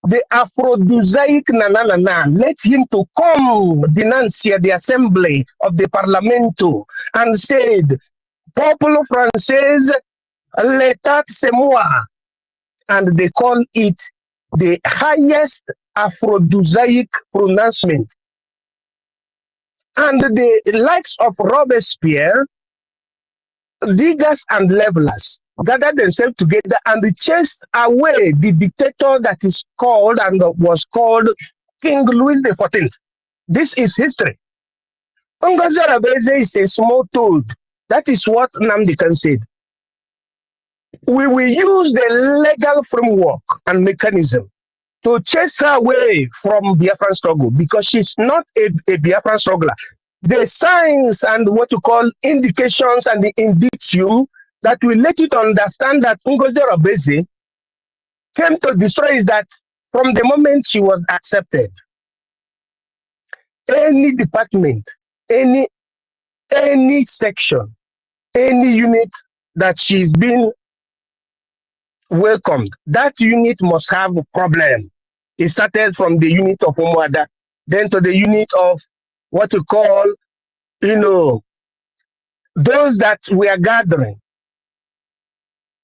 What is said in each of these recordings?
the Aphrodisiac Nanana, let him to come denunciate the assembly of the Parlamento and said, Popolo Française, l'état c'est moi. And they call it the highest Aphrodisiac pronouncement. And the likes of Robespierre, diggers and levelers, gathered themselves together and chased away the dictator that is called and was called King Louis XIV. This is history. NGOZI is a small toad. That is what Nnamdi Kanu said. We will use the legal framework and mechanism to chase her away from Biafran struggle because she's not a Biafran struggler. The signs and what you call indications and the indicium that will let you to understand that NGOZI came to destroy is that from the moment she was accepted, any department, any section, any unit that she's been welcomed, that unit must have a problem. It started from the unit of Umuada, then to the unit of what we call, those that we are gathering,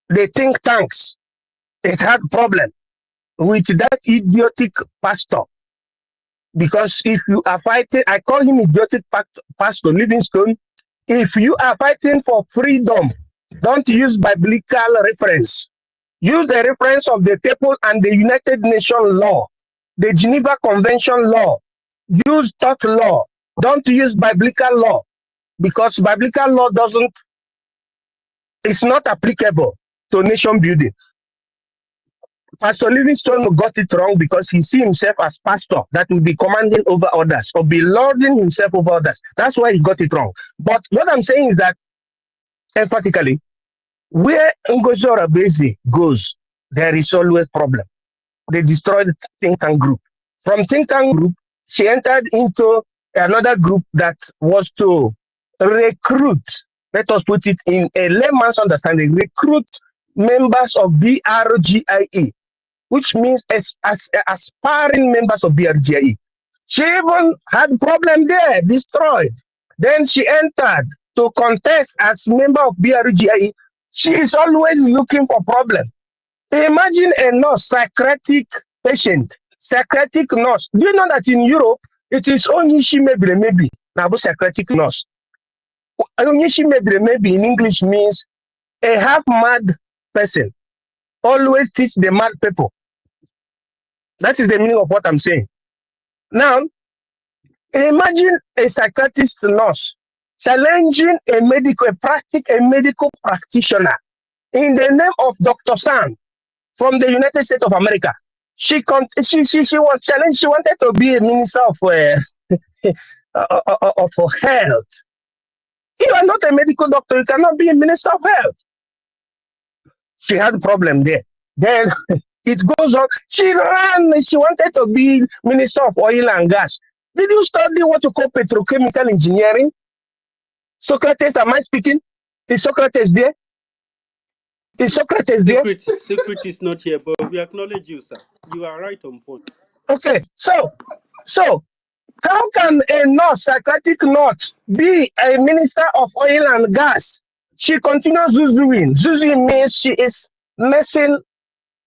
the think tanks. It had problem with that idiotic pastor. Because if you are fighting, I call him idiotic pastor Livingstone. If you are fighting for freedom, don't use biblical reference. Use the reference of the people and the United Nations law, the Geneva Convention law. Use tort law. Don't use biblical law because biblical law it's not applicable to nation building. Pastor Livingstone got it wrong because he sees himself as pastor that will be commanding over others or be lording himself over others. That's why he got it wrong. But what I'm saying is that emphatically, where NGOZI goes, there is always problem. They destroyed the think tank group. From think tank group, she entered into another group that was to recruit, let us put it in a layman's understanding, recruit members of BRGIE, which means as aspiring members of BRGIE. She even had problem there, destroyed. Then she entered to contest as member of BRGIE. She is always looking for problem. Imagine a nurse, psychiatric patient, psychiatric nurse. Do you know that in Europe, it is onyishi maybe, now psychiatric nurse. Onyishi maybe in English means a half-mad person. Always teach the mad people. That is the meaning of what I'm saying. Now, imagine a psychiatrist nurse challenging a medical practitioner in the name of Dr. Sam from the United States of America. She was challenged. She wanted to be a minister of health. You are not a medical doctor. You cannot be a minister of health. She had a problem there. Then it goes on. She ran. She wanted to be minister of oil and gas. Did you study what you call petrochemical engineering? Socrates, am I speaking? Is Socrates there? Is Socrates there? Secret is not here, but we acknowledge you, sir. You are right on point. Okay, so how can a nurse, psychiatric nurse, be a minister of oil and gas? She continues zuzuing. Zuzuing means she is messing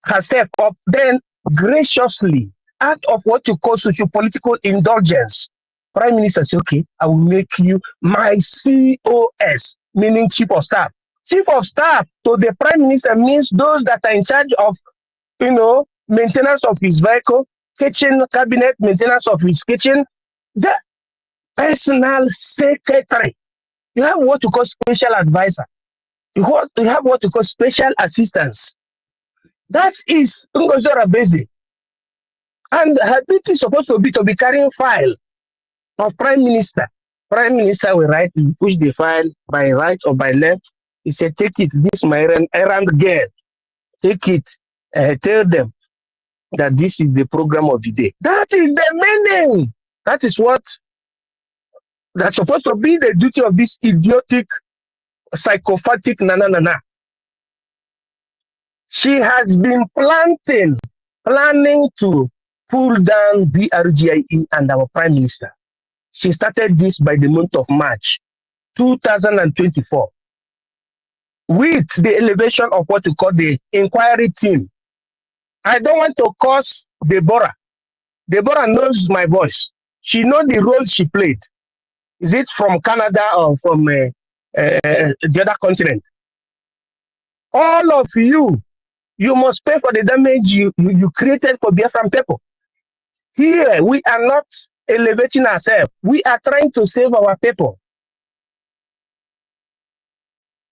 herself up, then graciously, out of what you call socio-political indulgence, Prime Minister says, okay, I will make you my COS, meaning Chief of Staff. Chief of Staff to the Prime Minister means those that are in charge of, maintenance of his vehicle, kitchen, cabinet, maintenance of his kitchen, the personal secretary. You have what you call special advisor. You have what you call special assistants. That is NGOZI. And her duty is supposed to be carrying file of Prime Minister. Prime Minister will write, push the file by right or by left. He said, take it, this is my errand girl. Take it, tell them that this is the program of the day. That is the meaning. That is what that's supposed to be the duty of this idiotic, psychopathic Nana. She has been planting planning to pull down BRGIE and our Prime Minister. She started this by the month of March 2024 with the elevation of what we call the inquiry team. I don't want to curse Deborah. Deborah knows my voice. She knows the role she played. Is it from Canada or from the other continent? All of you, you must pay for the damage you created for Biafran people. Here, we are not elevating ourselves. We are trying to save our people.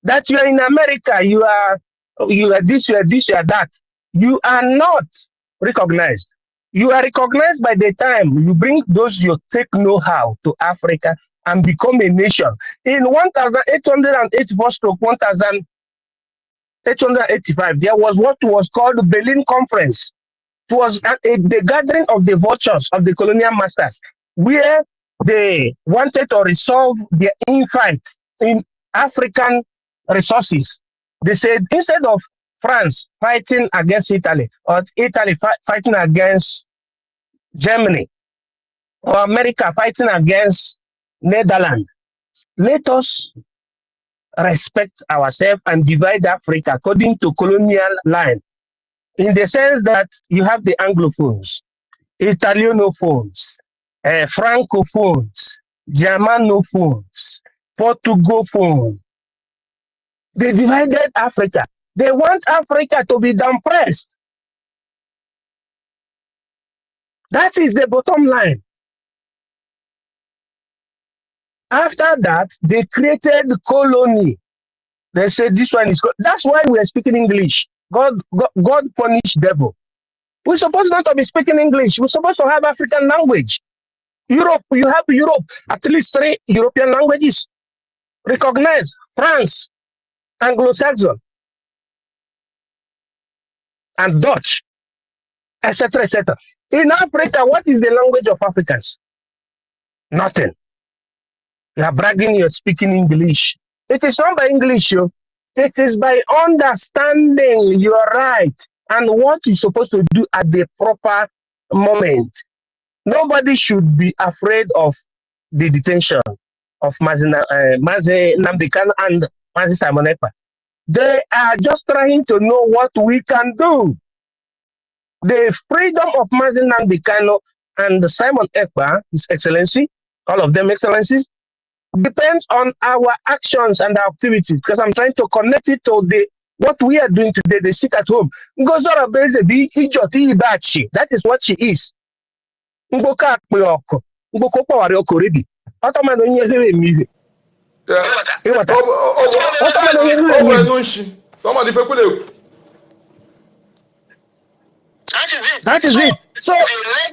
That you are in America, you are this, you are this, you are that. You are not recognized. You are recognized by the time you bring those you take know-how to Africa and become a nation. In 1884 stroke 1885, there was what was called the Berlin Conference. It was the gathering of the vultures of the colonial masters, where they wanted to resolve their infight in African resources. They said instead of France fighting against Italy, or Italy fighting against Germany, or America fighting against Netherlands, let us respect ourselves and divide Africa according to colonial line, in the sense that you have the Anglophones, Italianophones, Francophones, Germanophones, Portugophones. They divided Africa. They want Africa to be downpressed. That is the bottom line. After that, they created colony. They said this one is good. That's why we are speaking English. God punished devil. We're supposed not to be speaking English. We're supposed to have African language. Europe, you have Europe, at least 3 European languages. Recognize France, Anglo-Saxon, and Dutch, etc., etc. In Africa, what is the language of Africans? Nothing. You are bragging you're speaking English. It is not by English, you. It is by understanding your right and what you're supposed to do at the proper moment. Nobody should be afraid of the detention of Mazi Nnamdi Kanu and Mazi Simon Ekpa. They are just trying to know what we can do. The freedom of Mazi Nnamdi Kanu and Simon Ekpa, His Excellency, all of them Excellencies, depends on our actions and our activities, because I'm trying to connect it to what we are doing today. They sit at home. That is what she is. That is it. So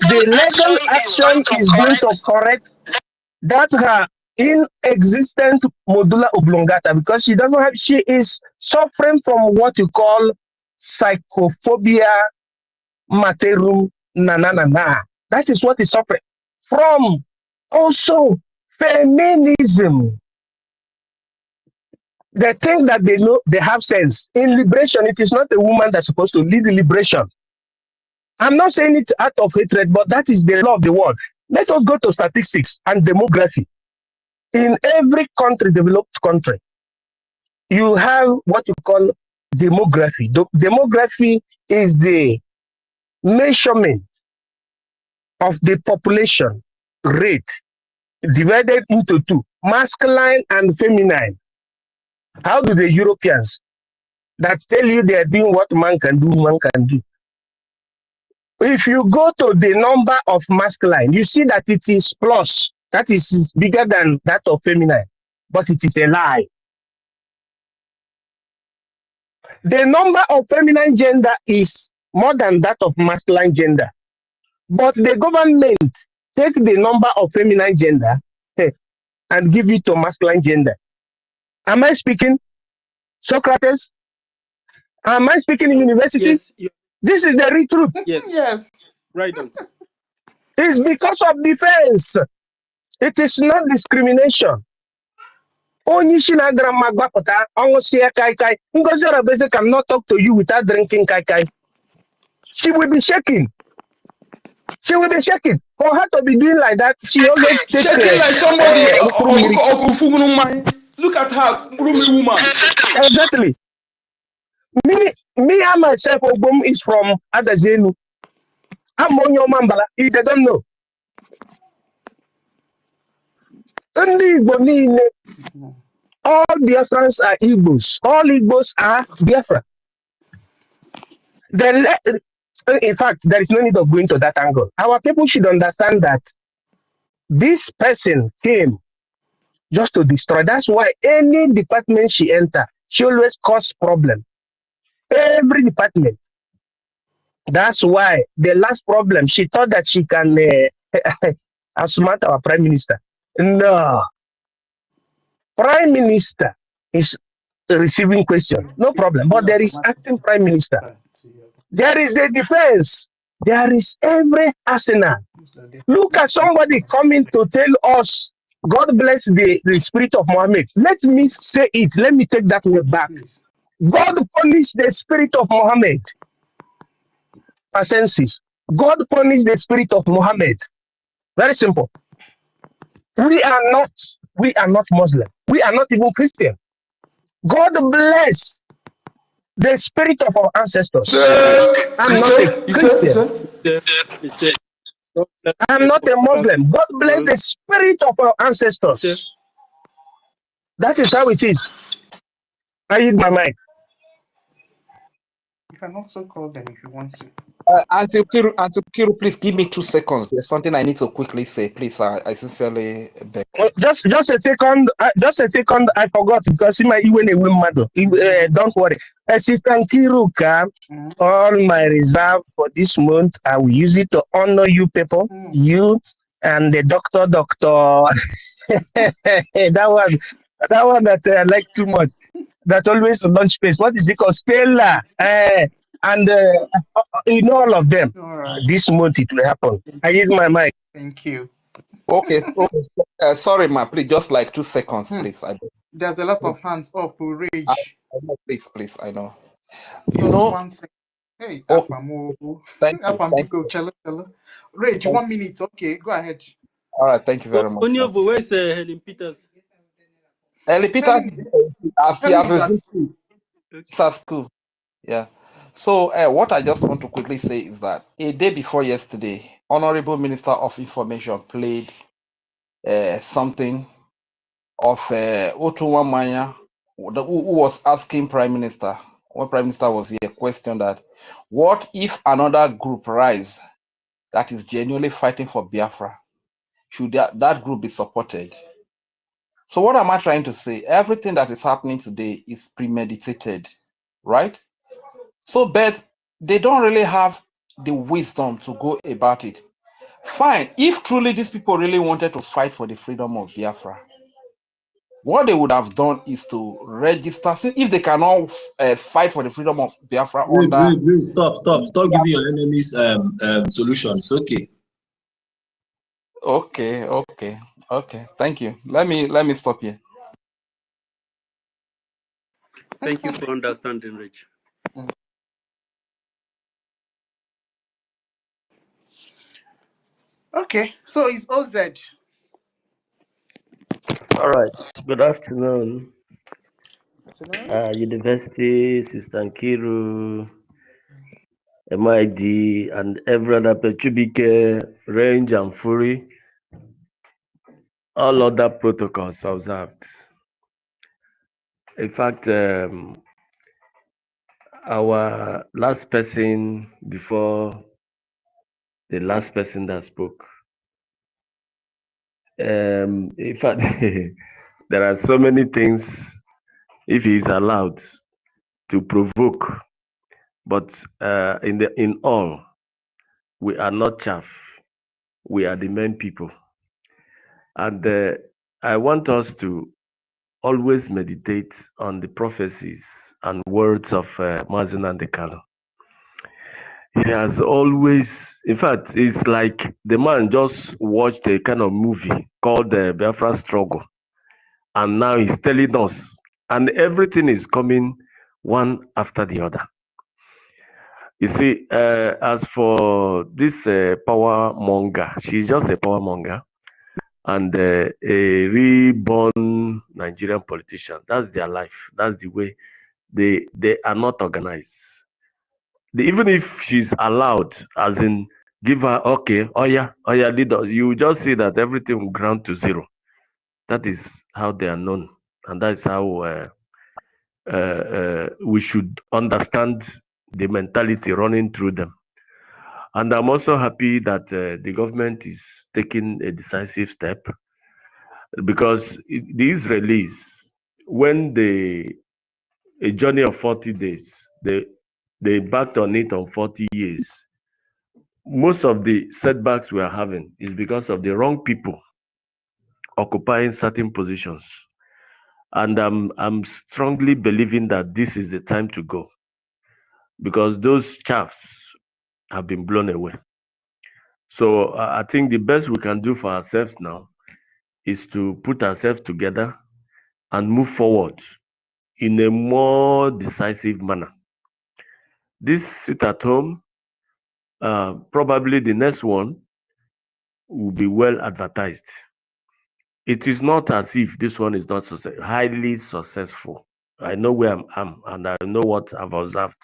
the legal action is going to correct that her inexistent medulla oblongata, because she is suffering from what you call psychophobia materum na. That is what is suffering from. Also feminism. They think that they know, they have sense. In liberation, it is not a woman that's supposed to lead the liberation. I'm not saying it out of hatred, but that is the law of the world. Let us go to statistics and demography. In every country, developed country, you have what you call demography. Demography is the measurement of the population rate divided into two, masculine and feminine. How do the Europeans that tell you they are doing what man can do? If you go to the number of masculine, you see that it is plus. That is bigger than that of feminine, but it is a lie. The number of feminine gender is more than that of masculine gender. But the government take the number of feminine gender and give it to masculine gender. Am I speaking Socrates? Am I speaking in university? Yes. This is the real truth. Yes. Yes. Right on. It's because of defense. It is not discrimination. Ngozi cannot talk to you without drinking kai kai. she will be shaking. She will be shaking. For her to be doing like that, she always take shaking like somebody. Look at her, woman. exactly. Me and myself, Obum is from Adazenu. I'm on your mambala. If they don't know. All Biafrans are Igbos. All Igbos are Biafra. In fact, there is no need of going to that angle. Our people should understand that this person came just to destroy. That's why any department she enter, she always cause problem. Every department. That's why the last problem, she thought that she can outsmart our prime minister. No. Prime minister is receiving question. No problem. But there is acting prime minister. There is the defense. There is every arsenal. Look at somebody coming to tell us, God bless the spirit of Muhammad. Let me say it. Let me take that word back. God punished the spirit of Muhammad. Ascensis. God punished the spirit of Muhammad. Very simple. We are not Muslim. We are not even Christian. God bless the spirit of our ancestors. I'm not a Christian. I'm not a Muslim. God bless the spirit of our ancestors. That is how it is. I hit my mic. You can also call them if you want to. Auntie Kiru, please give me 2 seconds. There's something I need to quickly say. Please, I sincerely beg. Just a second. Just a second. I forgot because in my even a woman. Don't worry. Assistant Kiruka, all my reserve for this month, I will use it to honor you people, you and the doctor. that one that I like too much. That always launch space. What is it called? Stella. And in all of them, this month it will happen. I use my mic. Thank you. Okay, sorry, ma. Please, just like 2 seconds, please. There's a lot of hands up. Rage. I know, please. I know. Just 1 second. Hey, okay. Thank you. Rage, 1 minute. Okay, go ahead. All right, thank you very much. On your voice, Helen Peters. Helen Peters, she has resisted. It's at school. Yeah. So what I just want to quickly say is that a day before yesterday, Honorable Minister of Information played something of Otuwa Manya, who was asking Prime Minister, when Prime Minister was here, question that, what if another group rise that is genuinely fighting for Biafra? Should that group be supported? So what am I trying to say? Everything that is happening today is premeditated, right? So, but they don't really have the wisdom to go about it. Fine, if truly these people really wanted to fight for the freedom of Biafra, what they would have done is to register. If they cannot fight for the freedom of Biafra Stop giving your enemies solutions. Okay. Thank you. Let me stop here. Thank you for understanding, Rich. Okay, so it's OZ. All right. Good afternoon. University, Sister Nkiru, MID, and every other Pechubike, Range, and Fury. All other protocols observed. In fact, our last person before the last person that spoke, in fact, there are so many things, if he is allowed, to provoke, but in all, we are not chaff. We are the main people. And I want us to always meditate on the prophecies and words of Mazen and Dekano. He has always, in fact, it's like the man just watched a kind of movie called the Biafra Struggle. And now he's telling us, and everything is coming one after the other. You see, as for this power monger, she's just a power monger and a reborn Nigerian politician. That's their life. That's the way they are not organized. Even if she's allowed, as in give her okay, oh yeah, lead us, you just see that everything will ground to zero. That is how they are known, and that's how we should understand the mentality running through them. And I'm also happy that the government is taking a decisive step, because the Israelis, when a journey of 40 days, they backed on it on 40 years. Most of the setbacks we are having is because of the wrong people occupying certain positions. And I'm strongly believing that this is the time to go, because those chaffs have been blown away. So I think the best we can do for ourselves now is to put ourselves together and move forward in a more decisive manner. This sit at home, probably the next one will be well advertised. It is not as if this one is not highly successful. I know where I'm and I know what I've observed.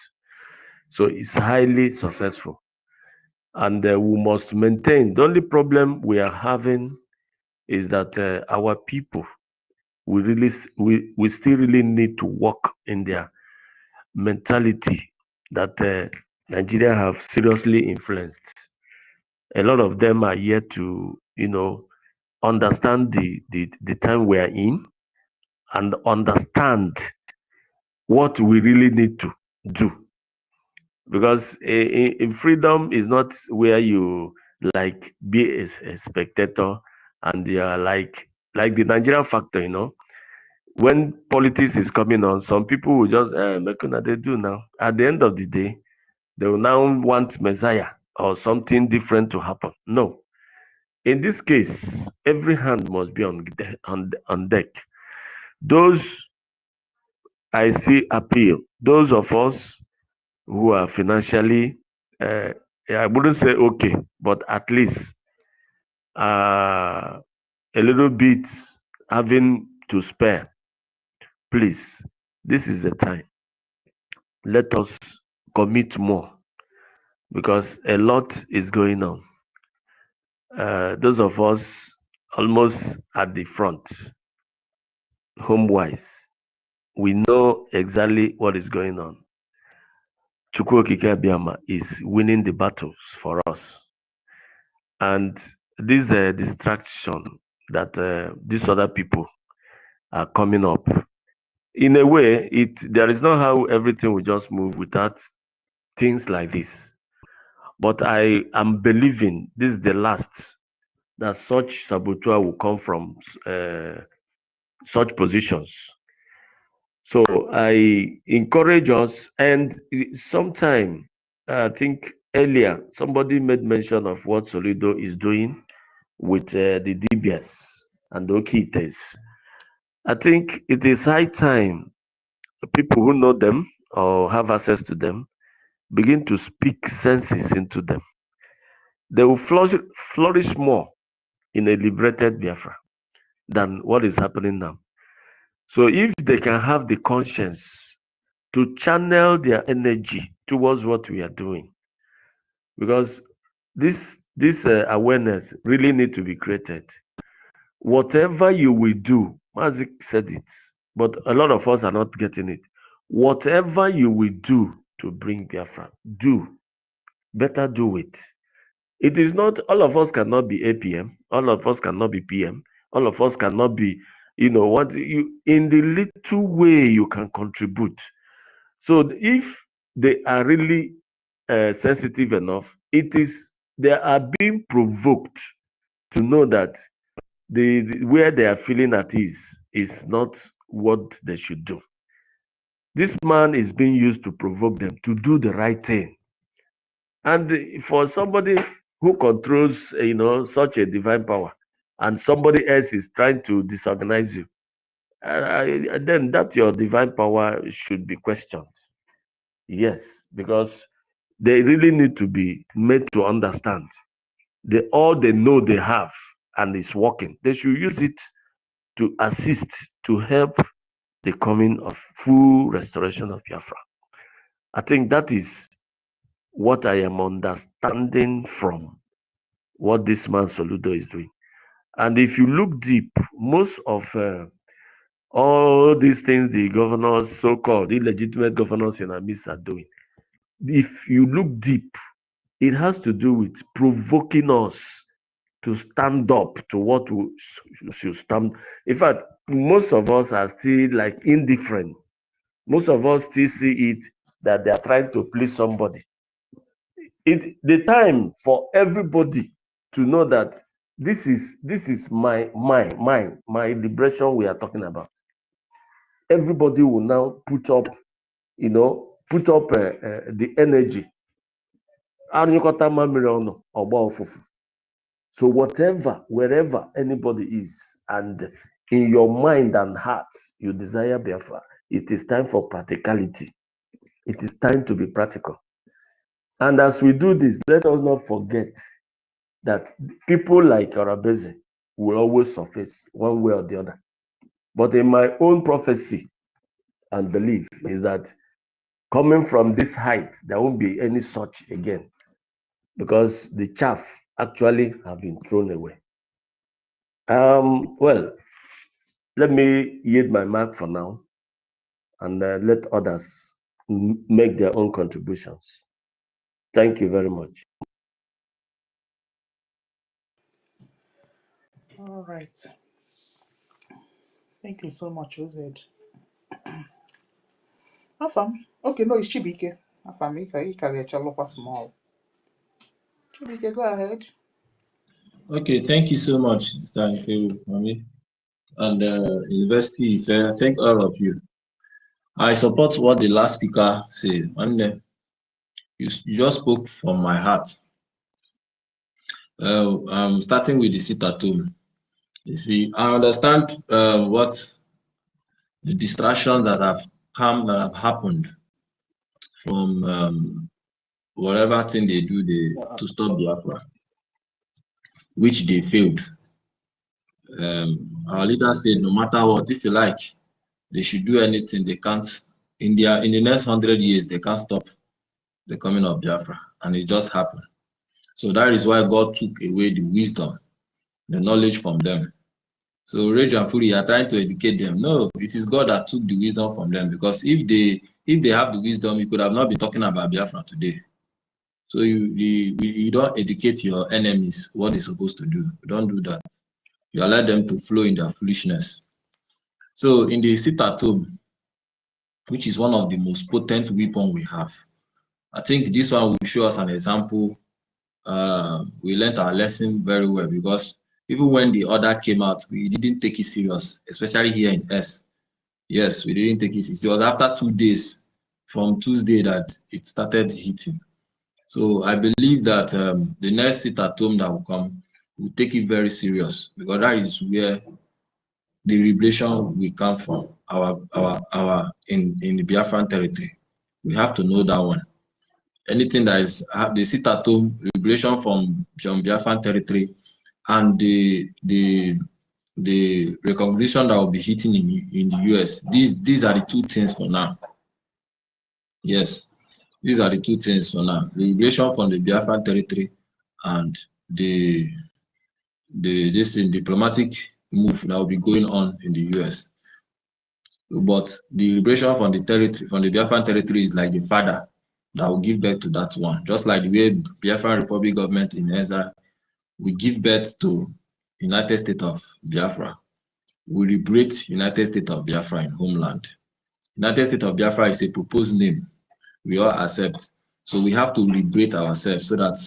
So it's highly successful. And we must maintain. The only problem we are having is that our people, we still really need to work in their mentality that Nigeria have seriously influenced. A lot of them are yet to, understand the time we are in and understand what we really need to do. Because in freedom is not where you like be a spectator and you are like the Nigerian factor. When politics is coming on, some people will just make una they do now. At the end of the day, they will now want Messiah or something different to happen. No. In this case, every hand must be on deck. Those I see appeal, those of us who are financially, I wouldn't say okay, but at least a little bit having to spare. Please, this is the time. Let us commit more, because a lot is going on. Those of us almost at the front, home-wise, we know exactly what is going on. Chukwu Okike Abiyama is winning the battles for us. And this distraction that these other people are coming up, in a way, there is not how everything will just move without things like this. But I am believing this is the last that such saboteur will come from such positions. So I encourage us, and sometime, I think earlier, somebody made mention of what Solido is doing with the DBS and the OKITs. I think it is high time people who know them or have access to them begin to speak senses into them. They will flourish more in a liberated Biafra than what is happening now. So if they can have the conscience to channel their energy towards what we are doing, because this awareness really need to be created. Whatever you will do, Mazik said it, but a lot of us are not getting it. Whatever you will do to bring Biafra, better do it. It is not, all of us cannot be APM, all of us cannot be PM, all of us cannot be, in the little way you can contribute. So if they are really sensitive enough, they are being provoked to know that where they are feeling at ease is not what they should do. This man is being used to provoke them to do the right thing. And for somebody who controls, such a divine power, and somebody else is trying to disorganize you, then that your divine power should be questioned. Yes, because they really need to be made to understand all they know they have and it's working. They should use it to assist, to help the coming of full restoration of Biafra. I think that is what I am understanding from what this man Soludo is doing. And if you look deep, most of all these things the governors, so-called illegitimate governors in our midst are doing, if you look deep, it has to do with provoking us to stand up to what we should stand. In fact, most of us are still like indifferent. Most of us still see it that they are trying to please somebody. The time for everybody to know that this is my liberation we are talking about. Everybody will now put up, the energy. So whatever, wherever anybody is, and in your mind and heart you desire Biafra, it is time for practicality. It is time to be practical. And as we do this, let us not forget that people like Arabeze will always surface one way or the other. But in my own prophecy and belief is that coming from this height, there won't be any such again, because the chaff actually have been thrown away. Well, let me yield my mark for now and let others make their own contributions. Thank you very much. All right. Thank you so much, Ozed. Afam. Okay, no, it's Chibike. Afam, Ika small. Chibike, go ahead. Okay, thank you so much. Thank you, Mami. And University, thank all of you. I support what the last speaker said. And you just spoke from my heart. Starting with the sit-at-home. You see, I understand what the distractions that have come, that have happened from whatever thing they do to stop Biafra, which they failed. Our leader said, no matter what, if you like, they should do anything. They can't. In the next 100 years, they can't stop the coming of Biafra, and it just happened. So that is why God took away the wisdom, the knowledge from them. So Rage and Fury are trying to educate them. No, it is God that took the wisdom from them, because if they have the wisdom, you could have not been talking about Biafra today. So you don't educate your enemies what they're supposed to do. You don't do that. You allow them to flow in their foolishness. So in the sit-at-home, which is one of the most potent weapons we have, I think this one will show us an example. We learned our lesson very well, because even when the order came out, we didn't take it serious, especially here in S. Yes, we didn't take it serious. It was after 2 days from Tuesday that it started hitting. So I believe that the next sit-at-home that will come, will take it very serious, because that is where the liberation will come from, in the Biafran territory. We have to know that one. Anything that is the sit-at-home liberation from Biafran territory, and the recognition that will be hitting in the US. These are the two things for now. Yes, these are the two things for now: the liberation from the Biafran territory and this diplomatic move that will be going on in the US. But the liberation from the territory, from the Biafran territory, is like the father that will give birth to that one. Just like the way Biafran Republic government in exile we give birth to United States of Biafra. We liberate United States of Biafra in homeland. United States of Biafra is a proposed name we all accept. So we have to liberate ourselves so that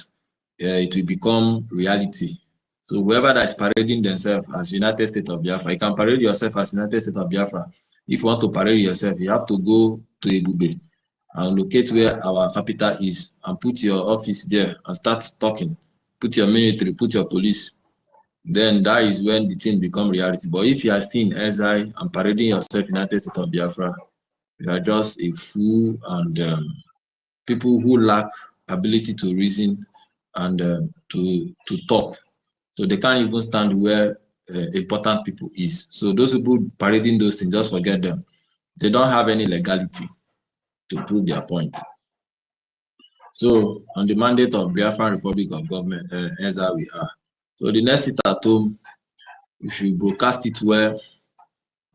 it will become reality. So whoever that is parading themselves as United States of Biafra, you can parade yourself as United States of Biafra. If you want to parade yourself, you have to go to Ebube and locate where our capital is and put your office there and start talking. Put your military, put your police. Then that is when the thing become reality. But if you are still in exile and parading yourself United States of Biafra, you are just a fool and people who lack ability to reason and to talk. So they can't even stand where important people is. So those people parading those things, just forget them. They don't have any legality to prove their point. So on the mandate of Biafran Republic of Government, EZA we are. So the next sit at home, we should broadcast it well,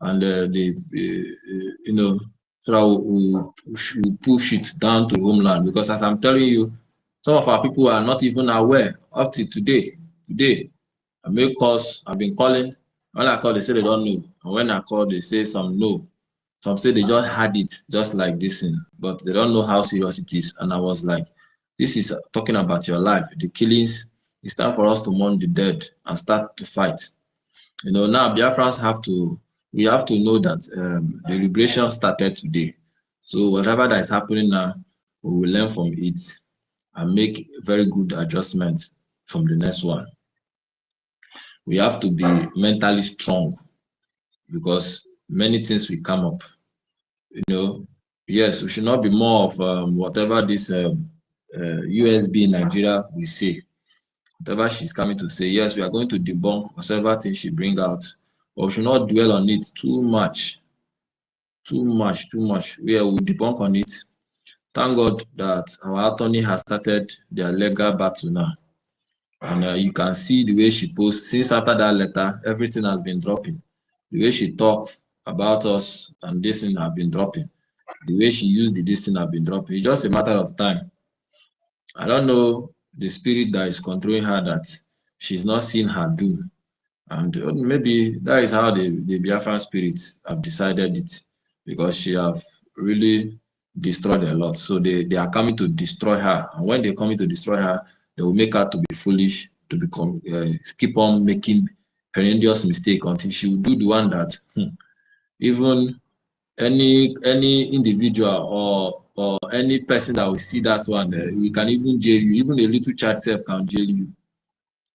and you know, so we should push it down to homeland, because as I'm telling you, some of our people are not even aware up to today. I make calls, I've been calling. When I call, they say they don't know. And when I call, they say some no. Some say they just had it, just like this thing, but they don't know how serious it is. And I was like, this is talking about your life, the killings. It's time for us to mourn the dead and start to fight. You know, now Biafrans we have to know that the liberation started today. So whatever that is happening now, we will learn from it and make very good adjustments from the next one. We have to be mentally strong, because many things will come up. You know, yes, we should not be more of whatever this USB in Nigeria will say. Whatever she's coming to say, yes, we are going to debunk whatever thing she bring out, but we should not dwell on it too much. We will debunk on it. Thank God that our attorney has started their legal battle now. And you can see the way she posts, since after that letter, everything has been dropping. The way she talks about us and this thing have been dropping. The way she used this thing have been dropping. It's just a matter of time. I don't know the spirit that is controlling her, that she's not seeing her doom. And maybe that is how the Biafran spirits have decided it, because she have really destroyed a lot. So they are coming to destroy her. And when they're coming to destroy her, they will make her to be foolish, to become keep on making horrendous mistake until she will do the one that even any individual or any person that will see that one, we can even jail you. Even a little child self can jail you,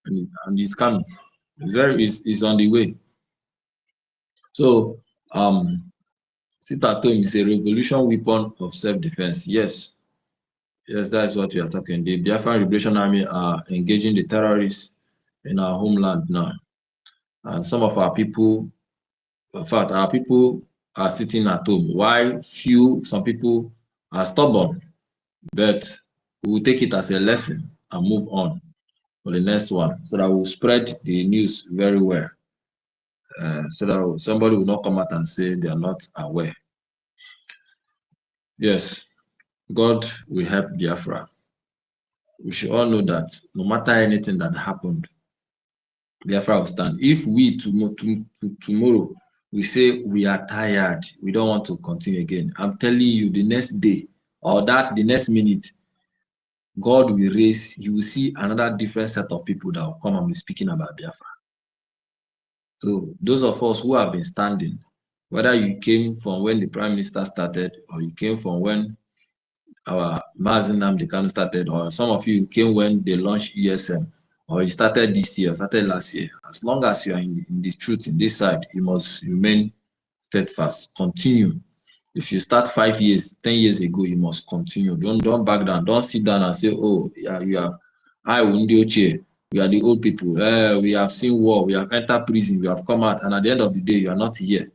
and it's coming. It's on the way. So sit at home is a revolution weapon of self-defense. Yes, that's what we are talking. The Biafran Liberation Army are engaging the terrorists in our homeland now, and some of our people, in fact, our people are sitting at home. Why some people are stubborn, but we will take it as a lesson and move on for the next one, so that we'll spread the news very well, so that somebody will not come out and say they are not aware. Yes, God will help Biafra. We should all know that no matter anything that happened, Biafra will stand. If we tomorrow we say we are tired, we don't want to continue again, I'm telling you, the next day or the next minute, God will raise, you will see another different set of people that will come and be speaking about Biafra. So those of us who have been standing, whether you came from when the Prime Minister started, or you came from when our Mazi Nnamdi Kanu started, or some of you came when they launched ESM, or you started this year, started last year, as long as you are in the truth, in this side, you must remain steadfast. Continue. If you start 5 years, 10 years ago, you must continue. Don't back down. Don't sit down and say, oh, yeah, we are the old people. We have seen war. We have entered prison. We have come out. And at the end of the day, you are not here.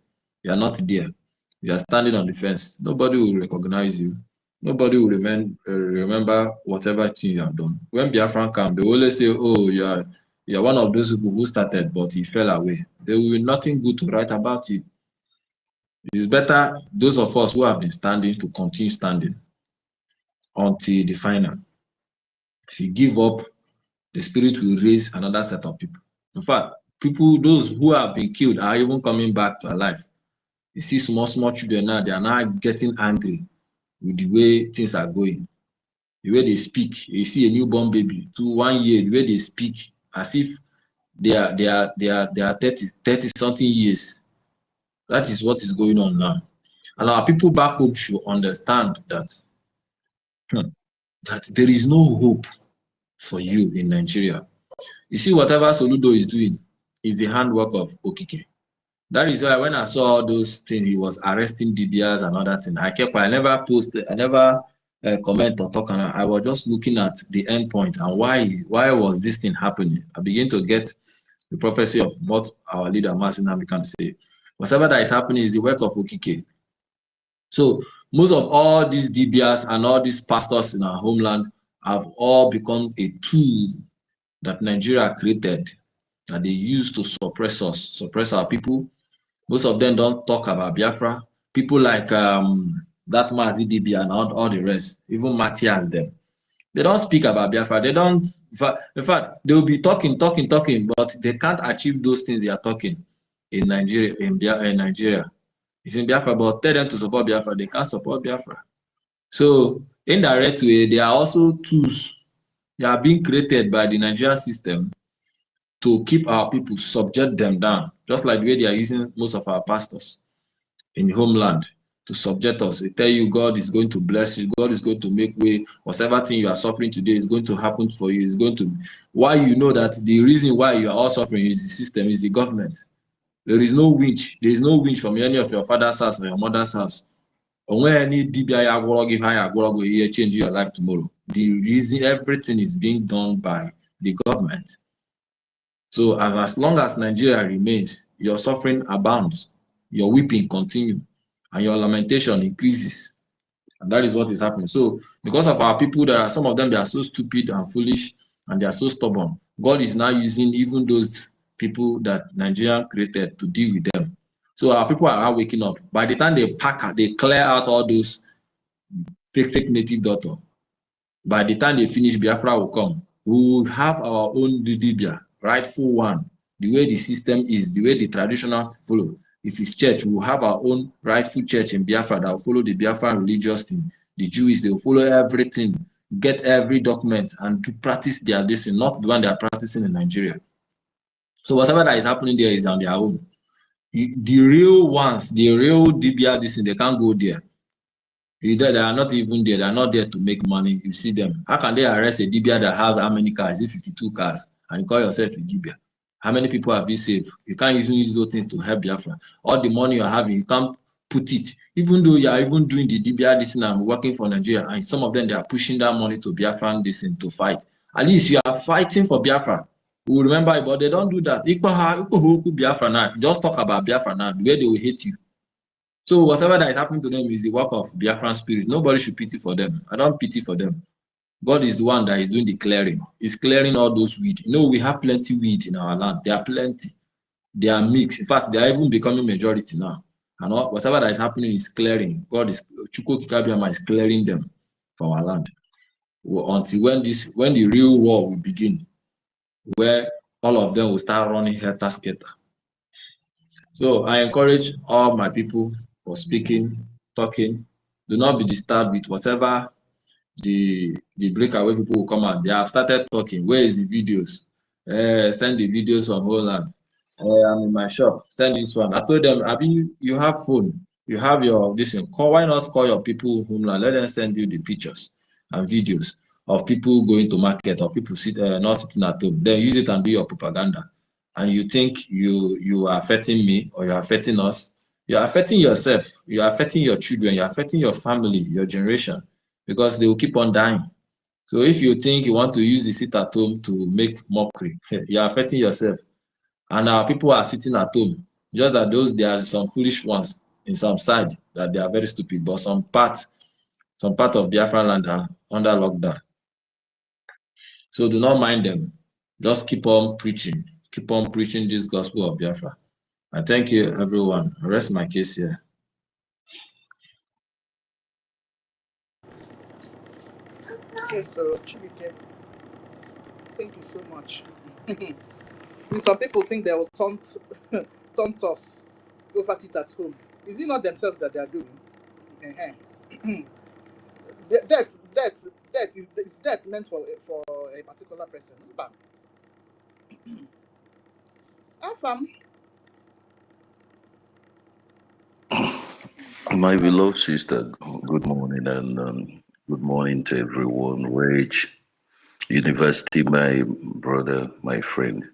You are not there. You are standing on the fence. Nobody will recognize you. Nobody will remember whatever thing you have done. When Biafran come, they will always say, oh, you are one of those people who started, but he fell away. There will be nothing good to write about you. It's better those of us who have been standing to continue standing until the final. If you give up, the spirit will raise another set of people. In fact, those who have been killed are even coming back to life. You see small children now, they are now getting angry with the way things are going. The way they speak, you see a newborn baby, 1 year, the way they speak, as if they are 30 something years. That is what is going on now. And our people back home should understand that there is no hope for you in Nigeria. You see, whatever Soludo is doing is the handwork of Okike. That is why when I saw those things, he was arresting DBRs and other things. I never posted, I never comment or talk, and I was just looking at the end point and why was this thing happening. I begin to get the prophecy of what our leader Masinami can say. Whatever that is happening is the work of Okike. So most of all these DBS and all these pastors in our homeland have all become a tool that Nigeria created that they use to suppress us, suppress our people. Most of them don't talk about Biafra. People like that Mazi DB and all the rest, even Matthias them. They don't speak about Biafra. They don't, in fact, they'll be talking, but they can't achieve those things they are talking in Nigeria, in Nigeria. It's in Biafra, but tell them to support Biafra, they can't support Biafra. So, in direct way, they are also tools. They are being created by the Nigerian system to keep our people, subject them down, just like the way they are using most of our pastors in the homeland to subject us. They tell you God is going to bless you, God is going to make way, whatever thing you are suffering today is going to happen for you. It's going to, why you know that the reason why you are all suffering is the system, is the government. There is no winch. There is no winch from any of your father's house or your mother's house. Or when any DBI give higher change your life tomorrow. The reason everything is being done by the government. So as long as Nigeria remains, your suffering abounds, your weeping continue, and your lamentation increases. And that is what is happening. So because of our people, there are some of them, they are so stupid and foolish, and they are so stubborn. God is now using even those people that Nigeria created to deal with them. So our people are waking up. By the time they clear out all those fake native doctor, by the time they finish, Biafra will come. We will have our own Dibia, rightful one. The way the system is, the way the traditional follow. If it's church, we will have our own rightful church in Biafra that will follow the Biafran religious thing. The Jews, they will follow everything, get every document, and to practice their lesson, not the one they are practicing in Nigeria. So whatever that is happening there is on their own. The real ones, the real DBR, this thing, they can't go there. They are not even there. They are not there to make money. You see them. How can they arrest a DBA that has how many cars? Is it 52 cars? And you call yourself a DBA? How many people have you saved? You can't even use those things to help Biafra. All the money you're having, you can't put it. Even though you are even doing the DBA this and working for Nigeria, and some of them, they are pushing that money to Biafran this thing to fight. At least you are fighting for Biafra. We will remember it, but they don't do that. Biafra now. Just talk about Biafra now, the way they will hate you. So whatever that is happening to them is the work of Biafran spirit. Nobody should pity for them. I don't pity for them. God is the one that is doing the clearing. He's clearing all those weed. You know, we have plenty weed in our land. There are plenty. They are mixed. In fact, they are even becoming majority now. And whatever that is happening is clearing. God is, Chukwu Kikabiyama is clearing them from our land. Until when the real war will begin, where all of them will start running helter-skelter. So I encourage all my people for speaking, talking. Do not be disturbed with whatever the breakaway people will come out. They have started talking. Where is the videos? Send the videos from Holland. I'm in my shop. Send this one. I told them, you have phone. You have your this thing. Why not call your people homeland? Let them send you the pictures and videos of people going to market or people not sitting at home. Then use it and do your propaganda. And you think you are affecting me or you're affecting us, you're affecting yourself, you're affecting your children, you're affecting your family, your generation, because they will keep on dying. So if you think you want to use the sit at home to make mockery, you're affecting yourself. And our people are sitting at home. Just that there are some foolish ones in some side that they are very stupid, but some part of Biafra land are under lockdown. So do not mind them. Just keep on preaching. Keep on preaching this gospel of Biafra. I thank you, everyone. I rest my case here. Okay, so Chibike, thank you so much. Some people think they will taunt us over sit at home. Is it not themselves that they are doing? That is that meant for a particular person? Bam. Afam. My beloved sister, good morning, and good morning to everyone. Wage University, my brother, my friend,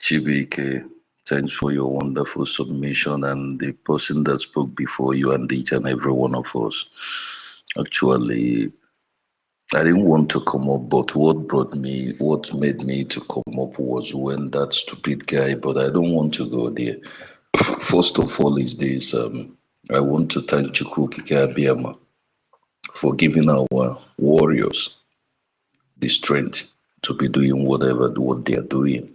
Chibike, thanks for your wonderful submission, and the person that spoke before you and each and every one of us. Actually, I didn't want to come up, but what made me to come up was when that stupid guy, but I don't want to go there. First of all is this, I want to thank IKIBIBIO for giving our warriors the strength to be doing what they are doing.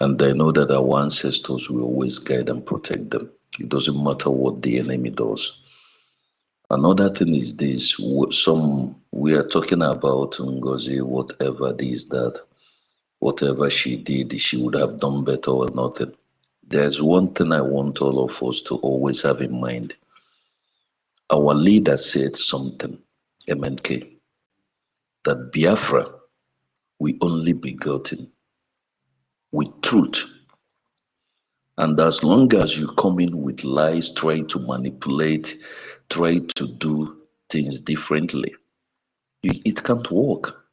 And I know that our ancestors will always guide and protect them. It doesn't matter what the enemy does. Another thing is this, we are talking about NGOZI, whatever this, that, whatever she did, she would have done better or nothing. There's one thing I want all of us to always have in mind. Our leader said something, MNK, that Biafra will only be gotten with truth. And as long as you come in with lies, trying to manipulate, try to do things differently, it can't work.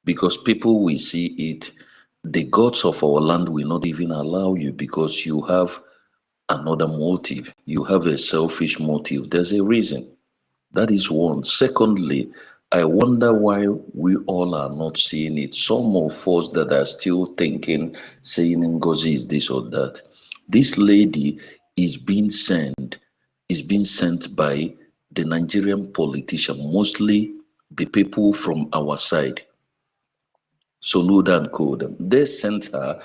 Because people will see it, the gods of our land will not even allow you because you have another motive. You have a selfish motive. There's a reason. That is one. Secondly, I wonder why we all are not seeing it. Some of us that are still thinking, saying NGOZI is this or that. This lady is being sent by the Nigerian politician, mostly the people from our side. Soluda and Kodem. They sent her.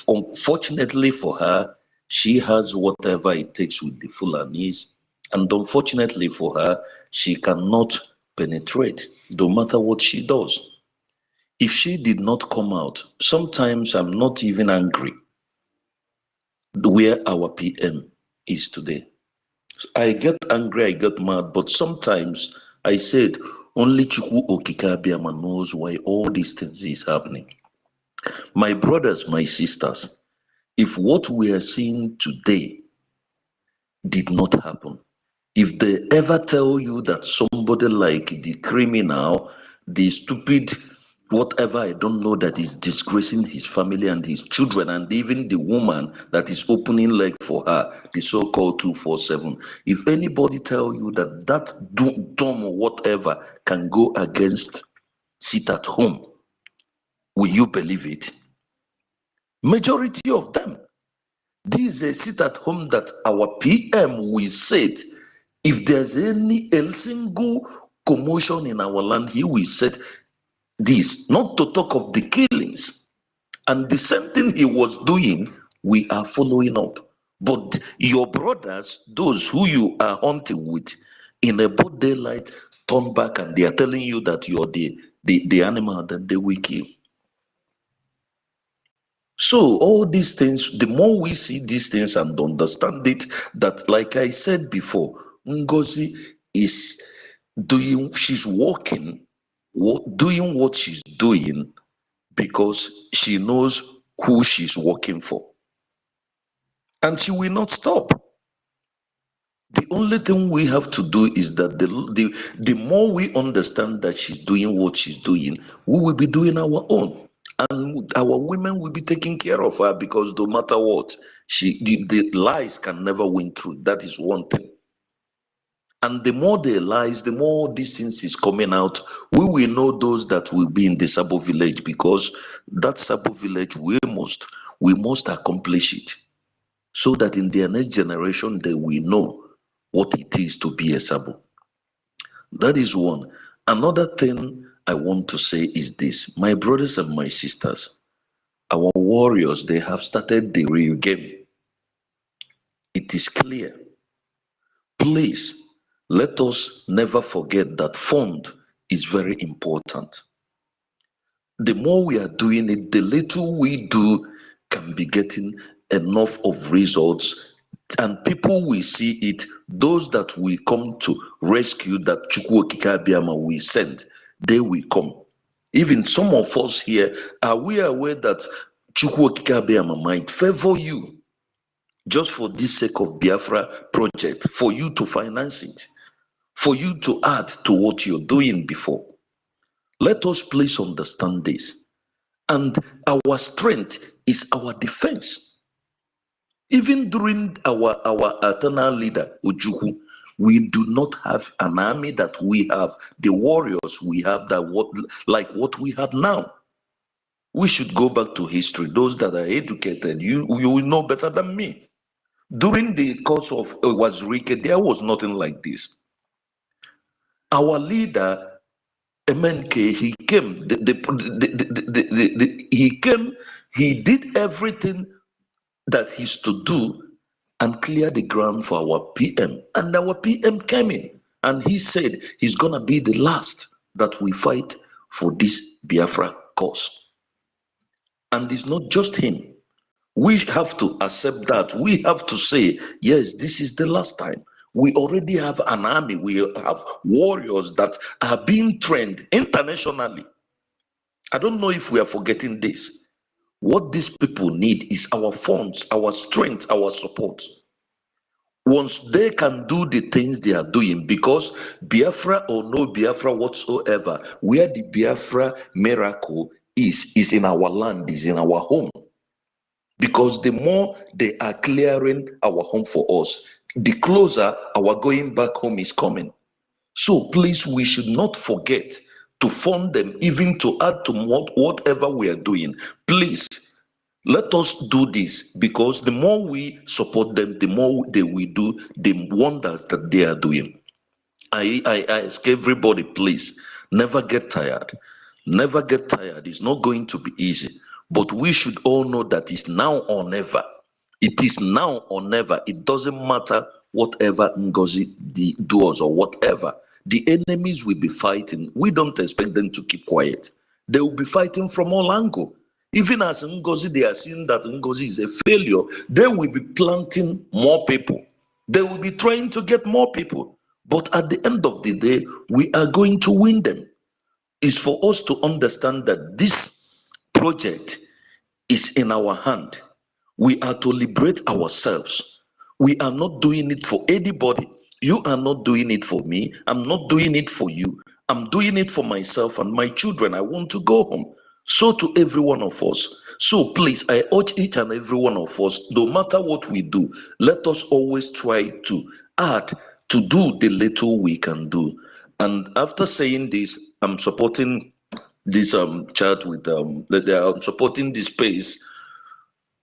Unfortunately for her, she has whatever it takes with the Fulanis. And unfortunately for her, she cannot penetrate, no matter what she does. If she did not come out, sometimes I'm not even angry where our PM is today. I get angry, I get mad, but sometimes I said, only Chukwu Okike-Abịama knows why all these things is happening. My brothers, my sisters, if what we are seeing today did not happen, if they ever tell you that somebody like the criminal, the stupid, whatever, I don't know, that is disgracing his family and his children, and even the woman that is opening leg for her, the so-called 247, if anybody tell you that that dumb whatever can go against sit at home, will you believe it? Majority of them. This is a sit at home that our PM will set. If there's a single commotion in our land, he will set this, not to talk of the killings. And the same thing he was doing, we are following up. But your brothers, those who you are hunting with, in a broad daylight, turn back and they are telling you that you're the animal that they will kill. So all these things, the more we see these things and understand it, that like I said before, NGOZI is doing, she's working, doing what she's doing because she knows who she's working for. And she will not stop. The only thing we have to do is that the more we understand that she's doing what she's doing, we will be doing our own. And our women will be taking care of her because no matter what, the lies can never win truth. That is one thing. And the more they lies, the more these things is coming out, we will know those that will be in the Sabo village, because that Sabo village, we must accomplish it so that in their next generation, they will know what it is to be a Sabo. That is one. Another thing I want to say is this, my brothers and my sisters, our warriors, they have started the real game. It is clear. Please, let us never forget that fund is very important. The more we are doing it, the little we do can be getting enough of results, and people will see it. Those that will come to rescue that Chukwu Okike-Abịama will send, they will come. Even some of us here, are we aware that Chukwu Okike-Abịama might favor you just for this sake of Biafra project, for you to finance it, for you to add to what you're doing before? Let us please understand this. And our strength is our defense. Even during our eternal leader, Ojukwu, We do not have an army that we have, the warriors we have that like what we have now. We should go back to history. Those that are educated, you will know better than me. During the course of Wazirike, there was nothing like this. Our leader, MNK, he came, he came, he did everything that he's to do and clear the ground for our PM. And our PM came in and he said he's gonna be the last that we fight for this Biafra cause. And it's not just him. We have to accept that. We have to say, yes, this is the last time. We already have an army. We have warriors that are being trained internationally. I don't know if we are forgetting this. What these people need is our funds, our strength, our support. Once they can do the things they are doing, because Biafra or no Biafra whatsoever, where the Biafra miracle is in our land, is in our home. Because the more they are clearing our home for us, the closer our going back home is coming. So please, we should not forget to fund them, even to add to whatever we are doing. Please, let us do this, because the more we support them, the more they will do the wonders that they are doing. I ask everybody, please, never get tired. Never get tired. It's not going to be easy. But we should all know that it's now or never. It is now or never. It doesn't matter whatever NGOZI does or whatever. The enemies will be fighting. We don't expect them to keep quiet. They will be fighting from all angles. Even as NGOZI, they are seeing that NGOZI is a failure. They will be planting more people. They will be trying to get more people. But at the end of the day, we are going to win them. It's for us to understand that this project is in our hand. We are to liberate ourselves. We are not doing it for anybody. You are not doing it for me. I'm not doing it for you. I'm doing it for myself and my children. I want to go home. So to every one of us. So please, I urge each and every one of us, no matter what we do, let us always try to add to do the little we can do. And after saying this, I'm supporting this chat with I'm supporting this space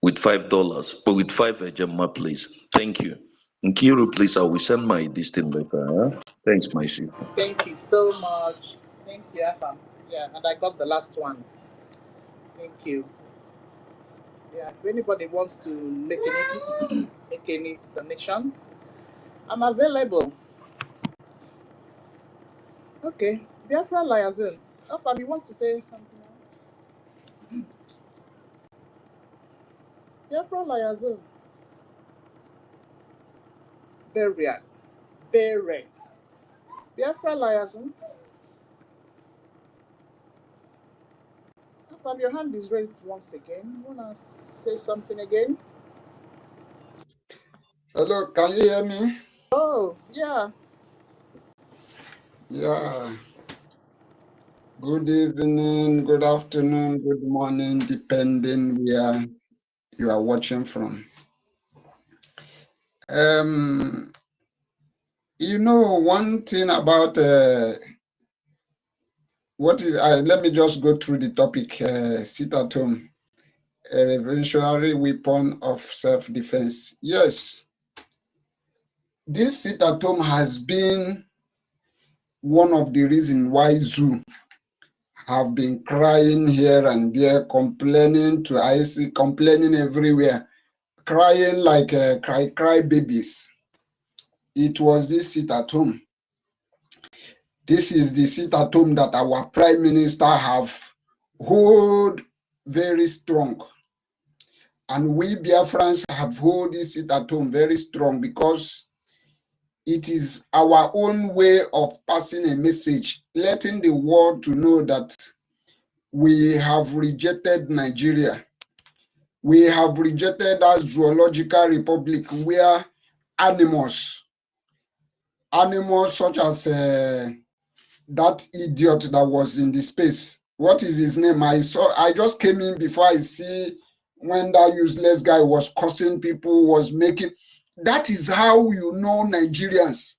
with $5, but with 5 Gemma, please. Thank you. Nkiru, please, I will send my this thing later. Huh? Thanks, my sister. Thank you so much. Thank you, Afam. Yeah, and I got the last one. Thank you. Yeah, if anybody wants to make any donations, I'm available. Okay, Biafra Liaison. Afam, you want to say something else? Biafra Liaison. Burial. Burial. Biafra Liaison. Afam, your hand is raised once again. You want to say something again? Hello, can you hear me? Oh, yeah. Yeah. Good evening, good afternoon, good morning, depending where you are watching from. You know, one thing about what is, let me just go through the topic, sit at home, a revolutionary weapon of self-defense. Yes, this sit at home has been one of the reasons why Zoo have been crying here and there, complaining to IC, complaining everywhere, crying like cry babies. It was this sit at home. This is the sit at home that our Prime Minister have hold very strong. And we Biafrans have hold this sit at home very strong, because it is our own way of passing a message, letting the world to know that we have rejected Nigeria. We have rejected that zoological republic where animals such as that idiot that was in the space. What is his name? I just came in before I see when that useless guy was cursing people, was making. That is how you know Nigerians.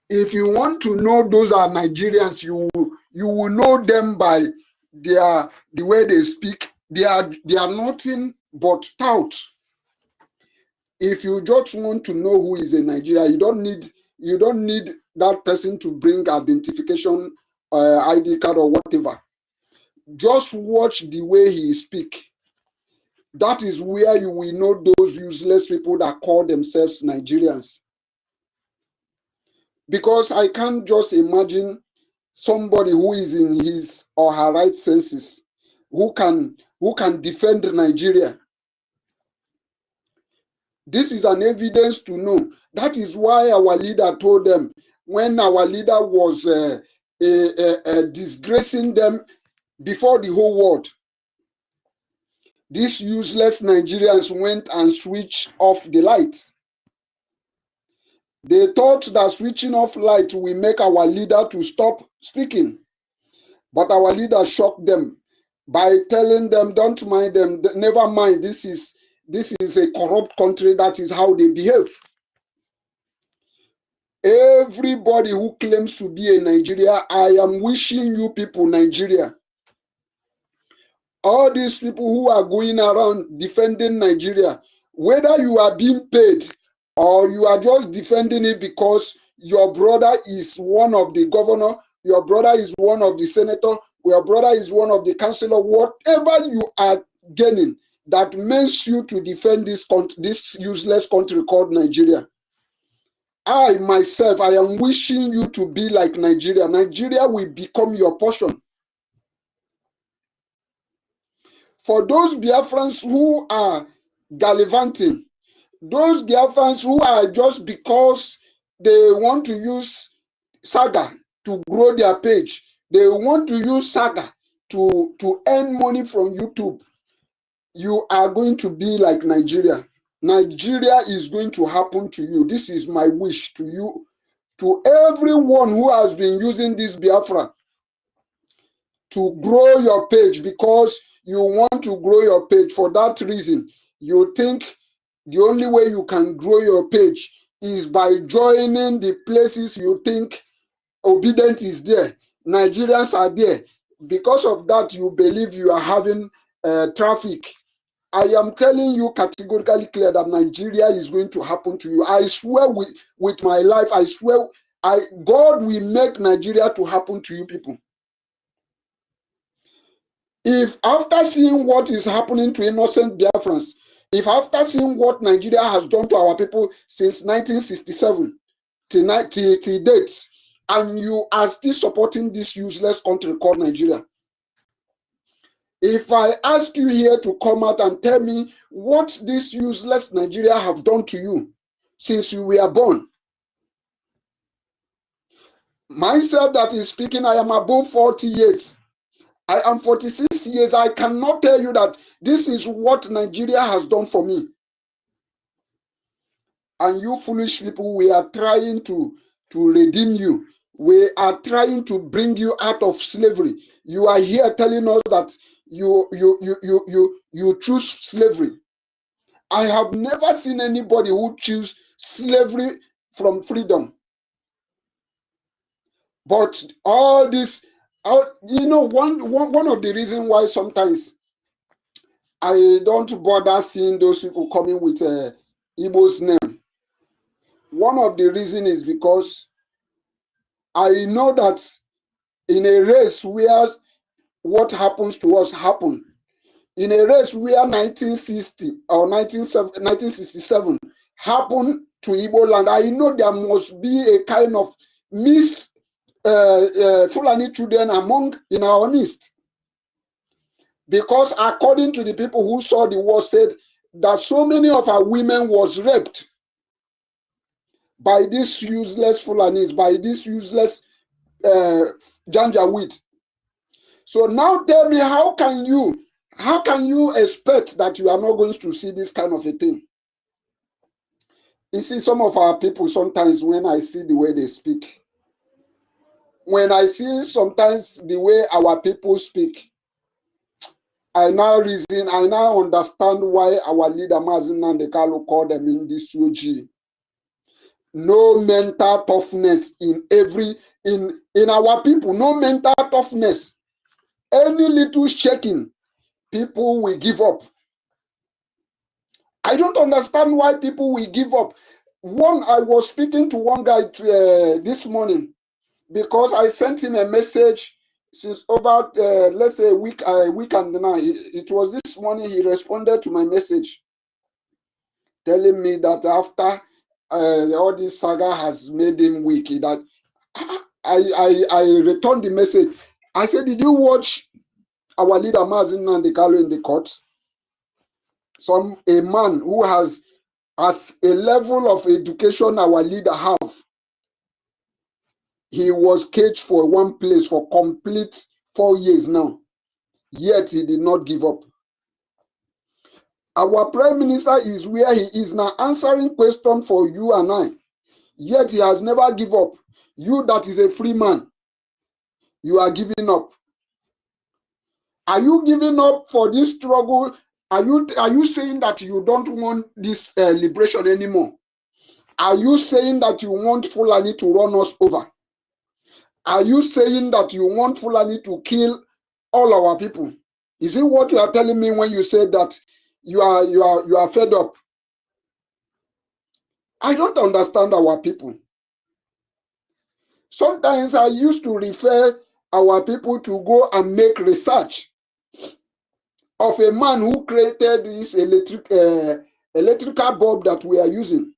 If you want to know those are Nigerians, you will know them by the way they speak. They are nothing but tout. If you just want to know who is a Nigerian, you don't need that person to bring identification ID card or whatever. Just watch the way he speak. That is where you will know those useless people that call themselves Nigerians. Because I can't just imagine somebody who is in his or her right senses who can defend Nigeria. This is an evidence to know. That is why our leader told them, when our leader was disgracing them before the whole world, these useless Nigerians went and switched off the lights. They thought that switching off light will make our leader to stop speaking. But our leader shocked them by telling them, don't mind them, never mind, this is a corrupt country, that is how they behave. Everybody who claims to be a Nigeria, I am wishing you people Nigeria. All these people who are going around defending Nigeria, whether you are being paid or you are just defending it because your brother is one of the governor, your brother is one of the senator, your brother is one of the councillor, whatever you are gaining that makes you to defend this useless country called Nigeria. I myself, I am wishing you to be like Nigeria. Nigeria will become your portion. For those Biafrans who are gallivanting, those Biafrans who are just because they want to use Saga to grow their page, they want to use Saga to earn money from YouTube, you are going to be like Nigeria. Nigeria is going to happen to you. This is my wish to you, to everyone who has been using this Biafra to grow your page, because you want to grow your page. For that reason, you think the only way you can grow your page is by joining the places you think obedient is there, Nigerians are there. Because of that, you believe you are having traffic. I am telling you categorically clear that Nigeria is going to happen to you. I swear with my life, I swear, God will make Nigeria to happen to you people. If after seeing what is happening to innocent Biafrans, if after seeing what Nigeria has done to our people since 1967 till date, and you are still supporting this useless country called Nigeria, if I ask you here to come out and tell me what this useless Nigeria have done to you since you were born, myself that is speaking, I am above 40 years. I am 46 years. I cannot tell you that this is what Nigeria has done for me. And you foolish people, we are trying to redeem you. We are trying to bring you out of slavery. You are here telling us that you choose slavery. I have never seen anybody who choose slavery from freedom. But all this, you know, one of the reasons why sometimes I don't bother seeing those people coming with Igbo's name. One of the reasons is because I know that in a race where what happens to us happen, in a race where 1960 or 1967 happened to Igbo land, I know there must be a kind of Fulani children in our midst. Because according to the people who saw the war, said that so many of our women was raped by these useless Fulanis, by this useless Janjaweed. So now tell me, how can you expect that you are not going to see this kind of a thing? You see, some of our people, sometimes when I see the way they speak, when I see sometimes the way our people speak, I now understand why our leader Mazin Nandekalo called them in this OG. no mental toughness in our people, no mental toughness. Any little shaking, people will give up. I don't understand why people will give up. I was speaking to one guy this morning because I sent him a message since over, let's say, a week and a night. It was this morning he responded to my message, telling me that after all this saga has made him weak, that I returned the message. I said, did you watch our leader Mazin Nandekalo in the court? A man who has as a level of education our leader have. He was caged for one place for complete 4 years now, yet he did not give up. Our prime minister is where he is now, answering questions for you and I, yet he has never give up. You that is a free man, you are giving up. Are you giving up for this struggle? Are you saying that you don't want this liberation anymore? Are you saying that you want Fulani to run us over? Are you saying that you want Fulani to kill all our people? Is it what you are telling me when you say that you are fed up? I don't understand our people. Sometimes I used to refer our people to go and make research of a man who created this electrical bulb that we are using.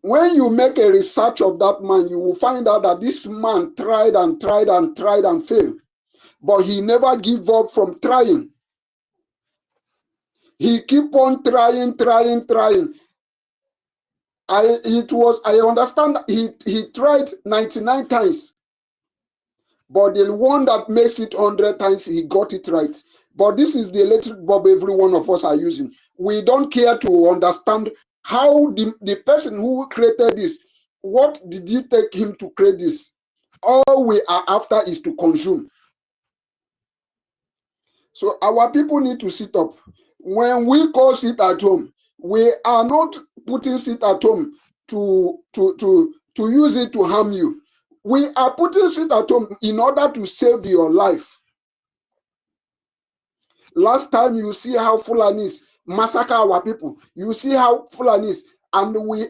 When you make a research of that man, you will find out that this man tried and tried and tried and failed, but he never gave up from trying. He keep on trying. I understand he tried 99 times, but the one that makes it 100 times, he got it right. But this is the electric bulb every one of us are using. We don't care to understand how the person who created this, what did it take him to create this? All we are after is to consume. So our people need to sit up. When we call sit at home, we are not putting sit at home to use it to harm you. We are putting sit at home in order to save your life. Last time you see how Fulanis massacre our people. You see how Fulanis, and we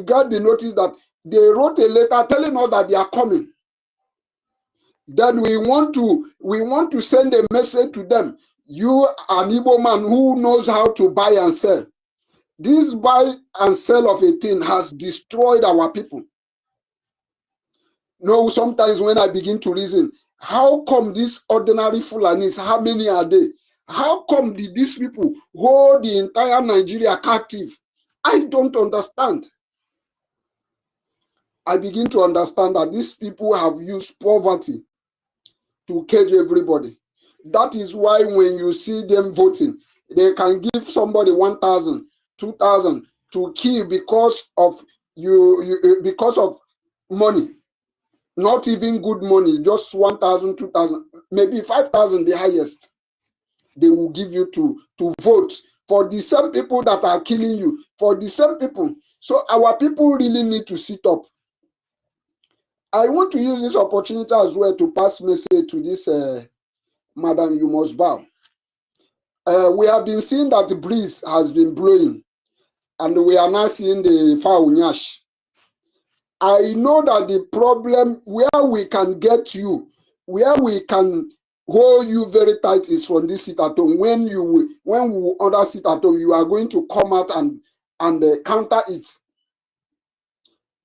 got the notice that they wrote a letter telling us that they are coming. Then we want to send a message to them. You, an Igbo man who knows how to buy and sell. This buy and sell of a thing has destroyed our people. No, sometimes when I begin to reason, how come these ordinary Fulanis, how many are they? How come did these people hold the entire Nigeria captive? I don't understand. I begin to understand that these people have used poverty to cage everybody. That is why when you see them voting, they can give somebody 1,000, 2,000 to kill because of because of money. Not even good money, just 1,000, 2,000, maybe 5,000 the highest. They will give you to vote for the same people that are killing you, for the same people. So our people really need to sit up. I want to use this opportunity as well to pass message to this Madam, you must bow. We have been seeing that the breeze has been blowing, and we are now seeing the Faunyash. I know that the problem where we can get you, where we can hold you very tight is from this sit at home. When we order sit at home, you are going to come out and counter it.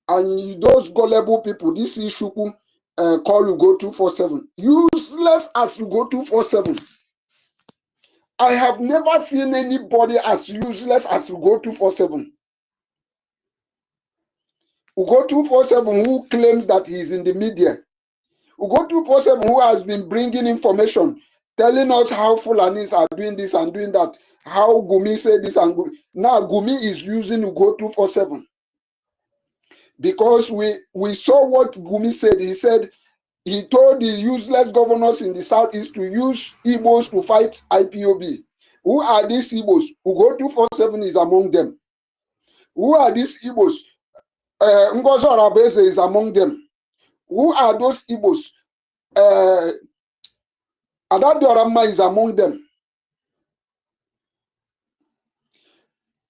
And those gullible people, this issue call you go 247. Useless as you go 247. I have never seen anybody as useless as you go 247. Ugo 247 who claims that he is in the media. Ugo 247 who has been bringing information, telling us how Fulanis are doing this and doing that, how Gumi said this and now Gumi is using Ugo 247. Because we saw what Gumi said. He said he told the useless governors in the southeast to use Igbos to fight IPOB. Who are these Igbos? Ugo 247 is among them. Who are these Igbos? Ngozi Arabese is among them. Who are those Igbos? Adadioramma is among them.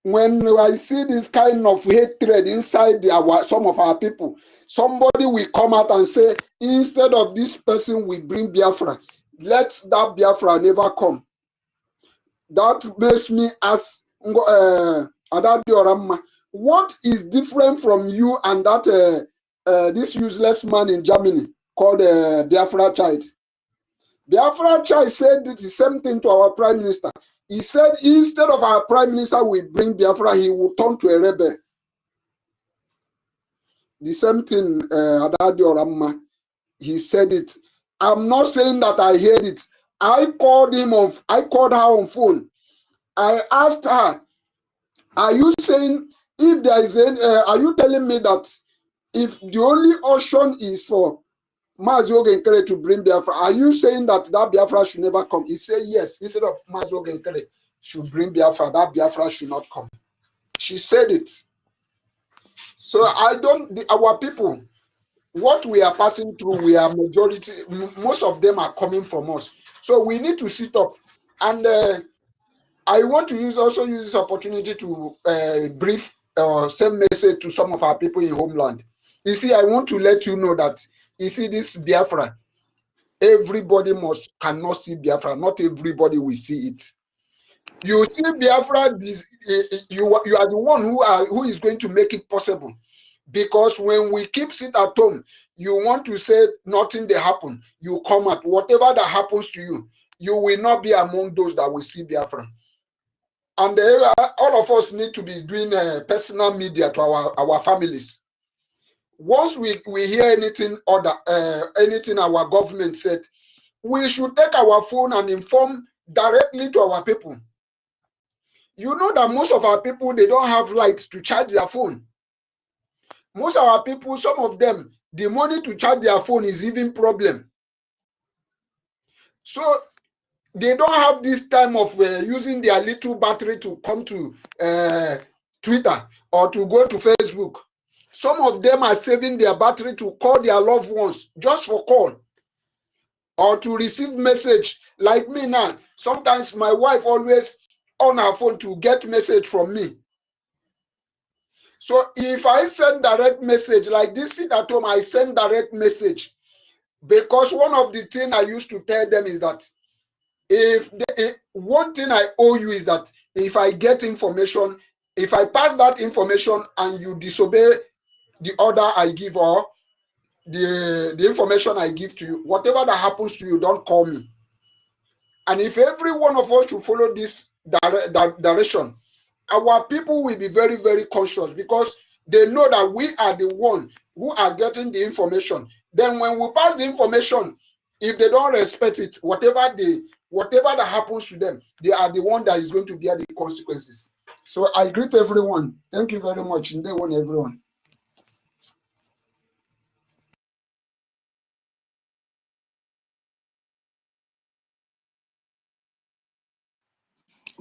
When I see this kind of hatred inside some of our people, somebody will come out and say, instead of this person, we bring Biafra. Let that Biafra never come. That makes me ask Adadioramma, what is different from you and that this useless man in Germany called Biafra Child? Biafra Child said the same thing to our Prime Minister. He said instead of our Prime Minister we bring Biafra, he will turn to a rebel. The same thing, Adadioramma, he said it. I'm not saying that I heard it. I called her on phone. I asked her, are you saying if there is are you telling me that if the only option is for Mazi Ogenkere to bring Biafra, are you saying that Biafra should never come? He said yes. Instead of Mazi Ogenkere should bring Biafra, that Biafra should not come. She said it. So our people, what we are passing through, we are majority, most of them are coming from us. So we need to sit up. And I want to also use this opportunity to brief or send message to some of our people in homeland. You see, I want to let you know that, you see, this Biafra, everybody cannot see Biafra. Not everybody will see it. You see Biafra, you are the one who is going to make it possible. Because when we keep sit at home, you want to say nothing they happen. You come out, whatever that happens to you, you will not be among those that will see Biafra. And all of us need to be doing personal media to our families. Once we hear anything anything our government said, we should take our phone and inform directly to our people. You know that most of our people, they don't have lights to charge their phone. Most of our people, some of them, the money to charge their phone is even problem. So they don't have this time of using their little battery to come to Twitter or to go to Facebook. Some of them are saving their battery to call their loved ones just for call or to receive message. Like me now, sometimes my wife always on her phone to get message from me. So if I send direct message like this, sit at home, I send direct message, because one of the things I used to tell them is that one thing I owe you is that if I get information, if I pass that information and you disobey the order I give or the information I give to you, whatever that happens to you, don't call me. And if every one of us should follow this direction, our people will be very, very conscious, because they know that we are the one who are getting the information. Then when we pass the information, if they don't respect it, whatever that happens to them, they are the one that is going to bear the consequences. So I greet everyone. Thank you very much. And they want everyone.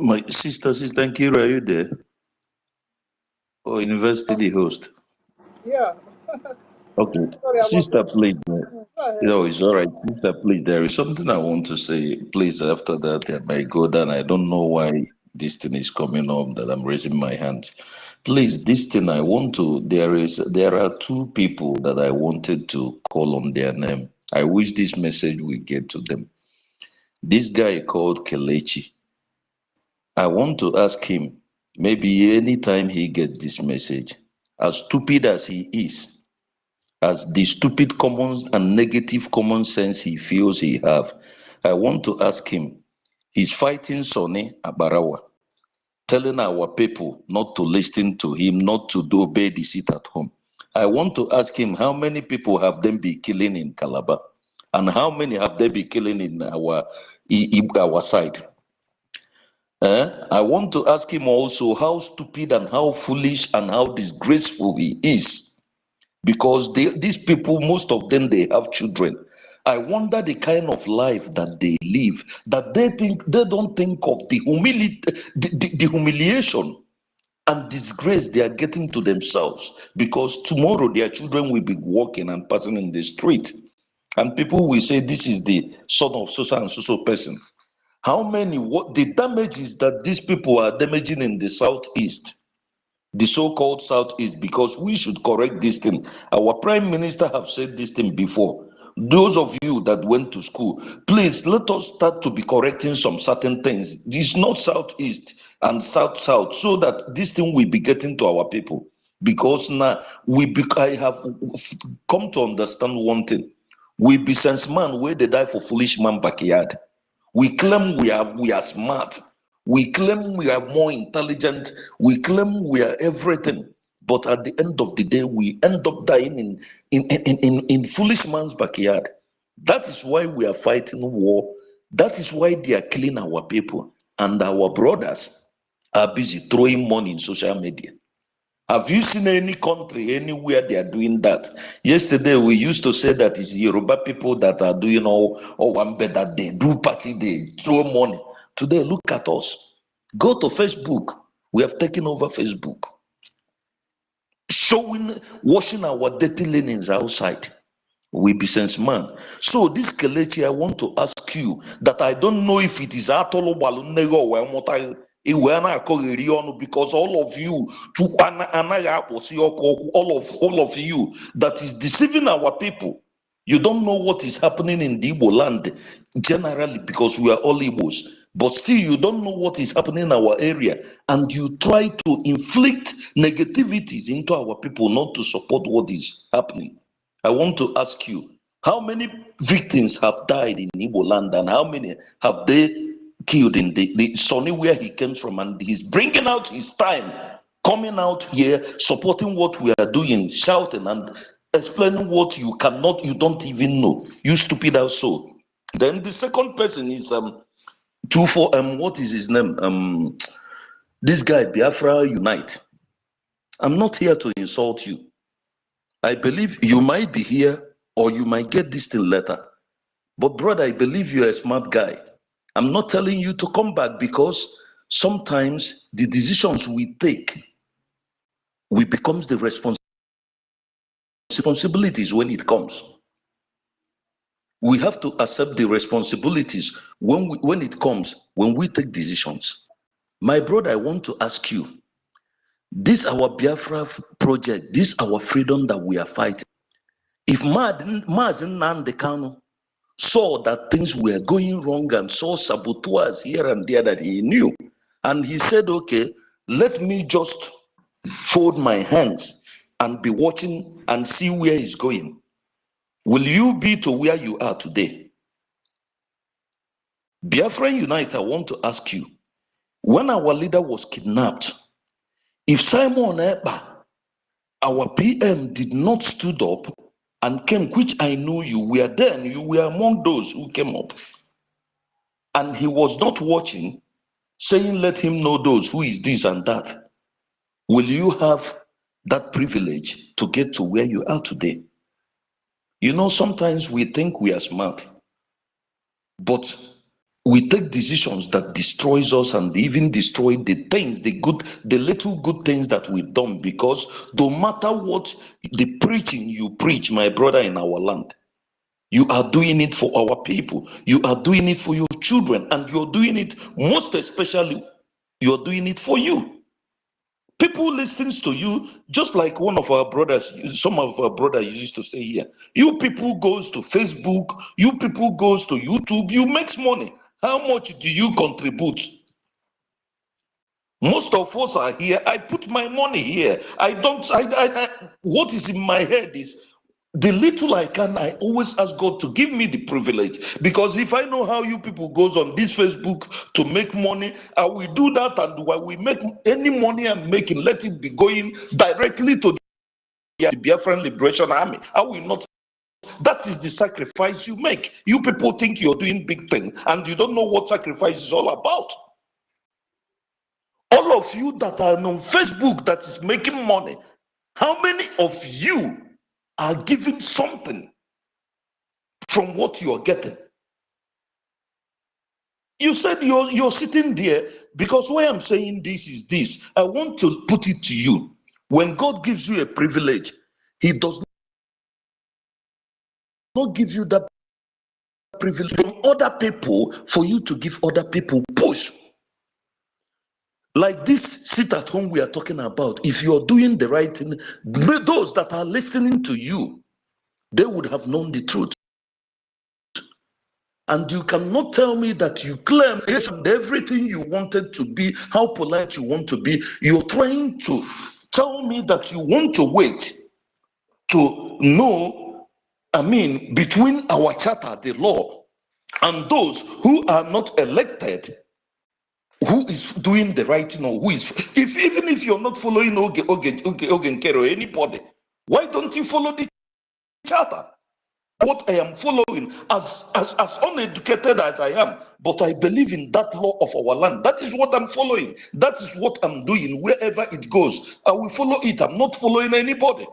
My sister Nkira, are you there? Or university the host? Yeah. Okay. Sorry, I was. Sister, please. Go ahead. No, it's all right. Sister, please, there is something I want to say. Please, after that, I might go down. I don't know why this thing is coming up that I'm raising my hand. Please, this thing I want to, there are two people that I wanted to call on their name. I wish this message will get to them. This guy called Kelechi. I want to ask him, maybe anytime he gets this message, as stupid as he is, as the stupid common and negative common sense he feels he have, I want to ask him, he's fighting Sonny Abarawa, telling our people not to listen to him, not to obey the sit at home. I want to ask him, how many people have them been killing in Calabar? And how many have they been killing in our side? I want to ask him also how stupid and how foolish and how disgraceful he is, because these people, most of them, they have children. I wonder the kind of life that they live, that they don't think of the humiliation and disgrace they are getting to themselves, because tomorrow their children will be walking and passing in the street, and people will say this is the son of so and so person. How many, what the damages that these people are damaging in the southeast, the so-called southeast, because we should correct this thing. Our prime minister have said this thing before. Those of you that went to school, please let us start to be correcting some certain things. It's not southeast and south, so that this thing will be getting to our people. Because now I have come to understand one thing. We be sense man where they die for foolish man backyard. We claim we are smart. We claim we are more intelligent. We claim we are everything. But at the end of the day, we end up dying in foolish man's backyard. That is why we are fighting war. That is why they are killing our people. And our brothers are busy throwing money in social media. Have you seen any country, anywhere they are doing that? Yesterday, we used to say that it's Yoruba people that are doing all one better. They do party, they throw money. Today, look at us. Go to Facebook. We have taken over Facebook. Showing, washing our dirty linens outside. We be sense man. So this Kelechi, I want to ask you that I don't know if it is Atolo Balunego or because all of you, all of you that is deceiving our people. You don't know what is happening in the Igbo land generally, because we are all Igbos. But still, you don't know what is happening in our area, and you try to inflict negativities into our people, not to support what is happening. I want to ask you, how many victims have died in Igbo land, and how many have they killed in the Sonny where he came from? And he's bringing out his time, coming out here, supporting what we are doing, shouting and explaining what you don't even know. You stupid also. Then the second person is what is his name? This guy, Biafra Unite. I'm not here to insult you. I believe you might be here or you might get this thing later. But brother, I believe you're a smart guy. I'm not telling you to come back, because sometimes the decisions we take, we becomes the responsibilities when it comes. We have to accept the responsibilities when it comes, when we take decisions. My brother, I want to ask you, this our Biafra project, this our freedom that we are fighting. If Mazen Nnamdi Kanu saw that things were going wrong and saw saboteurs here and there that he knew, and he said, okay, let me just fold my hands and be watching and see where he's going, will you be to where you are today? Biafran Unite, I want to ask you, when our leader was kidnapped, if Simon Ekpa, our PM, did not stood up and came, which I know you were there, and you were among those who came up, and he was not watching, saying, let him know those who is this and that, will you have that privilege to get to where you are today? You know, sometimes we think we are smart, but we take decisions that destroys us and even destroy the things, the little good things that we've done, because no matter what the preaching you preach, my brother, in our land, you are doing it for our people. You are doing it for your children, and you're doing it, most especially, you're doing it for you. People listens to you, just like one of our brothers, some of our brothers used to say here, you people goes to Facebook, you people goes to YouTube, you makes money. How much do you contribute? Most of us are here. I put my money here. What is in my head is, the little I can, I always ask God to give me the privilege, because if I know how you people goes on this Facebook to make money, I will do that, and while we make any money I'm making, let it be going directly to the Biafran Liberation Army. I will not. That is the sacrifice you make. You people think you're doing big thing, and you don't know what sacrifice is all about. All of you that are on Facebook that is making money, how many of you are giving something from what you are getting? You said you're sitting there because why I'm saying this is this. I want to put it to you. When God gives you a privilege, He does not give you that privilege from other people for you to give other people push. Like this sit at home we are talking about. If you're doing the right thing, those that are listening to you, they would have known the truth. And you cannot tell me that you claim everything you wanted to be, how polite you want to be. You're trying to tell me that you want to wait to know, between our charter, the law, and those who are not elected, who is doing the right thing or who is, even if you're not following Ogenkere or anybody, why don't you follow the charter? What I am following, as uneducated as I am, but I believe in that law of our land. That is what I'm following. That is what I'm doing. Wherever it goes, I will follow it. I'm not following anybody.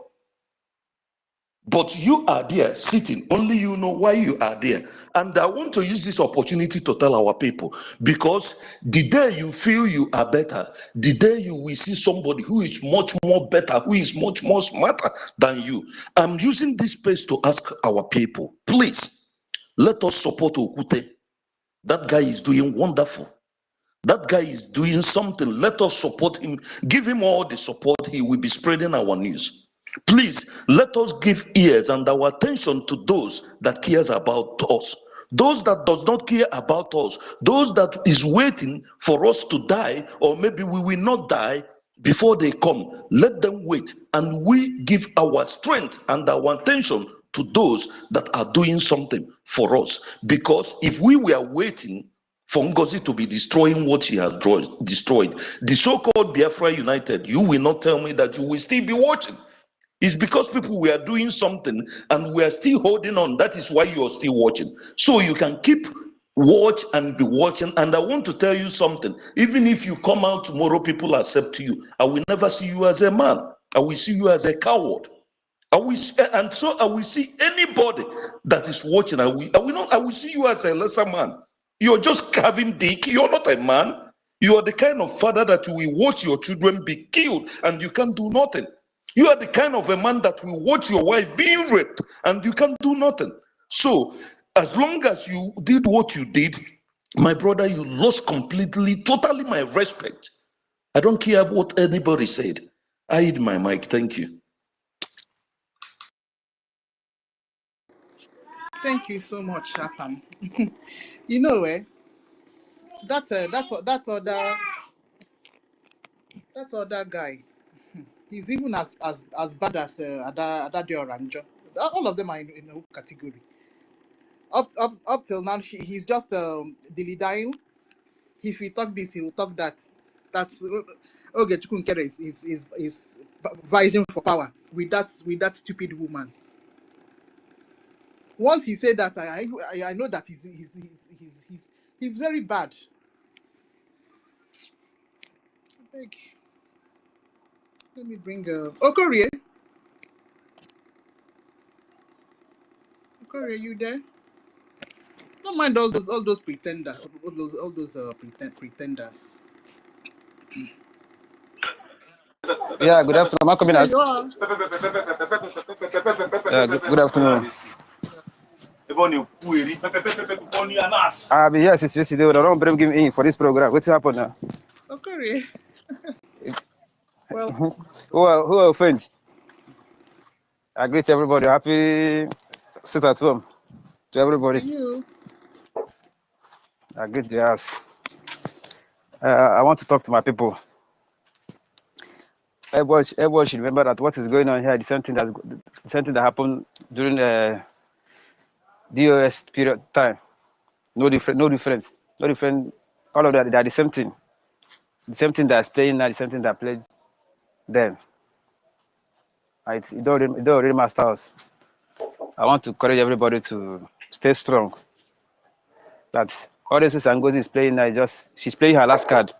But you are there sitting, only you know why you are there. And I want to use this opportunity to tell our people, because the day you feel you are better, the day you will see somebody who is much more better, who is much more smarter than you. I'm using this space to ask our people, please, let us support Okute. That guy is doing wonderful. That guy is doing something. Let us support him. Give him all the support. He will be spreading our news. Please, let us give ears and our attention to those that cares about us. Those that does not care about us. Those that is waiting for us to die, or maybe we will not die before they come. Let them wait, and we give our strength and our attention to those that are doing something for us. Because if we were waiting for NGOZI to be destroying what she has destroyed, the so-called Biafra United, you will not tell me that you will still be watching. It's because people were doing something and we are still holding on. That is why you are still watching. So you can keep watch and be watching. And I want to tell you something. Even if you come out tomorrow, people accept you. I will never see you as a man. I will see you as a coward. I will see anybody that is watching. I will see you as a lesser man. You're just having dick. You're not a man. You are the kind of father that will watch your children be killed and you can't do nothing. You are the kind of a man that will watch your wife being raped and you can't do nothing. So, as long as you did what you did, my brother, you lost completely, totally my respect. I don't care what anybody said. I hid my mic. Thank you. Thank you so much, Shafam. You know, that other guy, he's even as bad as Adade Oranjo. All of them are in a category. Up till now, he's just dilly dying. If he talk this, he will talk that. That's Chukwu is vying for power with that stupid woman. Once he said that, I know that he's very bad. Beg. Let me bring Okorie. Okorie, you there? Don't mind all those pretenders, all those pretenders. Yeah, good afternoon. Am I coming Yeah, out? you are. Good afternoon. I've been here since yesterday. I don't bring him in for this program. What's happened now? Okorie. Well, Who offend? I greet everybody. Happy sit at home to everybody. to you. I greet the house. I want to talk to my people. Everybody should remember that what is going on here, the same thing that happened during the DOS period time. No difference. All of that, they are the same thing. The same thing that's playing now, the same thing that played then. It don't really master us. I want to encourage everybody to stay strong. That all this NGOZI is playing now, she's playing her last card.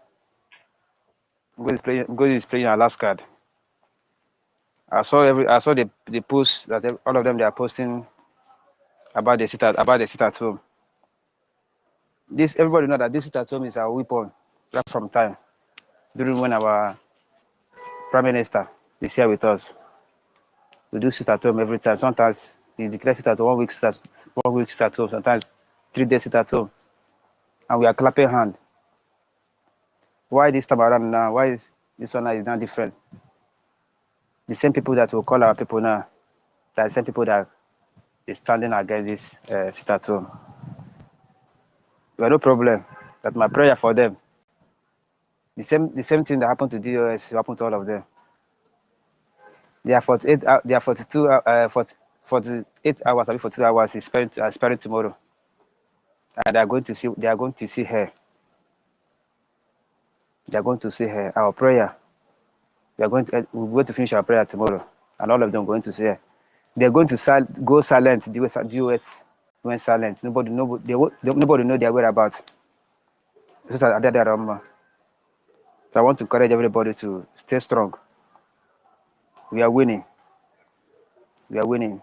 NGOZI is playing her last card. I saw the posts that all of them they are posting about the sit at home. This everybody know that this at home is our weapon right from time during when our Prime Minister is here with us. We do sit at home every time. Sometimes we declare sit at home, 1 week sit at home, sometimes 3 days sit at home. And we are clapping hand. Why this time around now? Why is this one is not different? The same people that will call our people now, that the same people that is standing against this sit at home. We have no problem. That's my prayer for them. The same thing that happened to DOS happened to all of them. They are 48. They are 42. 48 hours. I mean, 42 hours is spent tomorrow, and they are going to see. They are going to see her. They are going to see her. Our prayer. We are going to. We're going to finish our prayer tomorrow, and all of them are going to see her. They're going to go silent. The US went silent. Nobody know their whereabouts. So I want to encourage everybody to stay strong. We are winning. We are winning.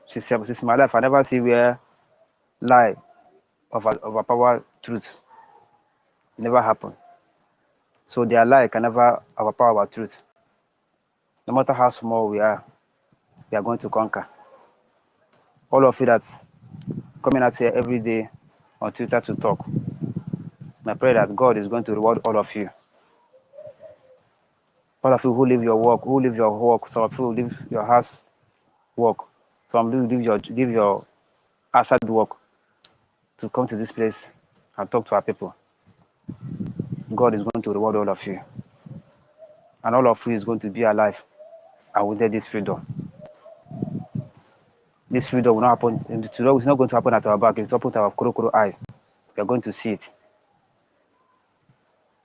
Since my life, I never see where lie overpower truth. It never happened. So their lie can never overpower our truth. No matter how small we are going to conquer. All of you that's coming out here every day on Twitter to talk, I pray that God is going to reward all of you. All of you who leave your work, some of you who leave your house work, some of you leave your outside work to come to this place and talk to our people. God is going to reward all of you. And all of you is going to be alive and will get this freedom. This freedom will not happen. It's not going to happen at our back. It's open to our kuro eyes. We are going to see it.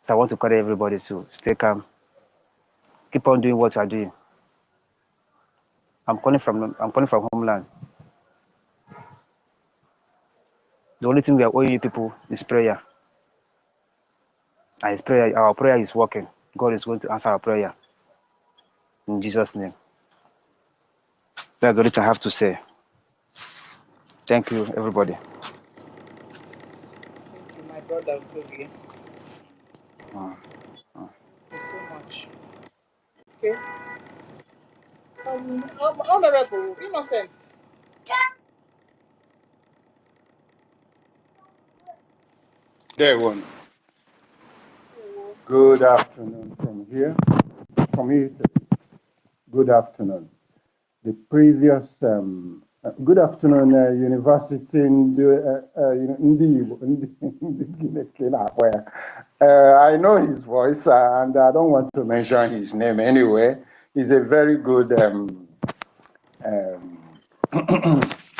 So I want to encourage everybody to stay calm. Keep on doing what you are doing. I'm calling from homeland. The only thing we are owing you people is prayer. And our prayer is working. God is going to answer our prayer. In Jesus' name. That's the only thing I have to say. Thank you, everybody. Thank you, my brother Ogoje. Thank you so much. Okay. Honorable Innocent. There one. Good afternoon from here. From here. Good afternoon. The previous good afternoon, University in I know his voice and I don't want to mention his name anyway. He's a very good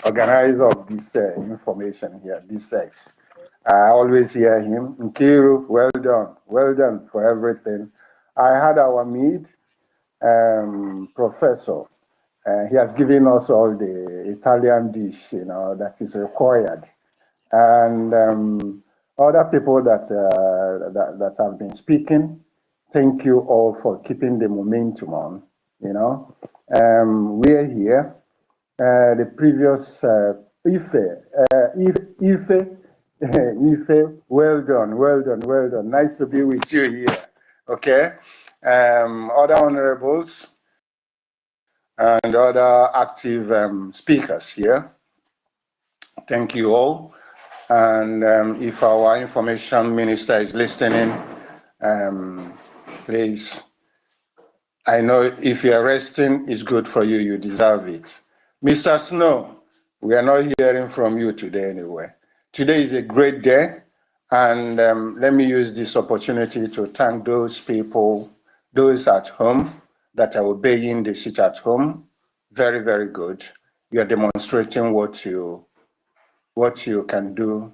organizer of this information here, this sex. I always hear him. Nkiru, well done for everything. I had our meet, professor. He has given us all the Italian dish, that is required, and other people that have been speaking. Thank you all for keeping the momentum on. We're here. The previous Ife, well done. Nice to be with you here. Okay. Other honorables and other active speakers here. Thank you all. And if our information minister is listening, please, I know if you're resting, it's good for you, you deserve it. Mr. Snow, we are not hearing from you today anyway. Today is a great day, and let me use this opportunity to thank those people, those at home that are obeying the sit at home. Very, very good. You are demonstrating what you can do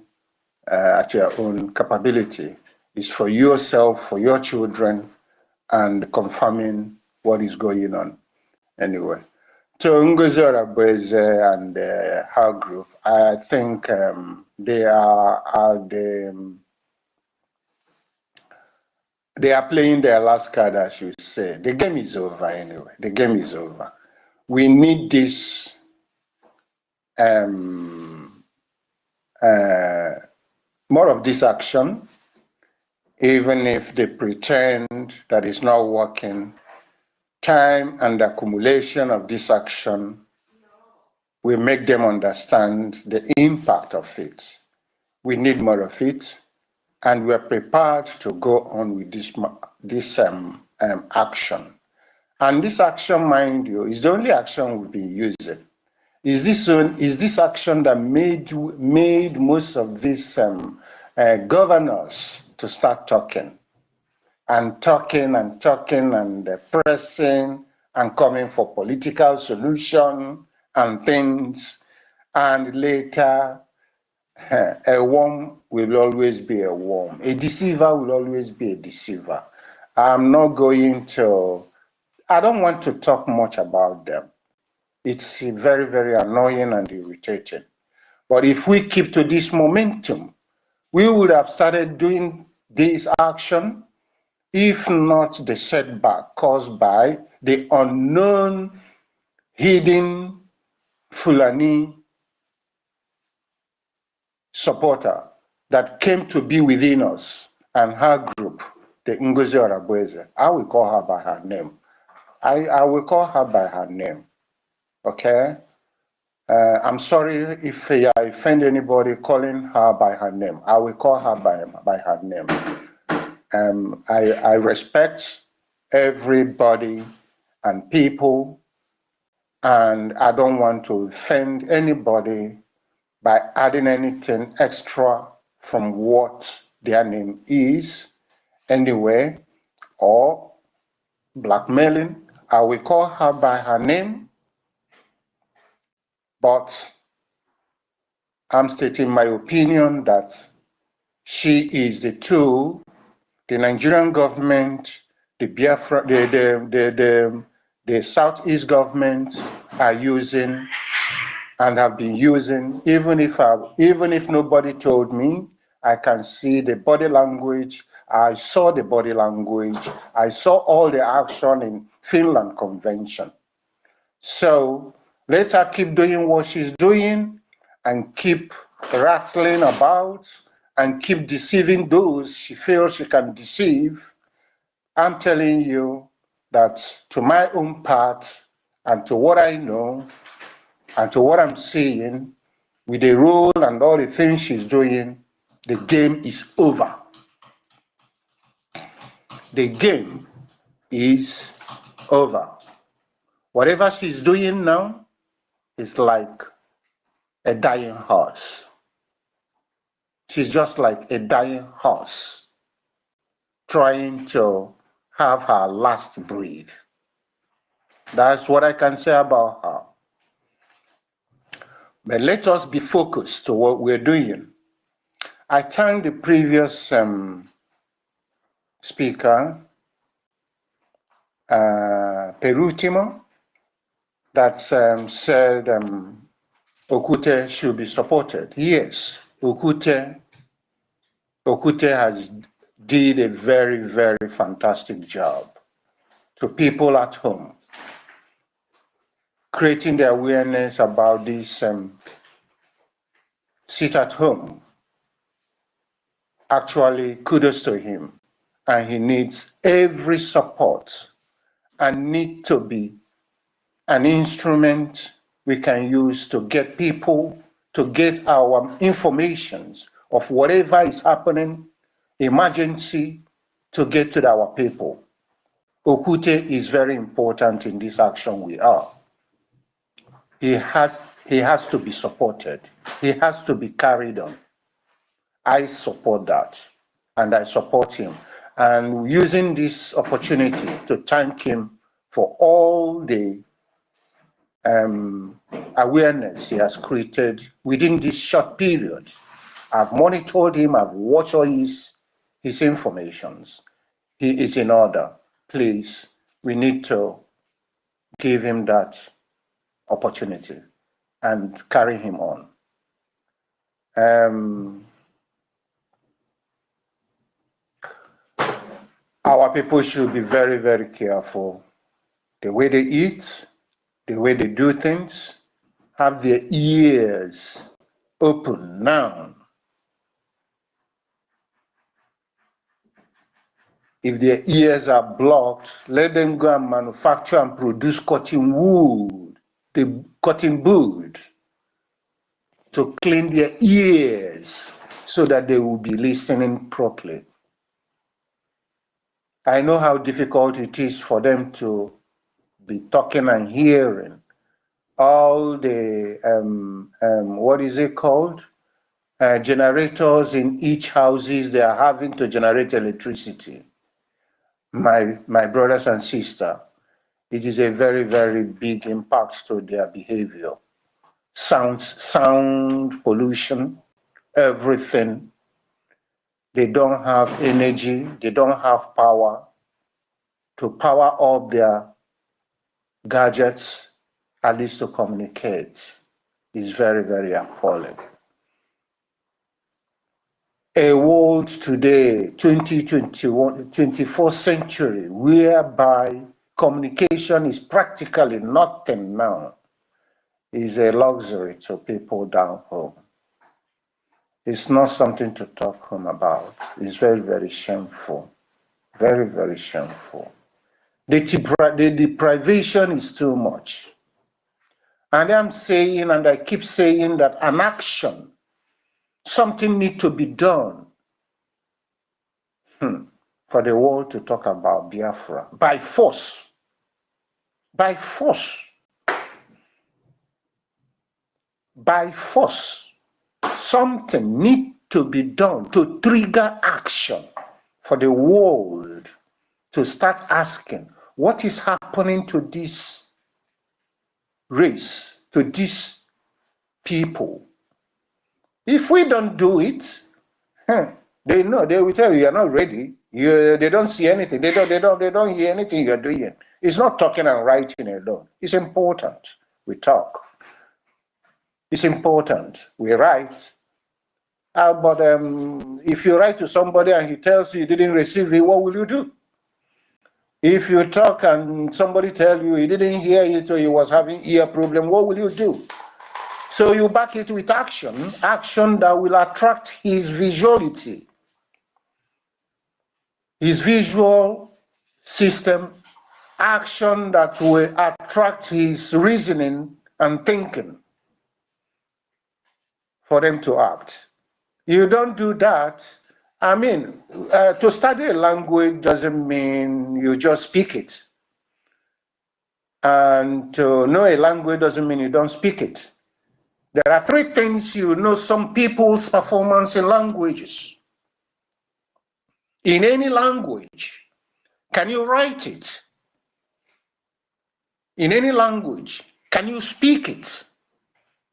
at your own capability. It's for yourself, for your children, and confirming what is going on. Anyway, so NGOZI Bweze and her group, I think they are playing their last card, as you say. The game is over anyway. The game is over. We need this more of this action, even if they pretend that it's not working. Time and accumulation of this action will make them understand the impact of it. We need more of it, and we're prepared to go on with this action. And this action, mind you, is the only action we'll be using. Is this action that made most of these governors to start talking and pressing and coming for political solution and things, and later a worm will always be a worm. A deceiver will always be a deceiver. I don't want to talk much about them. It's very, very annoying and irritating. But if we keep to this momentum, we would have started doing this action, if not the setback caused by the unknown, hidden Fulani supporter that came to be within us and her group, the NGOZI Orabueze. I will call her by her name. I will call her by her name, okay? I'm sorry if I offend anybody calling her by her name. I will call her by her name. I respect everybody and people, and I don't want to offend anybody by adding anything extra from what their name is anyway, or blackmailing. I will call her by her name, but I'm stating my opinion that she is the tool the Nigerian government, the Biafra, the Southeast government are using and have been using. Even if nobody told me, I can see the body language. I saw the body language. I saw all the action in Finland Convention. So let her keep doing what she's doing and keep rattling about and keep deceiving those she feels she can deceive. I'm telling you that to my own part and to what I know and to what I'm seeing, with the role and all the things she's doing, the game is over. The game is over. Whatever she's doing now is like a dying horse. She's just like a dying horse trying to have her last breath. That's what I can say about her. But let us be focused to what we're doing. I thank the previous speaker, Perutimo, that said Okute should be supported. Yes, Okute has did a very, very fantastic job to people at home, creating the awareness about this sit at home. Actually, kudos to him. And he needs every support and need to be an instrument we can use to get people, to get our informations of whatever is happening, emergency, to get to our people. Okute is very important in this action we are. He has to be supported. He has to be carried on. I support that, and I support him. And using this opportunity to thank him for all the awareness he has created within this short period. I've monitored him, I've watched all his informations. He is in order. Please, we need to give him that opportunity and carry him on. Our people should be very, very careful. The way they eat, the way they do things, have their ears open now. If their ears are blocked, let them go and manufacture and produce cotton wool, the cotton wood, to clean their ears so that they will be listening properly. I know how difficult it is for them to be talking and hearing all the, what is it called? Generators in each houses, they are having to generate electricity. My brothers and sisters, it is a very, very big impact to their behavior. Sound pollution, everything. They don't have energy, they don't have power to power up their gadgets, at least to communicate. It's very, very appalling. A world today, 2021, 24th century, whereby communication is practically nothing now, is a luxury to people down home. It's not something to talk home about. It's very, very shameful. Very, very shameful. The deprivation is too much. And I'm saying, and I keep saying that an action, something needs to be done for the world to talk about Biafra by force. By force. By force. Something needs to be done to trigger action for the world to start asking what is happening to this race, to these people. If we don't do it, they know, they will tell you you're not ready. They don't see anything. They don't hear anything you're doing. It's not talking and writing alone. It's important. We talk. It's important. We write. But if you write to somebody and he tells you didn't receive it, what will you do? If you talk and somebody tells you he didn't hear it or he was having ear problem, what will you do? So you back it with action, action that will attract his visuality, his visual system, action that will attract his reasoning and thinking for them to act. You don't do that. I mean, to study a language doesn't mean you just speak it. And to know a language doesn't mean you don't speak it. There are three things you know some people's performance in languages. In any language, can you write it? In any language, can you speak it?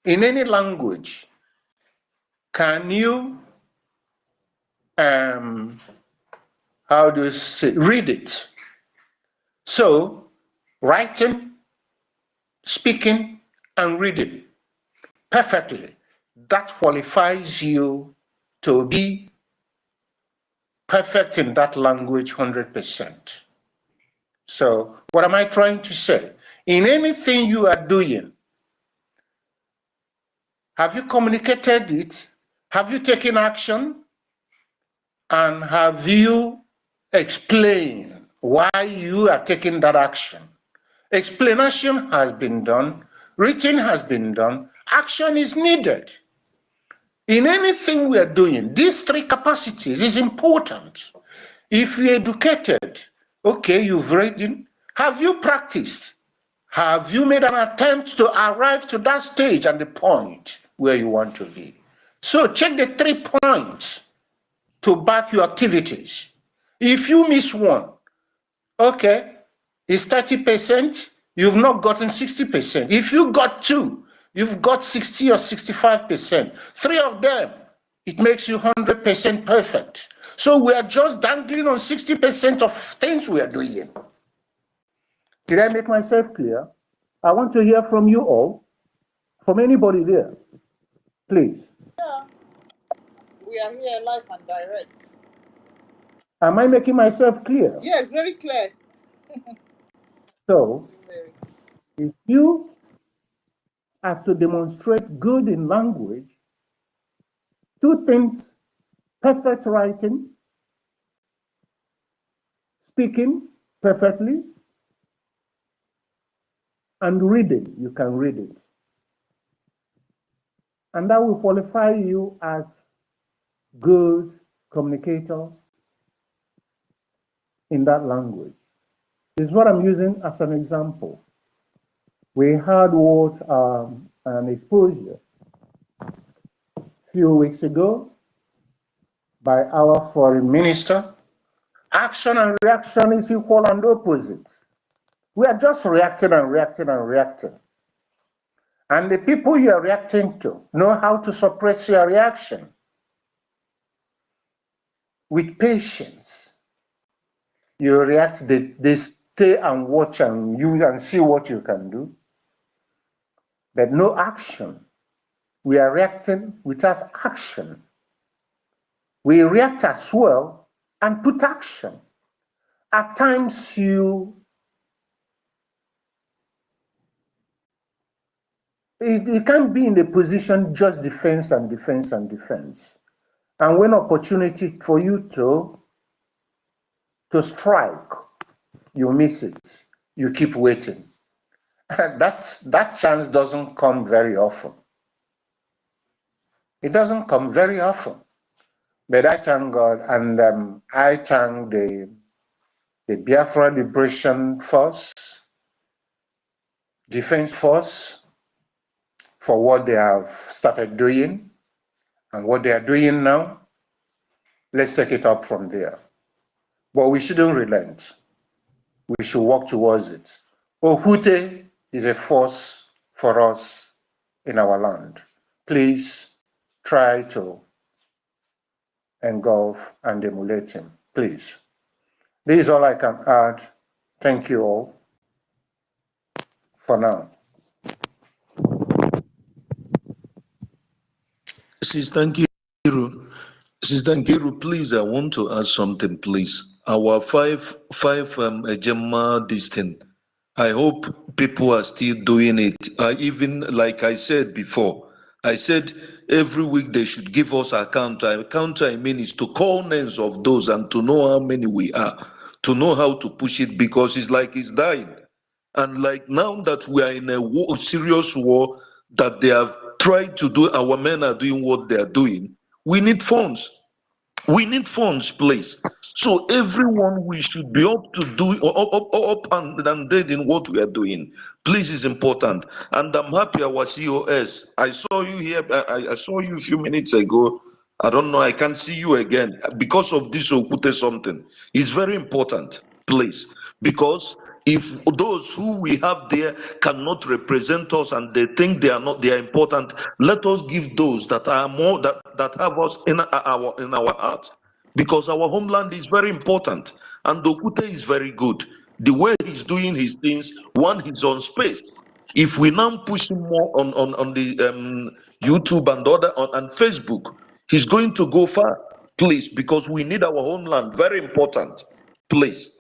In any language, can you, how do you say, read it? So, writing, speaking, and reading perfectly, that qualifies you to be perfect in that language 100%. So, what am I trying to say? In anything you are doing, have you communicated it? Have you taken action? And have you explained why you are taking that action? Explanation has been done, written has been done, action is needed. In anything we are doing, these three capacities is important. If you're educated, okay, you've read, have you practiced? Have you made an attempt to arrive to that stage and the point where you want to be? So check the 3 points to back your activities. If you miss one, okay, it's 30%, you've not gotten 60%. If you got 2, you've got 60 or 65%. 3 of them, it makes you 100% perfect. So we are just dangling on 60% of things we are doing. Did I make myself clear? I want to hear from you all, from anybody there, please. Yeah, we are here live and direct. Am I making myself clear? Yes, very clear. So, if you have to demonstrate good in language, 2 things, perfect writing speaking perfectly, and reading, you can read it. And that will qualify you as good communicator in that language. This is what I'm using as an example. We had what an exposure a few weeks ago by our foreign minister. Action and reaction is equal and opposite. We are just reacting and reacting and reacting. And the people you are reacting to know how to suppress your reaction with patience. You react, they stay and watch and you and see what you can do, but no action. We are reacting without action. We react as well and put action. At times you can't be in the position just defense and defense and defense. And when opportunity for you to strike, you miss it. You keep waiting. That chance doesn't come very often. It doesn't come very often. But I thank God, and I thank the Biafra Liberation Force, Defense Force, for what they have started doing and what they are doing now. Let's take it up from there. But we shouldn't relent. We should work towards it. Ohute is a force for us in our land. Please try to engulf and emulate him, please. This is all I can add. Thank you all for now. Sister Nkiru, please, I want to ask something, please. Our five Ejema this thing. I hope people are still doing it. Even like I said before, I said every week they should give us a count. I mean is to call names of those and to know how many we are, to know how to push it, because it's like it's dying. And like now that we are in a war, serious war, that they have tried to do, our men are doing what they are doing. We need funds. We need funds, please. So everyone, we should be up to do up and dead in what we are doing. Please, is important. And I'm happy our COS. I saw you here. I saw you a few minutes ago. I don't know. I can't see you again because of this. Okute something. It's very important, please, because if those who we have there cannot represent us and they think they are important, let us give those that are more that have us in our heart, because our homeland is very important and Dokute is very good. The way he's doing his things, one, he's on space. If we now push him more on the YouTube and and Facebook, he's going to go far, please, because we need our homeland. Very important, please.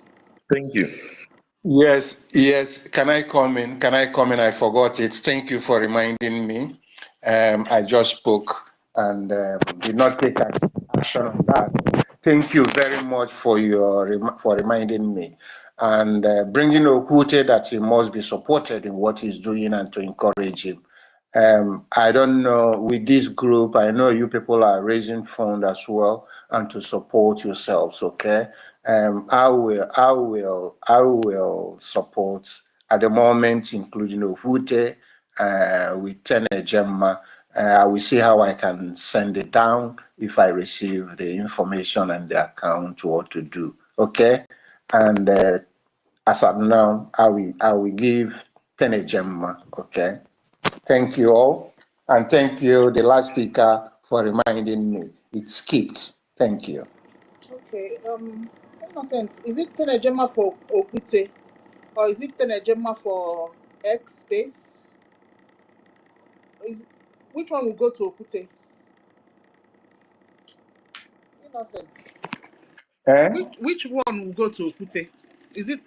Thank you. Yes. Can I come in? I forgot it. Thank you for reminding me. I just spoke and did not take action on that. Thank you very much for for reminding me and bringing Okute that he must be supported in what he's doing and to encourage him. I don't know, with this group, I know you people are raising funds as well and to support yourselves, okay? I will support at the moment, including Ovute with Gemma. I will see how I can send it down if I receive the information and the account what to do. Okay, and as of now, I will give Gemma. Okay, thank you all, and thank you the last speaker for reminding me. It skipped. Thank you. Okay, Innocent, is it Tenejema for Okute or is it Tenejema for X space? Which one will go to Okute? Innocent. Which one will go to Okute? Is this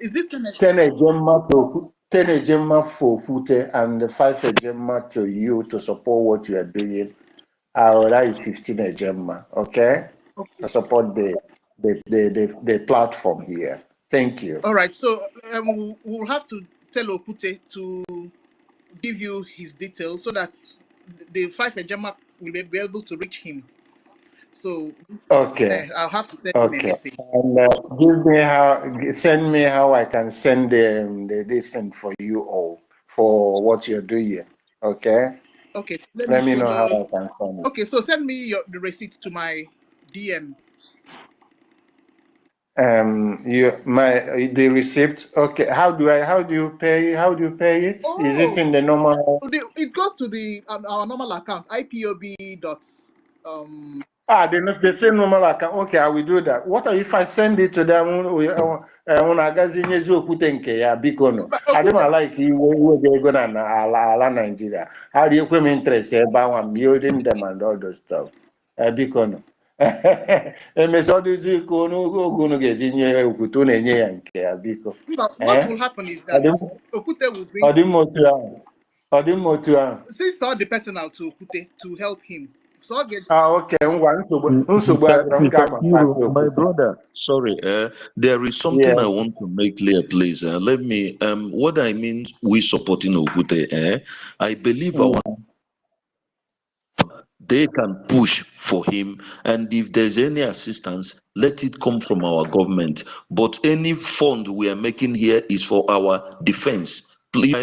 Tenejema for Okute and the 5 Ejema to you to support what you are doing. That is 15 Ejema, okay? Okay. To support the platform here. Thank you. All right, so we'll have to tell Okute to give you his details so that the 5 Ejema will be able to reach him. So Okay. I'll have to send him a Okay. message. And send me how I can send the listen for you all for what you're doing. Okay. Okay, so Let me know how I can send it. okay, so send me the receipt to my DM. The receipt. Okay. How do you pay it? Is it in the normal? It goes to our normal account, IPOB dot The same normal account. Okay, I will do that. What if I send it to them when I got in ya bikono? I don't like you go na ala Nigeria. How do you come interest about building them and all those stuff? Bikono. Emesodizi ko no get in your okuto na enye ya nke ya biko. What will happen is that Okute will bring since all the personnel to Okute to help him. So I'll get okay. Mr. My brother, sorry, there is something I want to make clear, please. Let me, what I mean, we supporting Ogute, I believe they can push for him, and if there's any assistance, let it come from our government. But any fund we are making here is for our defense. Please,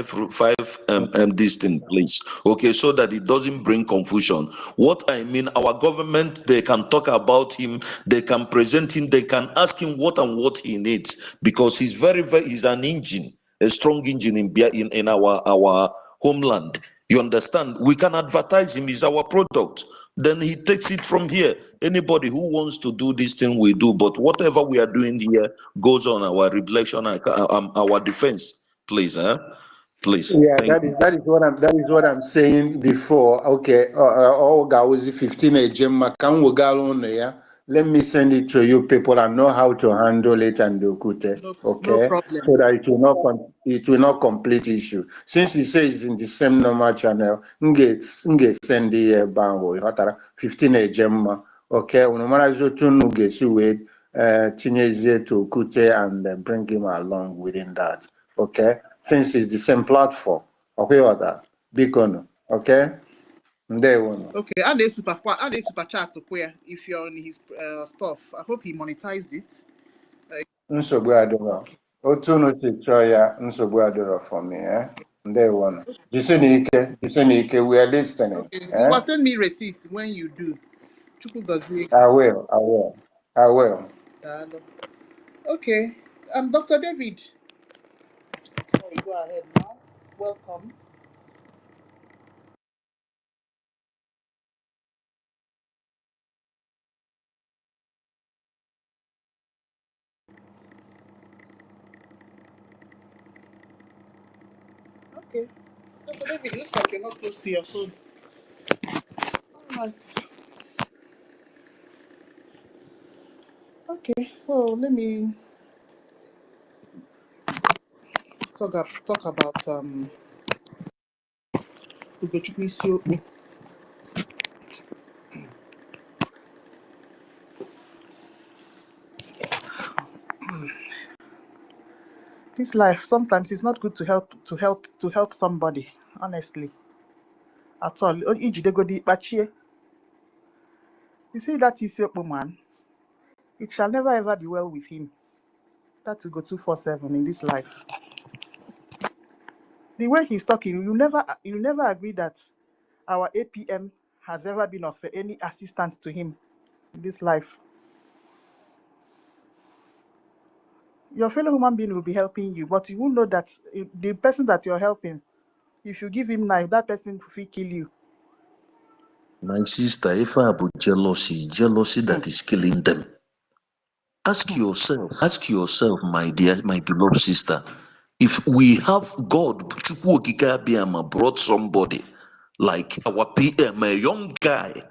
this thing, please. Okay, so that it doesn't bring confusion. What I mean, our government, they can talk about him, they can present him, they can ask him what and what he needs, because he's he's an engine, a strong engine in our homeland. You understand? We can advertise him, he's our product. Then he takes it from here. Anybody who wants to do this thing, we do. But whatever we are doing here goes on our reflection, our defense. Please, please. Yeah, Thank that is what I'm saying before. Okay, Oga was 15 Ejema, can we go on there? Let me send it to you people and know how to handle it and do it. Okay, no problem. so that it will not complete issue. Since he says in the same normal channel, nge send the bango 15 Ejema. Okay, unomara zotu nuge siwe tinyezie to Kute and bring him along within that. Okay, since it's the same platform. Okay, other big one. Okay, there one. Okay, and a super chat where if you're on his stuff. I hope he monetized it. Nsogbu adịrọ. Otu unu si chọọ ya nsogbu adịrọ for me. There one. Jisi n'ike, we are listening. Okay, you will send me receipts when you do. I will. Okay, Dr. David. Sorry, go ahead now. Welcome. Okay. Dr. David, looks like you're not close to your phone. All right. Okay, so let me talk about Ugochukwu Isiokwu. This life sometimes it's not good to help somebody, honestly. At all. You see that Isiokwu man, it shall never ever be well with him. That will go 247 in this life. The way he's talking, you never agree that our APM has ever been of any assistance to him in this life. Your fellow human being will be helping you, but you will know that the person that you're helping, if you give him knife, that person will kill you. My sister, if I have jealousy that is killing them. Ask yourself, my dear, my beloved sister, if we have God, Chukwu Okike Abiyama brought somebody like our PM, a young guy,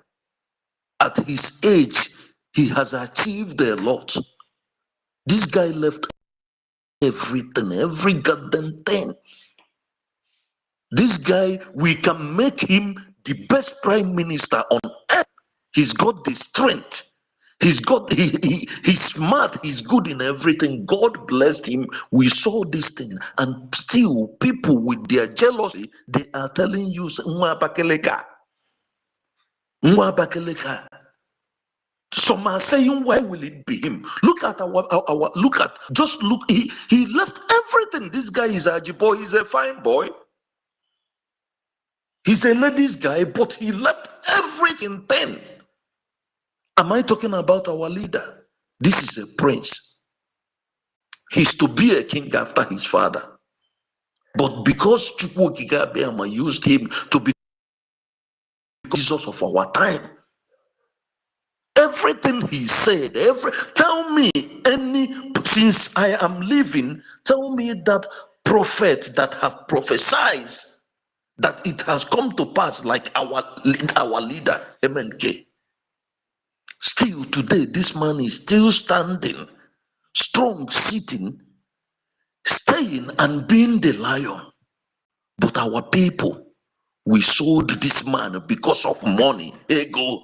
at his age, he has achieved a lot. This guy left everything, every goddamn thing. This guy, we can make him the best prime minister on earth. He's got the strength. He's he's smart, he's good in everything. God blessed him. We saw this thing, and still people with their jealousy, they are telling you, "Nwa Abakaleka, Nwa Abakaleka." Some are saying, why will it be him? Look at look, he left everything. This guy is a boy, he's a fine boy. He's a ladies guy, but he left everything then. Am I talking about our leader? This is a prince. He's to be a king after his father. But because Chukwuokike used him to be Jesus of our time, everything he said, tell me since I am living, tell me that prophet that have prophesied that it has come to pass like our leader, MNK. Still today, this man is still standing, strong, sitting, staying and being the lion. But our people, we sold this man because of money, ego.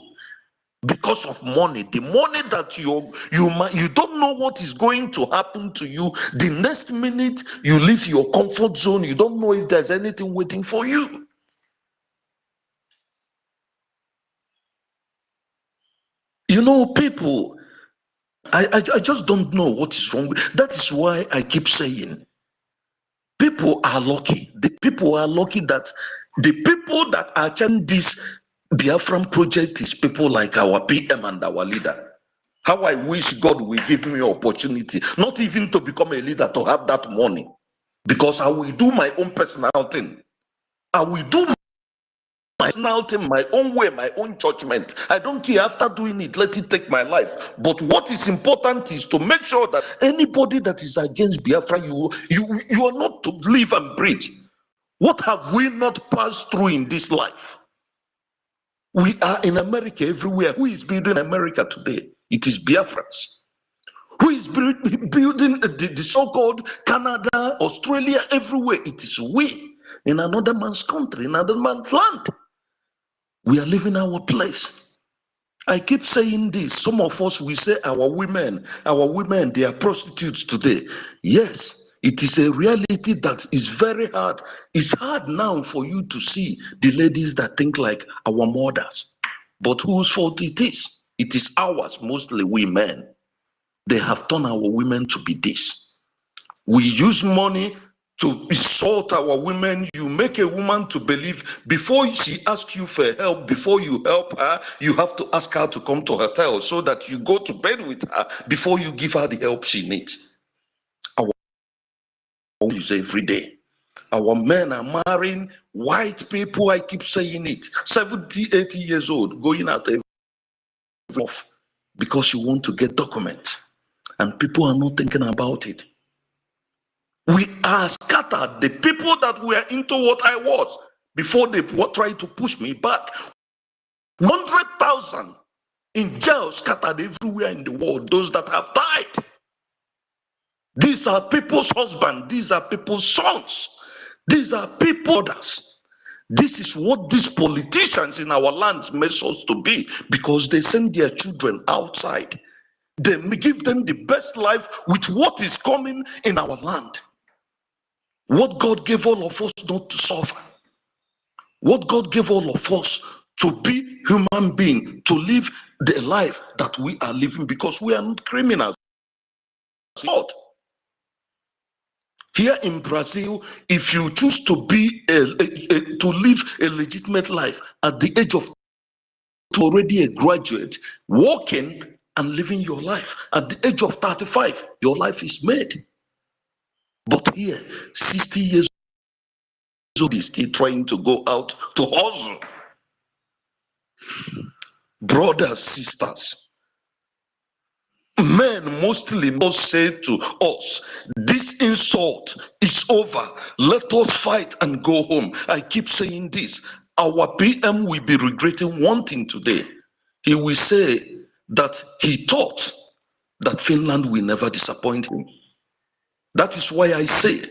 Because of money, the money that you don't know what is going to happen to you. The next minute you leave your comfort zone, you don't know if there's anything waiting for you. You know, people, I just don't know what is wrong with that. Is why I keep saying people are lucky. The people are lucky that the people that are chanting this Biafran project is people like our PM and our leader. How I wish God will give me opportunity, not even to become a leader, to have that money. Because I will do my own personal thing. I will do my personal thing, my own way, my own judgment. I don't care after doing it, let it take my life. But what is important is to make sure that anybody that is against Biafra, you are not to live and breathe. What have we not passed through in this life? We are in America everywhere. Who is building America today? It is Biafrans. Who is building the so-called Canada, Australia, everywhere? It is we in another man's country, in another man's land. We are living our place. I keep saying this. Some of us, we say our women, they are prostitutes today. Yes, it is a reality that is very hard. It's hard now for you to see the ladies that think like our mothers. But whose fault it is? It is ours, mostly we men. They have turned our women to be this. We use money to insult our women. You make a woman to believe before she asks you for help, before you help her, you have to ask her to come to her hotel so that you go to bed with her before you give her the help she needs. Our women use every day. Our men are marrying white people. I keep saying it. 70, 80 years old, going out every month because you want to get documents. And people are not thinking about it. We are scattered. The people that were into what I was before they tried to push me back. 100,000 in jail, scattered everywhere in the world. Those that have died. These are people's husbands. These are people's sons. These are people's brothers. This is what these politicians in our lands make us to be, because they send their children outside. They give them the best life with what is coming in our land. What God gave all of us not to suffer. What God gave all of us to be human beings, to live the life that we are living, because we are not criminals. Here in Brazil, if you choose to be to live a legitimate life at the age of already a graduate, working and living your life at the age of 35, your life is made. But here, 60 years old is still trying to go out to hustle. Brothers, sisters, men mostly must say to us, this insult is over. Let us fight and go home. I keep saying this. Our PM will be regretting one thing today. He will say that he thought that Finland will never disappoint him. That is why I say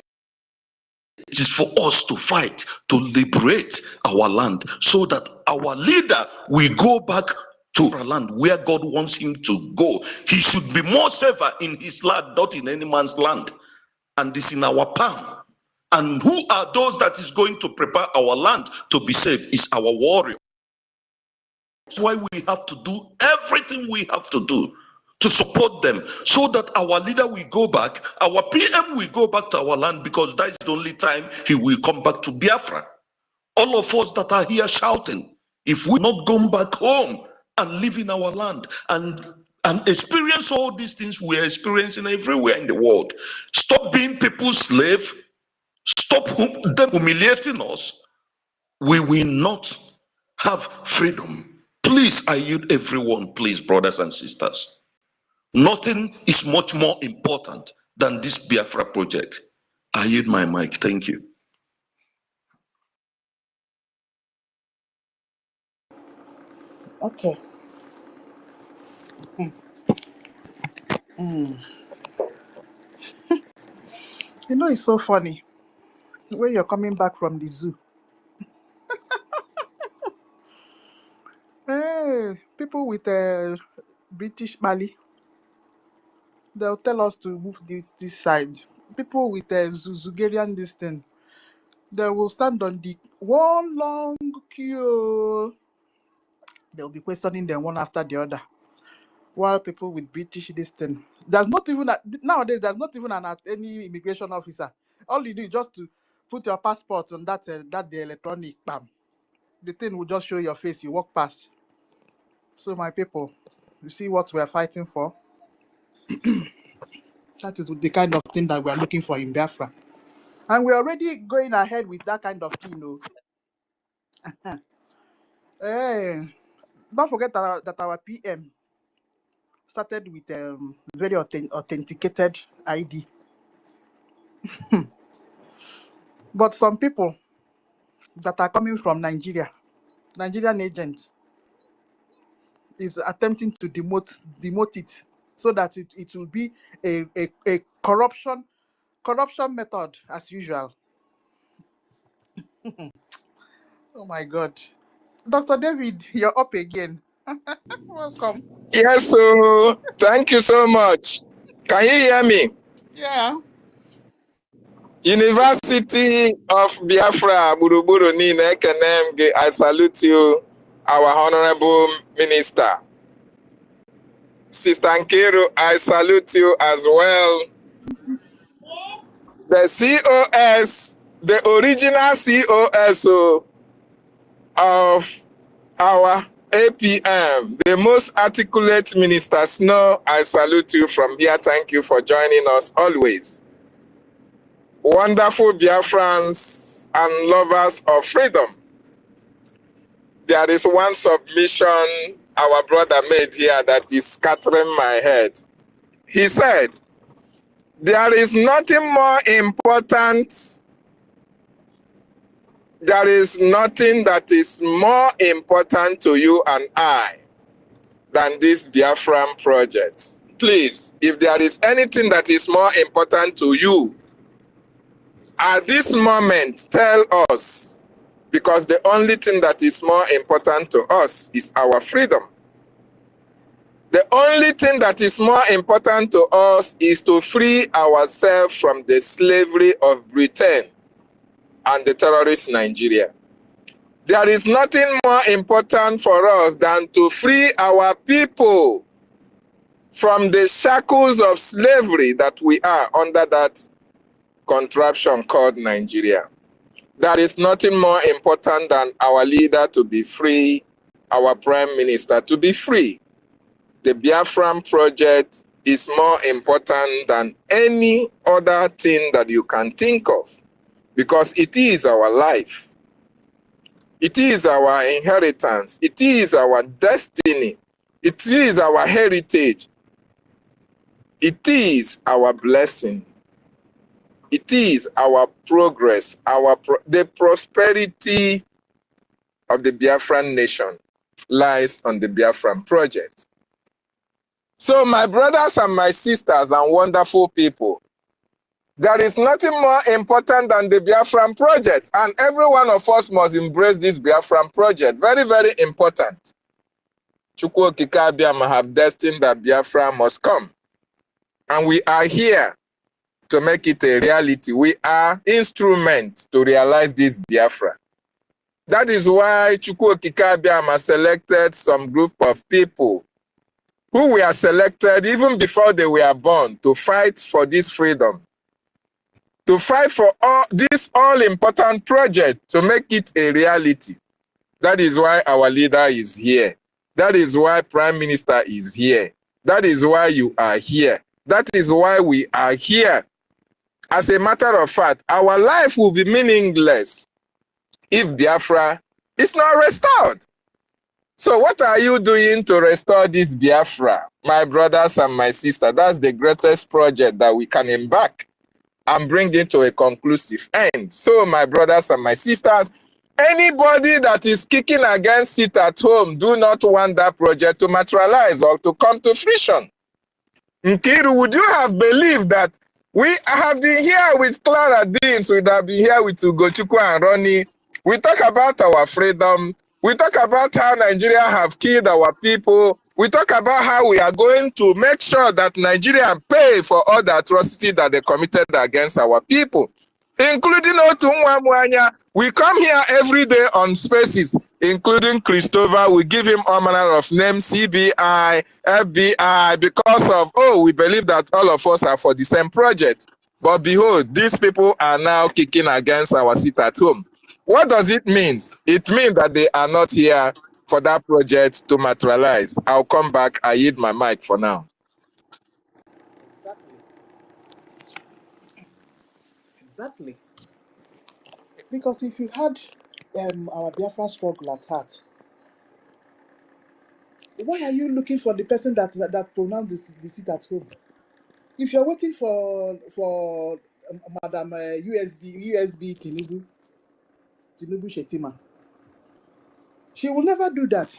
it is for us to fight to liberate our land, so that our leader will go back to our land where God wants him to go. He should be more safer in his land, not in any man's land. And this in our palm. And who are those that is going to prepare our land to be safe? Is our warrior. That's why we have to do everything we have to do to support them, so that our leader will go back, our PM will go back to our land, because that is the only time he will come back to Biafra. All of us that are here shouting, if we're not going back home and live in our land and experience all these things we're experiencing everywhere in the world, stop being people's slave, stop them humiliating us, we will not have freedom. Please, I yield everyone, please, brothers and sisters. Nothing is much more important than this Biafra project. I yield my mic. Thank you. Okay. Mm. You know, it's so funny when you're coming back from the zoo. Hey, people with a British Mali, they'll tell us to move this side. People with a Zuzugarian this thing, they will stand on the one long queue. They'll be questioning them one after the other. While people with British this thing, there's not even nowadays. There's not even any immigration officer. All you do is just to put your passport on that the electronic bam. The thing will just show your face. You walk past. So my people, you see what we are fighting for. That is the kind of thing that we are looking for in Biafra, and we're already going ahead with that kind of thing. Hey, don't forget that our PM started with very authenticated ID. But some people that are coming from Nigerian agents, is attempting to demote it, so that it will be a corruption method as usual. Oh my God. Dr. David, you're up again. Welcome. Yes, so thank you so much. Can you hear me? Yeah. University of Biafra, Buruburu Nine Kenem, I salute you, our Honorable Minister. Sister Nkiru, I salute you as well. The COS, the original COS of our APM, the most articulate Minister Snow, I salute you from here. Thank you for joining us always. Wonderful Biafrans and lovers of freedom. There is one submission our brother made here that is scattering my head. He said, there is nothing more important. There is nothing that is more important to you and I than this Biafran project. Please, if there is anything that is more important to you, at this moment, tell us, because the only thing that is more important to us is our freedom. The only thing that is more important to us is to free ourselves from the slavery of Britain and the terrorist Nigeria. There is nothing more important for us than to free our people from the shackles of slavery that we are under, that contraption called Nigeria. There is nothing more important than our leader to be free, our prime minister to be free. The Biafran project is more important than any other thing that you can think of, because it is our life. It is our inheritance. It is our destiny. It is our heritage. It is our blessing. It is our progress, the prosperity of the Biafran nation lies on the Biafran project. So my brothers and my sisters and wonderful people, there is nothing more important than the Biafran project, and every one of us must embrace this Biafran project. Very, very important. Chukwu Okike Abiama have destined that Biafra must come. And we are here to make it a reality. We are instruments to realize this Biafra. That is why Chukwu Okike Abiama selected some group of people who were selected even before they were born to fight for this freedom, to fight for this all-important project, to make it a reality. That is why our leader is here. That is why Prime Minister is here. That is why you are here. That is why we are here. As a matter of fact, our life will be meaningless if Biafra is not restored. So what are you doing to restore this Biafra? My brothers and my sisters, that's the greatest project that we can embark and bring it to a conclusive end. So my brothers and my sisters, anybody that is kicking against it at home do not want that project to materialize or to come to fruition. Nkiru, would you have believed that we have been here with Clara Deans, we would have been here with Ugochukwu and Ronnie. We talk about our freedom. We talk about how Nigeria have killed our people. We talk about how we are going to make sure that Nigeria pay for all the atrocity that they committed against our people, including Otunwa Mwanya. We come here every day on spaces, including Christopher. We give him all manner of names, CBI, FBI, because of, we believe that all of us are for the same project. But behold, these people are now kicking against our seat at home. What does it mean? It means that they are not here for that project to materialize. I'll come back. I yield my mic for now. Exactly. Because if you had our Biafra struggle at heart, why are you looking for the person that pronounced the seat at home? If you're waiting for Madam USB Tinubu Shetima, she will never do that.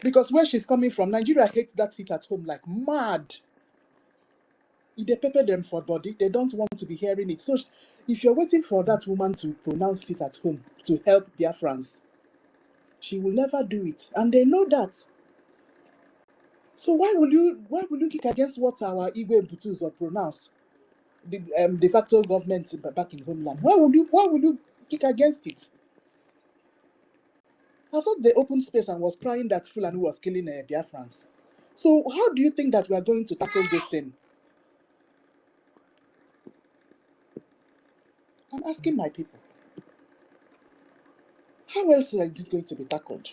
Because where she's coming from, Nigeria hates that seat at home like mad. They pepper them for body. They don't want to be hearing it. So if you're waiting for that woman to pronounce it at home to help Biafrans, she will never do it. And they know that. So why will you kick against what our Igwe and Putuzo pronounce? The de facto government back in homeland. Why would you kick against it? I thought they opened space and was crying that Fulani was killing Biafrans. So how do you think that we are going to tackle this thing? I'm asking my people. How else is it going to be tackled?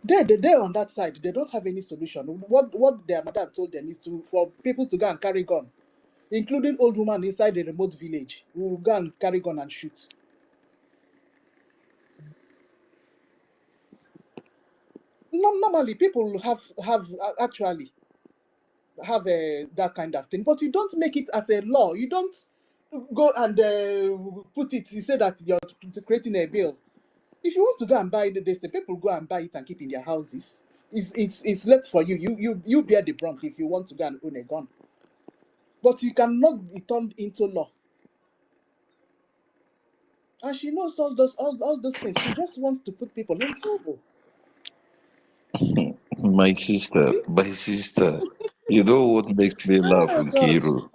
They're on that side. They don't have any solution. What their madam told them is for people to go and carry gun, including old woman inside a remote village who will go and carry gun and shoot. Normally, people actually have that kind of thing, but you don't make it as a law. You don't go and put it. You say that you're creating a bill. If you want to go and buy this, the people go and buy it and keep in their houses. It's left for you. You bear the brunt if you want to go and own a gun. But you cannot be turned into law. And she knows all those things. She just wants to put people in trouble. My sister, you know what makes me laugh, Oh gosh. Nkiru?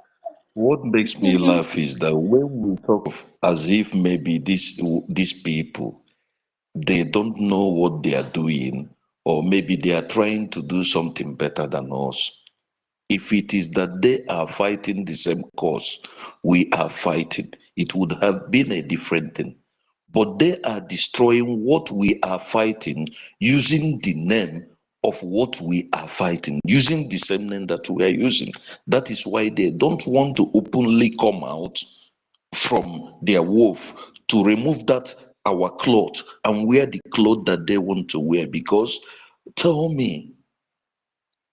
What makes me laugh is that when we talk of as if maybe these people, they don't know what they are doing, or maybe they are trying to do something better than us. If it is that they are fighting the same cause we are fighting, it would have been a different thing. But they are destroying what we are fighting using the name of what we are fighting, using the same name that we are using. That is why they don't want to openly come out from their wolf to remove that our cloth and wear the cloth that they want to wear. Because tell me,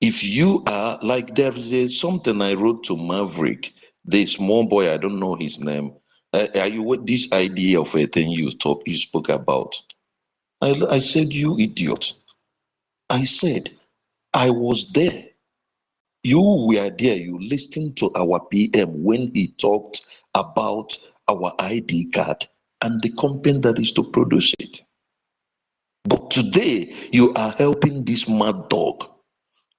if you are like, there is something I wrote to Maverick, the small boy, I don't know his name. Are you with this idea of a thing you spoke about? I said, you idiot. I said, I was there. You were there. You listened to our PM when he talked about our ID card and the company that is to produce it. But today, you are helping this mad dog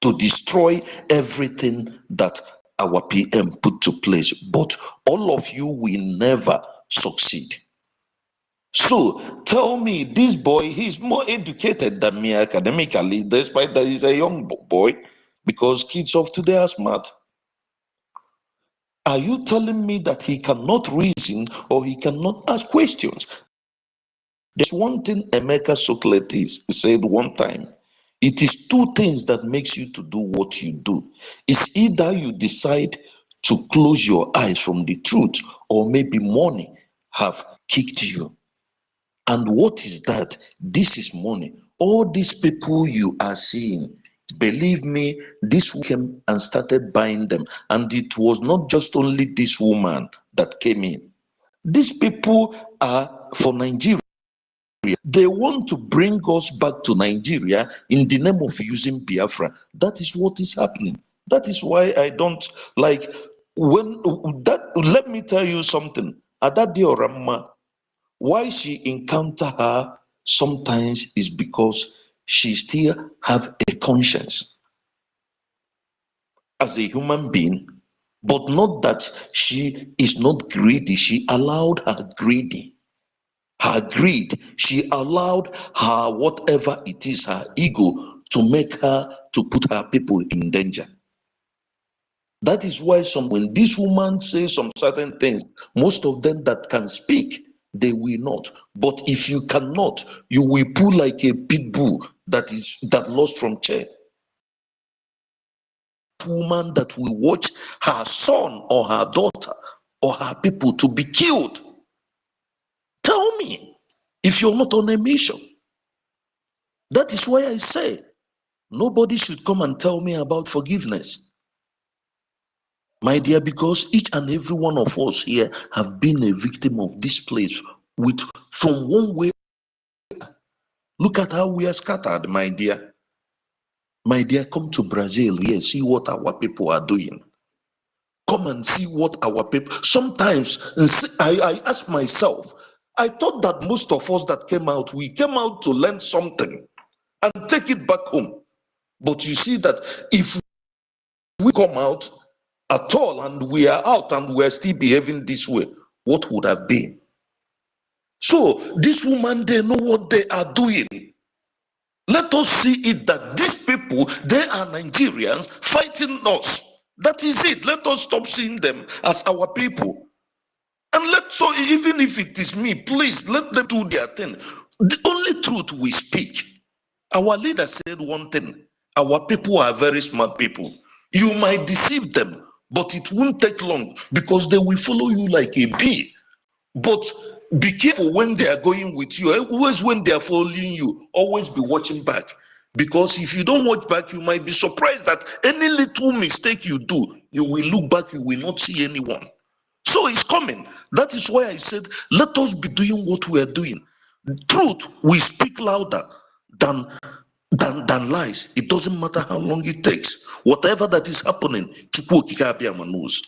to destroy everything that our PM put to place. But all of you will never succeed. So tell me, this boy, he's more educated than me academically, despite that he's a young boy, because kids of today are smart. Are you telling me that he cannot reason or he cannot ask questions? There's one thing Emeka Socrates said one time. It is two things that makes you to do what you do. It's either you decide to close your eyes from the truth, or maybe money have kicked you. And what is that? This is money. All these people you are seeing, believe me, this came and started buying them. And it was not just only this woman that came in. These people are for Nigeria. They want to bring us back to Nigeria in the name of using Biafra. That is what is happening. That is why I don't like when that. Let me tell you something. Adadi Orama, why she encounter her sometimes is because she still have a conscience as a human being, but not that she is not greedy. She allowed her greedy. Her greed, she allowed her whatever it is, her ego, to make her to put her people in danger. That is why when this woman says some certain things, most of them that can speak, they will not. But if you cannot, you will pull like a pit bull that lost from chair. Woman that will watch her son or her daughter or her people to be killed. Tell me if you're not on a mission. That is why I say nobody should come and tell me about forgiveness, my dear, because each and every one of us here have been a victim of this place from one way. Look at how we are scattered, my dear. My dear, come to Brazil here, see what our people are doing. Come and see what our people. Sometimes I ask myself, I thought that most of us that came out, we came out to learn something and take it back home. But you see that if we come out at all and we are out and we are still behaving this way, what would have been? So this woman, they know what they are doing. Let us see it that these people, they are Nigerians fighting us. That is it. Let us stop seeing them as our people. And so even if it is me, please let them do their thing. The only truth we speak. Our leader said one thing. Our people are very smart people. You might deceive them, but it won't take long because they will follow you like a bee. But be careful when they are going with you. Always when they are following you, always be watching back. Because if you don't watch back, you might be surprised that any little mistake you do, you will look back, you will not see anyone. So it's coming. That is why I said, let us be doing what we are doing. Truth will speak louder than lies. It doesn't matter how long it takes. Whatever that is happening, Chukwu Okike Abiyama knows.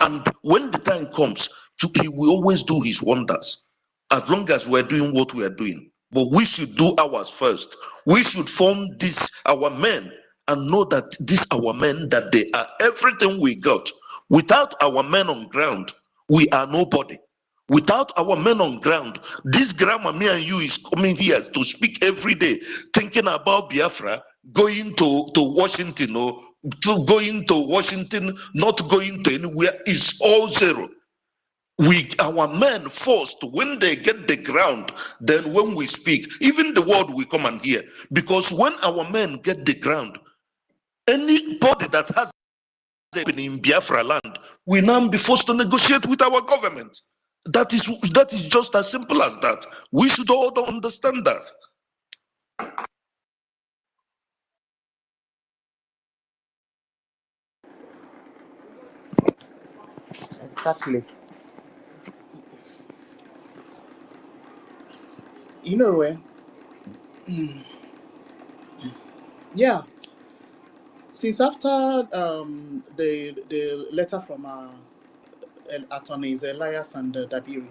And when the time comes, he will always do his wonders. As long as we're doing what we are doing. But we should do ours first. We should form our men, and know that these our men, that they are everything we got. Without our men on ground, we are nobody. Without our men on ground, this grandma, me and you, is coming here to speak every day, thinking about Biafra, going to Washington, or going to Washington, not going to anywhere, is all zero. Our men first, when they get the ground, then when we speak, even the word will come and hear. Because when our men get the ground, anybody that has in Biafra land will now be forced to negotiate with our government. That is just as simple as that. We should all understand that. Exactly. You know, yeah. Since after the letter from attorneys Elias and Dabiri,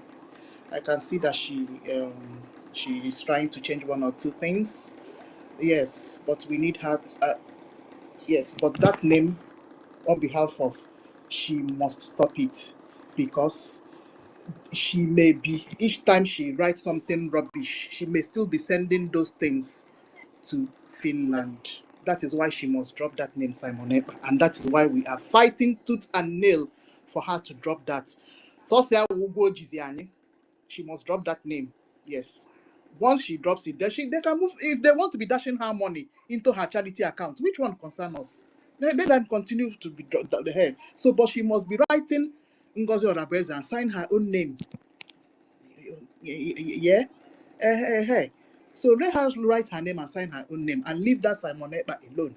I can see that she She is trying to change one or two things. Yes, but we need her. Yes, but that name, on behalf of, she must stop it, because she may be, each time she writes something rubbish, she may still be sending those things to Finland. That is why she must drop that name, Simon Ekpa, and that is why we are fighting tooth and nail for her to drop that. So she must drop that name. Yes. Once she drops it, they can move. If they want to be dashing her money into her charity account, which one concerns us? Let them continue to be the head. So, but she must be writing Ngozi Odabeze and sign her own name. Yeah. So let her write her name and sign her own name and leave that Simon Ekpa alone.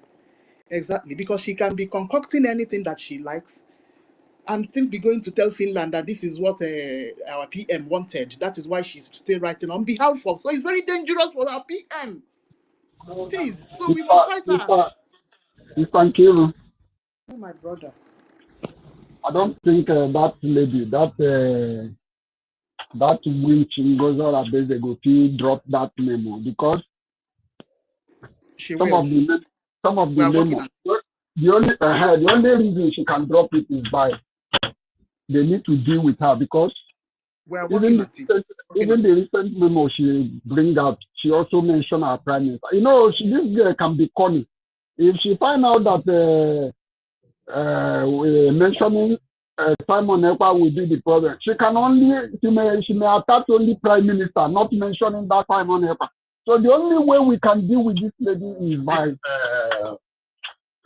Exactly, because she can be concocting anything that she likes and still be going to tell Finland that this is what our PM wanted. That is why she's still writing on behalf of. So it's very dangerous for our PM. Please, so we must fight her. Mr. Nkiru, Oh, my brother. I don't think that lady, that witch Ngozi Odabeze go fit drop that memo, because She some will. of the We are working memo, at the only reason she can drop it is by they need to deal with her, because we are working at it. Even the recent memo she bring out, she also mentioned our prime minister. You know, this girl can be corny. If she find out that we're mentioning Simon Ekpa will be the problem, she may attack only prime minister, not mentioning that Simon Ekpa. So the only way we can deal with this lady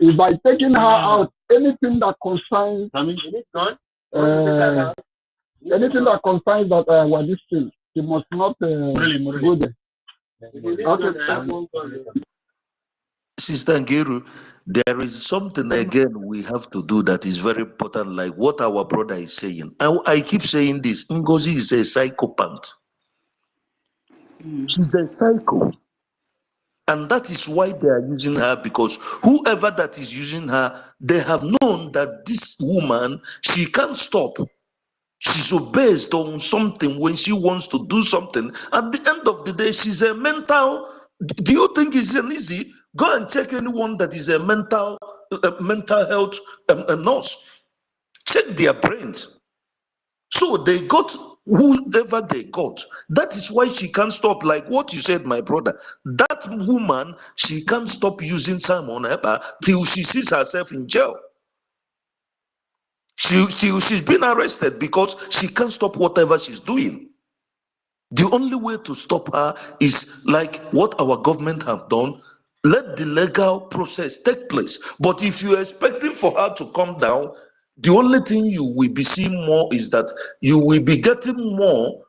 is by taking her out. Anything that concerns anything that concerns that this thing, she must not go there. Sister Ngeru, there is something again we have to do that is very important, like what our brother is saying. I keep saying this. Ngozi is a psychopath. She's a psycho. And that is why they are using her, because whoever that is using her, they have known that this woman, she can't stop. She's so based on something when she wants to do something. At the end of the day, she's a mental. Do you think it's an easy? Go and check anyone that is a mental health nurse. Check their brains. So they got whoever they got. That is why she can't stop. Like what you said, my brother. That woman, she can't stop using Simon Ekpa till she sees herself in jail. She's been arrested because she can't stop whatever she's doing. The only way to stop her is like what our government have done. Let the legal process take place. But if you're expecting for her to come down, the only thing you will be seeing more is that you will be getting more,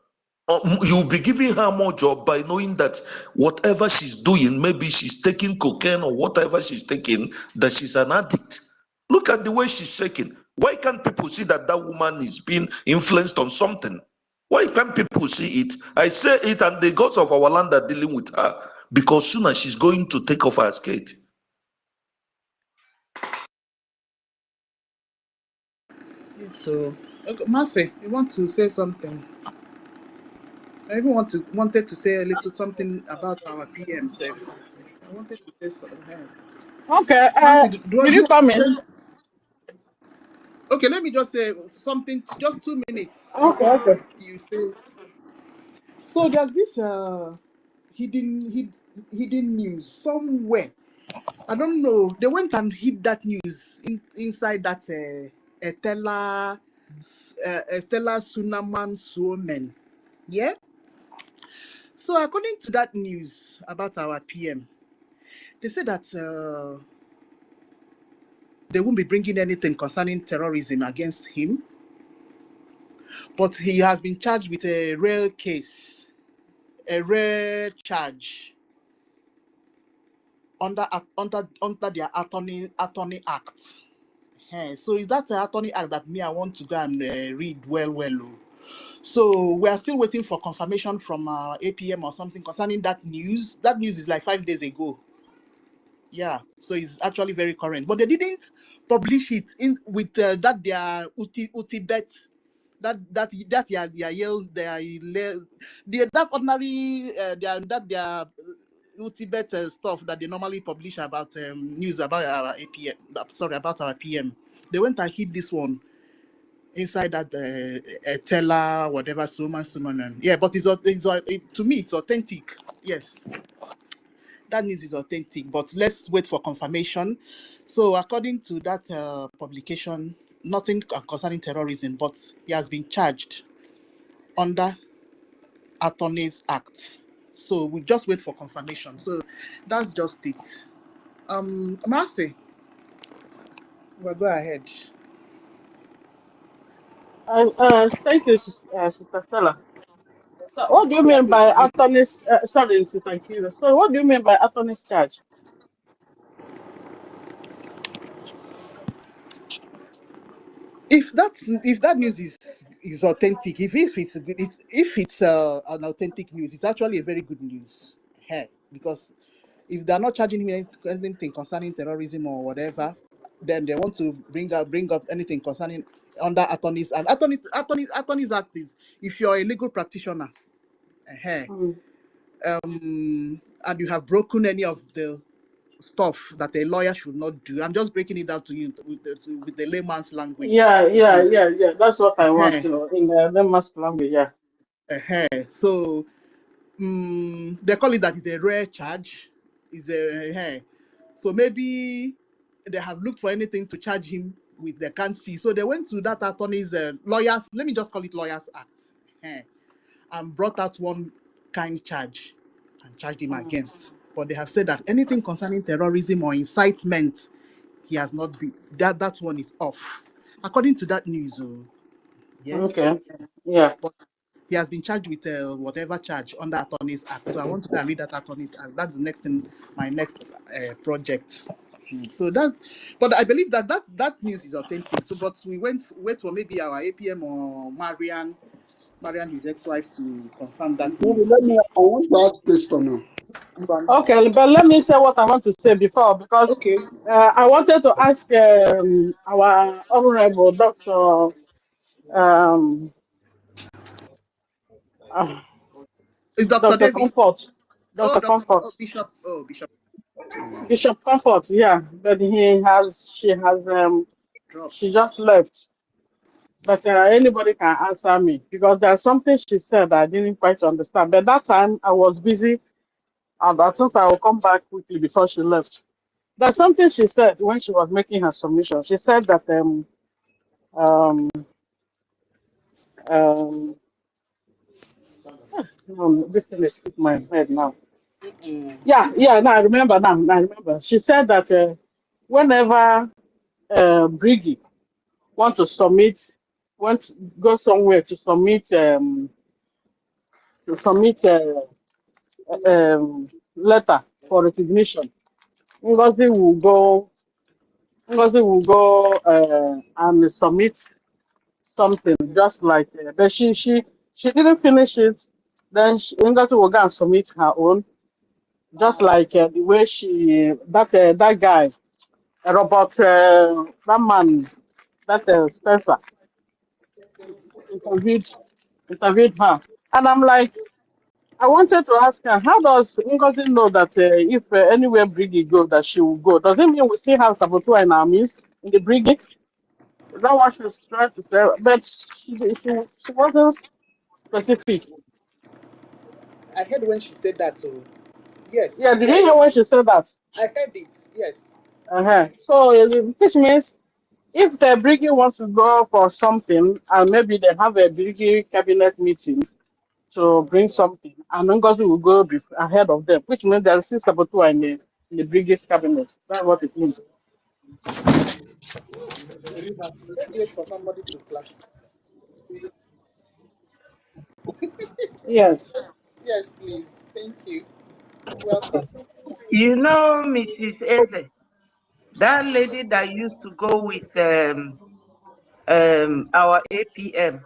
you will be giving her more job by knowing that whatever she's doing, maybe she's taking cocaine or whatever she's taking, that she's an addict. Look at the way she's shaking. Why can't people see that that woman is being influenced on something? Why can't people see it? I say it, and the gods of our land are dealing with her, because soon as she's going to take off her skate. So, okay, Marcy, you want to say something? I even wanted to say a little something about our PM self. I wanted to say something. Okay, Marcy, did you come in? Okay, let me just say something, just 2 minutes Okay. before you say. So there's this hidden news somewhere. I don't know. They went and hid that news inside that Etela Sunaman Suomen. Yeah. So according to that news about our PM, they said that they won't be bringing anything concerning terrorism against him, but he has been charged with a rare case, a rare charge under their attorney act. So is that an attorney act that me I want to go and read well? So we are still waiting for confirmation from APM or something concerning that news. That news is like 5 days ago. Yeah, so it's actually very current, but they didn't publish it in with that their Uti bet their yells, that ordinary their ultimate stuff that they normally publish about news about our APM. Sorry, about our PM. They went and hid this one inside that teller, whatever, suman. Yeah, but to me it's authentic. Yes, that news is authentic. But let's wait for confirmation. So according to that publication, nothing concerning terrorism, but he has been charged under Attorneys Act. So we just wait for confirmation. So that's just it. Marcy, well, go ahead. Thank you, Sister Stella. So what do you Yeah, mean so by attorney's? Sorry, Sister Kira. So what do you mean by attorney's charge? if that news is authentic, if it's an authentic news, it's actually a very good news. Because if they're not charging him anything concerning terrorism or whatever, then they want to bring up anything concerning under attorneys and attorneys act is if you're a legal practitioner, Mm. and you have broken any of the stuff that a lawyer should not do. I'm just breaking it down to you with the layman's language. Yeah. That's what I want Uh-huh. to know in the mass language. Yeah. So they call it that is a rare charge. So maybe they have looked for anything to charge him with they can't see. So they went to that attorney's lawyers. Let me just call it lawyers act, and brought out one kind charge and charged him Mm. against. But they have said that anything concerning terrorism or incitement, he has not been that one is off. According to that news, yeah. Okay. Yeah. But he has been charged with whatever charge under Attorneys Act. So I want to go and read that Attorneys Act. That's the next thing, my next project. So but I believe that news is authentic. So, but we wait for maybe our APM or Marian, his ex-wife, to confirm that Maybe news. I want to ask question now. Okay, but let me say what I want to say before because Okay, I wanted to ask our honorable Doctor um, uh, it's Dr. Dr. David. Comfort, Oh, Dr. Comfort, Bishop. Oh, Bishop. Bishop Comfort. Yeah, but she Dropped. just left. But anybody can answer me because there's something she said I didn't quite understand. But that time I was busy and I thought I would come back quickly before she left. There's something she said when she was making her submission. She said that um, um, this thing is in my head now. Yeah, now I remember now. I remember. She said that whenever BRGIE want to go somewhere to submit letter for recognition, Ngozi will go and submit something just like but she didn't finish it. Then Ngozi will go and submit her own, just like the way that guy Robert that man that Spencer interviewed interviewed her, and I'm like, I wanted to ask her, how does Ngozi know that if anywhere BRGIE go, that she will go? Does it mean we still have Sabotua in our midst in the BRGIE? Is that what she was trying to say? But she wasn't specific. I heard when she said that too. Yes, Yeah, did you hear when she said that? I heard it. Yes. So which means if the BRGIE wants to go for something, and maybe they have a BRGIE cabinet meeting to bring something, and Ngozi will go ahead of them, which means there's still Sabotua in the BRGIE's cabinet. That's what it means. Let's wait for somebody to clap. Yes. Yes, please. Thank you. Welcome. You know, Mrs. Eze, that lady that used to go with our APM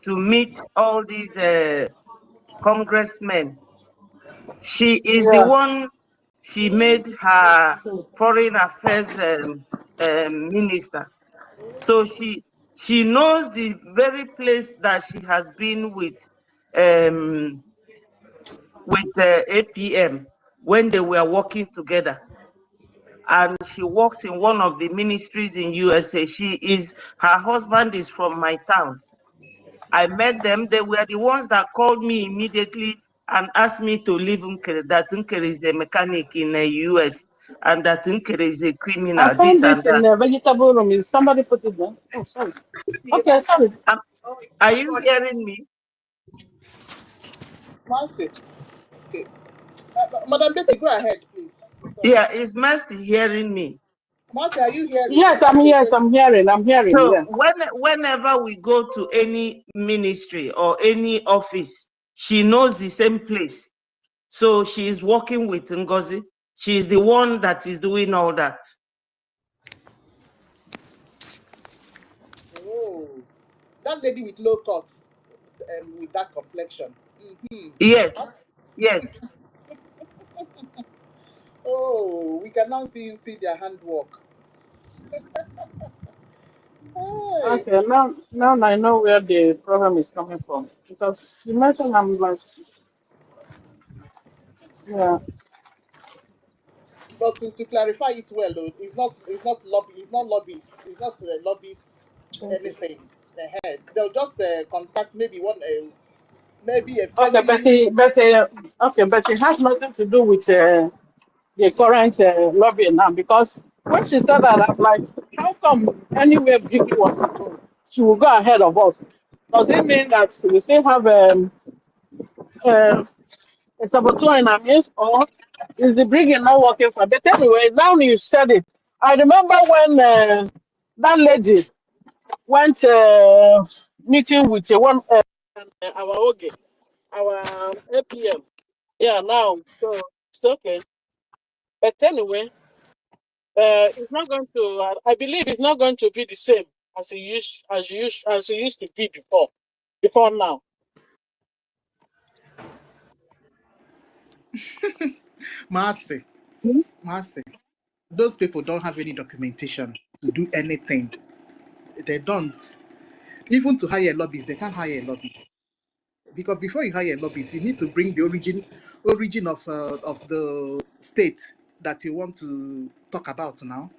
to meet all these congressmen, she is the Yeah. one, she made her foreign affairs minister. So she She knows the very place that she has been with APM when they were working together. And she works in one of the ministries in USA. Her husband is from my town. I met them. They were the ones that called me immediately and asked me to leave Nkere, that Nkere is a mechanic in the US and that Nkere is a criminal, I found this in the vegetable room. Is somebody put it there? Oh, sorry. Okay, sorry. Are you hearing me? Mercy. Okay. Madam Betty, go ahead, please. Sorry. Yeah, is Mercy hearing me? Mercy, are you hearing? Yes, I'm hearing. So Yeah. whenever we go to any ministry or any office, she knows the same place. So she is working with NGOZI. She is the one that is doing all that. Oh, that lady with low cut with that complexion. Yes, yes. Oh, we can now see their handwork. Hey. Okay, now I know where the problem is coming from. Because you mentioned I'm like, yeah. But to clarify it well, though, it's not lobbyists. It's not lobbyists Thank you. anything. They'll just contact maybe maybe a Okay, friendly. but it has nothing to do with the current lobbying now, because when she said that, I'm like, how come anywhere BRGIE wants to go, she will go ahead of us? Does it mean that we still have a saboteur in our midst, or is the BRGIE not working for? But anyway, now you said it. I remember when that lady went meeting with our OG, our APM. Yeah, now so it's okay. But anyway, it's not going to. I believe it's not going to be the same as it used to be before. Before now. Mercy. Those people don't have any documentation to do anything. They don't. Even to hire a lobbyist, they can't hire a lobbyist. Because before you hire a lobbyist, you need to bring the origin of the state that you want to talk about now.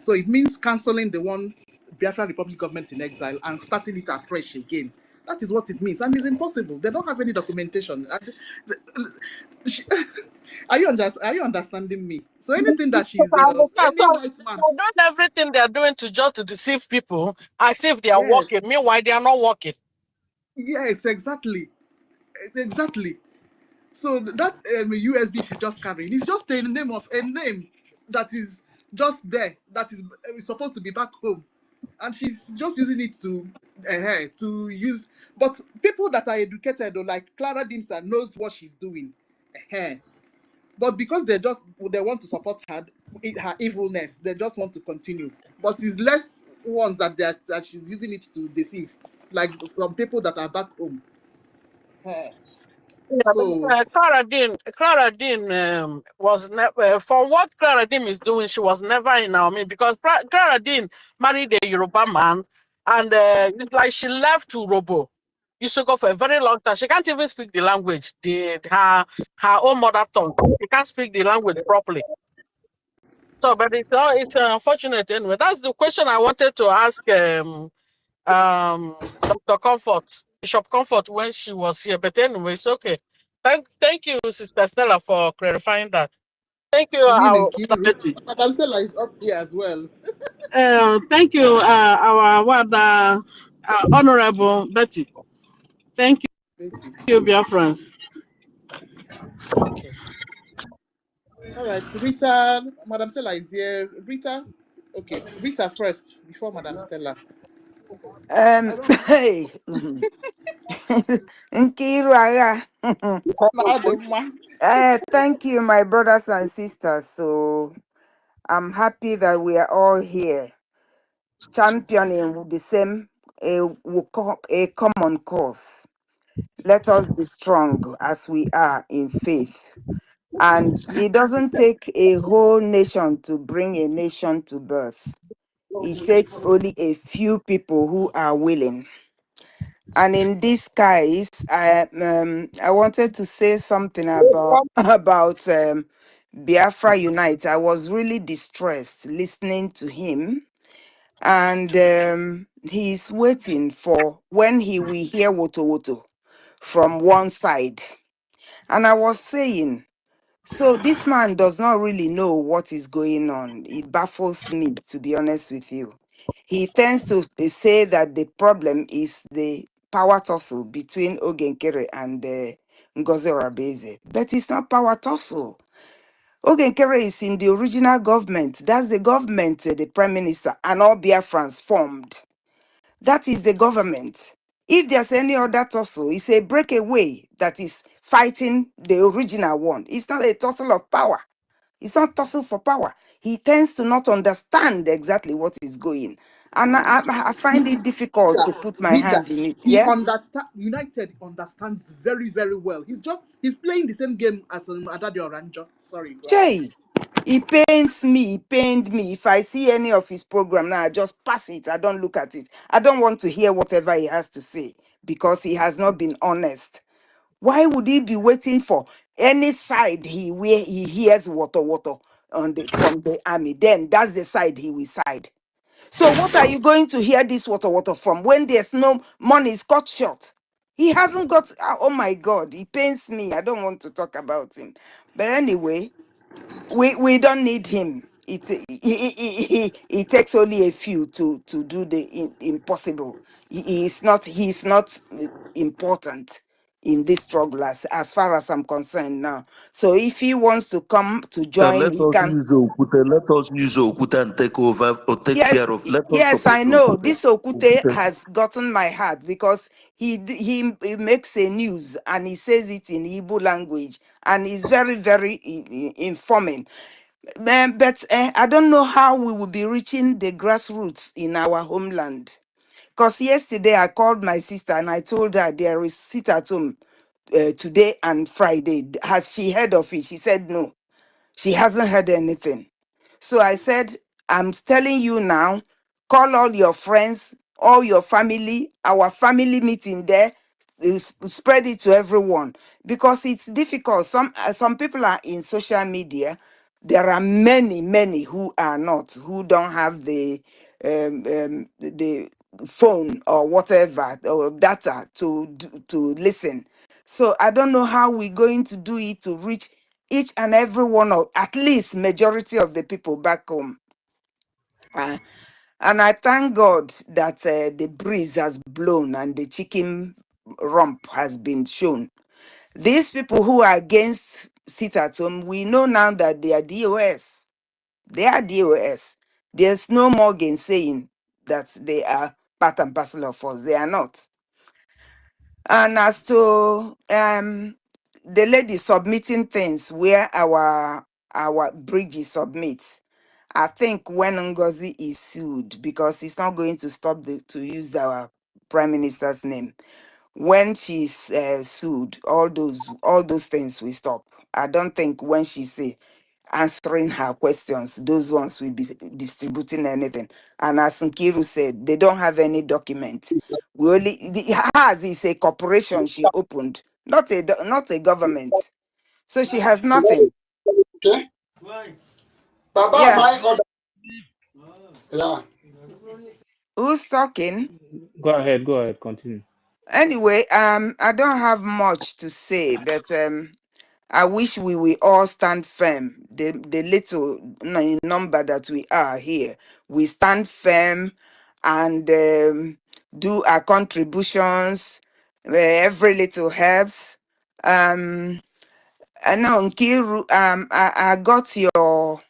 So it means cancelling the one Biafra Republic government in exile and starting it afresh again. That is what it means, and it's impossible. They don't have any documentation. Are you understanding me? So anything that she's any white man, They're doing everything they're doing to deceive people as if they are yes, working. Meanwhile, they are not working. yes, exactly. So that USB she's just carrying is just a name that is just there, that is supposed to be back home, and she's just using it to use. But people that are educated, or like Clara Dimsa, knows what she's doing. But because they want to support her evilness, they just want to continue. But it's less ones that she's using it to deceive, like some people that are back home. Yeah, So but Clara Dean was never, for what Clara Dean is doing, she was never in Naomi, because Clara Dean married a Yoruba man, and it's like she left to Robo. Used to go for a very long time. She can't even speak the language, her own mother tongue. She can't speak the language properly. So, but it's unfortunate anyway. That's the question I wanted to ask Dr. Comfort, Bishop Comfort, when she was here. But anyway, it's okay. Thank you, Sister Stella, for clarifying that. Thank you, Madam Stella is up here as well. thank you, our Honorable Betty. Thank you, Biafrans. Okay. All right, Rita. Madam Stella is here. Rita. Okay, Rita first before Madam Stella. Hey, Nkiru Agha. Thank you, my brothers and sisters. So I'm happy that we are all here championing the same a common cause. Let us be strong as we are in faith. And it doesn't take a whole nation to bring a nation to birth. It takes only a few people who are willing. And in this case, I wanted to say something about Biafra Unite. I was really distressed listening to him, and he's waiting for when he will hear Woto Woto from one side. And I was saying, so this man does not really know what is going on. It baffles me, to be honest with you. He tends to say that the problem is the power tussle between Ogenkere and Ngozi Orabeze. But it's not power tussle. Ogenkere is in the original government. That's the government the prime minister and all Biafrans formed. That is the government. If there's any other tussle, it's a breakaway that is fighting the original one. It's not a tussle of power. It's not tussle for power. He tends to not understand exactly what is going. And I find it difficult to put my Leader, hand in it. he Yeah? understand. United understands very, very well. He's playing the same game as Adadio Oranjo. Sorry, go ahead. Jay, he pains me, he pained me. If I see any of his program now, I just pass it. I don't look at it. I don't want to hear whatever he has to say because he has not been honest. Why would he be waiting for any side where he hears water on from the army? Then that's the side he will side. So what are you going to hear this water from when there's no money is cut short? He hasn't got. Oh my God, he pains me. I don't want to talk about him. But anyway, we don't need him. It takes only a few to do the impossible. He's not important in this struggle as far as I'm concerned now. So if he wants to come to join, Let he us can. use Okuta. Let us use Okuta and take over or take Yes, care of. Let us yes, support I know. Okuta. This Okute Okuta. has gotten my heart because he makes a news and he says it in Igbo language and he's very, very informing. But I don't know how we will be reaching the grassroots in our homeland. Because yesterday I called my sister and I told her there is sit at home today and Friday. Has she heard of it? She said no. She hasn't heard anything. So I said, I'm telling you now, call all your friends, all your family, our family meeting there, spread it to everyone because it's difficult. Some people are in social media. There are many who are not, who don't have the phone or whatever or data to listen. So I don't know how we're going to do it to reach each and every one of at least majority of the people back home. And I thank God that the breeze has blown and the chicken rump has been shown. These people who are against sit at home, we know now that they are DOS. They are DOS. There's no more gainsaying that they are part and parcel of us. They are not. And as to the lady submitting things where our BRGIE submits, I think when Ngozi is sued, because it's not going to stop to use our prime minister's name. When she's sued, all those things will stop. I don't think when she's answering her questions, those ones will be distributing anything. And as Nkiru said, they don't have any document. We only hers is a corporation she opened, not a government. So she has nothing. Okay. Baba, Yeah. my order. Yeah. Who's talking? Go ahead, continue. Anyway, I don't have much to say, but I wish we will all stand firm. The little number that we are here, we stand firm and do our contributions. Every little helps. And now, Nkiru, I got your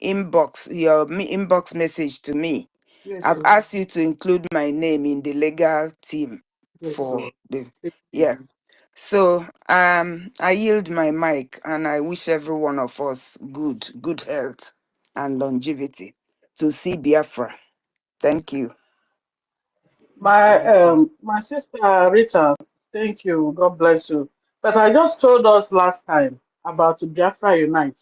inbox message to me. Yes, I've sir. asked you to include my name in the legal team Yes, for sir. the Thank you. yeah. So I yield my mic and I wish every one of us good health and longevity to see Biafra. Thank you. My sister Rita, thank you. God bless you. But I just told us last time about Biafra Unite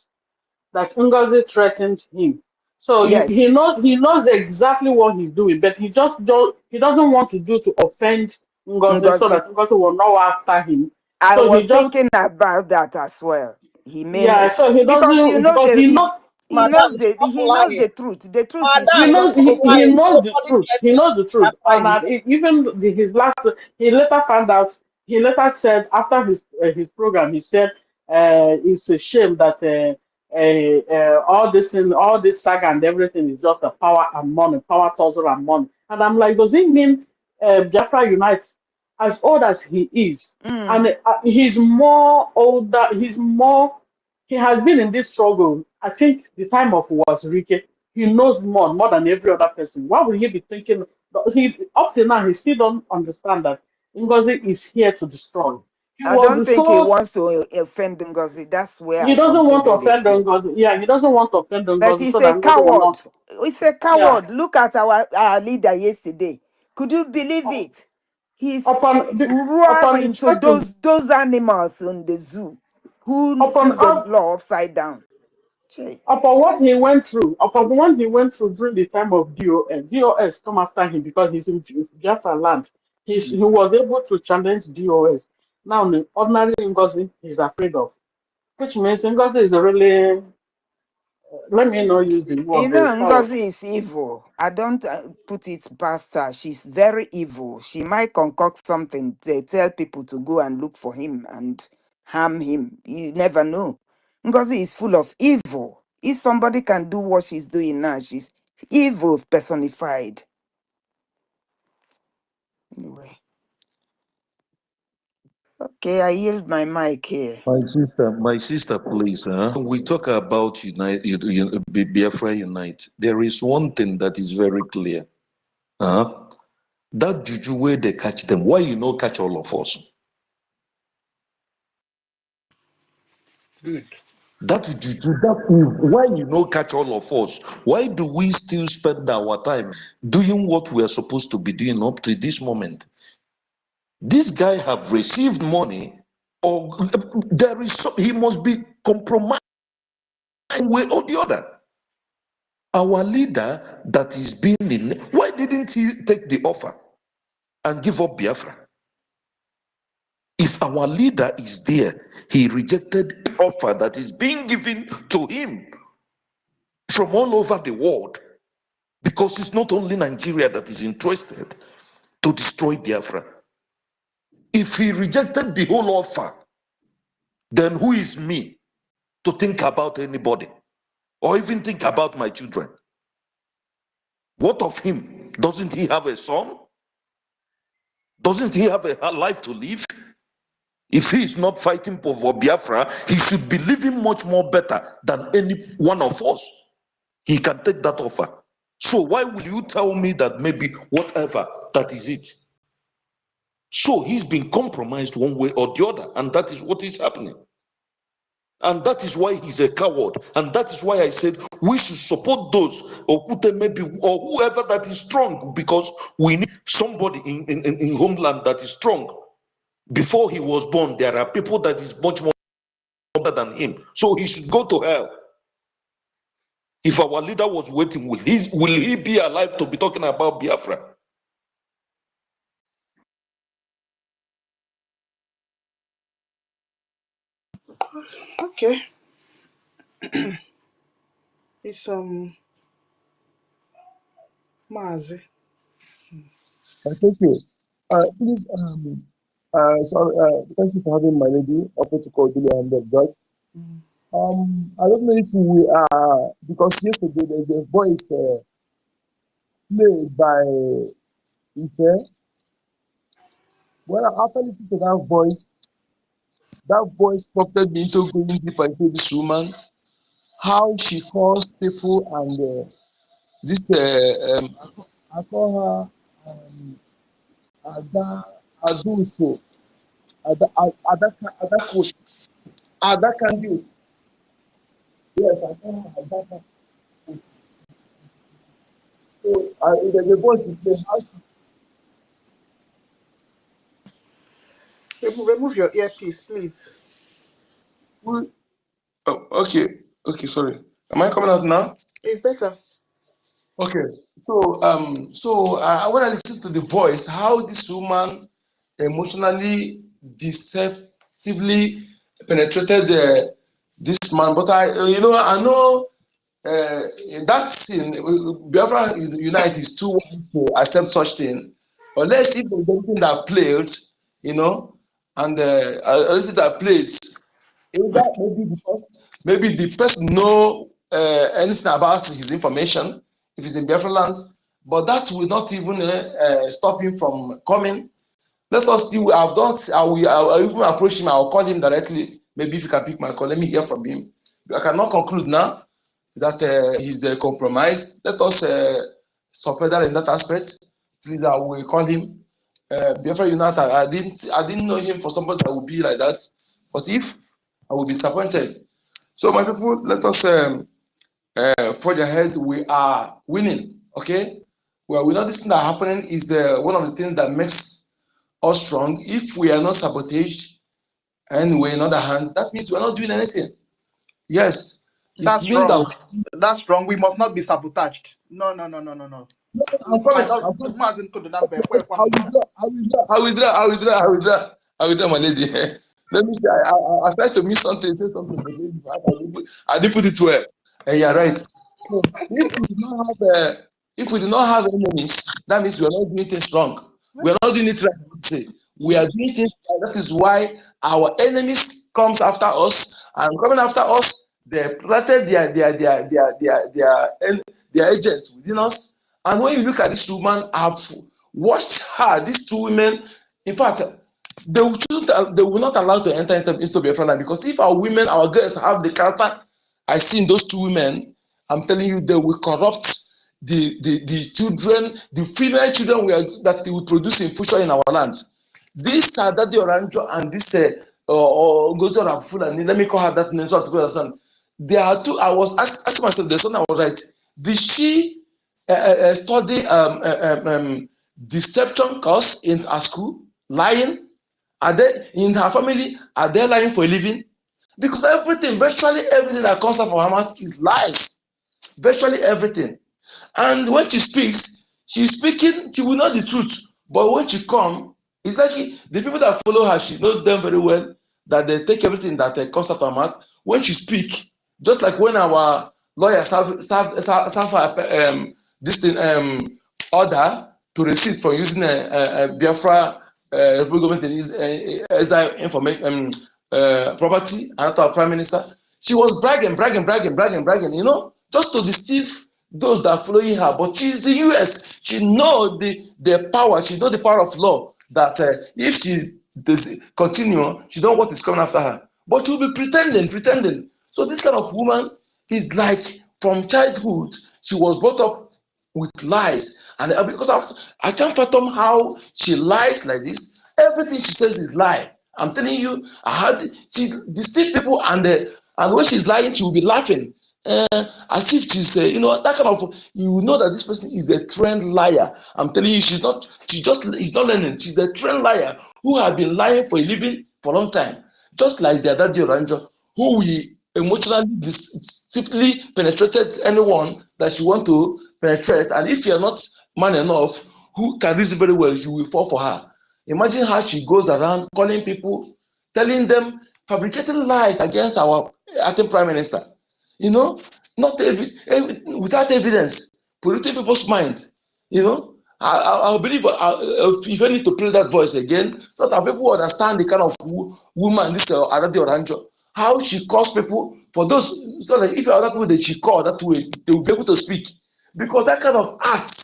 that Ngozi threatened him. So Yes. he knows exactly what he's doing, but he doesn't want to do to offend Ngozi so Ngozi. that Ngozi will know after him. I So was he just thinking about that as well. He yeah, may so he because you doesn't know because he knows he knows the truth. The truth is just he open. knows the truth. He knows the truth. And even his last, he later found out. He later said after his program, he said it's a shame that all this saga and everything is just a power and money, power, tussle and money. And I'm like, does it mean Biafra Unite, as old as he is, Mm. and he's more older, he has been in this struggle. I think the time of was Ricky. He knows more than every other person. Why would he be thinking? He up till now he still don't understand that Ngozi is here to destroy. He I was don't the think he source. wants to offend Ngozi. That's where He I doesn't want to concluded it. offend Ngozi. Yes. Yeah, he doesn't want to offend But Ngozi he's so a that Ngozi will coward. not. He's a Yeah. coward. Look at our leader yesterday. Could you believe it? He's Upon roaring to inspecting those animals in the zoo who upon put the law upside down. Chey. upon what he went through, upon what he went through during the time of DOS. DOS come after him because he's in Biafra land. He was able to challenge DOS. Now, the ordinary Ngozi he's afraid of, which means Ngozi is a really, let me not use the You word, know, but coward. Ngozi is evil. I don't put it past her. She's very evil. She might concoct something to tell people to go and look for him and harm him. You never know. Ngozi is full of evil. If somebody can do what she's doing now, she's evil personified. Anyway, okay, I yield my mic here. My sister, please. When we talk about Biafra Unite, there is one thing that is very clear. That juju where they catch them, why you no catch all of us? Good. That juju, that is why you no catch all of us. Why do we still spend our time doing what we are supposed to be doing up to this moment? This guy have received money, or he must be compromised one way or the other. Our leader that is being in, why didn't he take the offer and give up Biafra? If our leader is there, he rejected the offer that is being given to him from all over the world, because it's not only Nigeria that is interested to destroy Biafra. If he rejected the whole offer, then who is me to think about anybody or even think about my children? What of him? Doesn't he have a son? Doesn't he have a life to live? If he is not fighting for Biafra, he should be living much more better than any one of us. He can take that offer. So why will you tell me that maybe whatever, that is it? So he's been compromised one way or the other, and that is what is happening. And that is why he's a coward. And that is why I said we should support those or whoever that is strong, because we need somebody in homeland that is strong. Before he was born, there are people that is much more than him. So he should go to hell. If our leader was waiting, will he be alive to be talking about Biafra? Okay. It's Mazi. Thank you. Please, thank you for having my lady, Operator Cordelia and Judge. I don't know if we are, because yesterday there's a voice played by Ife. Well, after listening to that voice prompted me into going deeper into this woman, how she calls people and I call her Adusho, Adakandius. Yes, I call her Adakandius. So there's a voice in play. Remove your earpiece, please. Oh, okay. Okay, sorry. Am I coming out now? It's better. Okay, so when I listen to the voice, how this woman emotionally, deceptively penetrated this man, but I know in that scene, Biafra Unite is too wise to accept such thing, unless if there's anything that played, and anything that played. Either maybe the person know anything about his information if he's in Biafra land, but that will not even stop him from coming. Let us see. I'll even approach him. I'll call him directly. Maybe if you can pick my call, let me hear from him. I cannot conclude now that he's compromised. Let us support that in that aspect. Please, I will call him. Biafra United. I didn't know him for somebody that would be like that. But if I will be disappointed. So my people, let us forge ahead. We are winning. Okay, well, we know this thing that happening is one of the things that makes us strong. If we are not sabotaged, and we're in other hands, that means we're not doing anything. Yes, That's means wrong. that That's wrong. We must not be sabotaged. No. I'm coming. I withdraw, my lady. Let me say, I tried to miss something, say something, but I didn't put it well. And you're right. So if we do not have enemies, that means we are not doing things wrong. We are not doing it right. Say we are doing things right. That is why our enemies comes after us, and coming after us, they planted their agents within us. And when you look at this woman, I've watched her. These two women, in fact, they will not allow to enter into Biafra land, because if our women, our girls have the character I see in those two women, I'm telling you, they will corrupt the children, the female children that they will produce in future in our land. This Daddy Oranjo and this Ngozi Rapufula, let me call her that name so to understand. There are two. I was asking myself, the son I was right. Did she study deception course in her school? Lying? Are they in her family? Are they lying for a living? Because virtually everything that comes out from her mouth is lies. Virtually everything. And when she speaks, she's speaking, she will know the truth. But when she comes, it's like the people that follow her, she knows them very well, that they take everything that comes out of her mouth. When she speaks, just like when our lawyers have this thing, order to resist for using a Biafra government as information property, and our prime minister, she was bragging, just to deceive those that are following her. But she's the US. She knows the power. She knows the power of law. That if she does continue, she knows what is coming after her. But she'll be pretending. So this kind of woman is like from childhood. She was brought up with lies, and because I can't fathom how she lies like this. Everything she says is lie. I'm telling you, she deceive people, and when she's lying, she will be laughing, as if she's that kind of. You know that this person is a trained liar. I'm telling you, she's not learning. She's a trained liar who have been lying for a living for a long time, just like the Daddy Oranjo, who we emotionally deeply penetrated anyone that she want to penetrate, and if you're not man enough who can reason very well, you will fall for her. Imagine how she goes around calling people, telling them, fabricating lies against our acting prime minister. Not without evidence, polluting people's mind. I believe if I need to play that voice again, so that people understand the kind of woman this Adati Oranjo, how she calls people. For those, so that if other people that she called that way, they will be able to speak, because that kind of act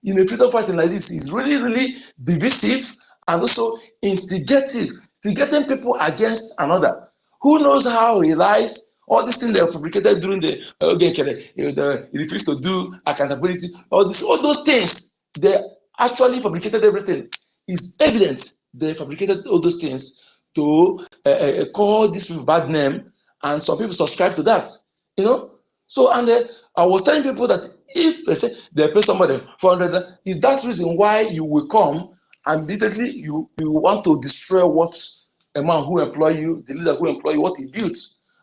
in a freedom fighting like this is really, really divisive and also instigating people against another. Who knows how he lies? All these things they are fabricated during the refuse to do accountability. All those things, they actually fabricated everything. It's evident they fabricated all those things to call these people bad name, and some people subscribe to that. So, and I was telling people that if they say they pay somebody 400, is that reason why you will come and immediately you want to destroy what a man who employ you, the leader who employ you, what he built,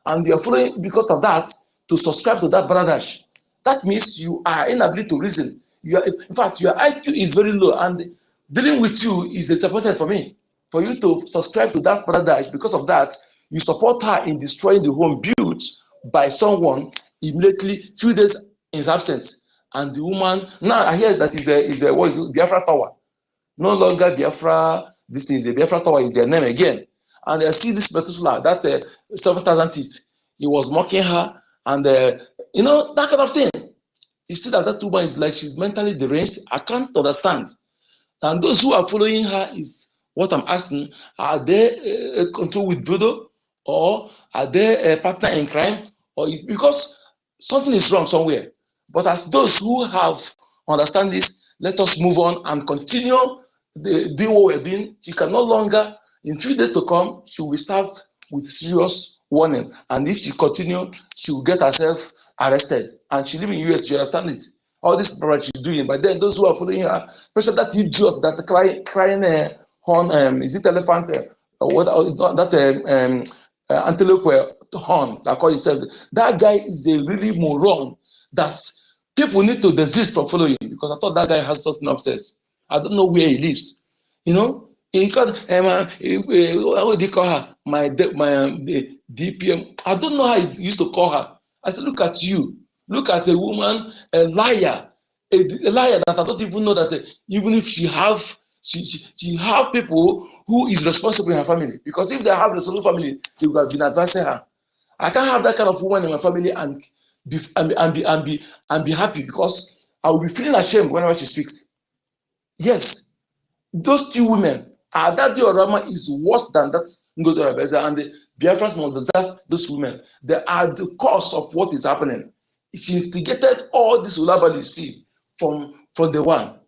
and you are following because of that to subscribe to that brothership. that means you are inability to reason. You are, in fact, your IQ is very low, and dealing with you is disappointing for me. For you to subscribe to that paradise, because of that, you support her in destroying the home built by someone immediately, few days in his absence. And the woman, now I hear that is a what is it, Biafra Tower. No longer Biafra, this is the Biafra Tower is their name again. And I see this Methuselah, that 7,000 teeth. He was mocking her, and you know, that kind of thing. You see that woman is like she's mentally deranged. I can't understand. And those who are following her is what I'm asking: are they controlled with voodoo, or are they a partner in crime, or because something is wrong somewhere? But as those who have understand this, let us move on and continue doing what we're doing. She can no longer, in 3 days to come, she will be served with serious warning. And if she continue, she will get herself arrested. And she live in US, she understand it. All this what she's doing. But then those who are following her, especially that idiot that crying horn, is it elephant? What is not that antelope horn that call itself? That guy is a really moron that people need to desist from following, because I thought that guy has something obsessed. I don't know where he lives. You know, he called what do you call her? The DPM. I don't know how he used to call her. I said, look at you. Look at a woman, a liar, a liar that I don't even know that even if she have people who is responsible in her family. Because if they have a responsible family, they would have been advising her. I can't have that kind of woman in my family and be happy, because I will be feeling ashamed whenever she speaks. Yes, those two women, that diorama is worse than that NGOZI Rabeza, and the Biafrans must desert those women. They are the cause of what is happening. She instigated all this ulabali you see from the one.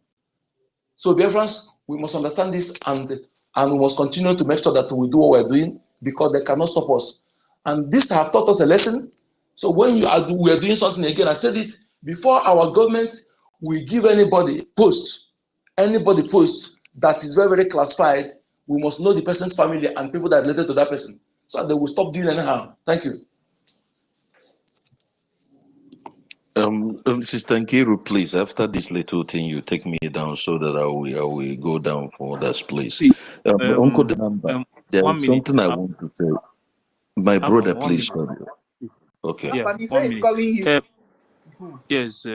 So Biafrans, we must understand this, and we must continue to make sure that we do what we're doing, because they cannot stop us. And this have taught us a lesson. So when we are doing something again, I said it before, our government will give anybody post that is very, very classified. We must know the person's family and people that are related to that person, so they will stop doing anyhow. Thank you. Sister Nkiru, please, after this little thing, you take me down so that I will go down for others, please. See, Uncle Denamba, there 1 is minute. something I want to say. My brother, Afan, 1 please. minute. Sorry. Okay. Yeah, Before 1 is minute. calling you. Yes,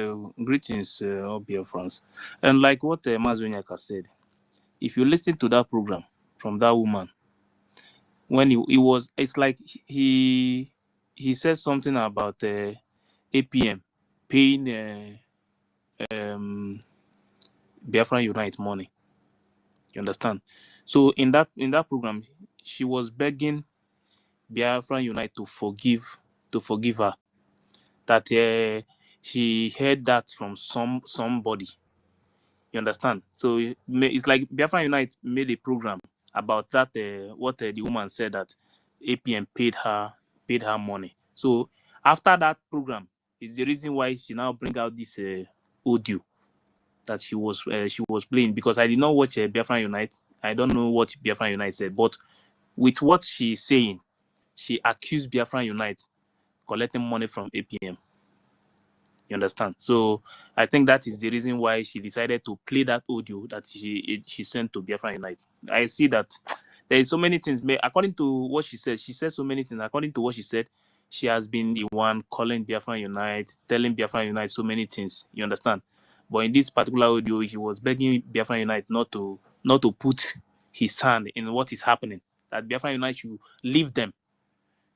greetings, all BIAFRANS. And like what Mazonyaka said, if you listen to that program from that woman, when he was, it's like he said something about APM paying Biafran Unite money. You understand? So in that program, she was begging Biafran Unite to forgive her. That she heard that from somebody. You understand? So it's like Biafran Unite made a program about that. What the woman said, that APM paid her money. So after that program is the reason why she now bring out this audio that she was playing, because I did not watch Biafran Unite. I don't know what Biafran Unite said, but with what she's saying, she accused Biafran Unite collecting money from APM. You understand? So I think that is the reason why she decided to play that audio that she sent to Biafran Unite. I see that there is so many things. According to what she said so many things. According to what she said, she has been the one calling Biafran Unite, telling Biafran Unite so many things. You understand? But in this particular audio, he was begging Biafran Unite not to put his hand in what is happening. That Biafran Unite should leave them.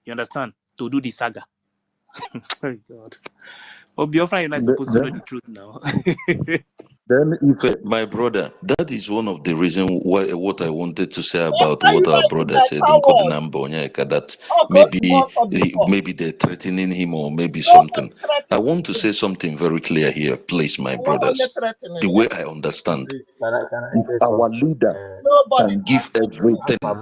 You understand? To do the saga. Oh God. Oh, Biafran Unite is supposed to know the truth now. Then, if my brother, that is one of the reasons why what I wanted to say about what our brother said, that maybe they're threatening him or maybe something. I want to say something very clear here, please, my brothers. The way I understand, Please, can I if say our something? leader can give everything, I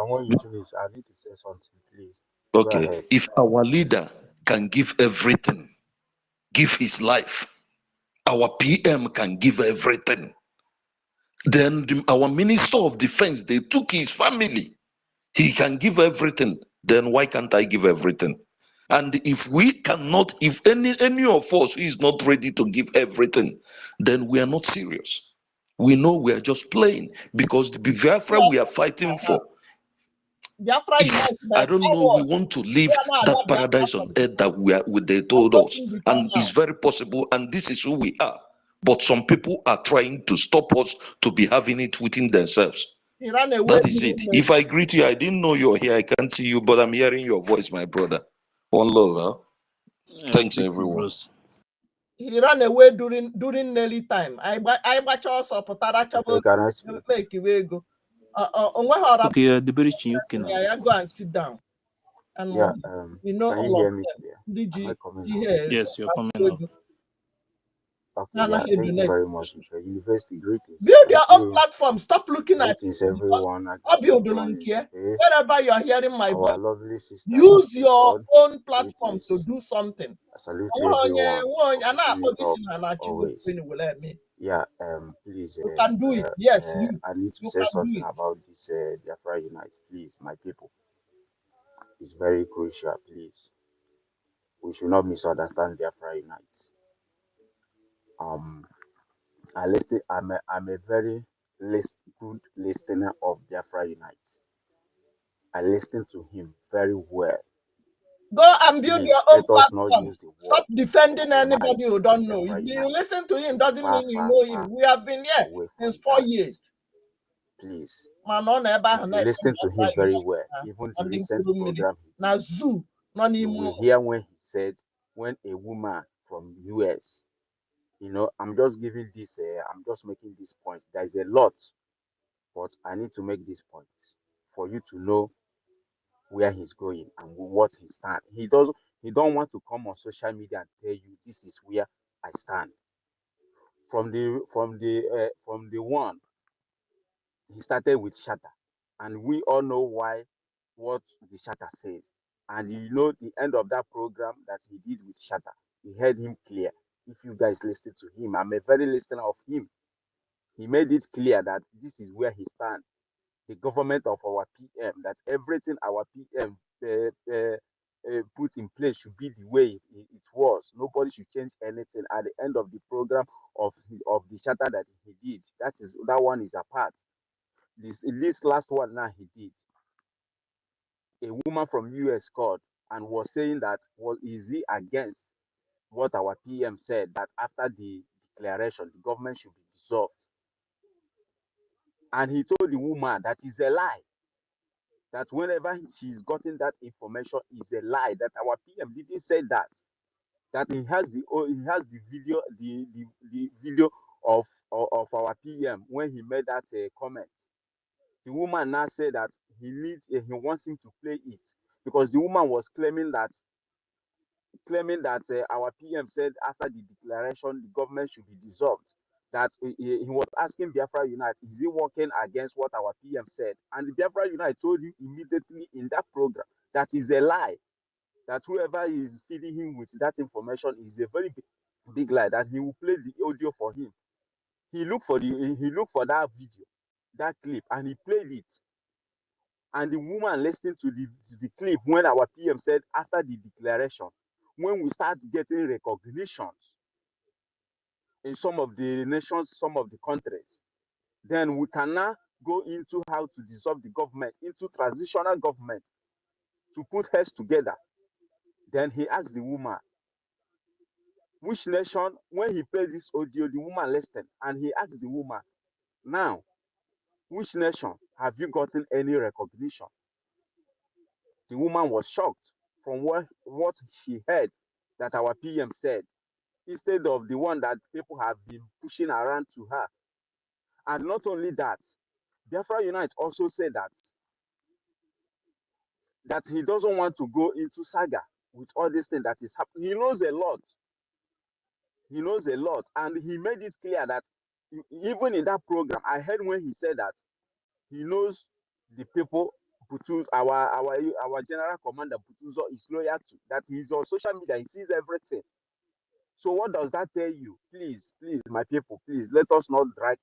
want you to finish. I need to say something, please. Go okay, ahead. if our leader can give everything, give his life, our PM can give everything, then our Minister of Defense, they took his family. He can give everything. Then why can't I give everything? And if we cannot, if any of us is not ready to give everything, then we are not serious. We know we are just playing, because the Biafra we are fighting for, Biafra if Unite, I but don't know, we want to live that paradise on earth that they told us, and it's very possible, and this is who we are. But some people are trying to stop us to be having it within themselves. he ran away. That is it. If I greet you, I didn't know you're here. I can't see you, but I'm hearing your voice, my brother. One love, huh? Thanks, everyone. He ran away during Nelly time. I watch also Potara Chabo make go. Okay, the British you can now. Yeah, go and sit down. And Yeah, we know can you all hear of me them. clear? Am I DG, coming out? Yes, you're coming out. Okay, yeah, thank you very much, Mr. University. Greetings. Build Thank your own you. platform. Stop looking at Greetings, it because everyone. I I greet build everyone don't in the care. space. Wherever you are hearing my Our voice, lovely sister, use Praise your God. own platform to Greetings. do something. I salute everyone for keeping it up always. Yeah, please, You can do it. Yes, I need to you say can do something it. about this Biafra Unite, please, my people. It's very crucial, please. We should not misunderstand Biafra Unite. I'm a very good listener of Biafra Unite. I listen to him very well. Go and build Please, your own let us not platform. use the word Stop defending anybody compromise who for don't know. If Biafra you Unite. listen to him, It's doesn't far, mean you far, know far him. We have been here away since from 4 that. years. Please, Man, on if you listen to him very well, even the recent program he na did, zoo, you will hear when he said, when a woman from US, I'm just giving this, I'm just making this point. There's a lot, but I need to make this point for you to know where he's going and what he stands. He don't want to come on social media and tell you this is where I stand. From the one, he started with Shatter, and we all know what the Shatter says. And the end of that program that he did with Shatter, he heard him clear. If you guys listen to him, I'm a very listener of him. He made it clear that this is where he stands. The government of our PM, that everything our PM put in place should be the way it was. Nobody should change anything. At the end of the program of the charter that he did, that one is apart. This last one now he did. A woman from US called and was saying that, is he against what our PM said, that after the declaration the government should be dissolved? And he told the woman that is a lie, that whenever she's gotten that information is a lie, that our PM didn't say that he has the video, the video of our PM when he made that comment. The woman now said that he wants him to play it, because the woman was claiming that our PM said after the declaration the government should be dissolved, that he was asking Biafra Unite, is he working against what our PM said? And the Biafra Unite told you immediately in that program that is a lie, that whoever is feeding him with that information is a very big lie, that he will play the audio for him. He looked for that video, that clip, and he played it. And the woman listened to the clip when our PM said after the declaration, when we start getting recognitions in some of the nations, some of the countries, then we can now go into how to dissolve the government into transitional government to put heads together. Then he asked the woman, which nation, when he played this audio, the woman listened, and he asked the woman, now, which nation have you gotten any recognition? The woman was shocked from what she heard that our PM said, instead of the one that people have been pushing around to her. And not only that, Biafra Unite also said that he doesn't want to go into saga with all this thing that is happening. He knows a lot. He knows a lot. And he made it clear that even in that program, I heard when he said that he knows the people our general commander Butuzo is loyal to, that he's on social media, he sees everything. So what does that tell you? Please, my people, please let us not drag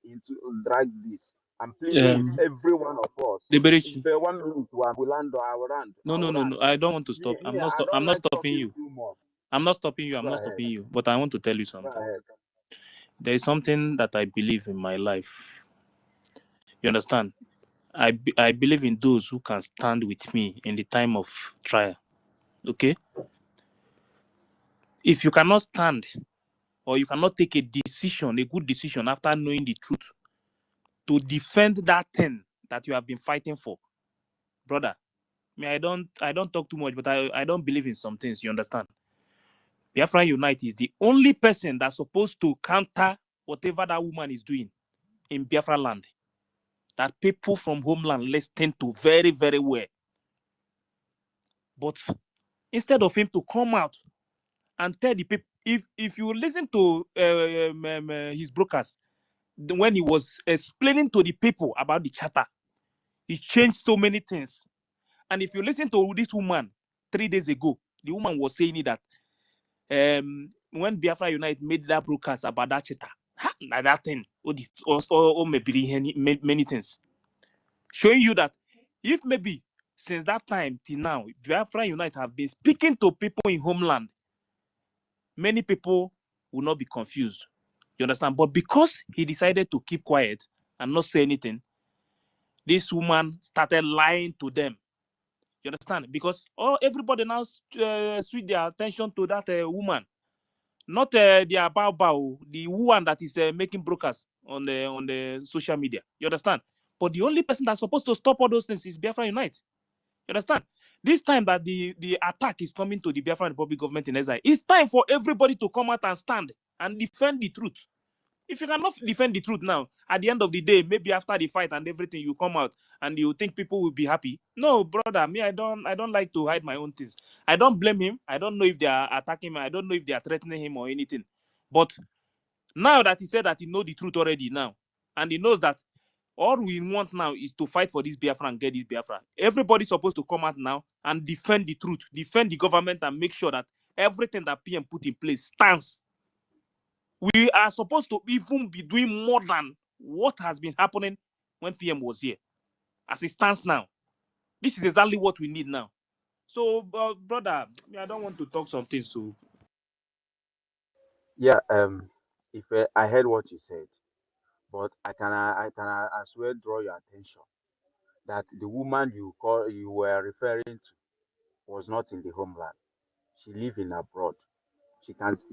this. I'm pleading with every one of us. If Liberace. the 1 minute we land, I will land. No. I don't want to stop. Me, I I'm don't not like stopping talking you. too much. I'm not stopping you. I'm Go not ahead. stopping you. But I want to tell you Go something. ahead. There is something that I believe in my life. You understand? I believe in those who can stand with me in the time of trial. Okay? If you cannot stand or you cannot take a decision, a good decision after knowing the truth to defend that thing that you have been fighting for, brother, I don't talk too much, but I don't believe in some things, you understand? Biafra Unite is the only person that's supposed to counter whatever that woman is doing in Biafra land. That people from homeland listen to very, very well. But instead of him to come out and tell the people, if you listen to his broadcast, when he was explaining to the people about the charter, he changed so many things. And if you listen to this woman 3 days ago, the woman was saying that when Biafra Unite made that broadcast about that charter, that thing, many things, showing you that if maybe since that time till now, Biafra Unite have been speaking to people in homeland, many people will not be confused. You understand? But because he decided to keep quiet and not say anything, this woman started lying to them. You understand? Because everybody now switch their attention to that woman, not the Bao, the one that is making brokers on the social media. You understand? But the only person that's supposed to stop all those things is Biafra Unite. You understand? This time that the attack is coming to the Biafran Republic government in exile, it's time for everybody to come out and stand and defend the truth. If you cannot defend the truth now, at the end of the day, maybe after the fight and everything, you come out and you think people will be happy. No, brother, me, I don't like to hide my own things. I don't blame him. I don't know if they are attacking him. I don't know if they are threatening him or anything. But now that he said that he knows the truth already now, and he knows that all we want now is to fight for this Biafra and get this Biafra. Everybody's supposed to come out now and defend the truth, defend the government, and make sure that everything that PM put in place stands. We are supposed to even be doing more than what has been happening when PM was here. As it stands now, this is exactly what we need now. So, brother, I don't want to talk some things too. Yeah. If I heard what you said, but I can as well draw your attention that the woman you were referring to was not in the homeland. She live in abroad.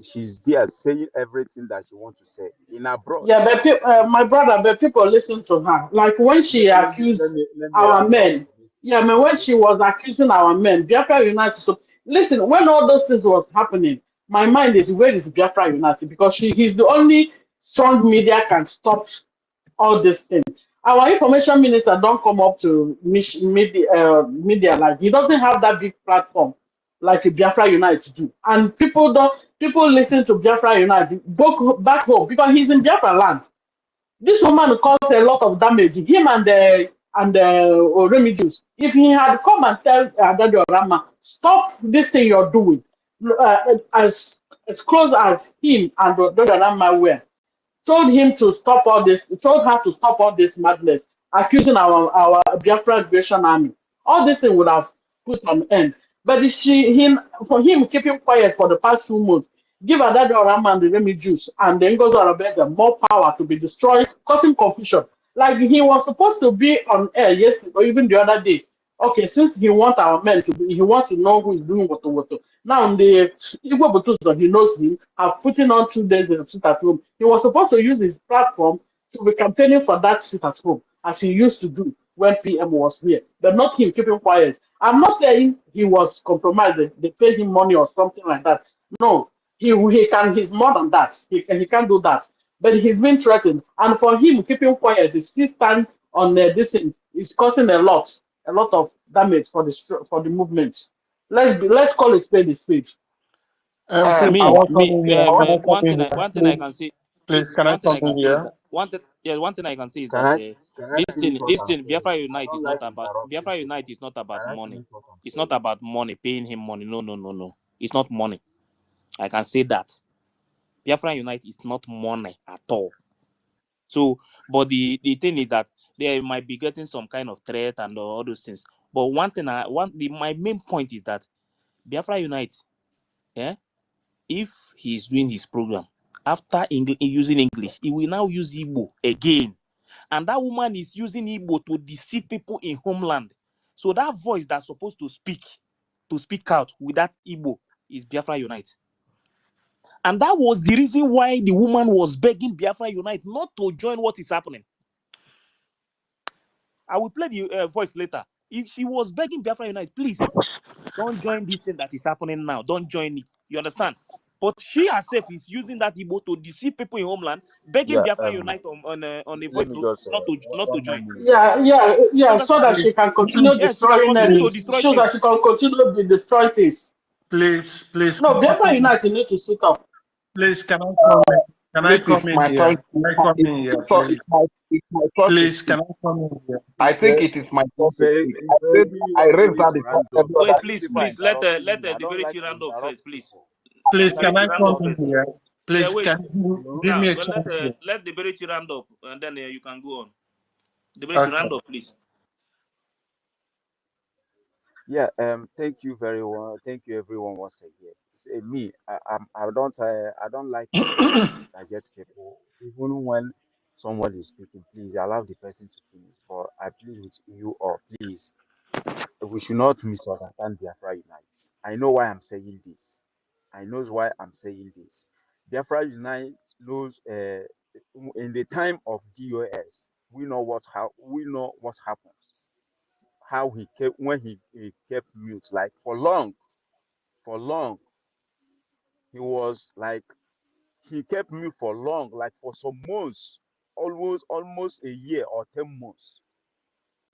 She's there saying everything that she wants to say in abroad. Yeah, but my brother, but people listen to her. Like when she accused Let me our round up. men. Yeah, I mean, when she was accusing our men, Biafra United. So listen, when all those things was happening, my mind is where is Biafra United? Because he's the only strong media can stop all these things. Our information minister don't come up to media like he doesn't have that big platform like Biafra Unite do. And people listen to Biafra Unite go back home because he's in Biafra land. This woman caused a lot of damage. Him and the Remedios. If he had come and tell Daddy Orama, stop this thing you're doing, as close as him and Daddy Orama were, told him to stop all this, told her to stop all this madness, accusing our Biafra Liberation Army. All this thing would have put an end. But for him keeping quiet for the past 2 months, give Adada Orama and the Remedios and the NGOZI Arabeza more power to be destroyed, causing confusion. Like he was supposed to be on air yesterday or even the other day. Okay, since he wants our men to be, he wants to know who is doing what. Now the Igbo Butuzo, he knows him, have put in on 2 days in a sit at home. He was supposed to use his platform to be campaigning for that sit at home, as he used to do when PM was here, but not him keeping quiet. I'm not saying he was compromised, they paid him money or something like that. No, he's more than that. He can do that. But he's been threatened. And for him keeping quiet, his stand on this thing is causing a lot of damage for the movement. Let's call a spade a spade. Please, I Me, want something here. I want one something thing here. I can say, Please, can I one thing I something can say is here? that one thing I can say is Can that I finish what this I'm thing, saying? Biafra I Unite don't is like not about interrupting Biafra people. Unite is not about Can I money. finish what I'm It's not saying? about money, paying him money. No. It's not money. I can say that. Biafra Unite is not money at all. So, but the thing is that they might be getting some kind of threat and all those things. But my main point is that Biafra Unite, yeah, if he's doing his program after using English, he will now use Igbo again. And that woman is using Igbo to deceive people in homeland. So that voice that's supposed to speak out with that Igbo is Biafra Unite. And that was the reason why the woman was begging Biafra Unite not to join what is happening. I will play the voice later. If she was begging Biafra Unite, please don't join this thing that is happening now. Don't join it. You understand? But she herself is using that Igbo to deceive people in homeland, begging Yeah. Biafra Unite on a voice Let me note just not to join. You Yeah, so that understand? she can continue Yes, she can destroying continue to things. destroy So that things. she can continue to destroy things. Please, No, Biafra Unite need to sit up. please, can I come in? Can I Please, come it's in my here? turn. Can I come in here, So please? it's my turn to Please, speak. can I come in here? I think it is my turn to speak. I Let me raised need that to before round up. every Wait, other. You please, people are let interrupting me. the I don't like Liberace to round up interrupt first, please. people. Let Please, the can I Liberace round come up in first. here? Yeah, Please, wait. can you give Yeah, me a well, chance here? let the Liberace round up, and then you can go on. The Liberace Okay. round up, please. Yeah. Thank you very much. Thank you, everyone, once again. I don't like to interject people, even when someone is speaking. Please allow the person to finish. But I plead with you all, please. We should not misunderstand Biafra Unite. I know why I'm saying this. I know why I'm saying this. Biafra Unite knows in the time of DOS, we know what happens. How he kept when he kept mute, like for long. He was like he kept mute for long, like for some months, almost a year or 10 months.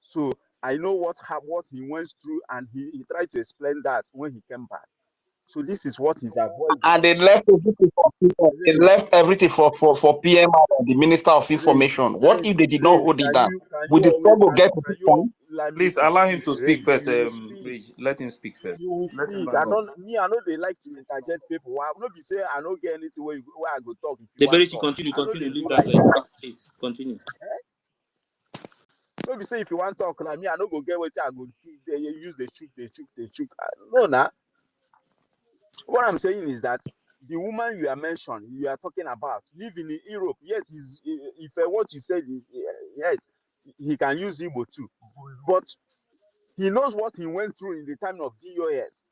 So I know what he went through, and he tried to explain that when he came back. So this is what he's avoiding. And they left everything for people. They left everything for PMR and the Minister of Information. What if they did not hold it down? Would the struggle get to this point? Allow me Please to allow him speak? to speak first. You will speak. Rich. Let him speak first. You will Let him speak. round up. I know they like to interject people. I not be say I don't get anything where I go talk if you The want Liberace, talk. I know they continue. do Leave that like side. that. Please continue. Don't be say if you want talk like me, I don't go get what I go they use the chook. No, nah. What I'm saying is that the woman you are talking about, living in Europe. Yes, if what you said is yes, he can use Igbo too, but he knows what he went through in the time of DOS.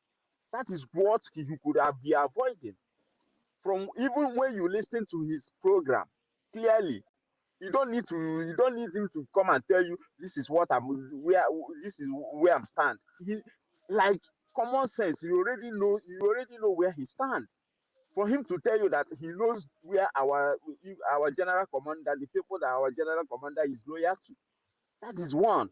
That is what he could have been avoiding. From even when you listen to his program, clearly, you don't need him to come and tell you this is this is where I'm stand. He like common sense. You already know where he stands. For him to tell you that he knows where our general commander, the people that our general commander is loyal to, that is one.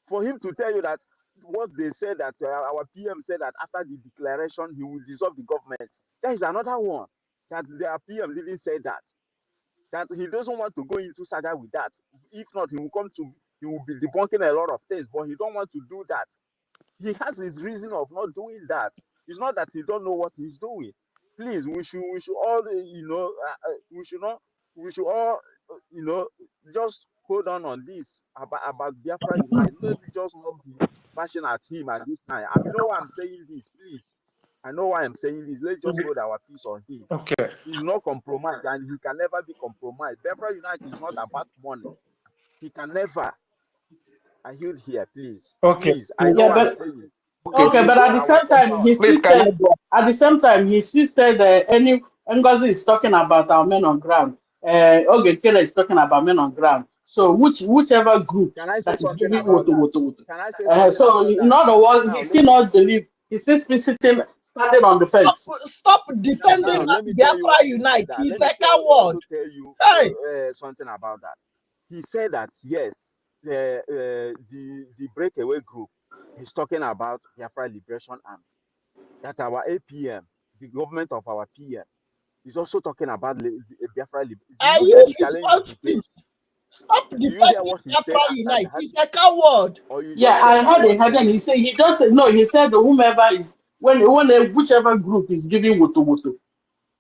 For him to tell you that what they said that our PM said that after the declaration he will dissolve the government, that is another one. That their PM didn't say that. That he doesn't want to go into saga with that. If not, he will be debunking a lot of things, but he don't want to do that. He has his reason of not doing that. It's not that he don't know what he's doing. Please, we should all we should all just hold on this about Biafra Unite. Let me just not be bashing at him at this time. I know why I'm saying this, please. I know why I'm saying this. Let's just hold our peace on him. Okay. He's not compromised, and he can never be compromised. Biafra Unite is not about money. He can never. I heard here, please. Okay. Please, I know what I'm saying. Okay, but at the same time, he Please, still can I said, go? at the same time, he still said any Ngozi is talking about our men on ground. Kele is talking about men on ground. So whichever group Can I say that is something giving about that? woto. Can I say something So about in that? other words, Now he let still me not believe. He's still sitting, standing on the fence. Stop defending now let me tell you Biafra why he said Unite. that. He's Let me a coward. also tell you Hey, something about that. He said that yes, the breakaway group is talking about Biafra Liberation Army. That our APM, the government of our PM, is also talking about Biafra. Do you hear the his challenge he gave? mouthpiece. Stop Do you hear defending what he said Biafra after Unite. that? He's a coward. Or you Yeah, just I kept heard quiet? it. Heard him. He said he just said no. He said the whomever is whichever group is giving woto.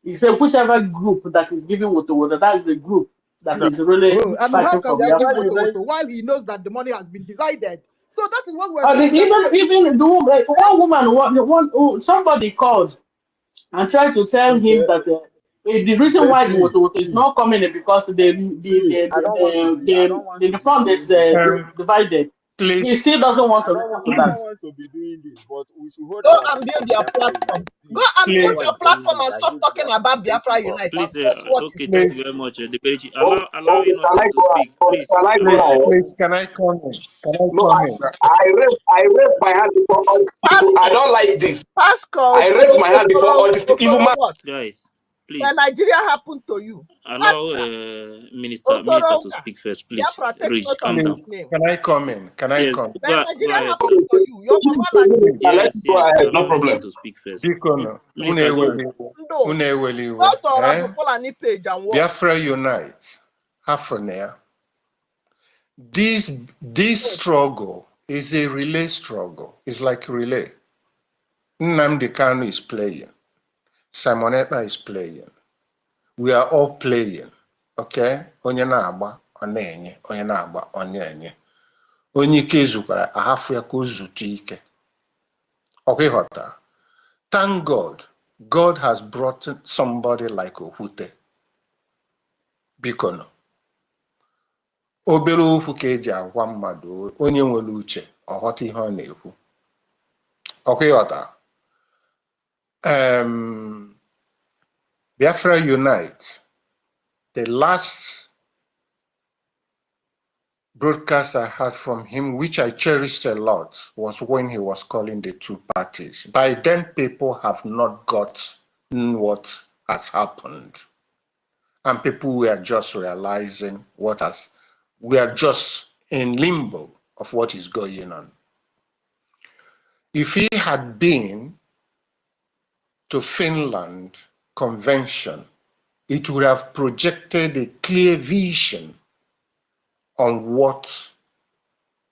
He said whichever group that is giving woto, that is the group that is really And how fighting can for we give Biafra. Woto while he knows that the money has been divided? So that is what we're And saying. even the woman, somebody called and tried to tell him Okay, that the reason okay, why the please, Woto is please, not coming is because please. I don't want the to be fund doing is this. divided. Please, He still doesn't want to listen to I that. don't want to be doing this, but we should hold Go our and peace build on your Biafra platform. Unite. Go Please, and build before your he's please, saying platform this, and I stop think we talking have to about wait Biafra for. Unite and Please, post what you okay, say. thank you please, very much. Debeji, Oh, allow okay, can I Innocent to go ahead? speak. Please, Can I go go please, ahead. ahead? please, can I come in? Can I No, come in? I raised my hand before all these people. I Pascal, don't like this. Pascal, I raised my hand before all these people. Even Okoro man, what? Guys, When please Nigeria happened to you? allow Pascal, minister Okoro, to speak first. Please, Biafra, take Rich, note of calm Please, down. his name. can I come in? Can I Yes, come? When go Nigeria ahead, sir. happened to you, your this is mama a like minute. Now let Yes, me go yes, ahead. No allow him problem. to speak first. Bikono, Minister, go ahead. Ndo. Go Uneweliwe, to eh? Honorable Fulani page and watch. Biafra Unite, Hafanea. This struggle is a relay struggle. It's like a relay. Nnamdi Kanu is playing. Simon Ekpa is playing. We are all playing. Okay? Onye na-agba, ọ na-enye. Onye na-agba, ọ na-enye. Onye ike zukwara, ahafụ ya ka o zute ike. Okay, Hota. Thank God, God has brought somebody like Ohute. Bikono. Obere okwu ka eji agwa mmadụ onye nwere uche ọghọta ihe ọ na-ekwu. Okay, Hota. Biafra Unite. The last broadcast I heard from him, which I cherished a lot, was when he was calling the two parties. By then, people have not gotten what has happened. And people were just realizing we are just in limbo of what is going on. If he had been to Finland convention, it would have projected a clear vision on what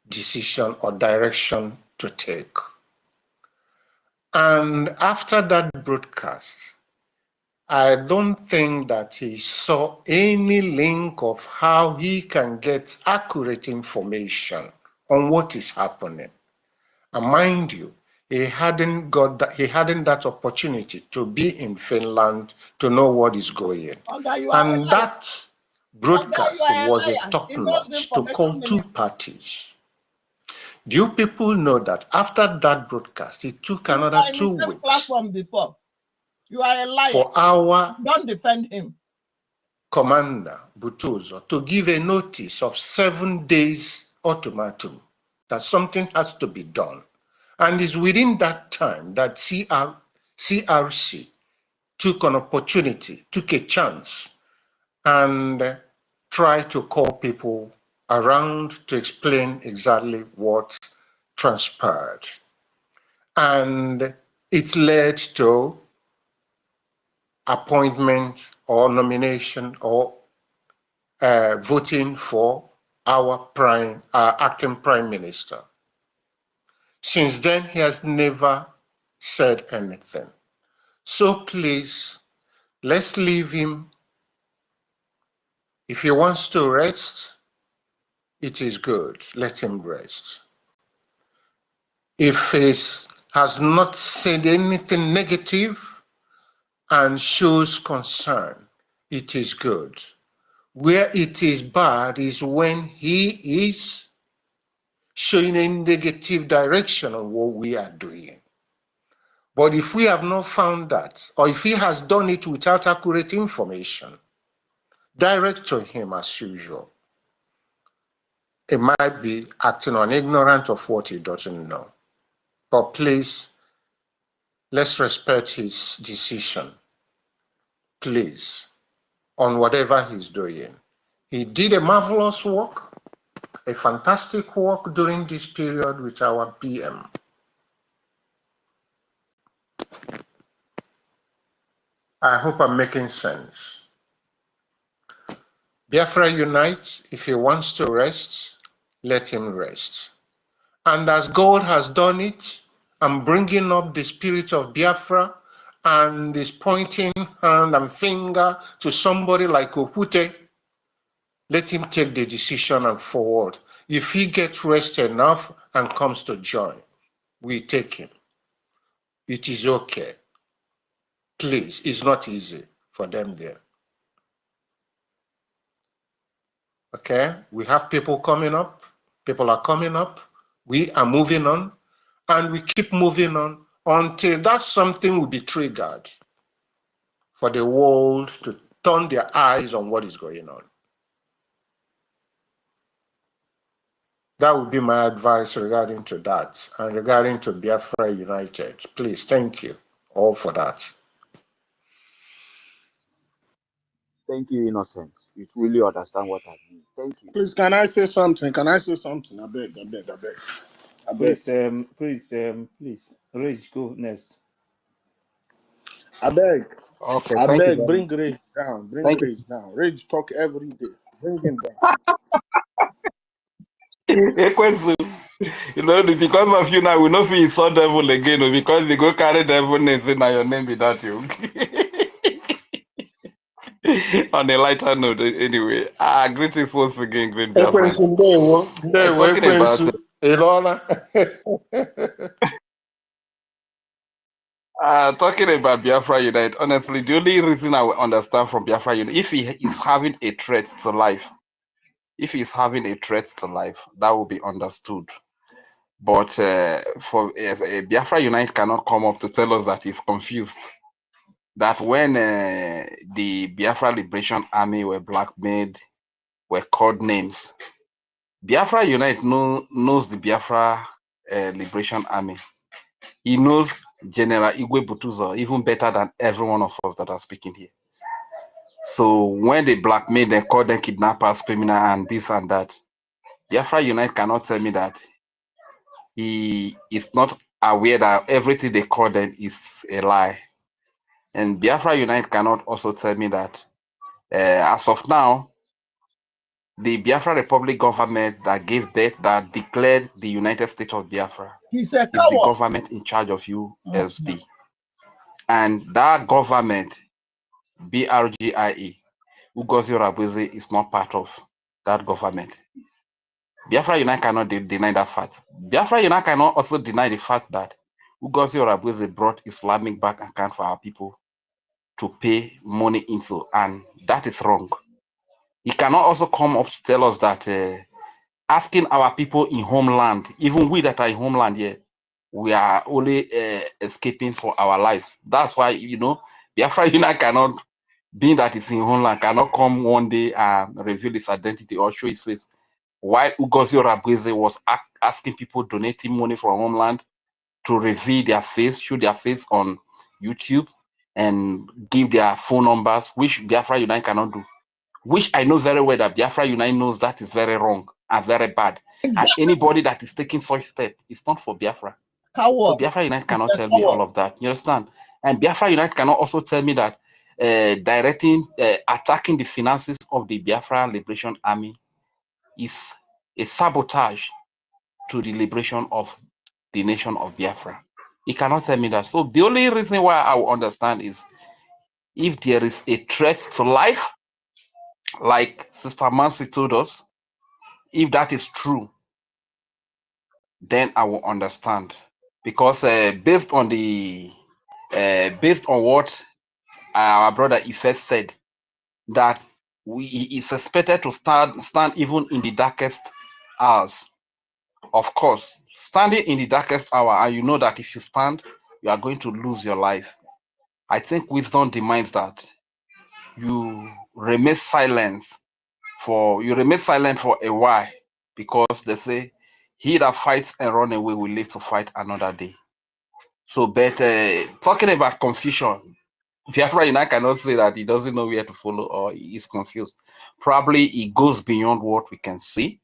decision or direction to take. And after that broadcast, I don't think that he saw any link of how he can get accurate information on what is happening. And mind you, he hadn't that opportunity to be in Finland to know what is going. Oga, you are a And liar. that broadcast You are a was a liar. top He knows the notch to call information two minister. parties. Do you people know that after that broadcast, it took You another were in 2 the same weeks platform before. You are a liar. for our Don't defend him. commander, Butozo, to give a notice of 7 days ultimatum that something has to be done? And it's within that time that CRC took an opportunity, took a chance, and tried to call people around to explain exactly what transpired. And it led to appointment or nomination or voting for our acting prime minister. Since then, he has never said anything. So please, let's leave him. If he wants to rest, it is good. Let him rest. If he has not said anything negative and shows concern, it is good. Where it is bad is when he is showing a negative direction on what we are doing. But if we have not found that, or if he has done it without accurate information, direct to him as usual. It might be acting on ignorant of what he doesn't know. But please, let's respect his decision, please, on whatever he's doing. He did a marvelous work, a fantastic work during this period with our PM. I hope I'm making sense. Biafra Unite, if he wants to rest, let him rest. And as God has done it, I'm bringing up the spirit of Biafra and is pointing hand and finger to somebody like Opute. Let him take the decision and forward. If he gets rest enough and comes to join, we take him. It is okay. Please, it's not easy for them there. Okay, we have people coming up. People are coming up. We are moving on, and we keep moving on until that something will be triggered for the world to turn their eyes on what is going on. That would be my advice regarding to that and regarding to Biafra United. Please, thank you all for that. Thank you, Innocent. You truly understand what I mean. Thank you. Please, can I say something? Can I say something? I beg. Please, Rage, go next. I beg. Okay, I thank you beg. very much. Bring Rage down. Bring Thank Rage down. Rage talk every day. Bring him down. you. Ekwensu, you know, because of you now, we know if you saw devil again, because they go carry devil name, say now your name be that you. On a lighter note, anyway, greetings once again, great Ekwensu, Biafrans. Talking about Ekwensu, Ilona. talking about Biafra Unite, honestly, the only reason I will understand from Biafra Unite, if he is having a threat to life, that will be understood. But for Biafra Unite cannot come up to tell us that he's confused. That when the Biafra Liberation Army were blackmailed, were called names, Biafra Unite knows the Biafra Liberation Army. He knows General Igwe Butuzo even better than every one of us that are speaking here. So when they blackmail, they call them kidnappers, criminal, and this and that. Biafra Unite cannot tell me that he is not aware that everything they call them is a lie. And Biafra Unite cannot also tell me that as of now, the Biafra Republic government that gave birth, that declared the United States of Biafra, He's a is the coward. government in charge of USB. And that government, BRGIE, Ngozi Orabueze, is not part of that government. Biafra Unite cannot deny that fact. Biafra Unite cannot also deny the fact that Ngozi Orabueze brought Islamic bank account for our people to pay money into, and that is wrong. He cannot also come up to tell us that asking our people in homeland, even we that are in homeland here, we are only escaping for our lives. That's why, you know, Biafra Unite cannot, being that it's in homeland, cannot come one day and reveal his identity or show his face. Why Ngozi Orabueze was asking people donating money from homeland to reveal their face, show their face on YouTube, and give their phone numbers, which Biafra Unite cannot do. Which I know very well that Biafra Unite knows that is very wrong and very bad. Exactly. And anybody that is taking such step is not for Biafra. Coward. So Biafra Unite cannot tell me all of that. You understand? And Biafra Unite cannot also tell me that attacking the finances of the Biafra Liberation Army is a sabotage to the liberation of the nation of Biafra. He cannot tell me that. So the only reason why I will understand is if there is a threat to life, like Sister Mansi told us, if that is true, then I will understand. Because based on what our brother Ife said, that he is expected to stand even in the darkest hours. Of course, standing in the darkest hour, and you know that if you stand, you are going to lose your life. I think wisdom demands that you remain silent for a while, because they say he that fights and run away will live to fight another day. So, but talking about confusion, Biafra Unite cannot say that he doesn't know where to follow or he is confused. Probably it goes beyond what we can see,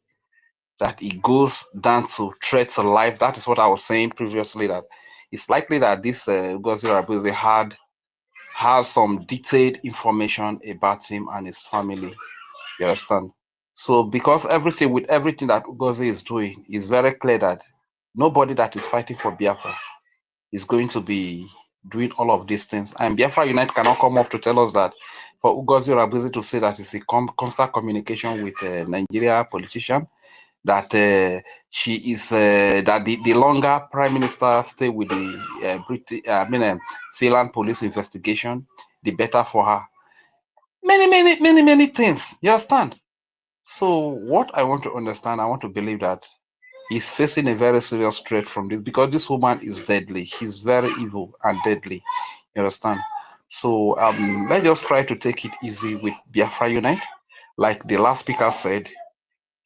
that it goes down to threats to life. That is what I was saying previously, that it's likely that this Ngozi Orabueze has some detailed information about him and his family. You understand? So because everything that Ngozi is doing, is very clear that nobody that is fighting for Biafra is going to be doing all of these things. And Biafra Unite cannot come up to tell us that for Ngozi Rabuzi to say that it's a constant communication with Nigeria politician, that she is that the longer Prime Minister stay with the British, Finland police investigation, the better for her. Many things. You understand? So what I want to understand, I want to believe that he's facing a very serious threat from this, because this woman is deadly. She's very evil and deadly. You understand? So let's just try to take it easy with Biafra Unite. Like the last speaker said,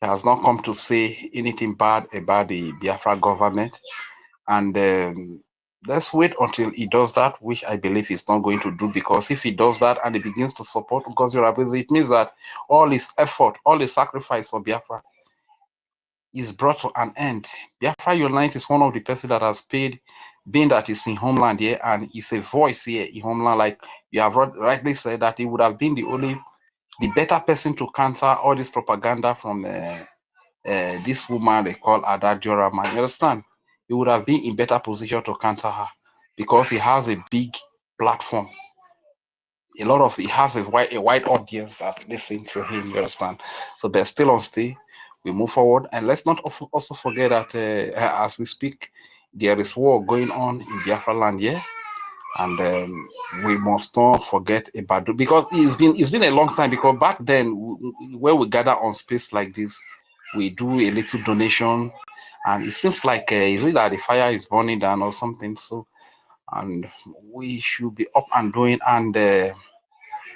he has not come to say anything bad about the Biafra government. And let's wait until he does that, which I believe he's not going to do, because if he does that and he begins to support Ngozi Rabuzi, it means that all his effort, all his sacrifice for Biafra is brought to an end. Biafra Unite is one of the person that has paid, being that is in homeland here and is a voice here in homeland. Like you have rightly said, that he would have been the better person to counter all this propaganda from this woman they call Ada Diorama. You understand? He would have been in better position to counter her, because he has a big platform. He has a wide audience that listen to him. You understand? So they're still on stay. We move forward, and let's not also forget that as we speak, there is war going on in Biafra land here, and we must not forget about it, because it's been a long time. Because back then, when we gather on space like this, we do a little donation, and it seems like is it that the fire is burning down or something? So, and we should be up and doing, and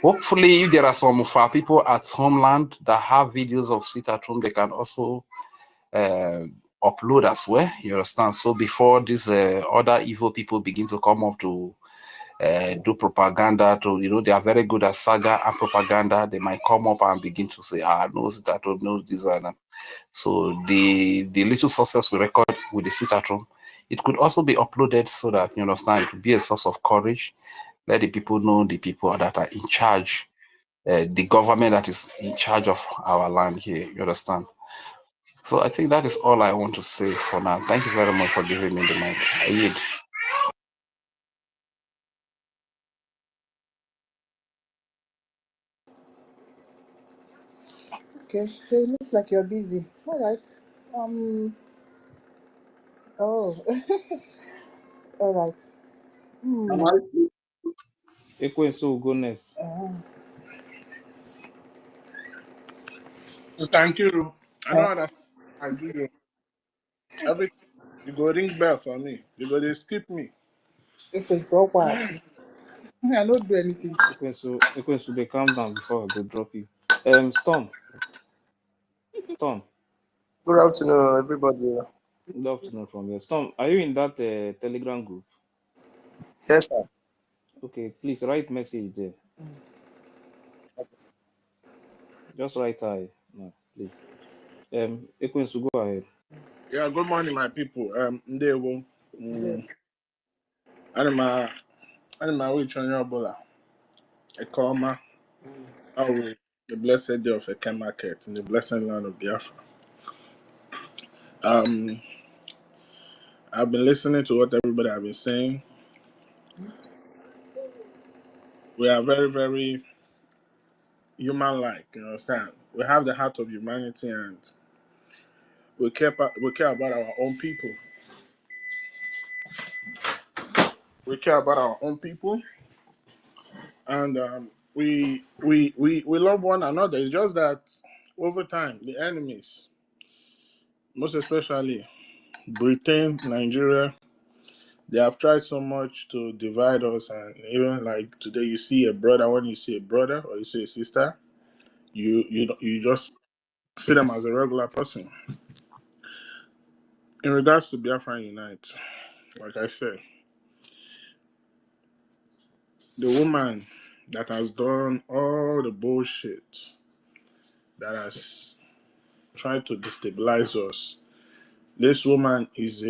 hopefully, if there are some of our people at homeland that have videos of sit at home, they can also upload as well. You understand? So before these other evil people begin to come up to do propaganda, they are very good at saga and propaganda. They might come up and begin to say, no sit at home, no this and that. So the little success we record with the sit at home, it could also be uploaded, so that you understand, it could be a source of courage. Let the people know the people that are in charge, the government that is in charge of our land here. You understand? So I think that is all I want to say for now. Thank you very much for giving me the mic. I yield. Okay, so it looks like you're busy. All right. Oh, all right. Am Hmm. I? Ekwensu go next. Thank you. I know that I do you. Everything you go ring bell for me. You go they skip me. If it's so bad, I don't do anything. Ekwensu, they calm down before I go drop you. Storm. Good afternoon, everybody. Good afternoon from here. Storm, are you in that Telegram group? Yes, sir. Okay, please write message there. Just write hi, no, please. Ekwensu, go ahead. Yeah, good morning, my people. They will. Anima, which on your bola? A comma. Oh, the blessed day of a market in the blessed land of Biafra. I've been listening to what everybody have been saying. We are very, very human-like. You understand? We have the heart of humanity, and we care about our own people. We care about our own people, and we love one another. It's just that over time, the enemies, most especially Britain, Nigeria, they have tried so much to divide us. And even like today, you see a brother. When you see a brother or you see a sister, you just see them as a regular person. In regards to Biafran Unite, like I said, the woman that has done all the bullshit, that has tried to destabilize us, this woman is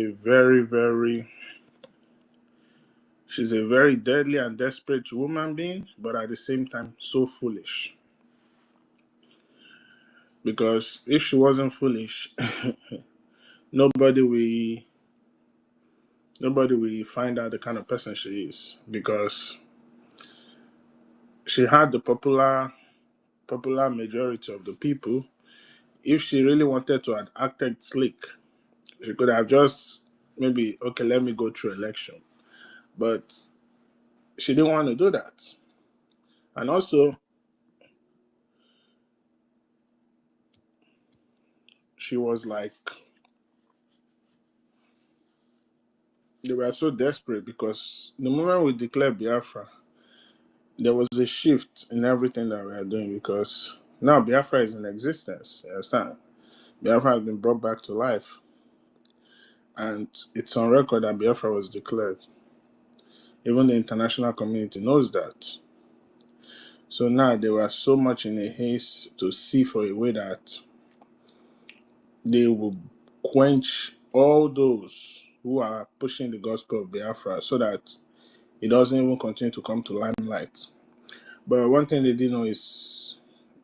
she's a very deadly and desperate woman being, but at the same time, so foolish. Because if she wasn't foolish, nobody nobody will find out the kind of person she is, because she had the popular majority of the people. If she really wanted to have acted slick, she could have just maybe, okay, let me go through election. But she didn't want to do that. And also, she was like, they were so desperate because the moment we declared Biafra, there was a shift in everything that we are doing, because now Biafra is in existence. You understand? Biafra has been brought back to life. And it's on record that Biafra was declared. Even the international community knows that. So now they were so much in a haste to see for a way that they will quench all those who are pushing the gospel of Biafra, so that it doesn't even continue to come to limelight. But one thing they didn't know is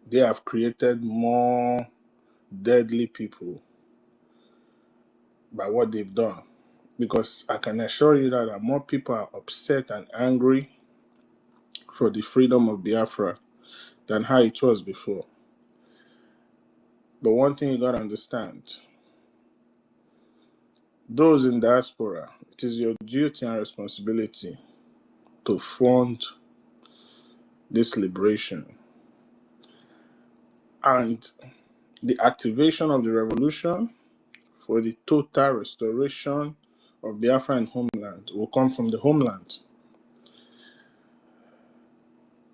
they have created more deadly people by what they've done. Because I can assure you that more people are upset and angry for the freedom of Biafra than how it was before. But one thing you gotta understand, those in diaspora, it is your duty and responsibility to fund this liberation. And the activation of the revolution for the total restoration of Biafra and homeland will come from the homeland.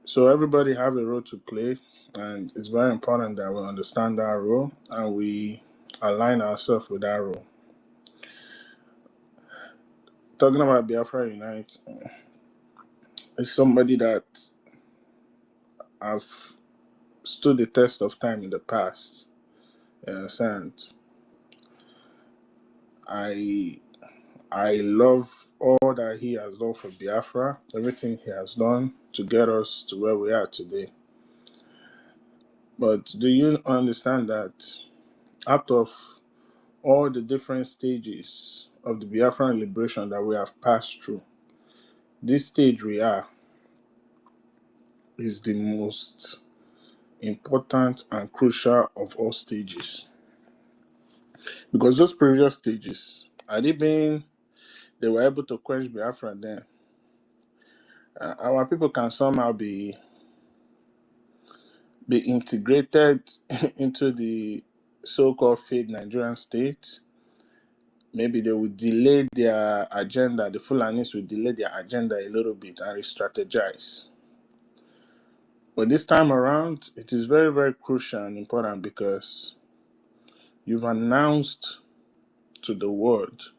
So everybody have a role to play, and it's very important that we understand that role and we align ourselves with that role. Talking about Biafra Unite, is somebody that have stood the test of time in the past. You understand? I love all that he has done for Biafra, everything he has done to get us to where we are today. But do you understand that out of all the different stages of the Biafran liberation that we have passed through, this stage we are is the most important and crucial of all stages? Because those previous stages, they were able to quench Biafra then. Our people can somehow be integrated into the so-called failed Nigerian state. Maybe they will delay their agenda, the Fulanis will delay their agenda a little bit and re-strategize. But this time around, it is very, very crucial and important, because you've announced to the world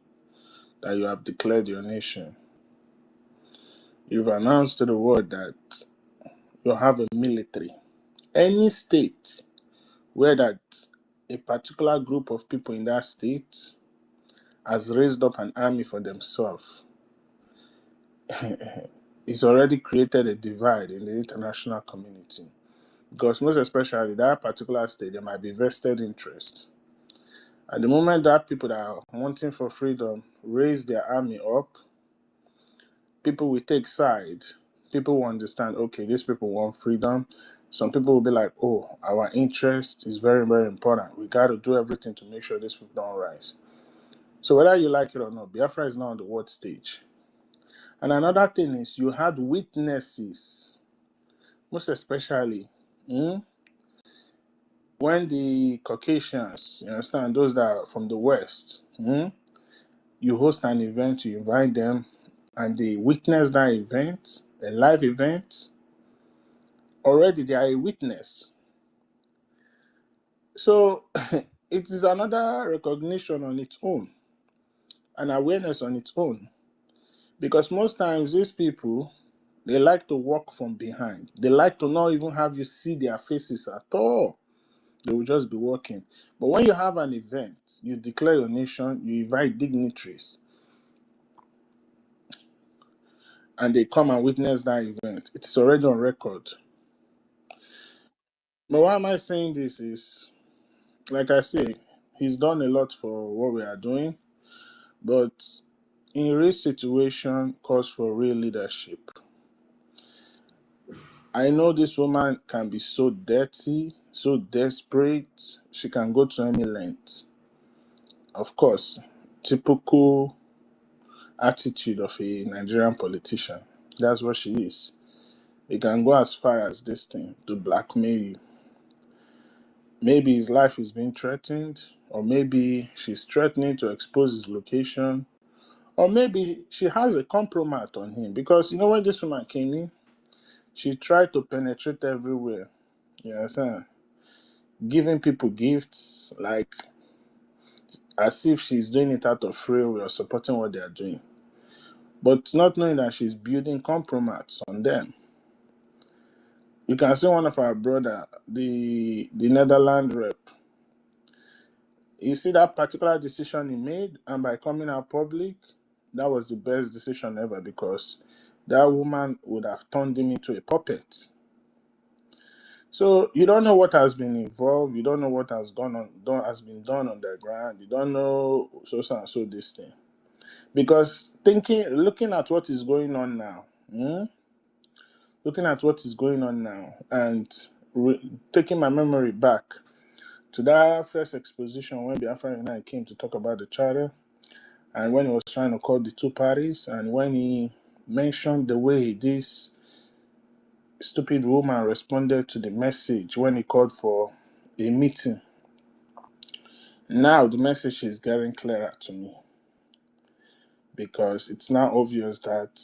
that you have declared your nation. You've announced to the world that you have a military. Any state where that a particular group of people in that state has raised up an army for themselves, it's already created a divide in the international community. Because most especially that particular state, there might be vested interest. At the moment that people that are wanting for freedom raise their army up, people will take side. People will understand, okay, these people want freedom. Some people will be like, oh, our interest is very, very important. We got to do everything to make sure these people don't rise. So whether you like it or not, Biafra is now on the world stage. And another thing is you had witnesses, most especially when the Caucasians, you understand, those that are from the West, you host an event, you invite them, and they witness that event, a live event, already they are a witness. So it is another recognition on its own, an awareness on its own. Because most times these people, they like to walk from behind. They like to not even have you see their faces at all. They will just be walking. But when you have an event, you declare your nation, you invite dignitaries, and they come and witness that event. It's already on record. But why am I saying this is, like I say, he's done a lot for what we are doing. But in real situation calls for real leadership. I know this woman can be so dirty, so desperate, she can go to any length. Of course, typical attitude of a Nigerian politician. That's what she is. It can go as far as this thing to blackmail you. Maybe his life is being threatened, or maybe she's threatening to expose his location, or maybe she has a compromise on him. Because you know when this woman came in, she tried to penetrate everywhere. You understand? Giving people gifts, like as if she's doing it out of free will or supporting what they are doing. But not knowing that she's building compromise on them. You can see one of our brother, the Netherlands rep. You see that particular decision he made, and by coming out public, that was the best decision ever because that woman would have turned him into a puppet. So you don't know what has been involved, you don't know what has has been done on the ground, you don't know so and so this thing. Because looking at what is going on now, and taking my memory back to that first exposition when Biafra and I came to talk about the charter, and when he was trying to call the two parties, and when he mentioned the way this stupid woman responded to the message when he called for a meeting. Now the message is getting clearer to me because it's now obvious that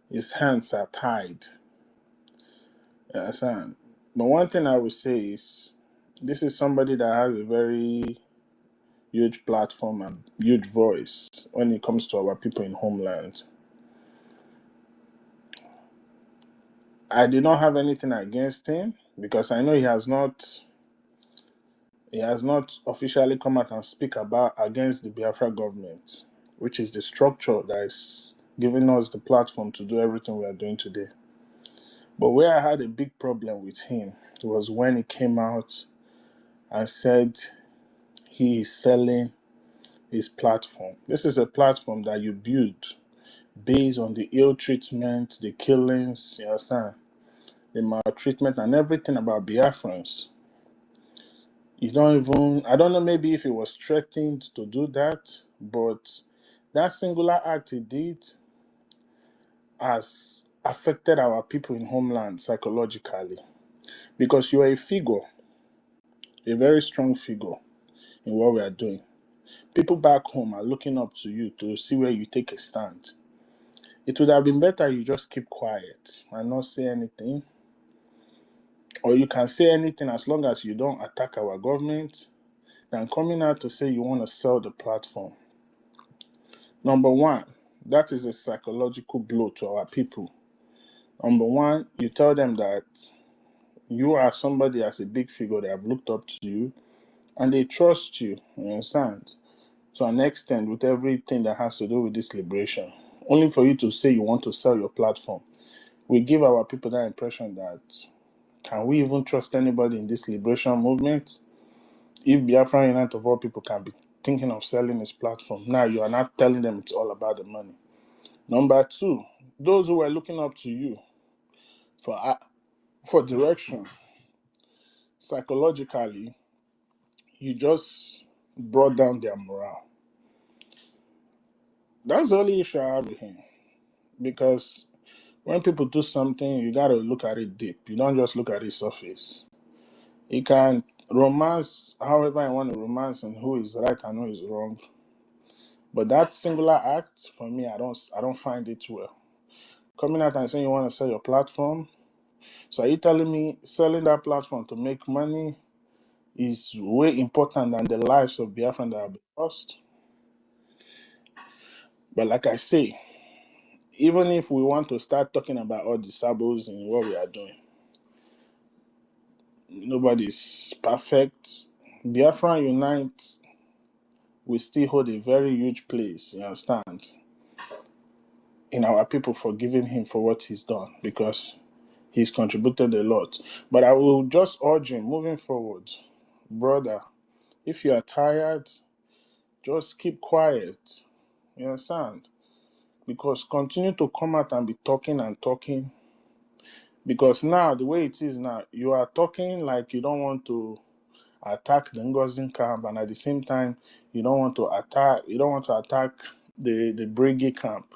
his hands are tied. You understand? But one thing I would say is this is somebody that has a very huge platform and huge voice when it comes to our people in homeland. I did not have anything against him because I know he has not officially come out and speak against the Biafra government, which is the structure that is giving us the platform to do everything we are doing today. But where I had a big problem with him was when he came out and said he is selling his platform. This is a platform that you build based on the ill treatment, the killings, you understand, the maltreatment and everything about Biafrans. I don't know maybe if he was threatened to do that, but that singular act he did has affected our people in homeland psychologically. Because you are a figure, a very strong figure in what we are doing. People back home are looking up to you to see where you take a stand. It would have been better you just keep quiet and not say anything. Or you can say anything as long as you don't attack our government than coming out to say you want to sell the platform. Number one, that is a psychological blow to our people. Number one, you tell them that you are somebody as a big figure, they have looked up to you and they trust you, you understand? To an extent with everything that has to do with this liberation. Only for you to say you want to sell your platform. We give our people that impression that can we even trust anybody in this liberation movement? If Biafra Unite of all people can be thinking of selling his platform, now you are not telling them it's all about the money. Number two, those who were looking up to you for direction, psychologically, you just brought down their morale. That's the only issue I have with him. Because when people do something, you got to look at it deep. You don't just look at the surface. You can romance however I want to romance and who is right and who is wrong. But that singular act, for me, I don't find it well. Coming out and saying you want to sell your platform. So are you telling me selling that platform to make money is way important than the lives of Biafran that have been lost? But like I say, even if we want to start talking about all the sabos and what we are doing, nobody's perfect. Biafran Unite will still hold a very huge place, you understand, in our people forgiving him for what he's done because he's contributed a lot. But I will just urge him moving forward, brother, if you are tired, just keep quiet. You understand? Because continue to come out and be talking and talking. Because now, the way it is now, you are talking like you don't want to attack the NGOZI camp, and at the same time, you don't want to attack the BRGIE camp.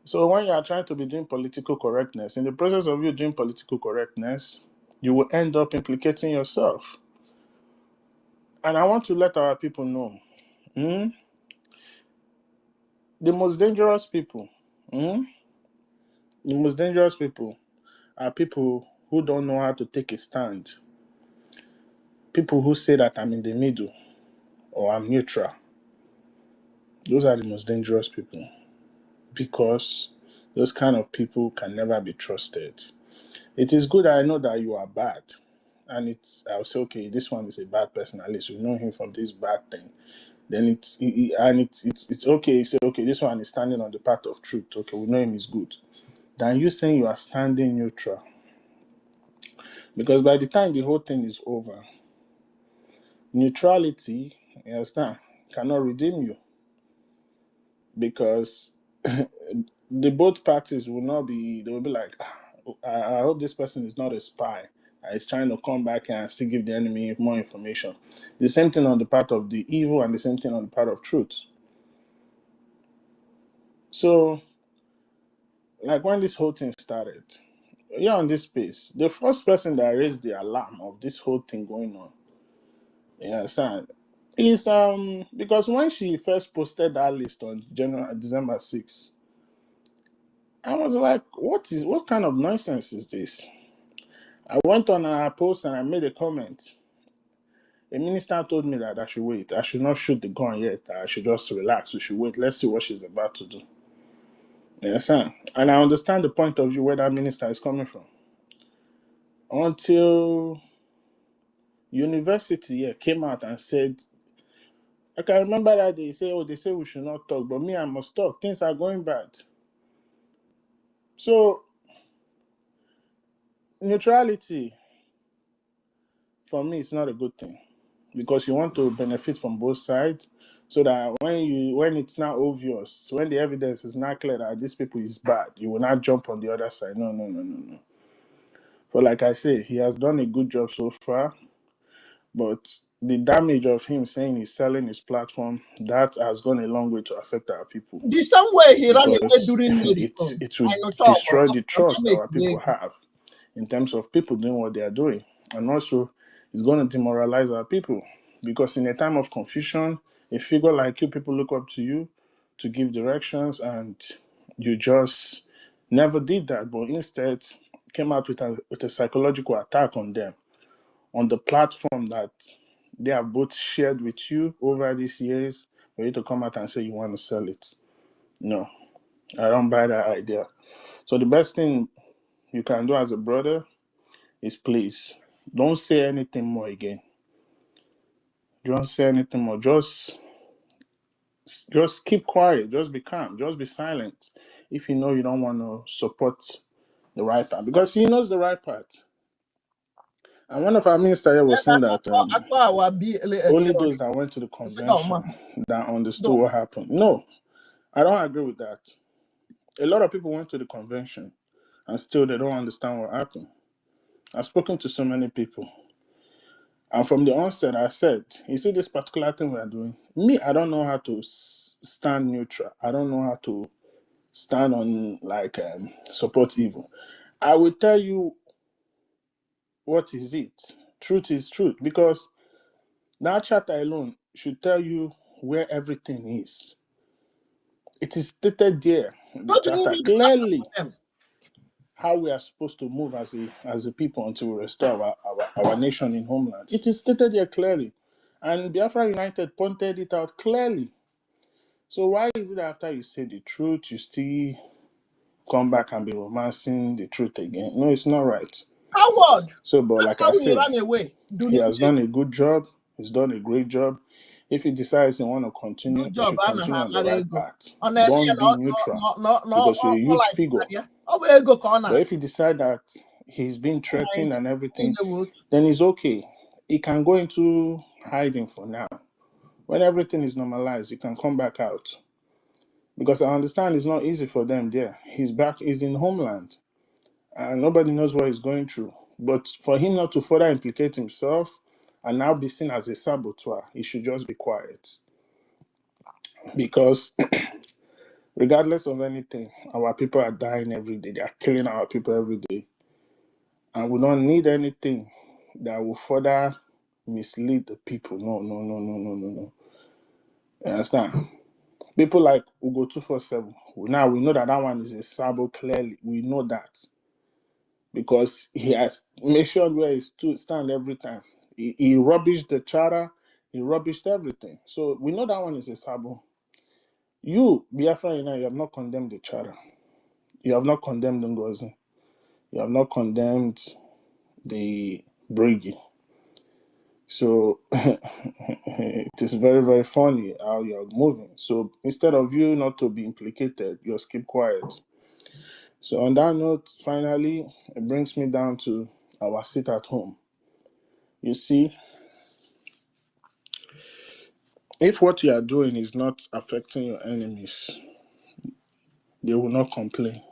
So when you are trying to be doing political correctness, in the process of you doing political correctness, you will end up implicating yourself. And I want to let our people know, the most dangerous people, the most dangerous people are people who don't know how to take a stand. People who say that I'm in the middle or I'm neutral. Those are the most dangerous people, because those kind of people can never be trusted. It is good I know that you are bad, and I'll say, okay, this one is a bad person. At least we know him from this bad thing. Then it's okay. You say, okay, this one is standing on the path of truth. Okay, we know him is good. Than you saying you are standing neutral, because by the time the whole thing is over, neutrality, you understand, cannot redeem you, because the both parties will not be. They will be like, I hope this person is not a spy. He's trying to come back and still give the enemy more information. The same thing on the part of the evil, and the same thing on the part of truth. So, like when this whole thing started, you're on this space. The first person that raised the alarm of this whole thing going on, you understand, is because when she first posted that list on December 6th, I was like, what kind of nonsense is this? I went on her post and I made a comment. A minister told me that I should wait. I should not shoot the gun yet. I should just relax. We should wait. Let's see what she's about to do. Yes, sir. And I understand the point of view where that minister is coming from. Until university came out and said, I can remember that they say we should not talk, but me, I must talk. Things are going bad. So neutrality, for me, it's not a good thing, because you want to benefit from both sides, so that when it's not obvious, when the evidence is not clear that these people is bad, you will not jump on the other side. No. But like I say, he has done a good job so far, but the damage of him saying he's selling his platform, that has gone a long way to affect our people, The same way he ran away because during the it will I know talk destroy the trust make our people have in terms of people doing what they are doing. And also, it's going to demoralize our people, because in a time of confusion, a figure like you, people look up to you to give directions, and you just never did that, but instead came out with a psychological attack on them, on the platform that they have both shared with you over these years, for you to come out and say you want to sell it. No, I don't buy that idea. So the best thing you can do as a brother is, please don't say anything more again. Don't say anything more. Just keep quiet. Just be calm. Just be silent. If you know you don't want to support the right part, because he knows the right part. And one of our ministers here was saying that only those that went to the convention that understood what happened. No, I don't agree with that. A lot of people went to the convention and still they don't understand what happened. I've spoken to so many people. And from the onset, I said, you see this particular thing we are doing? Me, I don't know how to stand neutral. I don't know how to stand on, support evil. I will tell you what is it. Truth is truth. Because that charter alone should tell you where everything is. It is stated there in the charter clearly how we are supposed to move as a people until we restore our nation in homeland. It is stated there clearly. And Biafra United pointed it out clearly. So why is it after you say the truth, you still come back and be romancing the truth again? No, it's not right. Coward. So, but That's like how I say, ran away. he has done a good job. He's done a great job. If he decides he want to continue, Good he job, should continue on the right path. Don't be neutral, because you're a huge figure. But if he decides that he's been threatened and everything, then it's okay. He can go into hiding for now. When everything is normalized, he can come back out. Because I understand it's not easy for them there. He's back, he's in homeland, and nobody knows what he's going through. But for him not to further implicate himself and now be seen as a saboteur, he should just be quiet. Because regardless of anything, our people are dying every day. They are killing our people every day. And we don't need anything that will further mislead the people. No, no, no, no, no, no, no. You understand? People like Ugo 247. Now we know that that one is a sabo clearly. We know that. Because he has made sure where he stand every time. He rubbished the charter, he rubbished everything. So we know that one is a sabo. You, Biafra, you have not condemned the charter. You have not condemned NGOZI. You have not condemned the BRGIE. So it is very, very funny how you're moving. So instead of you not to be implicated, you just keep quiet. So on that note, finally, it brings me down to our sit at home. You see, if what you are doing is not affecting your enemies, they will not complain.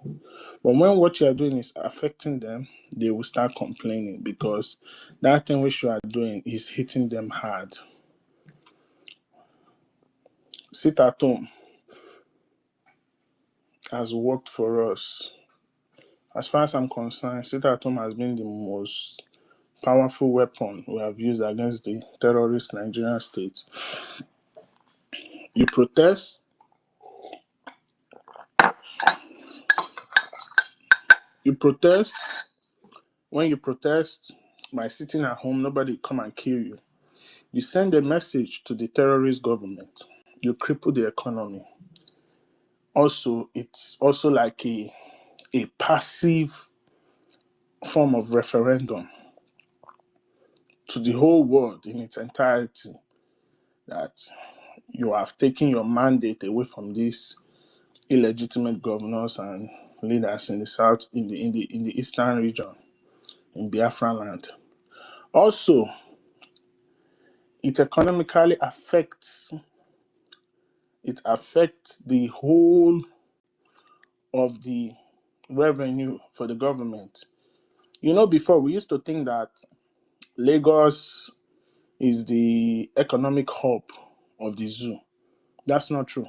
But when what you are doing is affecting them, they will start complaining because that thing which you are doing is hitting them hard. Sit at home has worked for us. As far as I'm concerned, sit at home has been the most powerful weapon we have used against the terrorist Nigerian state. You protest, when you protest by sitting at home, nobody come and kill you. You send a message to the terrorist government. You cripple the economy. Also, it's also like a passive form of referendum to the whole world in its entirety that you have taken your mandate away from these illegitimate governors and leaders in the south, in the eastern region, in Biafra land. Also, it economically affects the whole of the revenue for the government. You know, before we used to think that Lagos is the economic hub of the zoo. That's not true.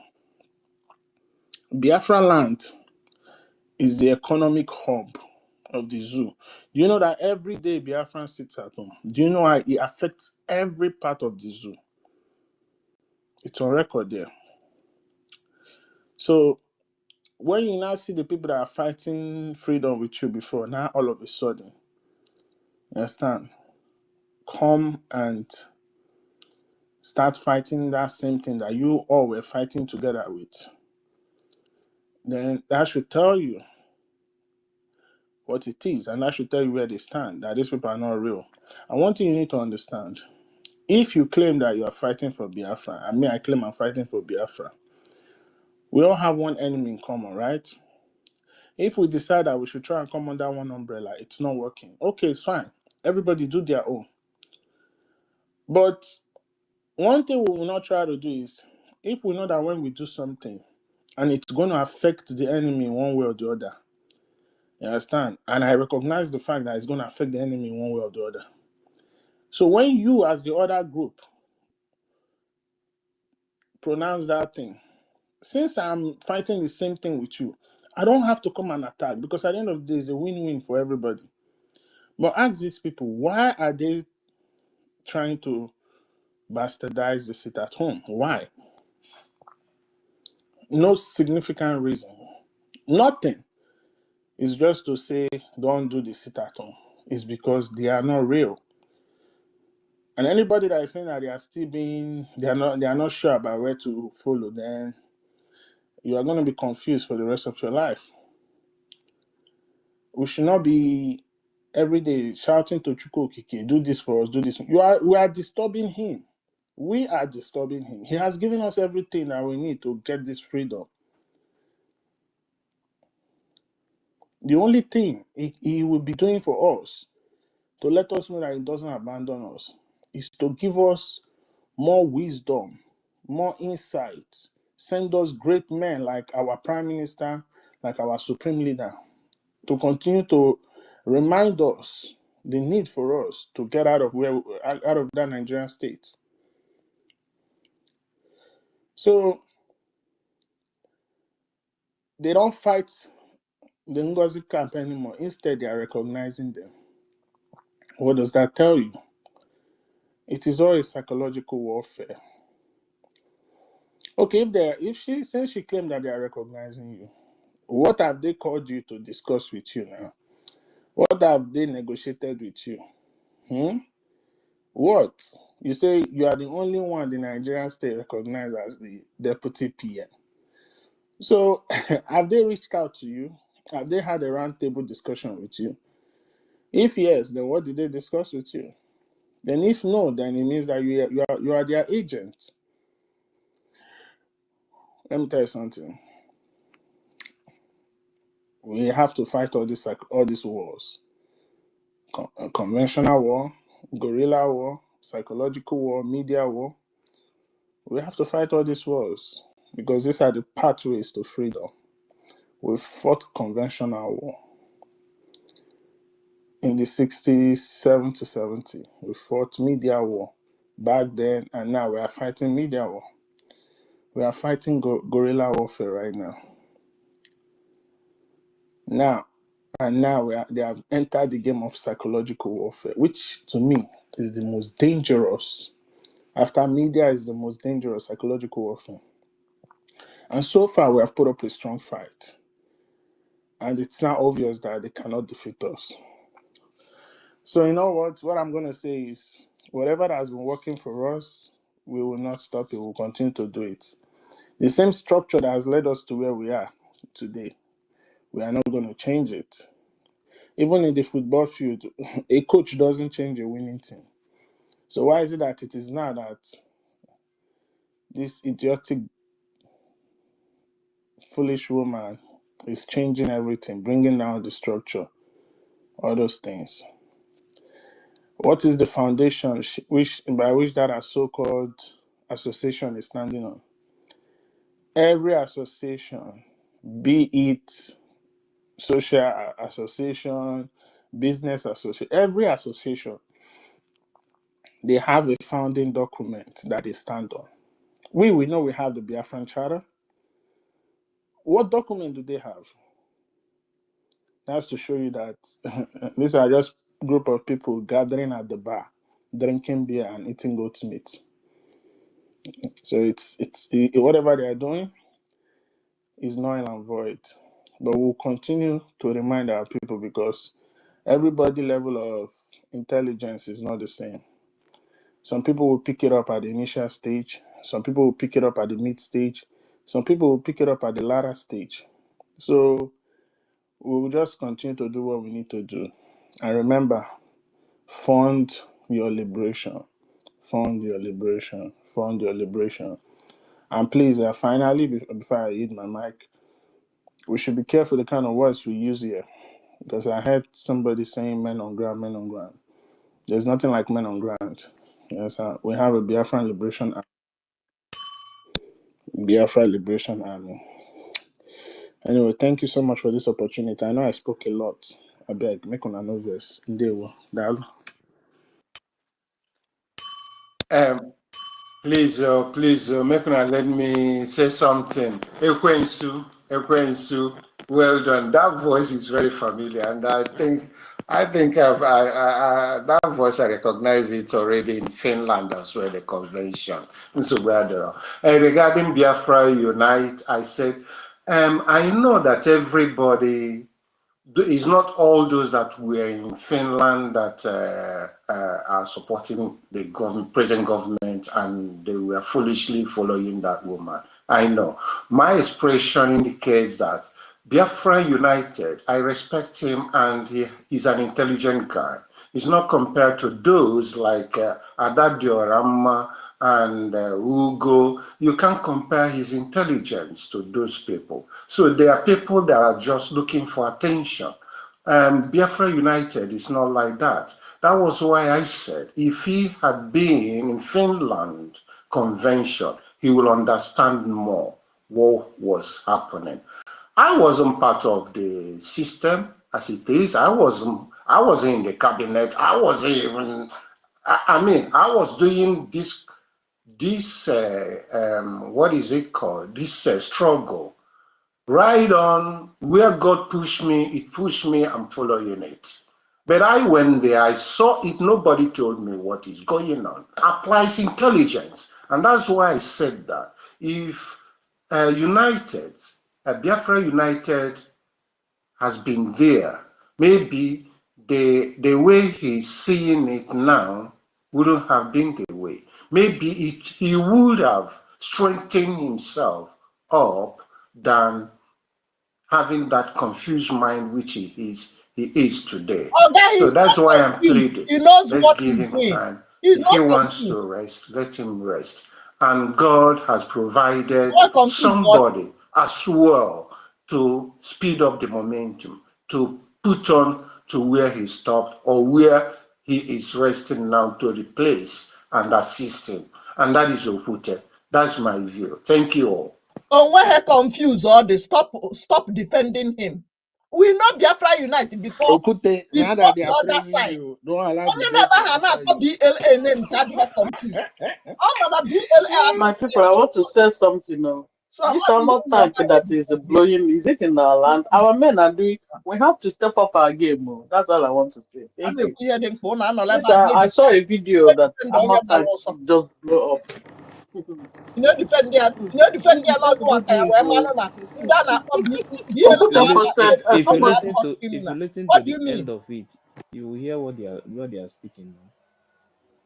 Biafra land is the economic hub of the zoo. Do you know that every day Biafran sits at home? Do you know how it affects every part of the zoo? It's on record there. So when you now see the people that are fighting freedom with you before, now all of a sudden, you understand, come and start fighting that same thing that you all were fighting together with, then that should tell you what it is, and that should tell you where they stand, that these people are not real. And one thing you need to understand, if you claim that you are fighting for Biafra, and me, I claim I'm fighting for Biafra, we all have one enemy in common, right? If we decide that we should try and come under one umbrella, it's not working. Okay, it's fine. Everybody do their own. But one thing we will not try to do is, if we know that when we do something, and it's going to affect the enemy in one way or the other, you understand? And I recognize the fact that it's going to affect the enemy in one way or the other. So when you, as the other group, pronounce that thing, since I'm fighting the same thing with you, I don't have to come and attack, because at the end of the day, it's a win-win for everybody. But ask these people, why are they trying to bastardize the sit at home? Why? No significant reason. Nothing. It's just to say, don't do the sit at home. It's because they are not real. And anybody that is saying that they are still they are not sure about where to follow, then you are going to be confused for the rest of your life. We should not be every day shouting to Chuko Kike, do this for us, do this. We are disturbing him. We are disturbing him. He has given us everything that we need to get this freedom. The only thing he will be doing for us to let us know that he doesn't abandon us is to give us more wisdom, more insight, send us great men like our prime minister, like our supreme leader, to continue to remind us the need for us to get out of that Nigerian state. So they don't fight the NGOZI camp anymore. Instead, they are recognizing them. What does that tell you? It is always psychological warfare. Okay, since she claimed that they are recognizing you, what have they called you to discuss with you now? What have they negotiated with you? What? You say you are the only one in the Nigerian state recognized as the deputy PM. So have they reached out to you? Have they had a roundtable discussion with you? If yes, then what did they discuss with you? Then if no, then it means that you are their agent. Let me tell you something. We have to fight all these wars. Conventional war, guerrilla war, psychological war, media war. We have to fight all these wars because these are the pathways to freedom. We fought conventional war in the 60s, 70, 70. We fought media war back then, and now we are fighting media war. We are fighting guerrilla warfare right now. Now they have entered the game of psychological warfare, which to me is the most dangerous. After media is the most dangerous psychological warfare. And so far we have put up a strong fight. And it's now obvious that they cannot defeat us. So you know what I'm going to say is, whatever that has been working for us, we will not stop it. We'll continue to do it. The same structure that has led us to where we are today, we are not going to change it. Even in the football field, a coach doesn't change a winning team. So why is it that it is now that this idiotic, foolish woman is changing everything, bringing down the structure, all those things? What is the foundation by which that so-called association is standing on? Every association, be it social association, business association, every association, they have a founding document that they stand on. We know we have the Biafran Charter. What document do they have? That's to show you that these are just a group of people gathering at the bar, drinking beer and eating goat's meat. So it's whatever they are doing is null and void. But we'll continue to remind our people because everybody level of intelligence is not the same. Some people will pick it up at the initial stage. Some people will pick it up at the mid stage. Some people will pick it up at the latter stage. So we'll just continue to do what we need to do. And remember, fund your liberation. Fund your liberation. Fund your liberation. And please, finally, before I hit my mic, we should be careful the kind of words we use here. Because I heard somebody saying men on ground, men on ground. There's nothing like men on ground. Yes, we have a Biafran Biafra Liberation Army. Anyway, thank you so much for this opportunity. I know I spoke a lot. I beg, make on no verse. Please, make una let me say something. Ekwensu, well done. That voice is very familiar, and I think that voice I recognize it already in Finland as well, the convention. Regarding Biafra Unite, I said, I know that everybody. It's not all those that were in Finland that are supporting the present government and they were foolishly following that woman. I know. My expression indicates that Biafra United, I respect him and he's an intelligent guy. He's not compared to those like Adadio Rama and Ugo. You can't compare his intelligence to those people. So there are people that are just looking for attention. Biafra United is not like that. That was why I said if he had been in Finland convention, he will understand more. what was happening. I wasn't part of the system as it is. I wasn't in the cabinet. I wasn't even, I mean, I was doing this what is it called? This struggle. Right on where God pushed me, it pushed me, I'm following it. But I went there, I saw it, nobody told me what is going on. Applies intelligence. And that's why I said that. If Biafra United has been there, maybe the way he's seeing it now wouldn't have been the way. Maybe he would have strengthened himself up than having that confused mind which he is today. Oh, that So he's that's not why I'm confused. pleading. He knows Let's what give he's him doing. time. He's If he not wants to confused. rest, let him rest. And God has provided Not confused. What? somebody as well to speed up the momentum, to put on to where he stopped or where he is resting now to replace and assist him. And that is Okute. That's my view. Thank you all. On where he confused or they stop defending him. We know Biafra United before Okute, he now fought that they the are other praising side. you, don't allow the Only devil never had enter not you. BLA name that he confused. I'm gonna BLA. My people, I want to say something now. So I'm This not armor tank that is blowing, is it in our land? Our men are doing, we have to step up our game. Oh. That's all I want to say. Thank you. Yes, I saw a video that armor tank just blew up. you know defend their not Let's do work this. Okuta posted, If you somebody, listen to what do the you mean? end of it, you will hear what they are speaking now.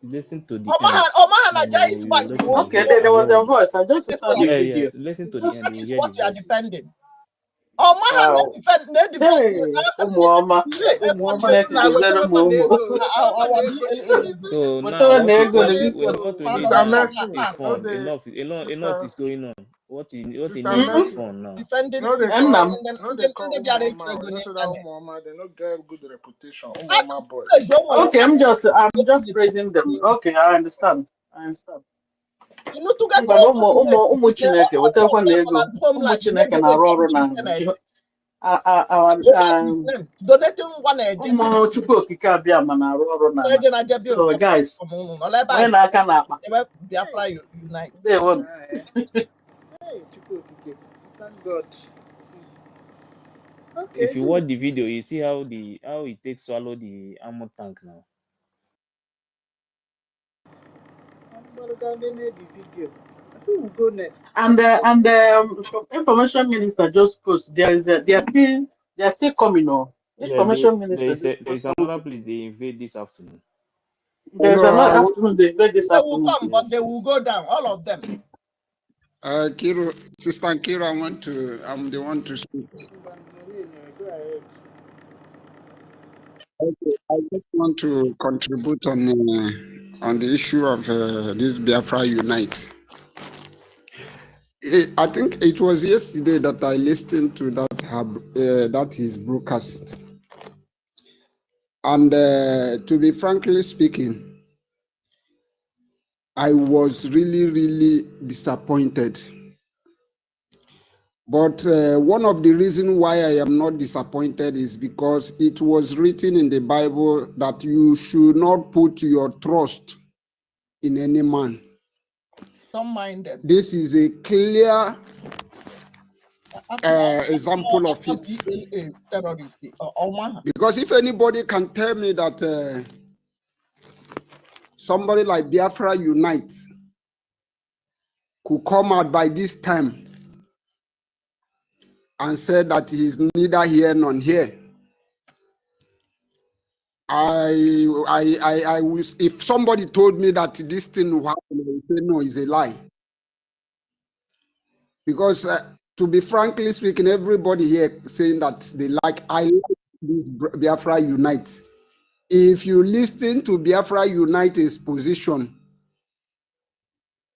Listen to the end. Omahana You Jais will Bank. listen the okay, voice. there You hear was a what voice. I just saw the yeah. video. Listen to the end. You That will is hear the what you are voices. defending. Omahana Wow. defend Hey, Umuoma. Chineke gozere m ụmụ. our BLA. So now Whatever na ego na what we need Sister now Mercy, is no fun. the Enough sister is going on. What he Sister needs is Mercy, fun now. Defending no they people Nna call m. no they call Umama. You know say that Umama, they not get good reputation. Umama that boys. Okay, I'm just praising them. Okay, I understand. I understand. you know to get Ngwa na ụmụ all Chineke wetakwa na ego. at Ụmụ homeland Chineke na-arụ ọrụ na donating one agent. ụmụ Chukwu okike abịa ma na-arụ ọrụ na so guys, onye na-aka n'akpa. Biafra Unite. Ndewo. Hey, thank God. Okay, If you watch the video, you see how it takes swallow the ammo tank now. I'm gonna need the video. Who will go next? And information minister just post they are still coming on. Yeah, Information minister just there is post another place they invade this afternoon. there's another afternoon they invade this They will afternoon. come, but they will go down, all of them. Sister Kira, I'm the one to speak. Go ahead. Okay, I just want to contribute on the issue of this Biafra Unite. I think it was yesterday that I listened to that his broadcast, and to be frankly speaking, I was really disappointed. But one of the reasons why I am not disappointed is because it was written in the Bible that you should not put your trust in any man. Don't mind them. This is a clear example of it. Because if anybody can tell me that somebody like Biafra Unite could come out by this time and say that he is neither here nor here, I wish if somebody told me that this thing will happen, I would say no, it's a lie. Because to be frankly speaking, everybody here saying that I like this Biafra Unite. If you listen to Biafra Unite's position,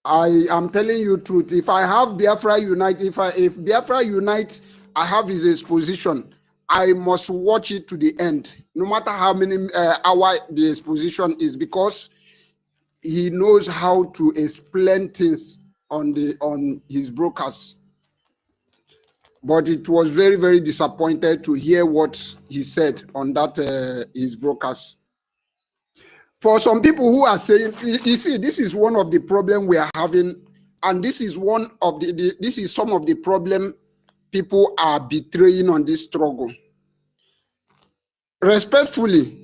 I am telling you truth. If I have Biafra Unite, if Biafra Unite, I have his exposition, I must watch it to the end, no matter how many hour the exposition is, because he knows how to explain things on his broadcast. but it was very, very disappointed to hear what he said on that his broadcast. For some people who are saying, you see, this is one of the problem we are having, and this is one of this is some of the problem people are betraying on this struggle. Respectfully,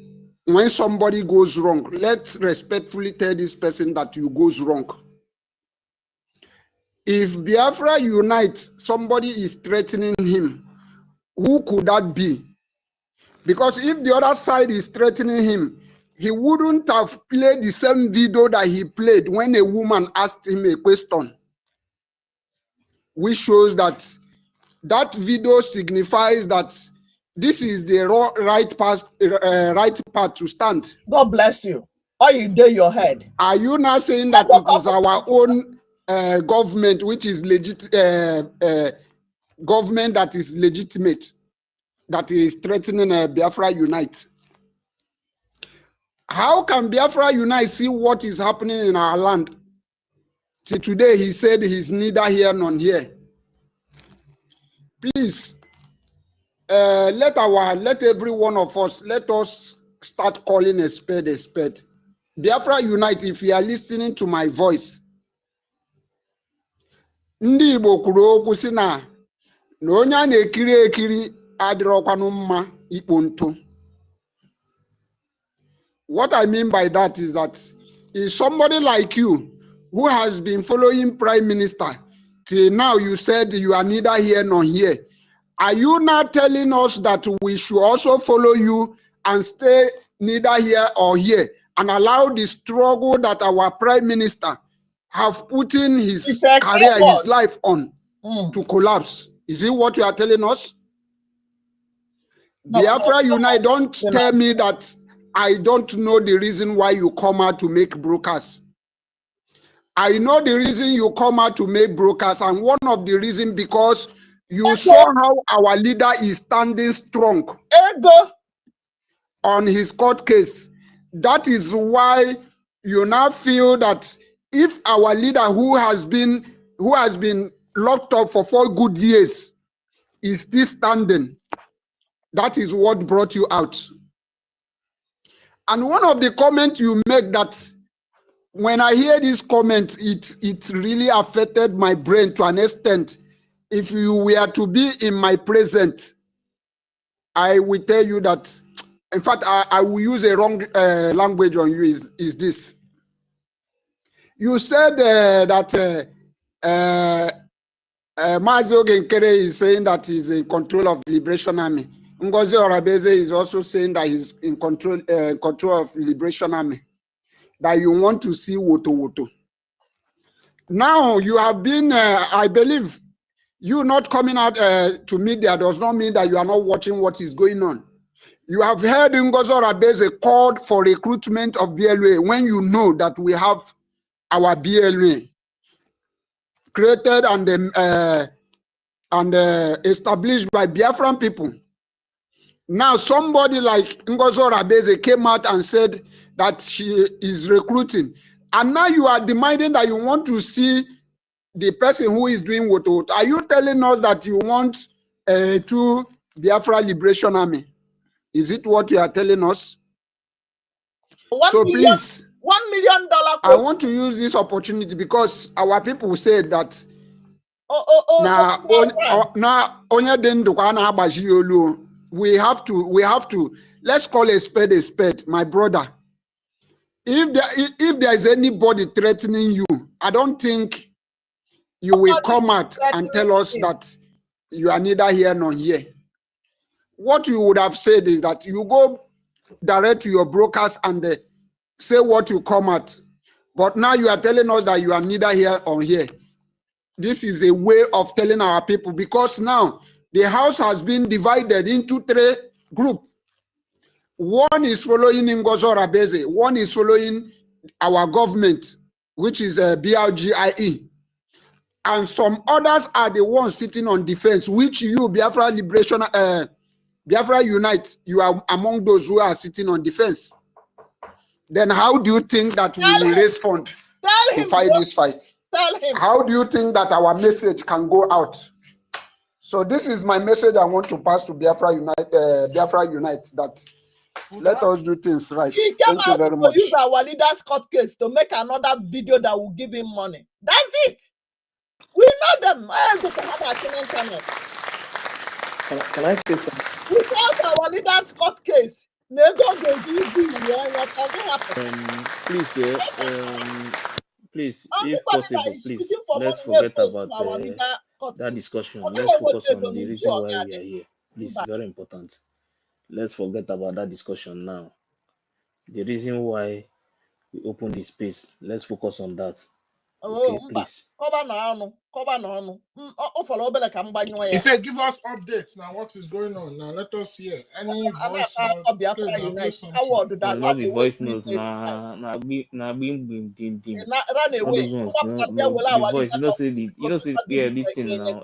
when somebody goes wrong, let's respectfully tell this person that you goes wrong. If Biafra unites, somebody is threatening him, who could that be? Because if the other side is threatening him, he wouldn't have played the same video that he played when a woman asked him a question, which shows that that video signifies that this is the right path to stand. God bless you. Or you do your head. Are you now saying that it is our own government which is legit, government that is legitimate, that is threatening Biafra Unite? How can Biafra Unite see what is happening in our land? See, today he said he's neither here nor here. Please, let every one of us, let us start calling a spade a spade. Biafra Unite, if you are listening to my voice, ndị Igbo kwuru okwu si na onye a na-ekiri ekiri adịrọkwanụ mma ikpo ntụ. What I mean by that is somebody like you who has been following Prime Minister till now, you said you are neither here nor here. Are you now telling us that we should also follow you and stay neither here or here and allow the struggle that our Prime Minister have put in his career, his life on to collapse? Is it what you are telling us? No, Biafra Unite, don't tell me that I don't know the reason why you come out to make broadcasts. I know the reason you come out to make broadcasts, and one of the reasons because you saw how our leader is standing strong on his court case. That is why you now feel that if our leader who has been locked up for 4 good years is still standing, that is what brought you out. And one of the comments you make, that when I hear this comment, it really affected my brain to an extent. If you were to be in my present, I will tell you that, in fact, I will use a wrong language on you, is this. You said that Mazi Ogenkere is saying that he's in control of the Liberation Army. NGOZI Orabeze is also saying that he's in control of the Liberation Army. That you want to see Woto Woto. Now you have been, I believe, you not coming out to media does not mean that you are not watching what is going on. You have heard NGOZI Orabeze called for recruitment of BLA when you know that we have our BLA created and established by Biafran people. Now somebody like NGOZI Orabeze came out and said that she is recruiting, and now you are demanding that you want to see the person who is doing what. Are you telling us that you want to Biafra Liberation Army? Is it what you are telling us? Please, $1 million. I want to use this opportunity because our people said that we have to let's call a spade, my brother. If there is anybody threatening you, I don't think you will come out and tell us that you are neither here nor here. What you would have said is that you go direct to your brokers and say what you come at. But now you are telling us that you are neither here or here. This is a way of telling our people, because now the house has been divided into 3 groups. One is following NGOZI Orabeze, one is following our government, which is BRGIE, and some others are the ones sitting on defense, which you, Biafra Liberation, Biafra Unite, you are among those who are sitting on defense. Then how do you think that we will raise funds to fight this fight? Tell him. How do you think that our message can go out? So this is my message I want to pass to Biafra Unite, Biafra Unite, that let us do things right. He came Thank you out very to much. use our leader's court case to make another video that will give him money. That's it. We know them. Can I say something? Without our leader's court case, Please, please, if possible, please, let's forget about that discussion. Let's focus on the reason why we are here. Please, very important. Let's forget about that discussion now. The reason why we open this space, let's focus on that. Okay, please. If they give us updates now, what is going on now? Let us hear any voice notes. Please, now play something. No, not the voice notes. All those ones. No, the voice. Yeah, this thing now.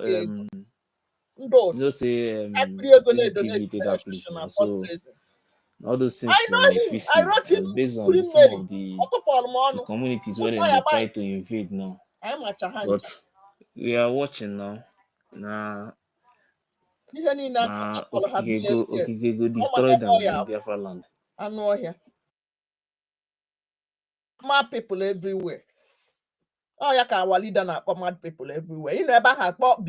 CCTV did that place now. So all those things we may see, and based on some of the communities where they try to invade now. But we are watching now. Okike go destroy them in Biafra land. Mad people everywhere. Oh, yeah, our leader na mad people everywhere. You never had BLA, a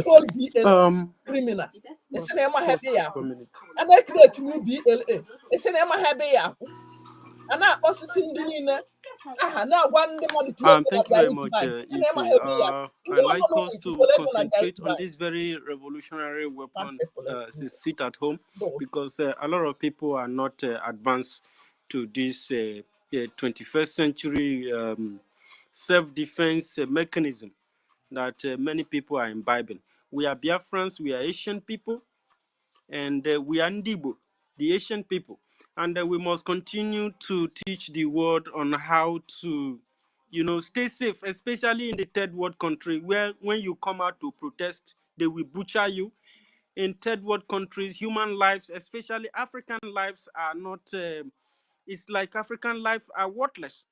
whole BLA criminal. It's an Emma happy. And I create new BLA. It's an Emma happy. And I also seen the now one thank you very much, Ife. I'd like us to concentrate on this very revolutionary weapon, sit at home, because a lot of people are not advanced to this 21st century self-defense mechanism that many people are imbibing. We are Biafrans, we are Asian people, and we are Ndibo, the Asian people. And we must continue to teach the world on how to, stay safe, especially in the third world country, where when you come out to protest, they will butcher you. In third world countries, human lives, especially African lives, are not, it's like African lives are worthless.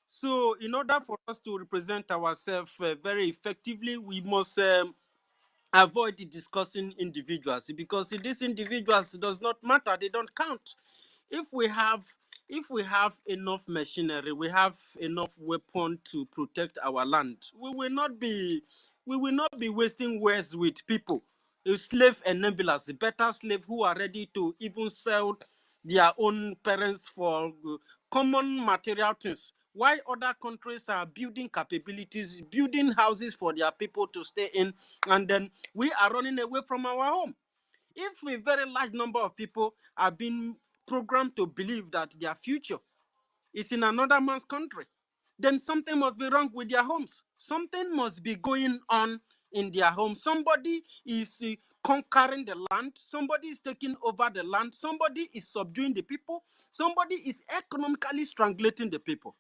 So in order for us to represent ourselves very effectively, we must avoid discussing individuals, because these individuals does not matter, they don't count. If we have enough machinery, we have enough weapon to protect our land, we will not be wasting words with people, slave enablers, the better slave who are ready to even sell their own parents for common material things. Why other countries are building capabilities, building houses for their people to stay in, and then we are running away from our home? If a very large number of people are being programmed to believe that their future is in another man's country, then something must be wrong with their homes. Something must be going on in their homes. Somebody is conquering the land. Somebody is taking over the land. Somebody is subduing the people. Somebody is economically strangulating the people.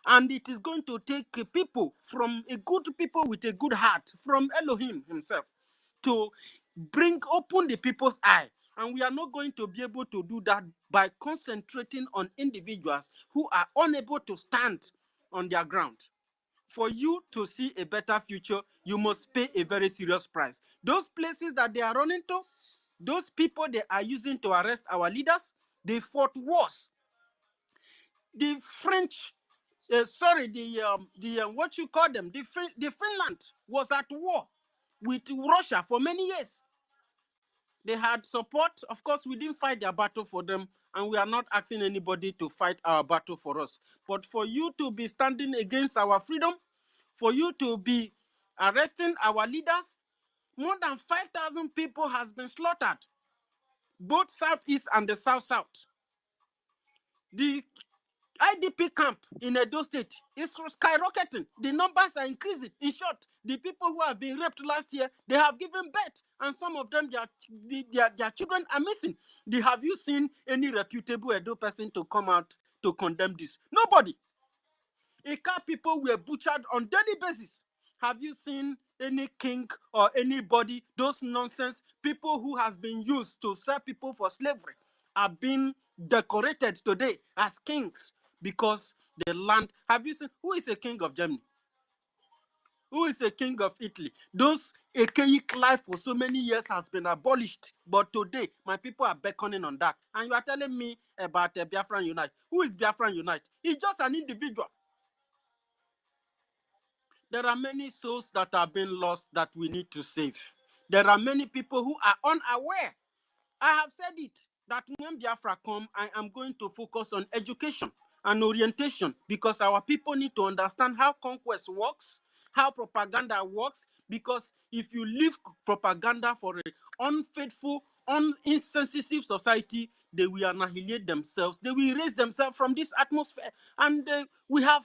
And it is going to take people from a good people with a good heart, from Elohim himself, to open the people's eye. And we are not going to be able to do that by concentrating on individuals who are unable to stand on their ground. For you to see a better future, you must pay a very serious price. Those places that they are running to, those people they are using to arrest our leaders, they fought wars. The French, what you call them, the Finland was at war with Russia for many years. They had support. Of course, we didn't fight their battle for them, and we are not asking anybody to fight our battle for us. But for you to be standing against our freedom, for you to be arresting our leaders, more than 5,000 people has been slaughtered, both Southeast and the South-South. The IDP camp in Edo State is skyrocketing. The numbers are increasing. In short, the people who have been raped last year, they have given birth, and some of them, their children are missing. Have you seen any reputable Edo person to come out to condemn this? Nobody. Ika people were butchered on daily basis. Have you seen any king or anybody, those nonsense people who has been used to sell people for slavery are being decorated today as kings because the land? Have you seen who is a king of Germany? Who is a king of Italy? Those archaic life for so many years has been abolished. But today, my people are beckoning on that. And you are telling me about Biafran Unite. Who is Biafran Unite? He's just an individual. There are many souls that have been lost that we need to save. There are many people who are unaware. I have said it, that when Biafra come, I am going to focus on education and orientation, because our people need to understand how conquest works, how propaganda works, because if you leave propaganda for an unfaithful, insensitive society, they will annihilate themselves. They will erase themselves from this atmosphere. And we have,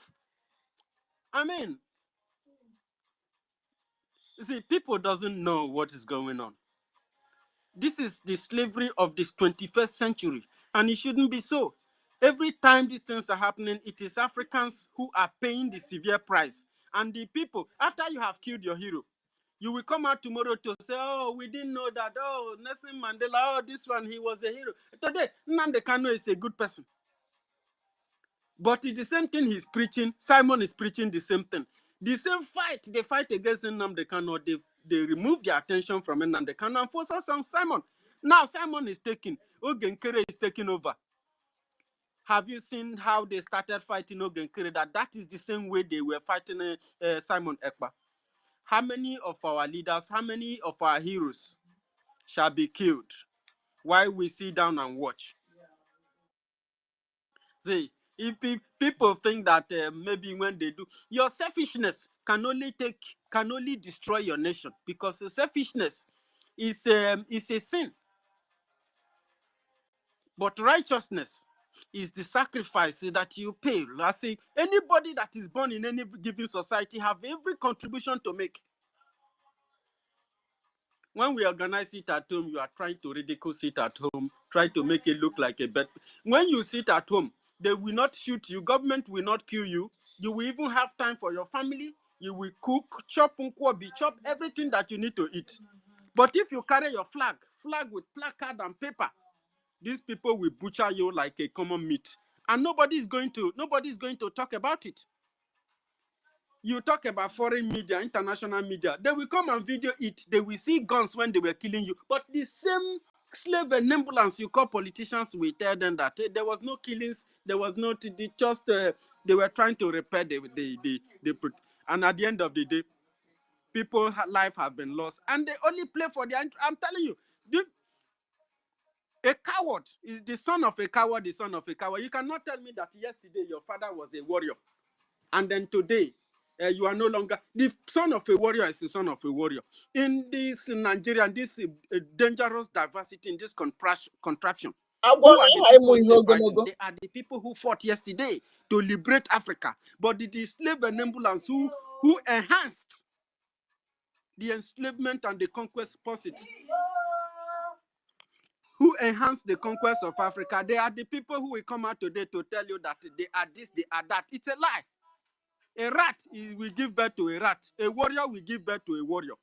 you see, people doesn't know what is going on. This is the slavery of this 21st century, and it shouldn't be so. Every time these things are happening, it is Africans who are paying the severe price. And the people, after you have killed your hero, you will come out tomorrow to say, oh, we didn't know that. Oh, Nelson Mandela, oh, this one, he was a hero. Today, Nnamdi Kanu is a good person. But it's the same thing he's preaching. Simon is preaching the same thing. The same fight, they fight against Nnamdi Kanu. They remove their attention from Nnamdi Kanu and focus on Simon. Now Simon is taking, Ogenkere is taking over. Have you seen how they started fighting Ogenkere? That is the same way they were fighting Simon Ekpa. How many of our leaders, how many of our heroes shall be killed while we sit down and watch? See, if people think that maybe when they do, your selfishness can only destroy your nation, because selfishness is a sin. But righteousness is the sacrifice that you pay. I say anybody that is born in any given society have every contribution to make. When we organize it at home, you are trying to ridicule it at home, try to make it look like a bed. When you sit at home, they will not shoot you. Government will not kill you. You will even have time for your family. You will cook, chop nkwobi, chop everything that you need to eat. But if you carry your flag with placard and paper, these people will butcher you like a common meat. And nobody is going to talk about it. You talk about foreign media, international media, they will come and video it. They will see guns when they were killing you. But the same slave ambulance you call politicians will tell them that there was no killings, there was no, they were trying to repair and at the end of the day, people's life have been lost. And they only play for I'm telling you, a coward is the son of a coward, the son of a coward. You cannot tell me that yesterday your father was a warrior, and then today you are no longer. The son of a warrior is the son of a warrior. In this Nigeria, this dangerous diversity, in this contraption, who are the people fighting? They are the people who fought yesterday to liberate Africa. But it is slave and ambulance who enhanced the enslavement and the conquest policy, who enhanced the conquest of Africa. They are the people who will come out today to tell you that they are this, they are that. It's a lie. A rat will give birth to a rat. A warrior will give birth to a warrior.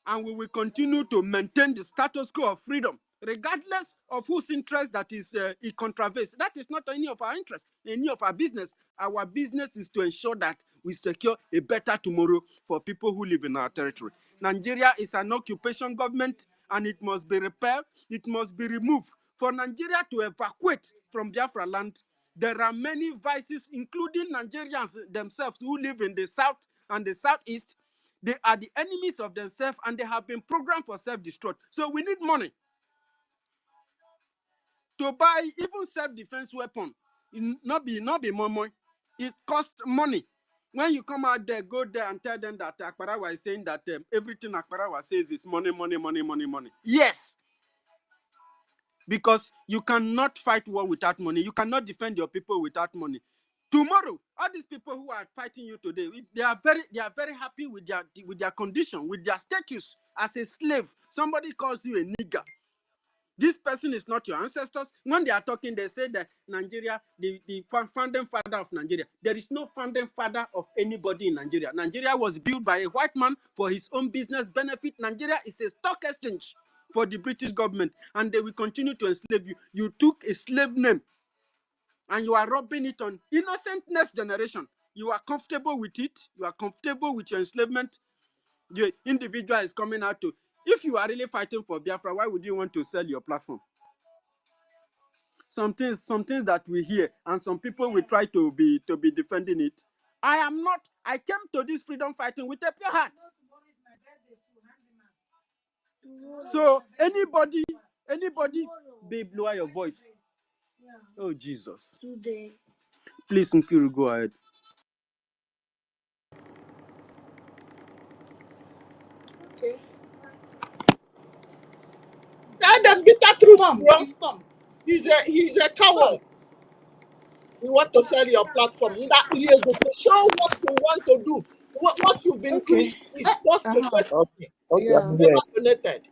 And we will continue to maintain the status quo of freedom, regardless of whose interest that is it contravenes. That is not any of our interest, any of our business. Our business is to ensure that we secure a better tomorrow for people who live in our territory. Nigeria is an occupation government, and it must be repaired. It must be removed. For Nigeria to evacuate from Biafra land, there are many vices, including Nigerians themselves who live in the south and the southeast. They are the enemies of themselves, and they have been programmed for self-destruct. So we need money to buy even self-defense weapon. Not be more money. It costs money. When you come out there, go there and tell them that Akparawa is saying that everything Akparawa says is money, money, money, money, money. Yes. Because you cannot fight war without money. You cannot defend your people without money. Tomorrow, all these people who are fighting you today, they are very happy with their condition, with their status as a slave. Somebody calls you a nigger. This person is not your ancestors. When they are talking, they say that Nigeria, the founding father of Nigeria. There is no founding father of anybody in Nigeria. Nigeria was built by a white man for his own business benefit. Nigeria is a stock exchange for the British government, and they will continue to enslave you. You took a slave name, and you are robbing it on innocent next generation. You are comfortable with it. You are comfortable with your enslavement. The individual is coming out to. If you are really fighting for Biafra, why would you want to sell your platform? Some things that we hear, and some people will try to be defending it. I am not. I came to this freedom fighting with a pure heart. So anybody, babe, lower your voice. Oh Jesus! Please, Nkiru, go ahead. Okay. Tell them bitter truth, bro. He's a coward. You want to sell your platform. That you go to show what you want to do. What you've been doing is just to first Okay, never donated.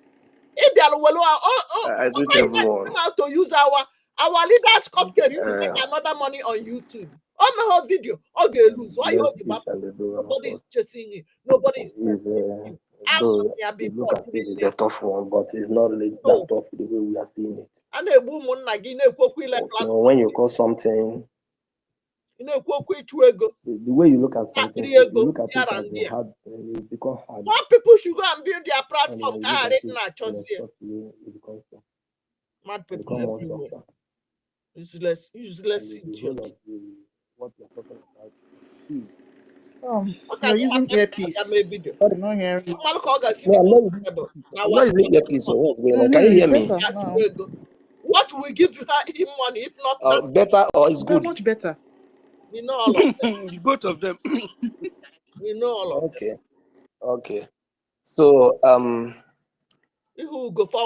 I greet everyone. Come out to use our leaders' cupcake to make another money on YouTube. On the whole video, okay, lose. Why you hold the map? Nobody is chasing you. Nobody is chasing you. Though it look as if it's a tough one, but it's not really that tough the way we are seeing it. So when you call something, the way you look at something, you look at it as a hard, it becomes hard. More people should go and build their platform. It becomes mad people more everywhere. softer. Useless idiots. What you're talking about. You're using earpiece. I'm not hearing. No, I'm not using earpiece. So what's going on? Can you hear me? No. What will give him money if not better or is good? Much better. We know all of them. Both of them. We know all of them. Okay. So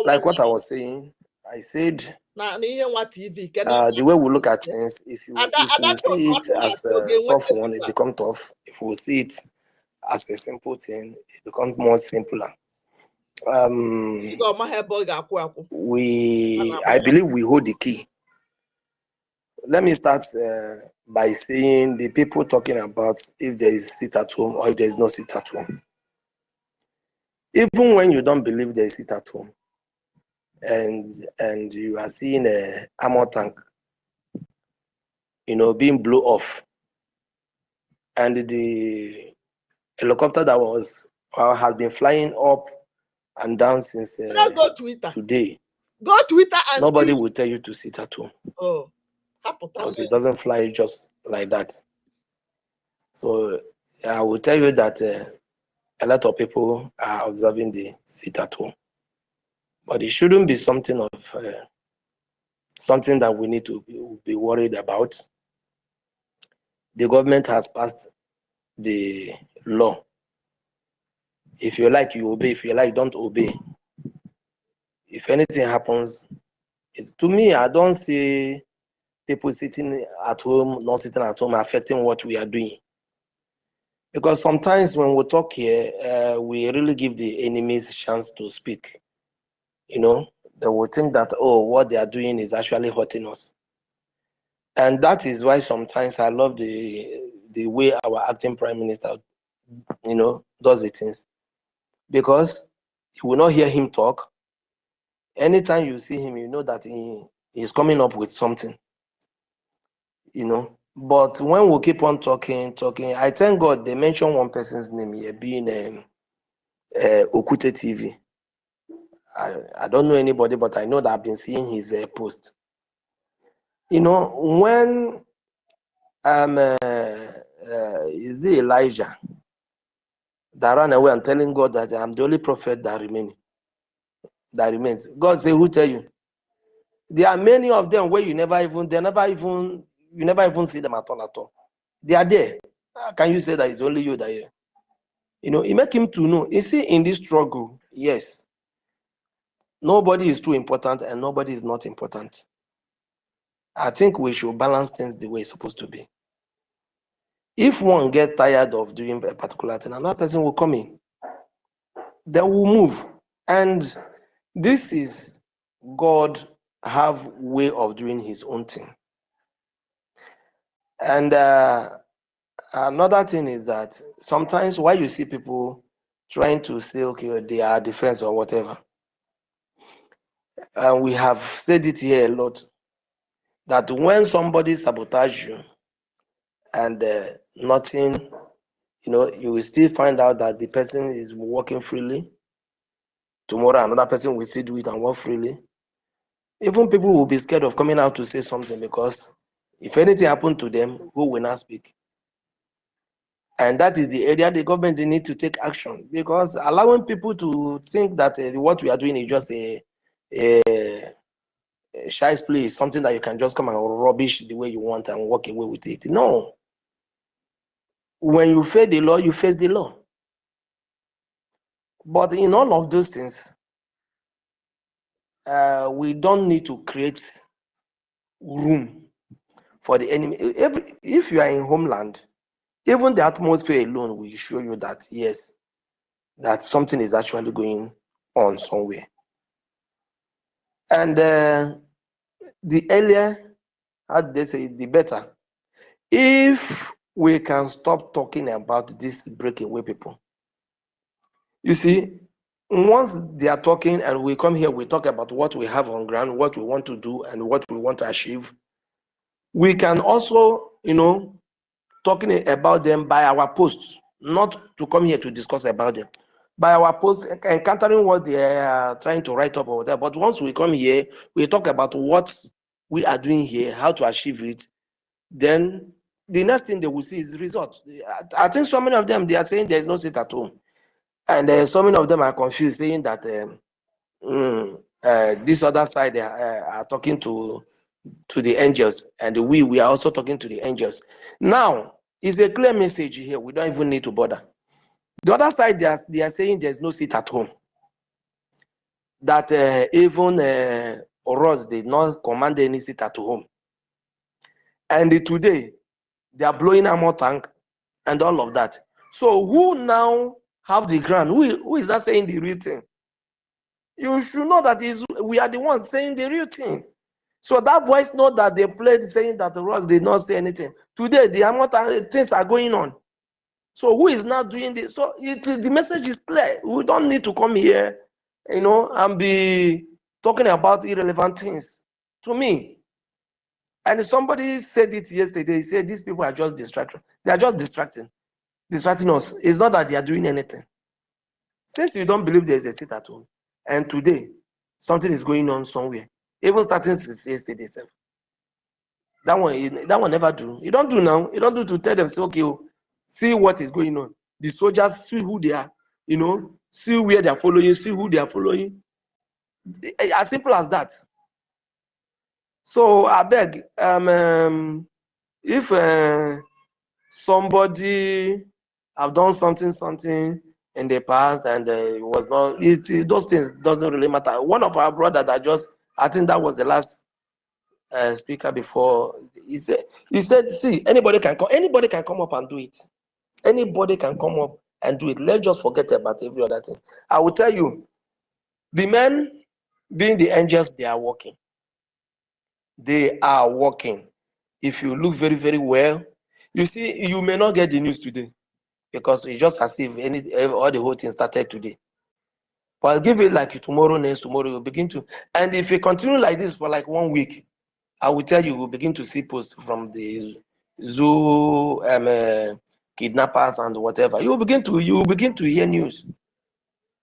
like what I was saying, I said the way we look at things, if we see it as a tough one, it becomes tough. If we see it as a simple thing, it becomes more simpler. I believe we hold the key. Let me start by saying the people talking about if there is sit at home or if there is no sit at home. Even when you don't believe there is sit at home, and you are seeing a armor tank, being blown off, and the helicopter that has been flying up and down since today. Go Twitter and nobody will tell you to sit at home. Oh, because it doesn't fly just like that. So I will tell you that a lot of people are observing the sit at home, but it shouldn't be something of something that we need to be worried about. The government has passed the law. If you like, you obey. If you like, don't obey. If anything happens, to me, I don't see people sitting at home, not sitting at home, affecting what we are doing. Because sometimes when we talk here, we really give the enemies a chance to speak. They will think that, what they are doing is actually hurting us. And that is why sometimes I love the way our acting prime minister, does the things. Because you will not hear him talk. Anytime you see him, you know that he is coming up with something. But when we keep on talking, I thank God they mentioned one person's name here being Okute TV. I don't know anybody, but I know that I've been seeing his post. When is it Elijah that ran away and telling God that I'm the only prophet that remains? God say, who tell you? There are many of them where you never even see them at all. They are there. How can you say that it's only you that you? It make him to know. You see, in this struggle, yes, nobody is too important and nobody is not important. I think we should balance things the way it's supposed to be. If one gets tired of doing a particular thing, another person will come in. Then we'll move. And this is God have way of doing his own thing. And another thing is that sometimes why you see people trying to say, okay, they are defense or whatever. And we have said it here a lot, that when somebody sabotage you and nothing, you will still find out that the person is working freely. Tomorrow, another person will still do it and work freely. Even people will be scared of coming out to say something because if anything happened to them, who will not speak? And that is the area the government need to take action, because allowing people to think that what we are doing is just a shy's play is something that you can just come and rubbish the way you want and walk away with it. No. When you face the law, you face the law. But in all of those things, we don't need to create room for the enemy. If you are in homeland, even the atmosphere alone will show you that, yes, that something is actually going on somewhere. And the earlier, how they say, the better. If we can stop talking about these breakaway people. You see, once they are talking and we come here, we talk about what we have on ground, what we want to do, and what we want to achieve. We can also, talking about them by our posts, not to come here to discuss about them. By our posts, encountering what they are trying to write up or whatever. But once we come here, we talk about what we are doing here, how to achieve it. Then the next thing they will see is the result. I think so many of them, they are saying there is no seat at home. And so many of them are confused, saying that this other side are talking to the angels, and we are also talking to the angels. Now, it's a clear message here. We don't even need to bother. The other side, they are saying there's no seat at home. That even Oroz did not command any seat at home. And today, they are blowing armor tank and all of that. So who now have the ground? Who is that saying the real thing? You should know that we are the ones saying the real thing. So that voice note that they played saying that Ross did not say anything. Today, the things are going on. So who is now doing this? So the message is clear. We don't need to come here, and be talking about irrelevant things. To me, and somebody said it yesterday, he said these people are just distracting. They are just distracting us. It's not that they are doing anything. Since you don't believe there's a seat at home, and today, something is going on somewhere, even starting since yesterday. That one never do. You don't do now. You don't do to tell them, say, okay, see what is going on. The soldiers, see who they are, see where they are following, see who they are following. As simple as that. So I beg, if somebody have done something in the past and it was not, those things doesn't really matter. One of our brothers I think that was the last speaker before, he said, see, anybody can come up and do it. Anybody can come up and do it. Let's just forget about every other thing. I will tell you, the men being the angels, they are working. They are working. If you look very, very well, you see, you may not get the news today because it's just as if all the whole thing started today. But I'll give it like tomorrow, next tomorrow, you'll begin to, and if you continue like this for like 1 week, I will tell you, we'll begin to see posts from the zoo kidnappers and whatever. You will begin to hear news.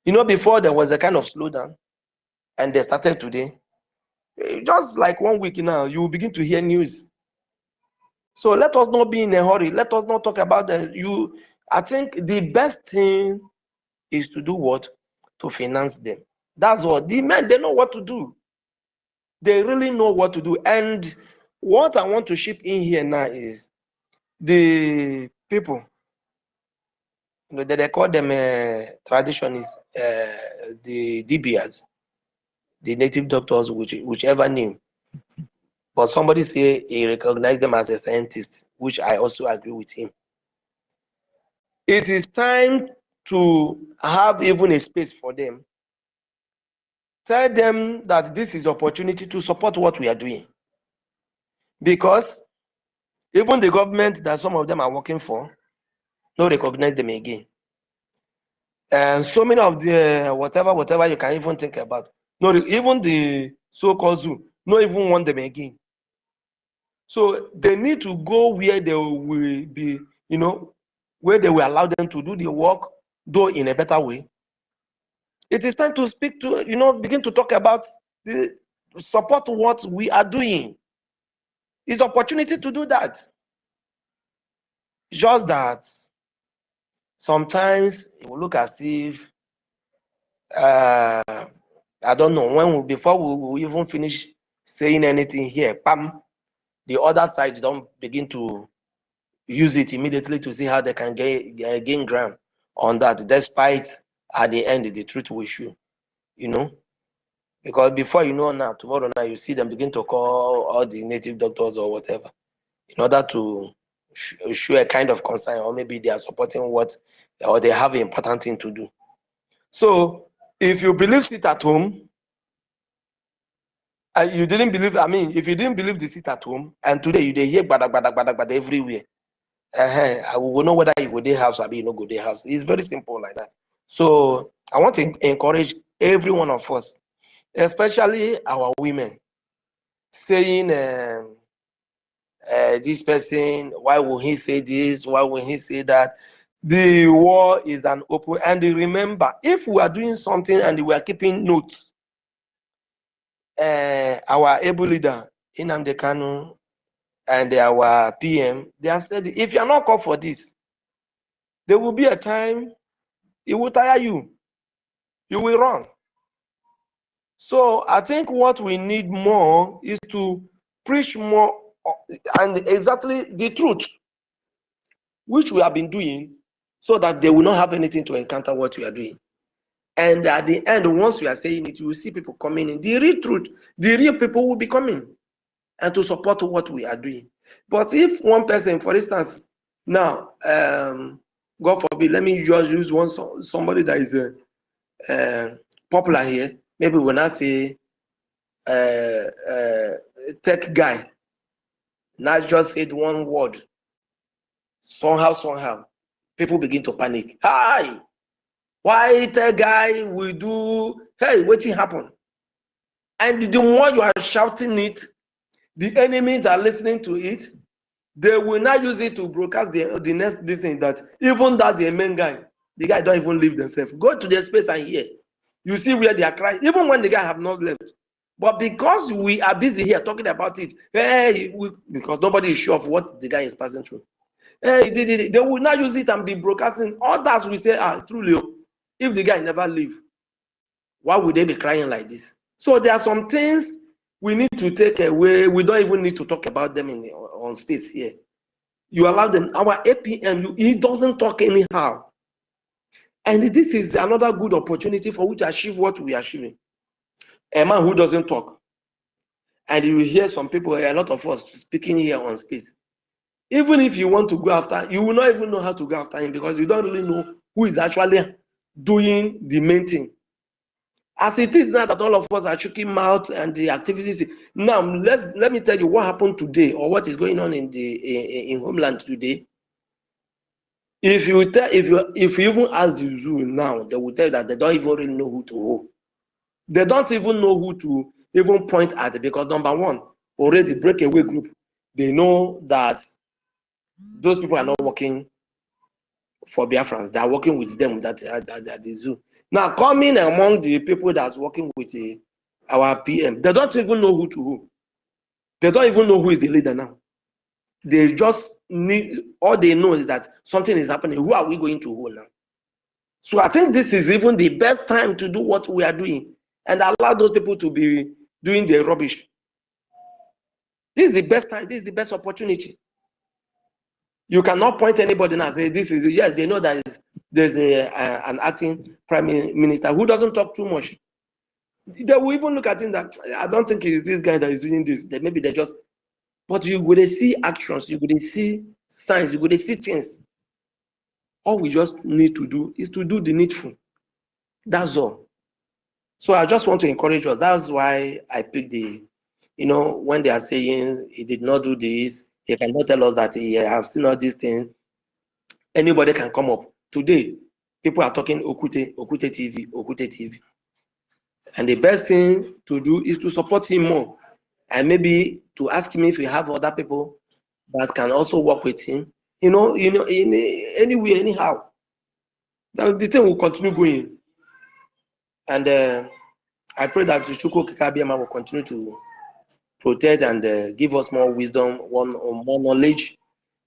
Before there was a kind of slowdown, and they started today. Just like 1 week now, you will begin to hear news. So let us not be in a hurry. Let us not talk about I think the best thing is to do what? To finance them. That's what the men, they know what to do. They really know what to do. And what I want to ship in here now is the people, they call them traditionists, the DBS, the native doctors, whichever name. But somebody say he recognized them as a scientist, which I also agree with him. It is time to have even a space for them. Tell them that this is opportunity to support what we are doing. Because even the government that some of them are working for, no recognize them again. And so many of the whatever you can even think about. No, even the so-called zoo, no even want them again. So they need to go where they will be, you know, where they will allow them to do the work, though in a better way. It is time to speak to, you know, begin to talk about the support what we are doing. It's opportunity to do that. Just that sometimes it will look as if I don't know when before we will even finish saying anything here, bam, the other side don't begin to use it immediately to see how they can gain ground on that, despite at the end the truth will show, you know. Because before you know now, tomorrow now you see them begin to call all the native doctors or whatever in order to show a kind of concern, or maybe they are supporting what, or they have an important thing to do. So if you believe sit at home, and you didn't believe, I mean, if you didn't believe the sit at home, and today you they hear bada everywhere, I will know whether you go day house or you no go day house. It's very simple like that. So I want to encourage every one of us, especially our women, saying this person, why will he say this? Why will he say that? The war is an open, and remember, if we are doing something and we are keeping notes, our able leader, Nnamdi Kanu, and our PM, they have said, if you are not called for this, there will be a time it will tire you. You will run. So I think what we need more is to preach more and exactly the truth, which we have been doing, so that they will not have anything to encounter what we are doing. And at the end, once we are saying it, you will see people coming in. The real truth, the real people will be coming and to support what we are doing. But if one person, for instance, now, God forbid, let me just use somebody that is popular here. Maybe when I say tech guy, not just said one word, somehow, people begin to panic. Hi, why tech guy will do, hey, what's happen? And the more you are shouting it, the enemies are listening to it. They will not use it to broadcast the next thing that even that the main guy, the guy don't even leave themselves. Go to their space and hear. You see where they are crying, even when the guy have not left. But because we are busy here talking about it, hey, because nobody is sure of what the guy is passing through. Hey, they will not use it and be broadcasting. Others will say, truly, if the guy never leave, why would they be crying like this? So there are some things we need to take away. We don't even need to talk about them on space here. You allow them. Our APM, he doesn't talk anyhow. And this is another good opportunity for which to achieve what we are achieving. A man who doesn't talk. And you hear some people, a lot of us speaking here on space. Even if you want to go after, you will not even know how to go after him because you don't really know who is actually doing the main thing. As it is now that all of us are choking mouth and the activities. Now, let me tell you what happened today or what is going on in Homeland today. If you even ask the zoo now, they will tell you that they don't even really know who to hold. They don't even know who to even point at because number one, already breakaway group, they know that those people are not working for Biafrans. They are working with them at the zoo. Now, coming among the people that's working with our PM, they don't even know who to hold. They don't even know who is the leader now. They just need, all they know is that something is happening. Who are we going to hold now? So I think this is even the best time to do what we are doing and allow those people to be doing their rubbish. This is the best time. This is the best opportunity. You cannot point anybody and say this is, yes, they know that there's an acting prime minister who doesn't talk too much. They will even look at him that I don't think it's this guy that is doing this. Maybe they just, but you would see actions, you would see signs, you would see things. All we just need to do is to do the needful. That's all. So I just want to encourage us. That's why I picked when they are saying he did not do this, he cannot tell us that he has seen all these things. Anybody can come up. Today, people are talking Okute TV. And the best thing to do is to support him more. and maybe to ask him if we have other people that can also work with him. In anywhere, anyhow. Then the thing will continue going. And I pray that the Chukwu Kikabiama will continue to protect and give us more wisdom, more knowledge.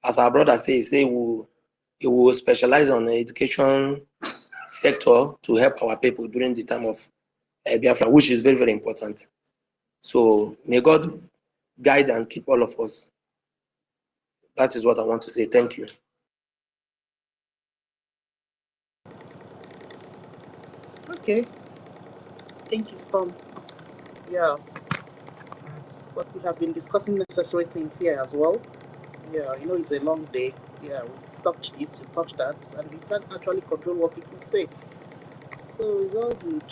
As our brother says, he will specialize on the education sector to help our people during the time of Biafra, which is very, very important. So may God guide and keep all of us. That is what I want to say. Thank you. Okay. Thank you, Storm. Yeah. But we have been discussing necessary things here as well. Yeah, it's a long day. Yeah, we touched this, we touched that, and we can't actually control what people say. So it's all good.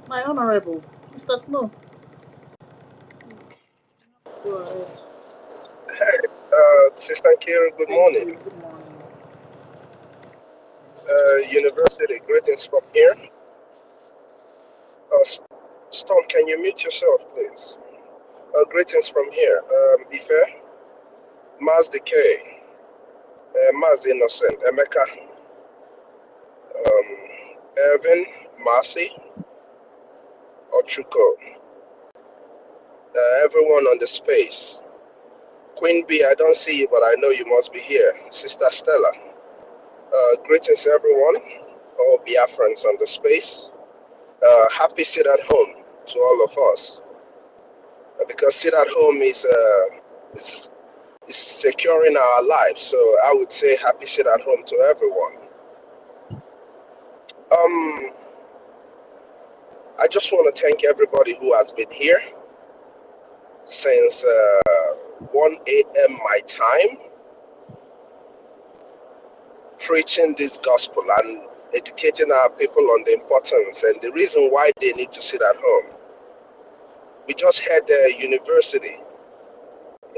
My Honorable, Mr. Snow, go ahead. Sister Kira, good Thank morning. you. Good morning. University, greetings from here. Storm, can you mute yourself, please? Greetings from here. Ife, Maz Decay, Maz Innocent, Emeka, Ervin, Marcy, Ochuko, everyone on the space. Queen B, I don't see you, but I know you must be here. Sister Stella, greetings everyone, all Biafrans on the space. Happy sit at home to all of us, because sit at home is securing our lives. So I would say happy sit at home to everyone. I just want to thank everybody who has been here since 1 a.m. my time, preaching this gospel and educating our people on the importance and the reason why they need to sit at home. We just had the university,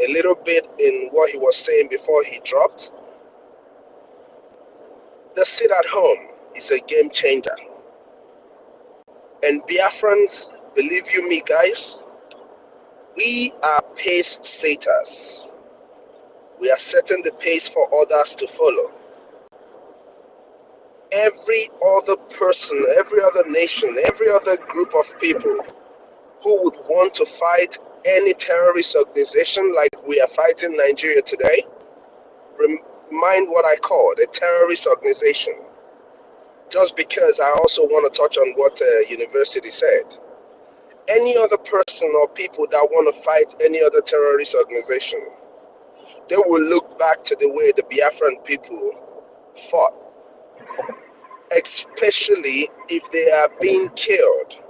a little bit in what he was saying before he dropped. The sit at home is a game changer. And Biafrans, believe you me, guys, we are pace setters. We are setting the pace for others to follow. Every other person, every other nation, every other group of people who would want to fight any terrorist organization like we are fighting Nigeria today, mind what I called a terrorist organization. Just because I also want to touch on what University said. Any other person or people that want to fight any other terrorist organization, they will look back to the way the Biafran people fought, especially if they are being killed.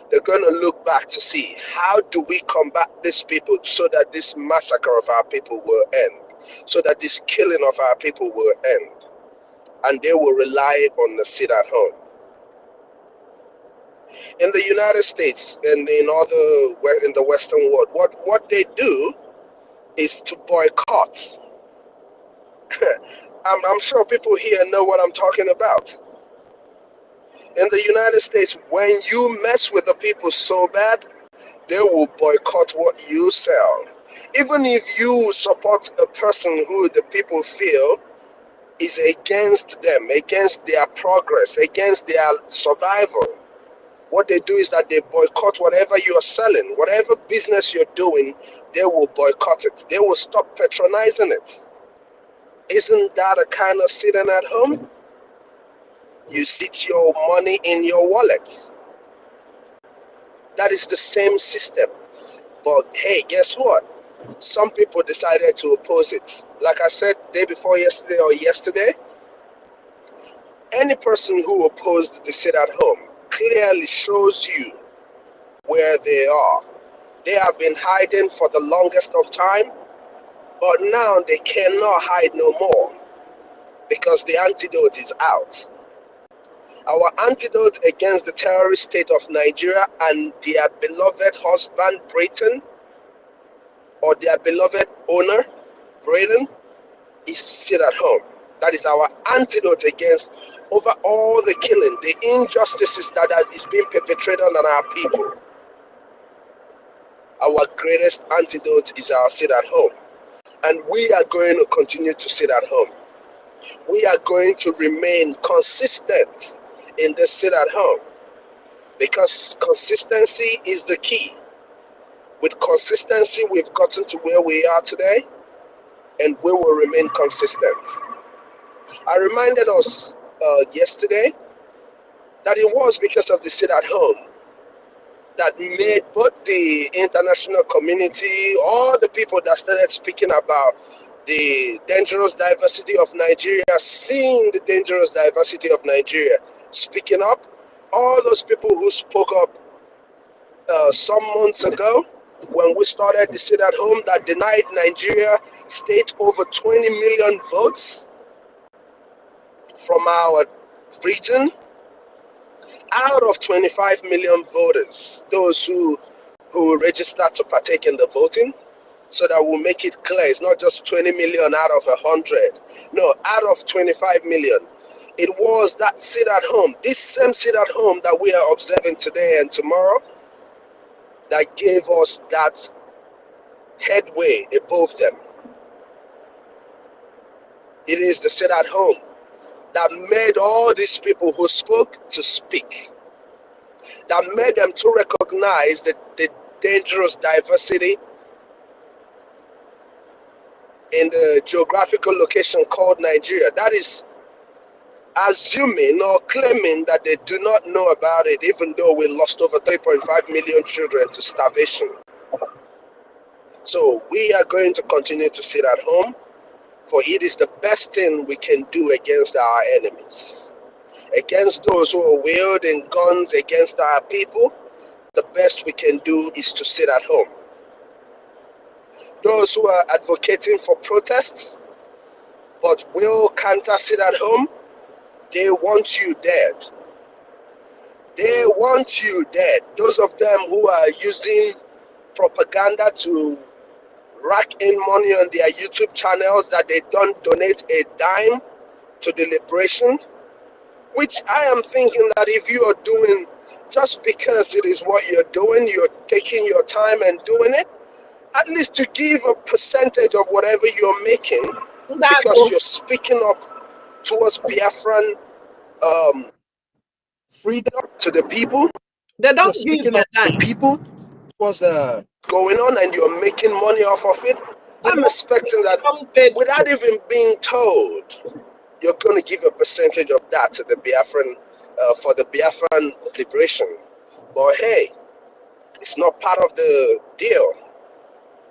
They're going to look back to see how do we combat these people so that this massacre of our people will end, so that this killing of our people will end, and they will rely on the sit at home. In the United States and in the Western world, what they do is to boycott. I'm sure people here know what I'm talking about. In the United States, when you mess with the people so bad, they will boycott what you sell. Even if you support a person who the people feel is against them, against their progress, against their survival, what they do is that they boycott whatever you are selling, whatever business you're doing, they will boycott it. They will stop patronizing it. Isn't that a kind of sitting at home? You sit your money in your wallet. That is the same system. But hey, guess what? Some people decided to oppose it. Like I said day before yesterday or yesterday, any person who opposed the sit at home clearly shows you where they are. They have been hiding for the longest of time, but now they cannot hide no more because the antidote is out. Our antidote against the terrorist state of Nigeria and their beloved husband, Britain, or their beloved owner, Britain, is sit at home. That is our antidote against over all the killing, the injustices that is being perpetrated on our people. our greatest antidote is our sit at home. And we are going to continue to sit at home. We are going to remain consistent in the sit at home because consistency is the key. With consistency, we've gotten to where we are today, and we will remain consistent. I reminded us yesterday that it was because of the sit at home that made both the international community, all the people that started speaking about the dangerous diversity of Nigeria, seeing the dangerous diversity of Nigeria, speaking up, all those people who spoke up some months ago when we started the sit at home that denied Nigeria state over 20 million votes from our region out of 25 million voters, those who registered to partake in the voting, so that we'll make it clear, it's not just 20 million out of 100. No, out of 25 million. It was that sit at home, this same sit at home that we are observing today and tomorrow, that gave us that headway above them. It is the sit at home that made all these people who spoke to speak, that made them to recognize the dangerous diversity in the geographical location called Nigeria. That is assuming or claiming that they do not know about it, even though we lost over 3.5 million children to starvation. So we are going to continue to sit at home, for it is the best thing we can do against our enemies. Against those who are wielding guns against our people, the best we can do is to sit at home. Those who are advocating for protests but will counter sit at home, they want you dead. They want you dead. Those of them who are using propaganda to rack in money on their YouTube channels that they don't donate a dime to the liberation, which I am thinking that if you are doing, just because it is what you're doing, you're taking your time and doing it, at least to give a percentage of whatever you're making, because you're speaking up towards Biafran freedom to the people. They You're don't give speaking a up to the dime. people what's going on, and you're making money off of it. I'm expecting that without even being told, you're going to give a percentage of that to the Biafran, for the Biafran liberation. But hey, it's not part of the deal.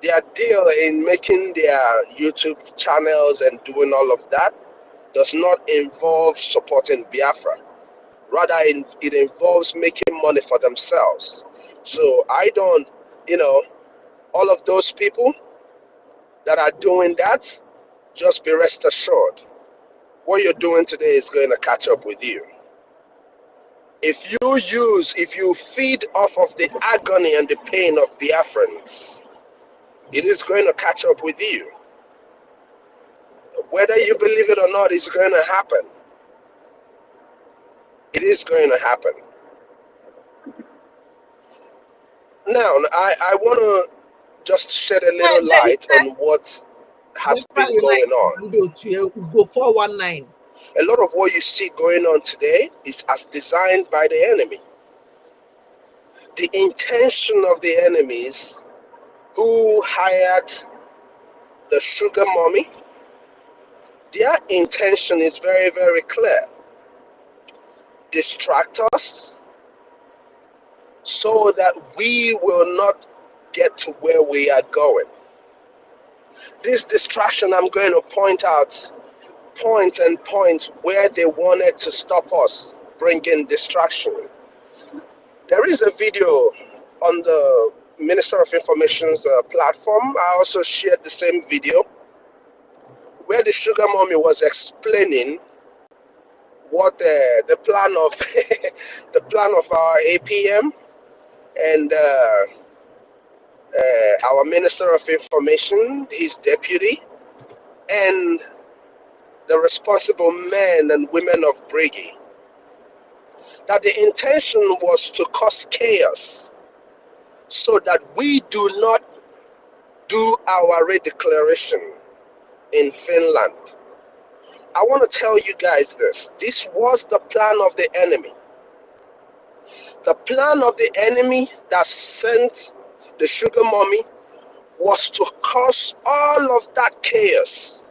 Their deal in making their YouTube channels and doing all of that does not involve supporting Biafra. Rather, it involves making money for themselves. So I don't, all of those people that are doing that, just be rest assured, what you're doing today is going to catch up with you. If you feed off of the agony and the pain of Biafrans, it is going to catch up with you. Whether you believe it or not, it's going to happen. It is going to happen. Now, I want to just shed a little light on what has been going on. Go 419. A lot of what you see going on today is as designed by the enemy. The intention of the enemies who hired the sugar mommy, their intention is very, very clear. Distract us so that we will not get to where we are going. This distraction, I'm going to point where they wanted to stop us bringing distraction. There is a video on the Minister of Information's platform. I also shared the same video where the sugar mommy was explaining what the plan of the plan of our APM and our Minister of Information, his deputy, and the responsible men and women of BRGIE. That the intention was to cause chaos so that we do not do our redeclaration in Finland. I want to tell you guys this. This was the plan of the enemy. The plan of the enemy that sent the sugar mommy was to cause all of that chaos,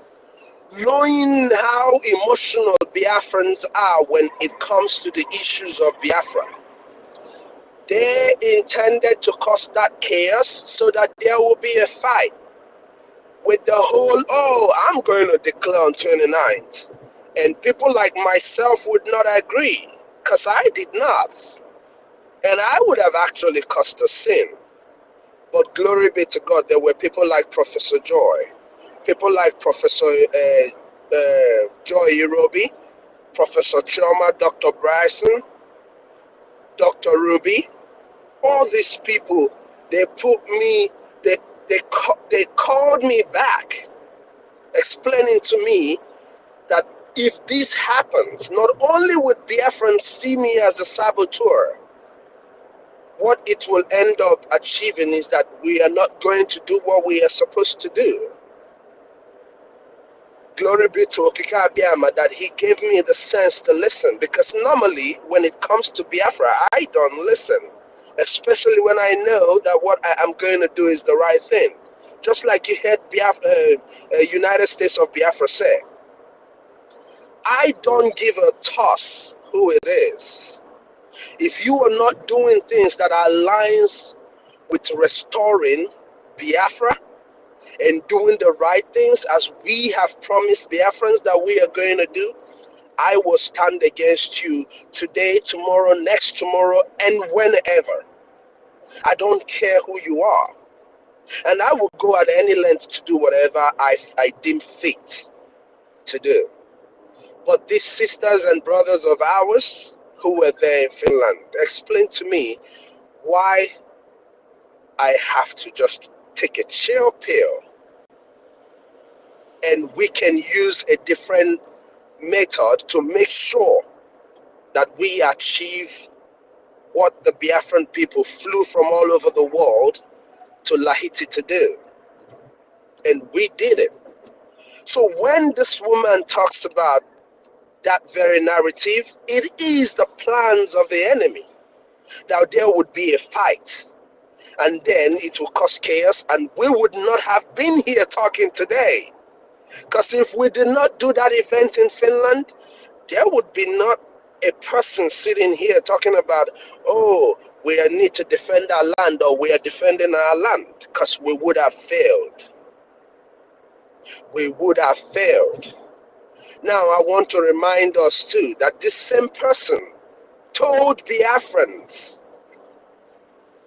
knowing how emotional Biafrans are when it comes to the issues of Biafra. They intended to cause that chaos so that there will be a fight with the whole, oh, I'm going to declare on 29th. And people like myself would not agree, because I did not. And I would have actually caused a sin. But glory be to God, there were people like Professor Joy, people like Professor Joy Irobi, Professor Chioma, Dr. Bryson, Dr. Ruby. All these people, they put me, they called me back, explaining to me that if this happens, not only would Biafrans see me as a saboteur, what it will end up achieving is that we are not going to do what we are supposed to do. Glory be to Okika Abiyama that he gave me the sense to listen, because normally when it comes to Biafra, I don't listen, especially when I know that what I am going to do is the right thing. Just like you heard United States of Biafra say, I don't give a toss who it is. If you are not doing things that aligns with restoring Biafra and doing the right things as we have promised Biafrans that we are going to do, I will stand against you today, tomorrow, next tomorrow, and whenever. I don't care who you are. And I will go at any length to do whatever I deem fit to do. But these sisters and brothers of ours who were there in Finland explained to me why I have to just take a chill pill and we can use a different method to make sure that we achieve what the Biafran people flew from all over the world to Lahiti to do. And we did it. So when this woman talks about that very narrative, it is the plans of the enemy. That there would be a fight, and then it will cause chaos, and we would not have been here talking today. Because if we did not do that event in Finland, there would be not a person sitting here talking about, oh, we need to defend our land, or we are defending our land, because we would have failed. We would have failed. Now, I want to remind us too that this same person told Biafrans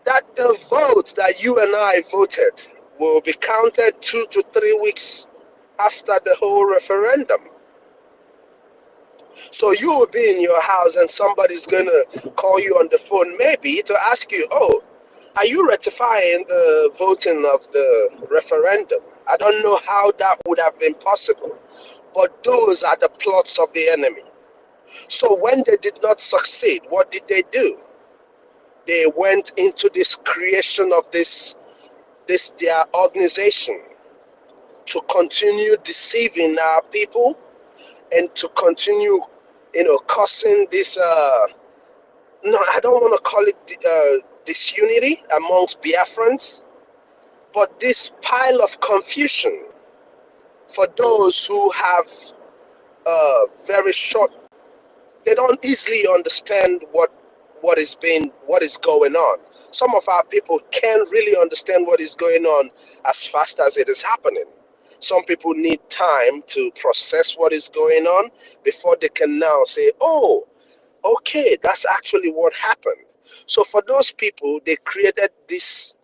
that the vote that you and I voted will be counted 2 to 3 weeks after the whole referendum. So you will be in your house and somebody's going to call you on the phone maybe to ask you, oh, are you ratifying the voting of the referendum? I don't know how that would have been possible, but those are the plots of the enemy. So when they did not succeed, what did they do? They went into this creation of this their organization to continue deceiving our people and to continue, causing this, no, I don't want to call it disunity amongst Biafrans, but this pile of confusion for those who have very short, they don't easily understand what is going on. Some of our people can't really understand what is going on as fast as it is happening. Some people need time to process what is going on before they can now say, oh, okay, that's actually what happened. So for those people, they created this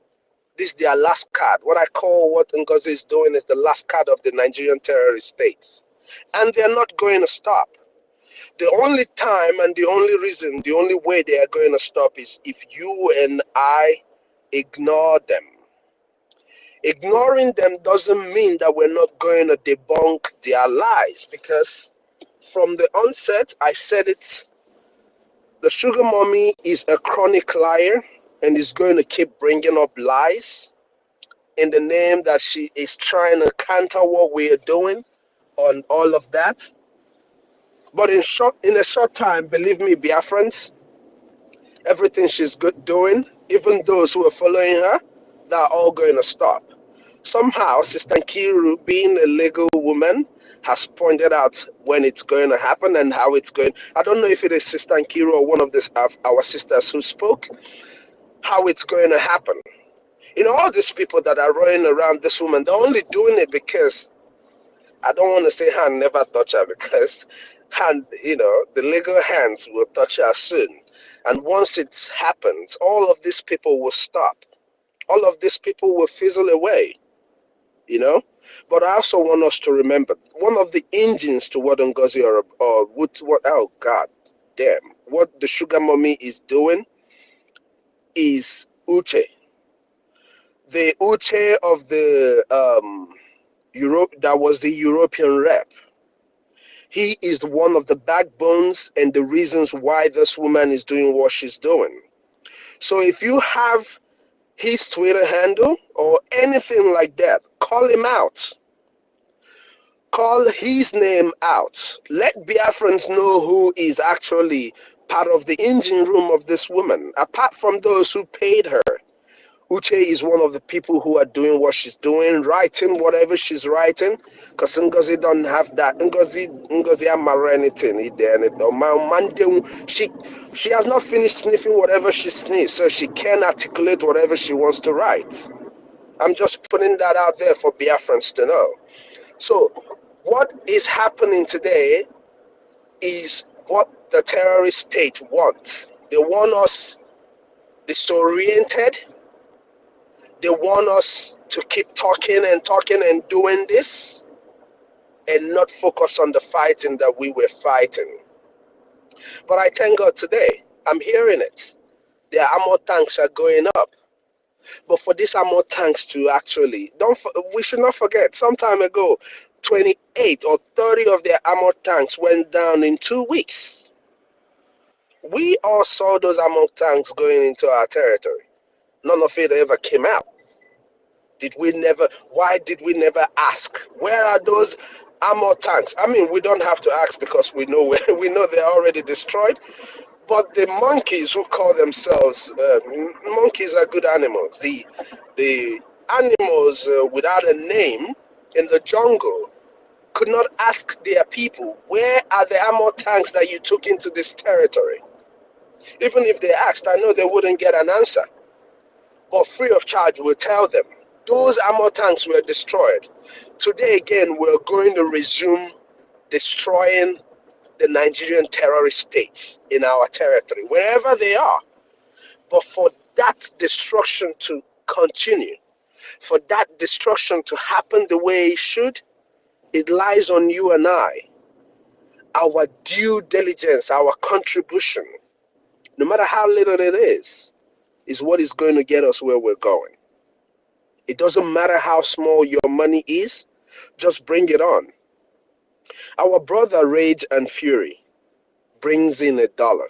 their last card. What I call what NGOZI is doing is the last card of the Nigerian terrorist states. And they're not going to stop. The only time and the only reason, the only way they are going to stop is if you and I ignore them. Ignoring them doesn't mean that we're not going to debunk their lies, because from the onset, I said it, the sugar mommy is a chronic liar, and is going to keep bringing up lies in the name that she is trying to counter what we are doing on all of that. But in a short time, believe me, Biafrans, everything she's doing, even those who are following her, they're all going to stop. Somehow, Sister Nkiru, being a legal woman, has pointed out when it's going to happen and how it's going. I don't know if it is Sister Nkiru or one of our sisters who spoke, how it's going to happen. You know, all these people that are running around this woman, they're only doing it because, I don't want to say hand never touch her, because hand, you know, the legal hands will touch her soon. And once it happens, all of these people will stop. All of these people will fizzle away, you know. But I also want us to remember, one of the engines to what NGOZI or what, oh God damn, what the sugar mommy is doing is Uche. The Uche of the Europe, that was the European rep. He is one of the backbones and the reasons why this woman is doing what she's doing. So if you have his Twitter handle or anything like that, call him out. Call his name out. Let Biafrans know who is actually part of the engine room of this woman, apart from those who paid her. Uche is one of the people who are doing what she's doing, writing whatever she's writing, because Ngozi don't have that. Ngozi amara anything. She has not finished sniffing whatever she sniffs, so she can articulate whatever she wants to write. I'm just putting that out there for Biafrans to know. So what is happening today is what the terrorist state wants. They want us disoriented. They want us to keep talking and doing this and not focus on the fighting that we were fighting. But I thank God today, I'm hearing it. Their armor tanks are going up. But for these armor tanks to actually, we should not forget, some time ago, 28 or 30 of their armor tanks went down in 2 weeks. We all saw those armor tanks going into our territory. None of it ever came out. Why did we never ask? Where are those armor tanks? I mean, we don't have to ask because we know we know they're already destroyed. But the monkeys who call themselves monkeys are good animals. The animals without a name in the jungle could not ask their people, where are the armor tanks that you took into this territory? Even if they asked, I know they wouldn't get an answer. But free of charge, we'll tell them. Those armor tanks were destroyed. Today again, we're going to resume destroying the Nigerian terrorist states in our territory, wherever they are. But for that destruction to continue, for that destruction to happen the way it should, it lies on you and I. Our due diligence, our contribution, no matter how little it is what is going to get us where we're going. It doesn't matter how small your money is, just bring it on. Our brother Rage and Fury brings in $1.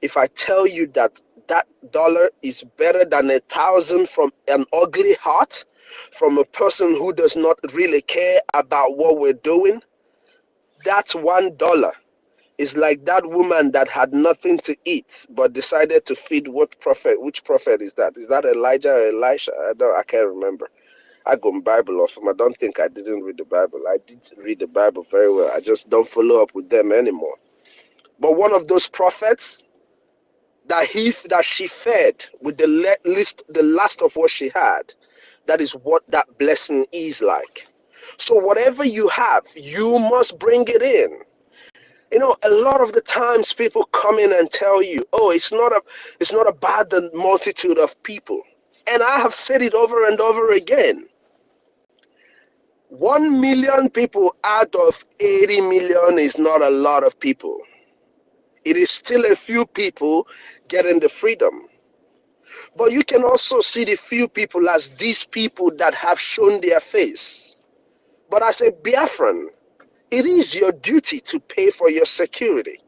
If I tell you that that dollar is better than 1,000 from an ugly heart, from a person who does not really care about what we're doing, that's $1. Is like that woman that had nothing to eat but decided to feed what prophet? Which prophet is that? Is that Elijah or Elisha? I can't remember. I go Bible off him. I don't think I didn't read the Bible. I did read the Bible very well. I just don't follow up with them anymore. But one of those prophets that she fed with the last of what she had, that is what that blessing is like. So whatever you have, you must bring it in. You know, a lot of the times people come in and tell you, oh, it's not about the multitude of people. And I have said it over and over again. 1 million people out of 80 million is not a lot of people. It is still a few people getting the freedom. But you can also see the few people as these people that have shown their face. But as a Biafran, it is your duty to pay for your security.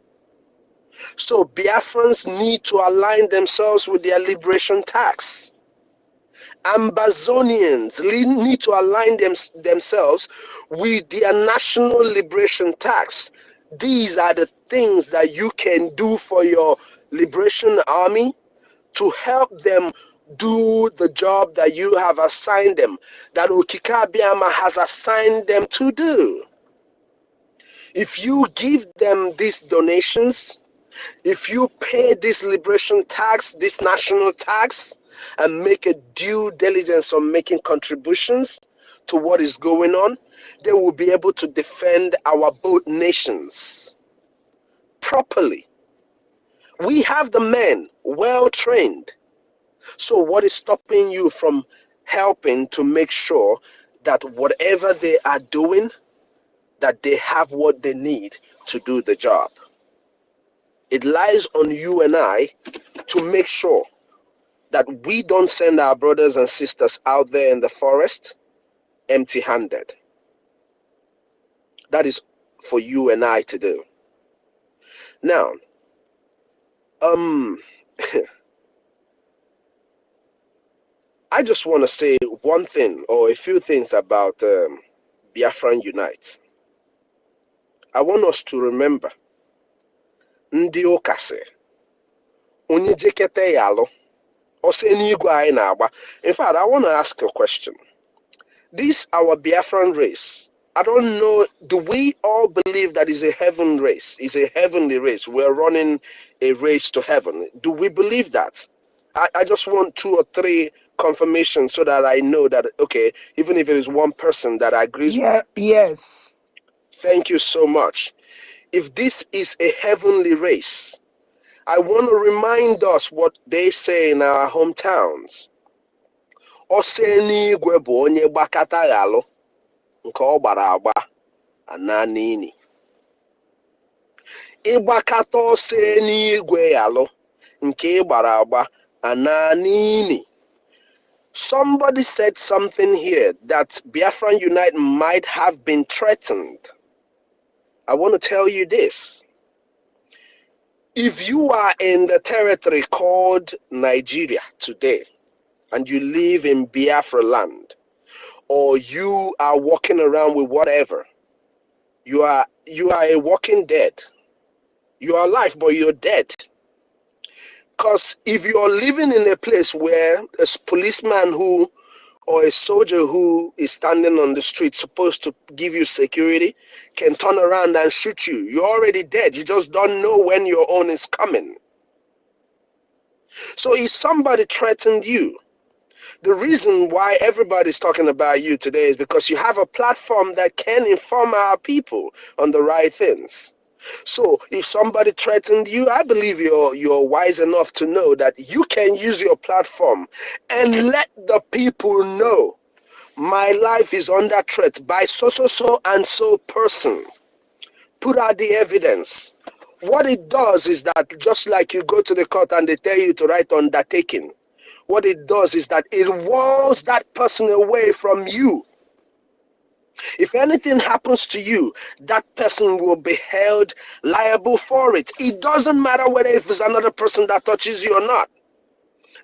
So Biafrans need to align themselves with their liberation tax. Ambazonians need to align themselves with their national liberation tax. These are the things that you can do for your liberation army to help them do the job that you have assigned them, that Okikabiama has assigned them to do. If you give them these donations, if you pay this liberation tax, this national tax, and make a due diligence on making contributions to what is going on, they will be able to defend our both nations properly. We have the men well trained. So what is stopping you from helping to make sure that whatever they are doing, that they have what they need to do the job? It lies on you and I to make sure that we don't send our brothers and sisters out there in the forest empty-handed. That is for you and I to do. Now, I just want to say one thing or a few things about Biafran Unite. I want us to remember ndị ụka sị onye jekete ya alụ ọsọ n'igwe anyị na-agba. In fact, I want to ask a question. This our Biafran race, I don't know, do we all believe that is a heaven race? Is a heavenly race? We're running a race to heaven. Do we believe that? I just want 2 or 3 confirmations so that I know that, okay, even if it is one person that agrees. Yeah, yes. Thank you so much. If this is a heavenly race, I want to remind us what they say in our hometowns. Ose n'igwe bụ onye gbakata ghalụ nke ọ gbara agba ana n'ini. Ịgbakata ose n'igwe ghalụ nke ị gbara agba ana n'ini. Somebody said something here that Biafran Unite might have been threatened. I want to tell you this. If you are in the territory called Nigeria today, and you live in Biafra land, or you are walking around with whatever, you are a walking dead. You are alive, but you're dead. Because if you are living in a place where a policeman or a soldier who is standing on the street supposed to give you security can turn around and shoot you, you're already dead. You just don't know when your own is coming. So if somebody threatened you, the reason why everybody's talking about you today is because you have a platform that can inform our people on the right things. So if somebody threatened you, I believe you're wise enough to know that you can use your platform and let the people know my life is under threat by so and so person. Put out the evidence. What it does is that just like you go to the court and they tell you to write undertaking, what it does is that it walls that person away from you. If anything happens to you, that person will be held liable for it. It doesn't matter whether if it's another person that touches you or not.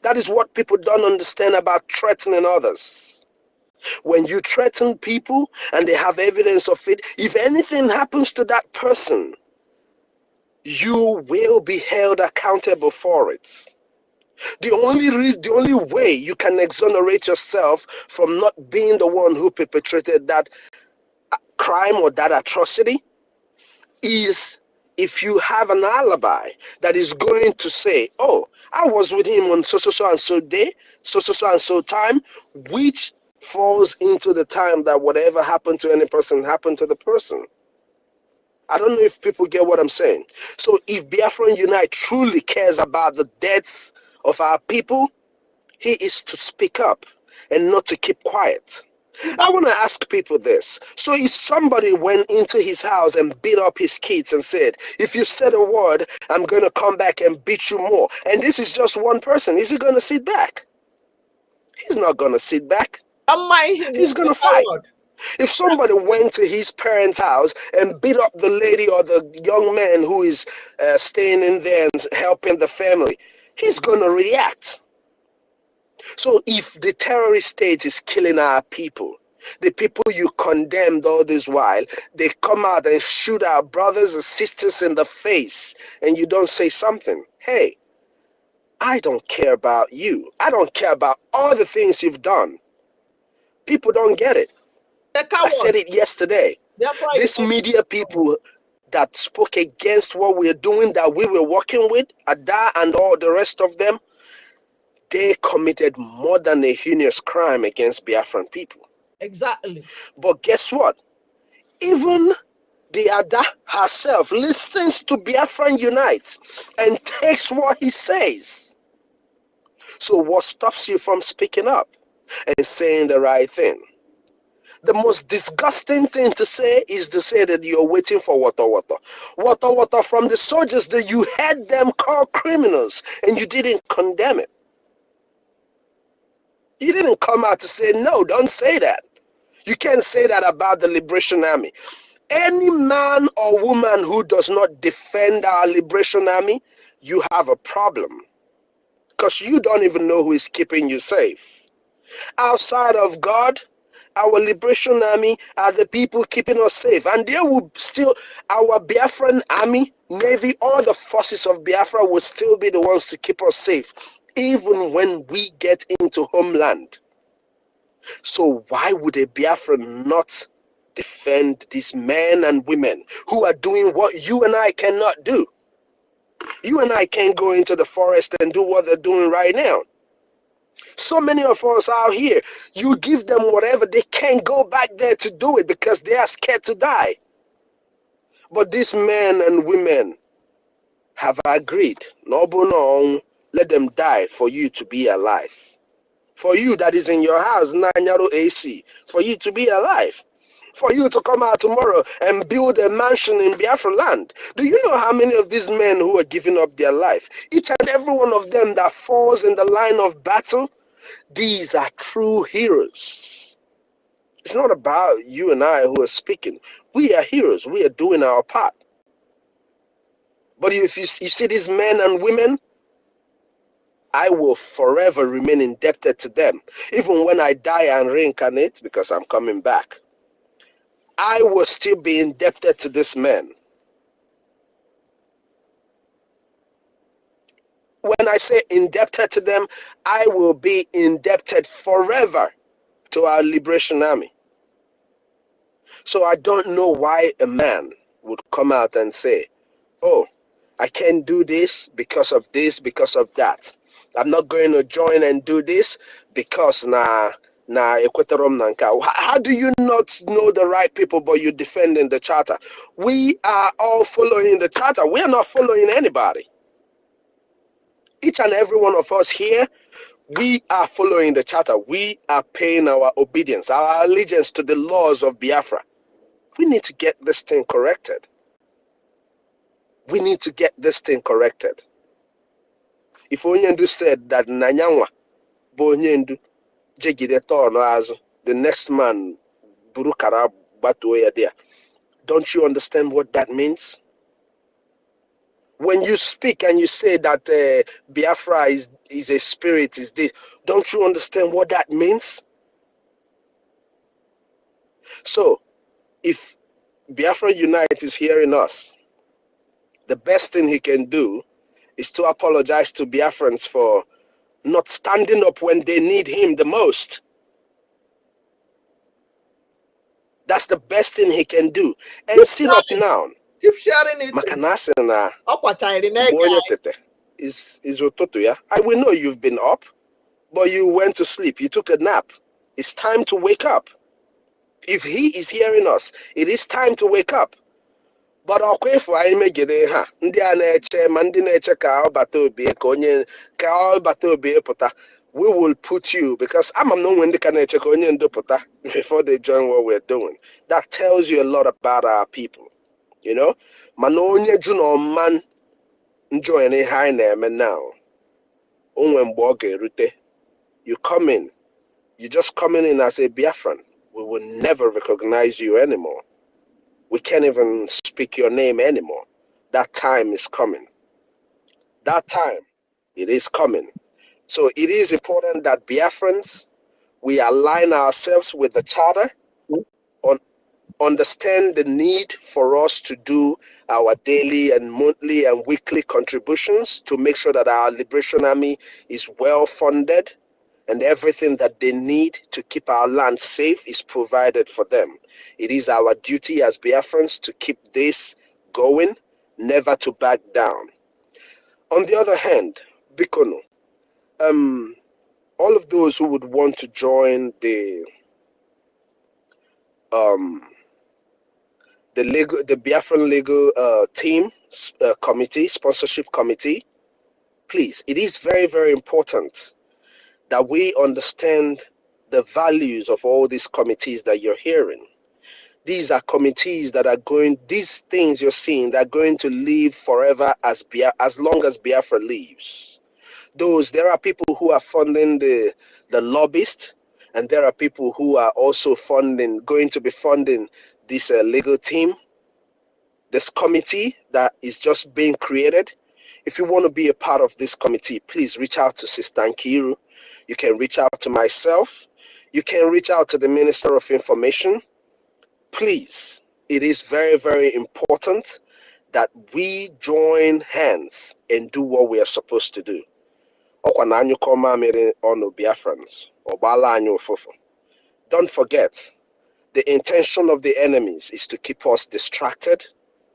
That is what people don't understand about threatening others. When you threaten people and they have evidence of it, if anything happens to that person, you will be held accountable for it. The only way you can exonerate yourself from not being the one who perpetrated that crime or that atrocity is if you have an alibi that is going to say, oh, I was with him on so and so day, so and so time, which falls into the time that whatever happened to any person happened to the person. I don't know if people get what I'm saying. So if Biafran Unite truly cares about the deaths of our people, he is to speak up and not to keep quiet. I want to ask people this. So if somebody went into his house and beat up his kids and said, if you said a word, I'm going to come back and beat you more. And this is just one person. Is he going to sit back? He's not going to sit back. He's going to fight. If somebody went to his parents' house and beat up the lady or the young man who is staying in there and helping the family, he's going to react. So if the terrorist state is killing our people, the people you condemned all this while, they come out and shoot our brothers and sisters in the face, and you don't say something. Hey, I don't care about you. I don't care about all the things you've done. People don't get it. I said it yesterday. These media people that spoke against what we're doing, that we were working with, Ada and all the rest of them, they committed more than a heinous crime against Biafran people. Exactly. But guess what? Even the Ada herself listens to Biafran Unite and takes what he says. So what stops you from speaking up and saying the right thing? The most disgusting thing to say is to say that you're waiting for water. Water from the soldiers that you had them call criminals and you didn't condemn it. You didn't come out to say, no, don't say that. You can't say that about the Liberation Army. Any man or woman who does not defend our Liberation Army, you have a problem. Because you don't even know who is keeping you safe. Outside of God, our Liberation Army are the people keeping us safe. And there will still, our Biafran Army, Navy, all the forces of Biafra will still be the ones to keep us safe, even when we get into homeland. So why would a Biafran not defend these men and women who are doing what you and I cannot do? You and I can't go into the forest and do what they're doing right now. So many of us out here, you give them whatever, they can't go back there to do it because they are scared to die. But these men and women have agreed, no, let them die for you to be alive. For you that is in your house, Nanyaro AC, for you to be alive. For you to come out tomorrow and build a mansion in Biafra land. Do you know how many of these men who are giving up their life? Each and every one of them that falls in the line of battle, these are true heroes. It's not about you and I who are speaking. We are heroes. We are doing our part. But if you see these men and women, I will forever remain indebted to them. Even when I die and reincarnate, because I'm coming back, I will still be indebted to this man. When I say indebted to them, I will be indebted forever to our Liberation Army. So I don't know why a man would come out and say, oh, I can't do this, because of that. I'm not going to join and do this because na Equatorum Nanka. How do you not know the right people but you defending the charter? We are all following the charter. We are not following anybody. Each and every one of us here, we are following the charter. We are paying our obedience, our allegiance to the laws of Biafra. We need to get this thing corrected. We need to get this thing corrected. If Onyendu said that Nanyangwa bo Onyendu jegide tono azu, the next man burukara batuoya there. Don't you understand what that means? When you speak and you say that Biafra is a spirit, is this, don't you understand what that means? So, if Biafra Unite is hearing us, the best thing he can do is to apologize to Biafrans for not standing up when they need him the most. That's the best thing he can do. And sit up now. Keep sharing it. Makanasena is Ototo, yeah? I will know you've been up, but you went to sleep. You took a nap. It's time to wake up. If he is hearing us, it is time to wake up. But okwefu anyị megide ha ndị a na-eche ma ndị na-eche ka ọ bata obi ka onye ka ọ bata obi pụta, we will put you, because ama m na onwe ndị ka na-eche ka onye ndo pụta before they join what we're doing. That tells you a lot about our people, you know. Mana onye ju na man join ihe anyị na-eme now, onwe mgbe ọ ga-erute, you come in, you just coming in as a Biafran. we will never recognize you anymore. We can't even speak your name anymore. That time is coming. That time, it is coming. So it is important that Biafrans, we align ourselves with the charter, understand the need for us to do our daily and monthly and weekly contributions to make sure that our Liberation Army is well funded and everything that they need to keep our land safe is provided for them. It is our duty as Biafrans to keep this going, never to back down. On the other hand, Bikono, all of those who would want to join um, the Biafran legal team committee, sponsorship committee, please, it is very, very important that we understand the values of all these committees that you're hearing. These are committees that are going, these things you're seeing, they're going to live forever as long as Biafra lives. There are people who are funding the lobbyists, and there are people who are also going to be funding this legal team, this committee that is just being created. If you want to be a part of this committee, please reach out to Sister Nkiru. You can reach out to myself. You can reach out to the Minister of Information. Please, it is very, very important that we join hands and do what we are supposed to do. Biafrans. Don't forget, the intention of the enemies is to keep us distracted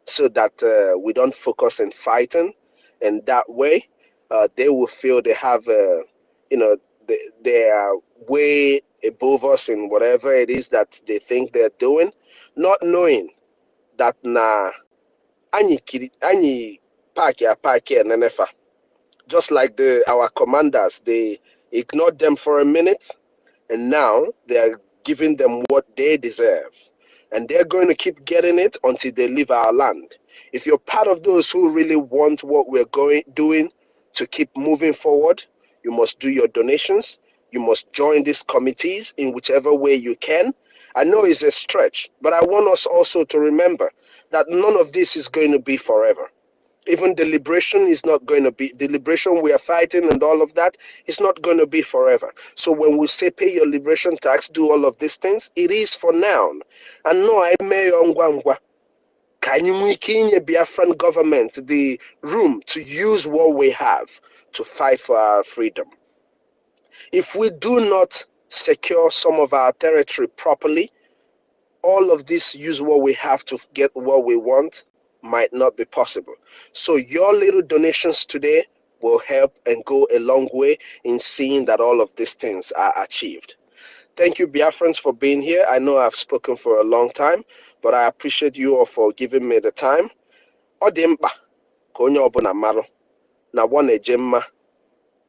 so that we don't focus in fighting. And that way, they will feel they have, they are way above us in whatever it is that they think they're doing, not knowing that any park and nenefa. Just like our commanders, they ignored them for a minute, and now they are giving them what they deserve. And they're going to keep getting it until they leave our land. If you're part of those who really want what we're doing to keep moving forward, you must do your donations. You must join these committees in whichever way you can. I know it's a stretch, but I want us also to remember that none of this is going to be forever. Even the liberation is not going to be, the liberation we are fighting and all of that is not going to be forever. So when we say pay your liberation tax, do all of these things, it is for now. And no, I may can you make the Biafran government the room to use what we have to fight for our freedom? If we do not secure some of our territory properly, all of this use what we have to get what we want might not be possible. So your little donations today will help and go a long way in seeing that all of these things are achieved. Thank you, Biafrans, for being here. I know I've spoken for a long time, but I appreciate you all for giving me the time. Odimba, konyo obuna maro, na one ejemma.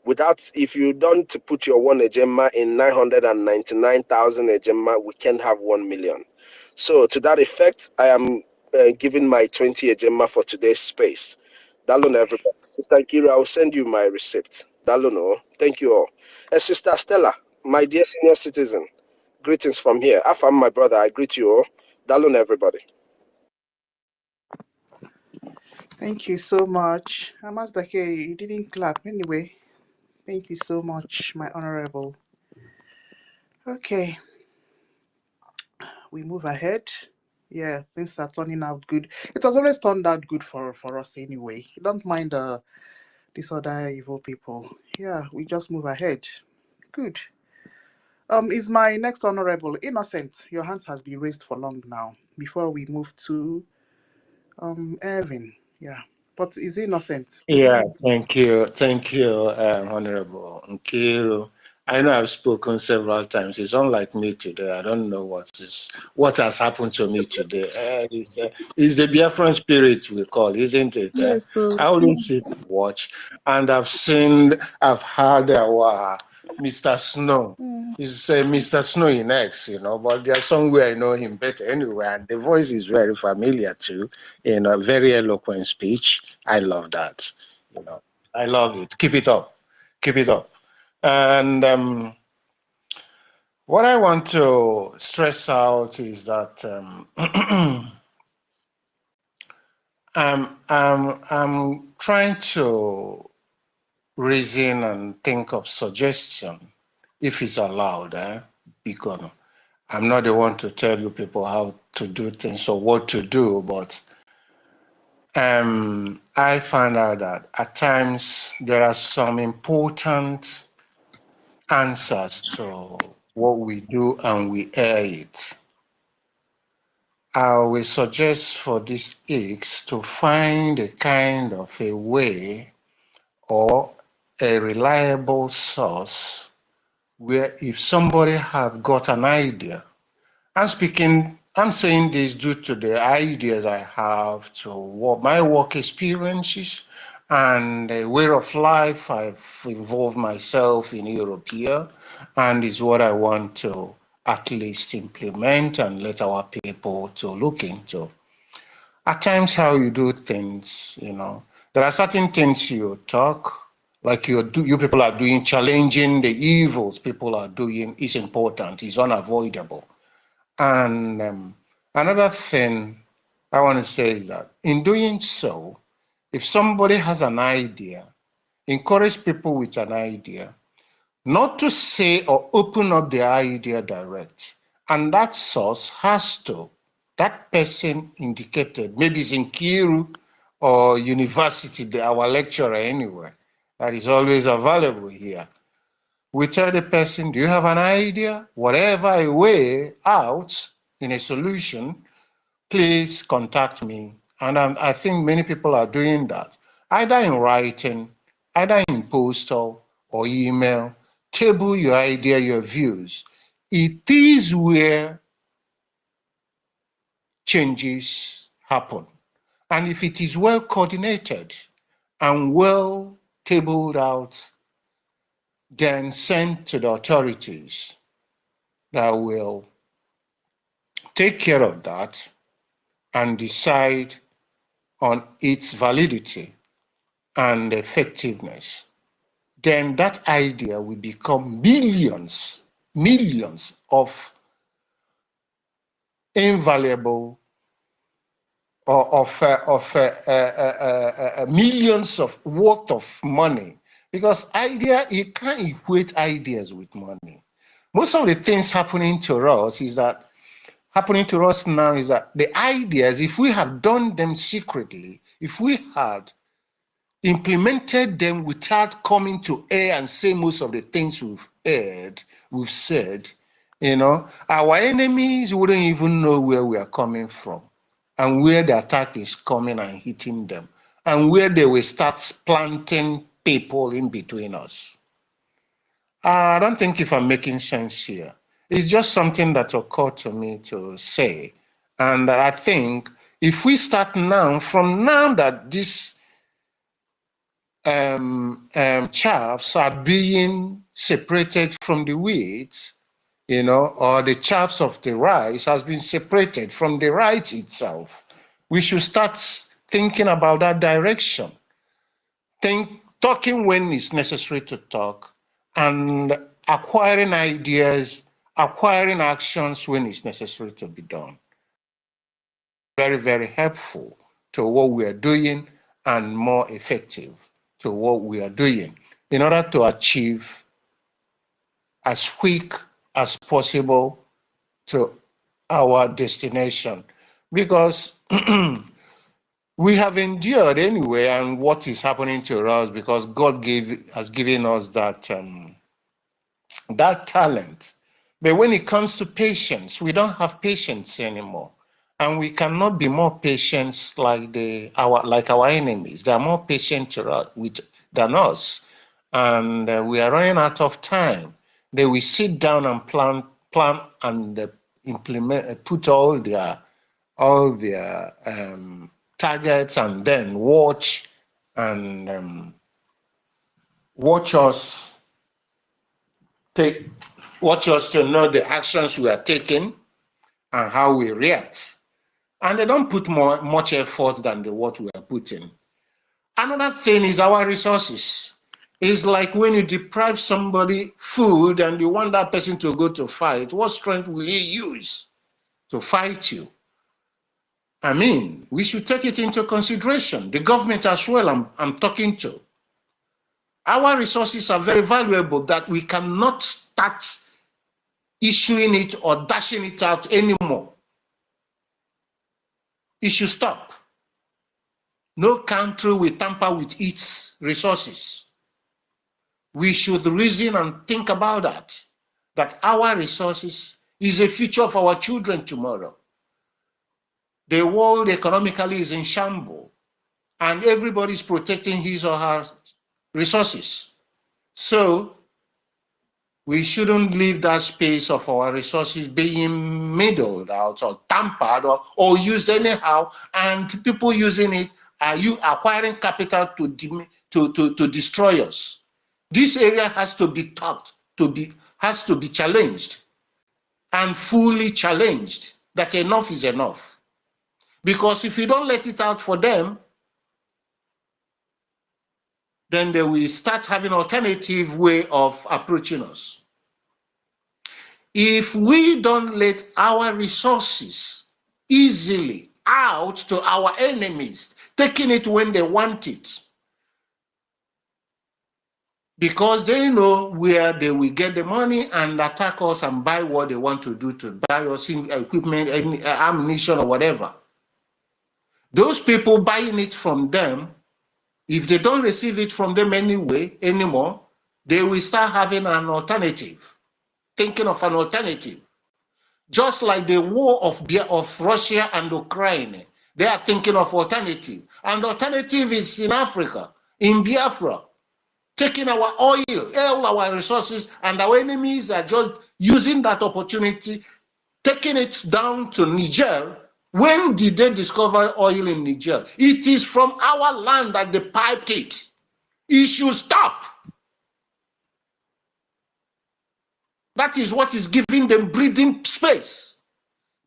If you don't put your one ejemma in 999,000 ejemma, we can't have 1 million. So to that effect, I am giving my 20 ejemma for today's space. Dalun everybody. Sister Kira, I will send you my receipt. Dalun, thank you all. Sister Stella, my dear senior citizen, greetings from here. Afam, my brother, I greet you all. Dalun everybody. Thank you so much. Dake, you didn't clap anyway. Thank you so much, my honorable. Okay, we move ahead. Yeah, things are turning out good. It has always turned out good for us anyway. Don't mind these other evil people. Yeah, we just move ahead. Good. Is my next honorable Innocent? Your hands has been raised for long now. Before we move to Ervin. Yeah, but is Innocent? Yeah, thank you, Honorable Nkiru. I know I've spoken several times. It's unlike me today. I don't know what has happened to me today. It's the Biafran spirit we call, isn't it? Yes, so I always sit and watch, and I've heard our Mr. Snow. He's Mr. Snow in X, but there's somewhere I know him better anyway, and the voice is very familiar too, in a very eloquent speech. I love that. I love it. Keep it up. Keep it up. And What I want to stress out is that I'm trying to reason and think of suggestion, if it's allowed, because I'm not the one to tell you people how to do things or what to do, but I find out that at times there are some important answers to what we do and we air it. I will suggest for these ICs to find a kind of a way or a reliable source where if somebody have got an idea, I'm saying this due to the ideas I have to what my work experiences and the way of life I've involved myself in Europe here, and is what I want to at least implement and let our people to look into. At times how you do things, there are certain things you talk, like you people are doing, challenging the evils people are doing is important, is unavoidable. And another thing I want to say is that in doing so, if somebody has an idea, encourage people with an idea, not to say or open up the idea direct. And that source has to, that person indicated, maybe it's in Kiru or university, our lecturer anyway, that is always available here. We tell the person, do you have an idea? Whatever a way out in a solution, please contact me. And I think many people are doing that, either in writing, either in postal or email. Table your idea, your views. It is where changes happen. And if it is well coordinated and well tabled out, then sent to the authorities that will take care of that and decide on its validity and effectiveness, then that idea will become millions of invaluable or of millions of worth of money. Because you can't equate ideas with money. Most of the things happening to us now is that the ideas, if we have done them secretly, if we had implemented them without coming to air and say most of the things we've said, our enemies wouldn't even know where we are coming from and where the attack is coming and hitting them and where they will start planting people in between us. I don't think if I'm making sense here. It's just something that occurred to me to say. And I think if we start now, from now that this chaffs are being separated from the weeds, or the chaffs of the rice has been separated from the rice itself. We should start thinking about that direction. Talking when it's necessary to talk, and acquiring ideas, acquiring actions when it's necessary to be done. Very, very helpful to what we are doing and more effective to what we are doing in order to achieve as quick as possible to our destination. Because we have endured anyway, and what is happening to us because God has given us that talent. But when it comes to patience, we don't have patience anymore. And we cannot be more patient like our enemies. They are more patient than us. And we are running out of time. They will sit down and plan and implement, put all their targets, and then watch us to know the actions we are taking and how we react. And they don't put much effort than what we are putting. Another thing is our resources. It's like when you deprive somebody food and you want that person to go to fight, what strength will he use to fight you? I mean, we should take it into consideration. The government as well, I'm talking to. Our resources are very valuable that we cannot start issuing it or dashing it out anymore. It should stop. No country will tamper with its resources. We should reason and think about that our resources is the future of our children tomorrow. The world economically is in shambles, and everybody is protecting his or her resources. So we shouldn't leave that space of our resources being middled out or tampered or used anyhow, and people using it are you acquiring capital to destroy us. This area has to be taught, has to be challenged and fully challenged that enough is enough. Because if you don't let it out for them, then they will start having alternative way of approaching us. If we don't let our resources easily out to our enemies, taking it when they want it, because they know where they will get the money and attack us and buy what they want to do to buy us equipment, ammunition, or whatever. Those people buying it from them, if they don't receive it from them anymore, they will start having an alternative, thinking of an alternative. Just like the war of Russia and Ukraine, they are thinking of alternative. And alternative is in Africa, in Biafra, taking our oil, all our resources, and our enemies are just using that opportunity, taking it down to Niger. When did they discover oil in Niger? It is from our land that they piped it. It should stop. That is what is giving them breathing space,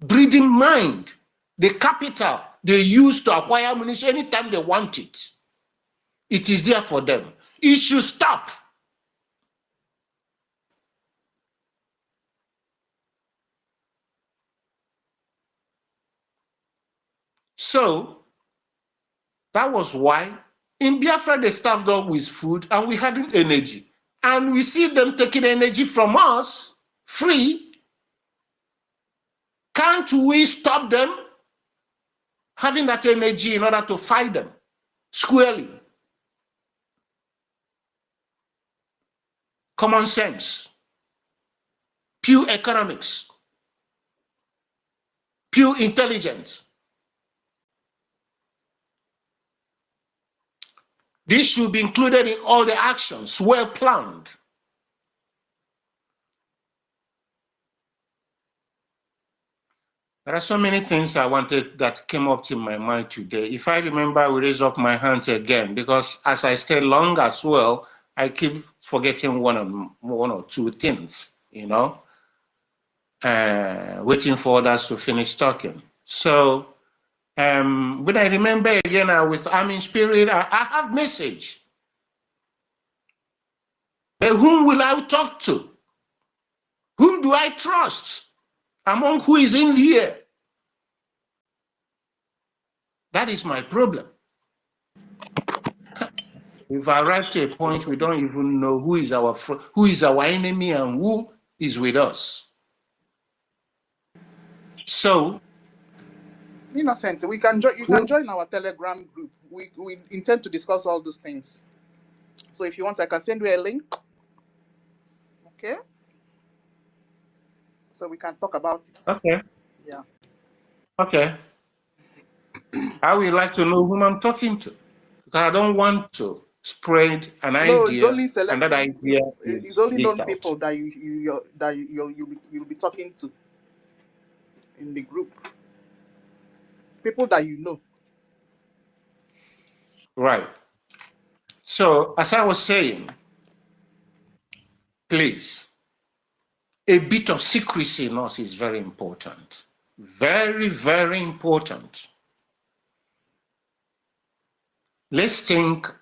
breathing mind, the capital they use to acquire ammunition anytime they want it. It is there for them. It should stop. So that was why in Biafra they starved us with food and we hadn't energy. And we see them taking energy from us free. Can't we stop them having that energy in order to fight them squarely? Common sense, pure economics, pure intelligence. This should be included in all the actions, well planned. There are so many things I wanted that came up to my mind today. If I remember, I will raise up my hands again, because as I stay long as well, I keep forgetting one or two things, you know, waiting for others to finish talking. So when I remember again, I'm in spirit, I have message. But whom will I talk to? Whom do I trust among who is in here? That is my problem. We've arrived to a point we don't even know who is our enemy and who is with us. So, Innocent, you can join our Telegram group. We intend to discuss all those things. So if you want, I can send you a link. Okay. So we can talk about it. okay. Yeah. Okay. I would like to know whom I'm talking to, because I don't want to spread an No, it's idea only and that selective. idea It's is only leaked known out. people that you'll be talking to in the group. People that you know. Right. So, as I was saying, please, a bit of secrecy in us is very important. Very, very important. Let's think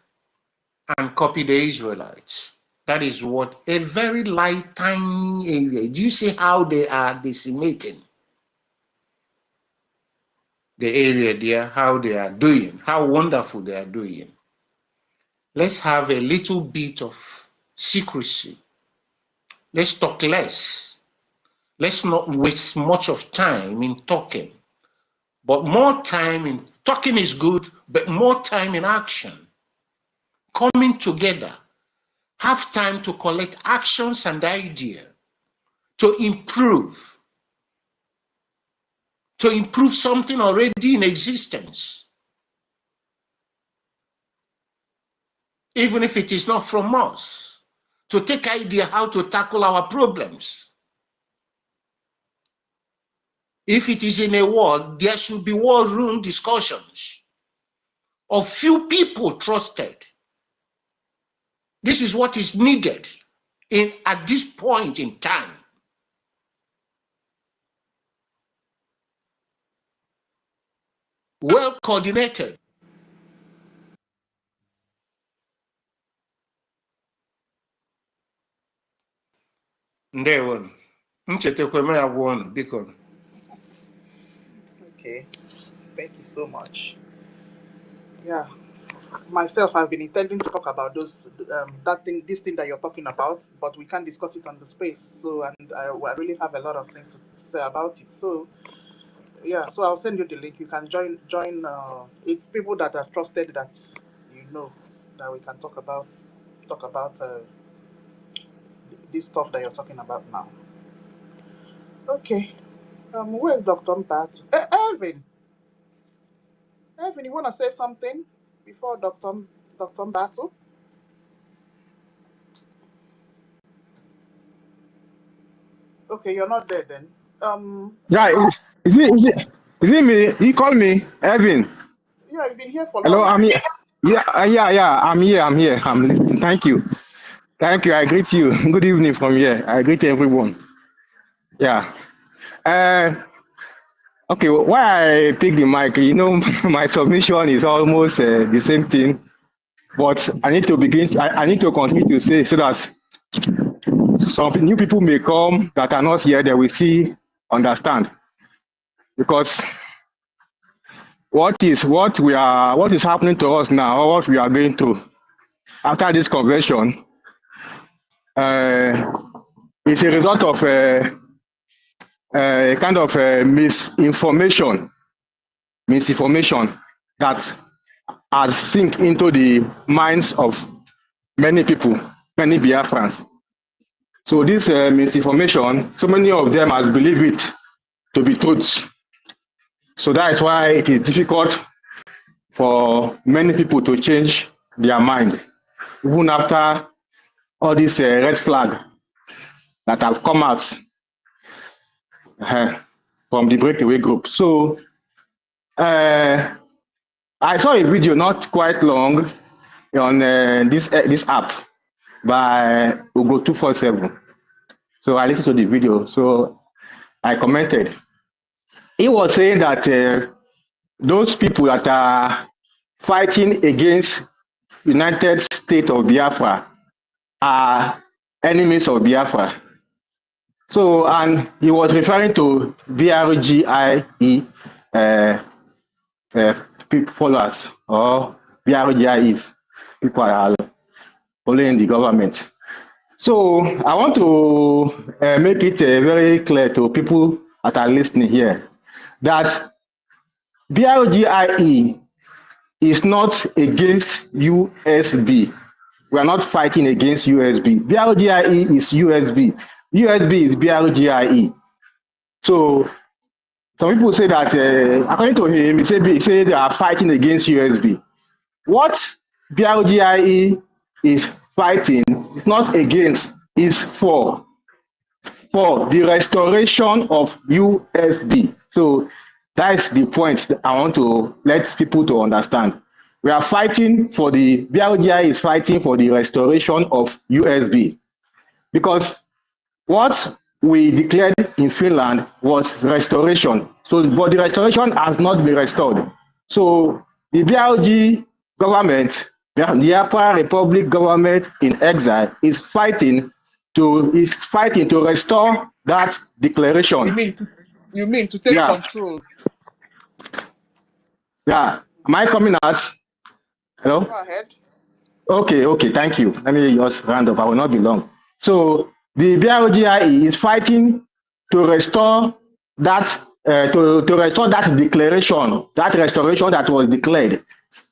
and copy the Israelites. That is what a very light, tiny area. Do you see how they are decimating the area there, how they are doing, how wonderful they are doing? Let's have a little bit of secrecy. Let's talk less. Let's not waste much of time in talking, but more time in talking is good, but more time in action, coming together, have time to collect actions and ideas to improve something already in existence, even if it is not from us, to take idea how to tackle our problems. If it is in a war, there should be war room discussions of few people trusted. This is what is needed at this point in time. Well coordinated. Ndewo. Nchetekweme agwa unu, biko. Okay, thank you so much. Yeah, myself, I've been intending to talk about this thing that you're talking about, but we can't discuss it on the space. So, and I really have a lot of things to say about it. So, yeah, so I'll send you the link. You can join. It's people that are trusted that you know that we can talk about this stuff that you're talking about now. Okay. Where's Dr. Mbat? Evan, you want to say something before Dr. Mbattle? Okay, you're not there then. Yeah, is it me? You call me Evan. Yeah, you've been here for Hello, long. I'm here. Yeah, I'm here. I'm listening. Thank you. I greet you. Good evening from here. I greet everyone. Yeah. Uh, okay. Why I pick the mic? My submission is almost the same thing, but I need to begin. I need to continue to say so that some new people may come that are not here. They will see, understand, because what is happening to us now, or what we are going through after this convention, is a result of a kind of misinformation that has sink into the minds of many people, many Biafrans. So this misinformation, so many of them has believed it to be truth. So that is why it is difficult for many people to change their mind, even after all these red flags that have come out from the breakaway group. So I saw a video not quite long on this app by Ugo247. So I listened to the video. So I commented. He was saying that those people that are fighting against United States of Biafra are enemies of Biafra. So, and he was referring to BRGIE people followers, or BRGIEs, people are following the government. So I want to make it very clear to people that are listening here that BRGIE is not against USB. We are not fighting against USB. BRGIE is USB. USB is BRGIE. So some people say that, according to him, he say they are fighting against USB. What BRGIE is fighting is not against, is for the restoration of USB. So that's the point that I want to let people to understand. We are fighting for BRGIE is fighting for the restoration of USB, because what we declared in Finland was restoration. So, but the restoration has not been restored. So the BRG government, Biafra Republic government in exile is fighting to restore that declaration. You mean to take Yeah, control? yeah. Am I coming out? Hello? Go ahead. Okay, thank you. Let me just round up. I will not be long. So the BRGIE is fighting to restore that to restore that declaration, that restoration that was declared.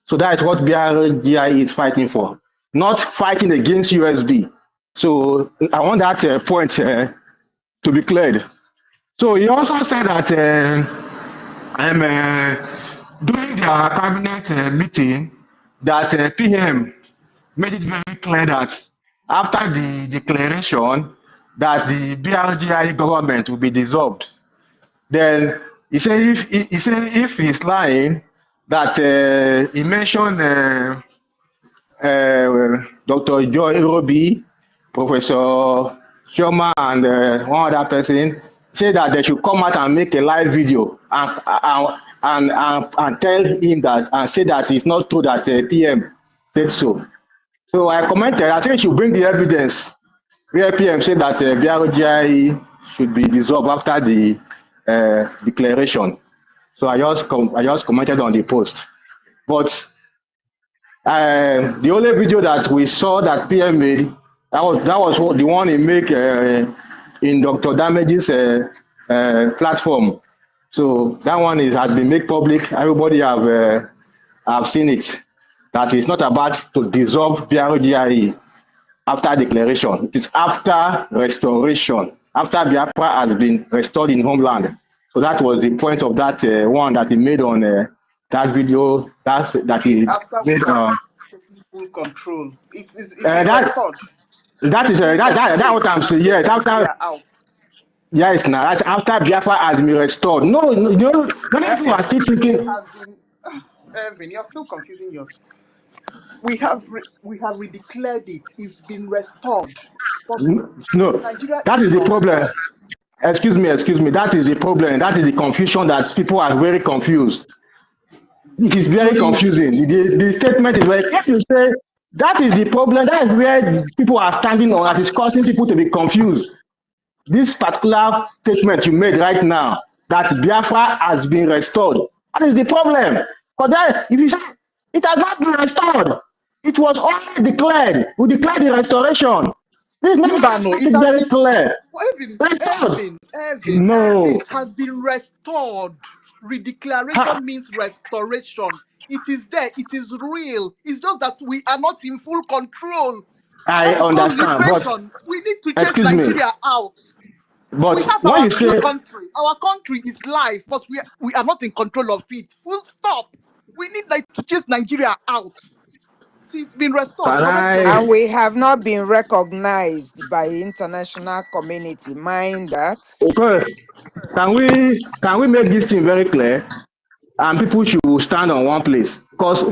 So that is what BRGIE is fighting for, not fighting against USB. So I want that point to be cleared. So he also said that during their cabinet meeting, that PM made it very clear that after the declaration that the BRGI government will be dissolved. Then he said if he's lying, that he mentioned Dr. Joy Irobi, Professor Shoma, and one other person say that they should come out and make a live video and tell him that and say that it's not true that PM said so. So I commented, I think he should bring the evidence where PM said that BRGI should be dissolved after the declaration. So I just commented on the post. But the only video that we saw that PM made, that was what the one he make in Dr. Damage's platform. So that one has been made public. Everybody have seen it. That is not about to dissolve BRGIE after declaration. It is after restoration, after Biafra has been restored in homeland. So that was the point of that one that he made on that video. That he After we made. have taken full control, it's been That restored. that is that what I'm saying. Yes, after. Out. Yes, now that's after Biafra has been restored. No, many people are still thinking. It has been. Ervin, you're still confusing yourself. We have redeclared it. It's been restored. But No, Nigeria that is is the not problem. us. Excuse me. That is the problem. That is the confusion that people are very confused. It is very confusing. The statement is like, if you say that is the problem, that is where people are standing on, that is causing people to be confused. This particular statement you made right now, that Biafra has been restored, that is the problem. Because if you say it has not been restored, it was only declared. We declared the restoration. This is very clear. Ervin, No. it has been restored. Redeclaration means restoration. It is there. It is real. It's just that we are not in full control. I understand, but we need to chase excuse me. Nigeria out. But we have our real country. Our country is live, but we are not in control of it. Full stop. We need to chase Nigeria out. See, it's been restored. And we have not been recognized by international community. Mind that. Okay. Can we make this thing very clear? And people should stand on one place. Because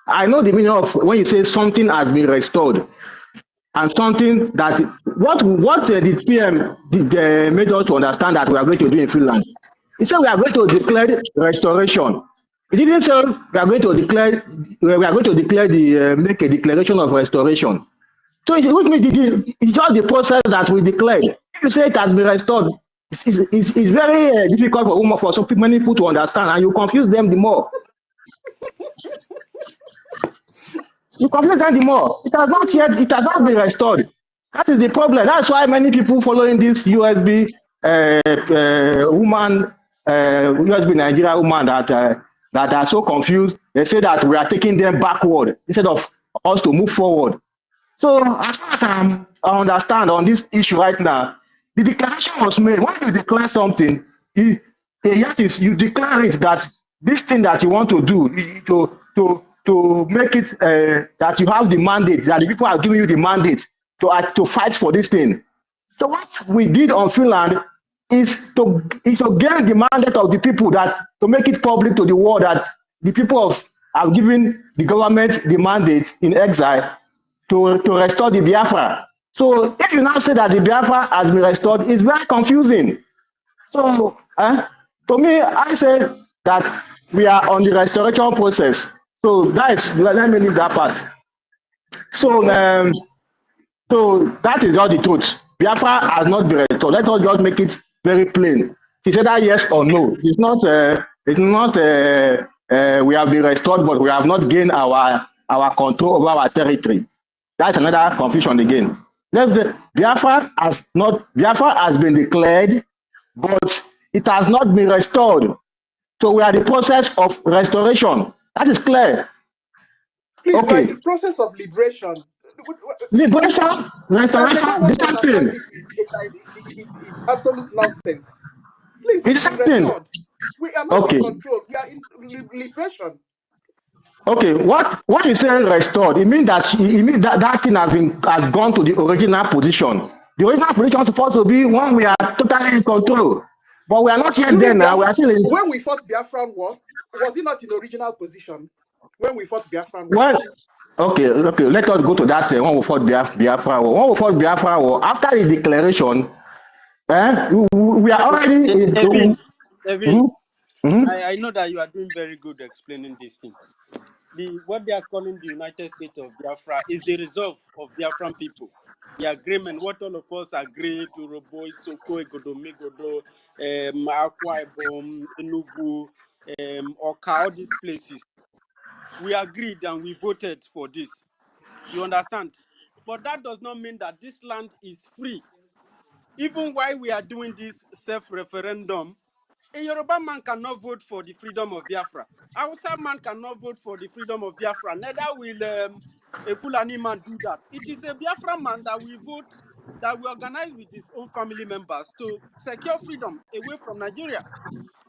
I know the meaning of when you say something has been restored. And something that what the PM made us to understand that we are going to do in Finland. He said we are going to declare restoration. He didn't say we are going to declare make a declaration of restoration. So it's just the process that we declared. If you say it has been restored, it's very difficult for so many people to understand, and you confuse them the more. You confuse them the more. It has not been restored. That is the problem. That's why many people following this USB woman, USB Nigeria woman that are so confused. They say that we are taking them backward instead of us to move forward. So as far as I understand on this issue right now, the declaration was made. When you declare something, you declare it that this thing that you want to do to make it that you have the mandate, that the people are giving you the mandate to fight for this thing. So what we did on Finland is to gain the mandate of the people that to make it public to the world that the people have given the government the mandate in exile to restore the Biafra. So if you now say that the Biafra has been restored, it's very confusing. So to me, I say that we are on the restoration process. So let me leave that part. So, so that is all the truth. Biafra has not been restored. Let us just make it very plain. She said that yes or no. It's not. We have been restored, but we have not gained our control over our territory. That's another confusion again. Biafra has not. Biafra has been declared, but it has not been restored. So we are in the process of restoration. That is clear. Please, we're in Okay. the process of liberation. Liberation, That they restoration, don't the want to same understand thing. it. It's absolute nonsense. Please, It's it's the been same thing. restored. We are not in Okay. control. We are in liberation. Okay. What is saying restored? It means that that thing has gone to the original position. The original position is supposed to be when we are totally in control. But we are not yet there During now. We are still in. when we fought Biafran War, was it not in original position? When we fought Biafran War? Well, okay. Let us go to that when we fought Biafra War. When we fought Biafra War, after the declaration, we are already. Evin, Mhm, mhm. I know that you are doing very good explaining these things. What they are calling the United States of Biafra is the resolve of Biafran people. The agreement, what all of us agree to Robo, Soko, Egodo, Megodo, Akwa Ibom, Enugu, Oka, all these places. We agreed and we voted for this. You understand? But that does not mean that this land is free. Even while we are doing this self-referendum, a Yoruba man cannot vote for the freedom of Biafra. A Hausa man cannot vote for the freedom of Biafra. Neither will a Fulani man do that. It is a Biafra man that will vote, that will organize with his own family members to secure freedom away from Nigeria.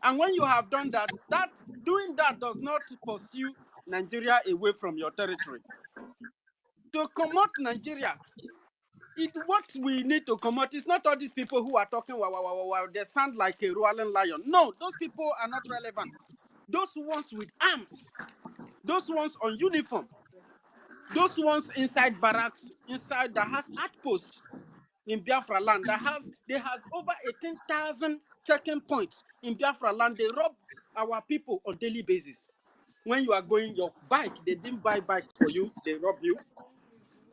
And when you have done that, doing that does not pursue Nigeria away from your territory. To come out Nigeria, what we need to come out is not all these people who are talking, wow, they sound like a roaring lion. No, those people are not relevant. Those ones with arms, those ones on uniform, those ones inside barracks, inside that has outposts in Biafra land, they have over 18,000 checking points in Biafra land. They rob our people on daily basis. When you are going your bike, they didn't buy bike for you, they rob you.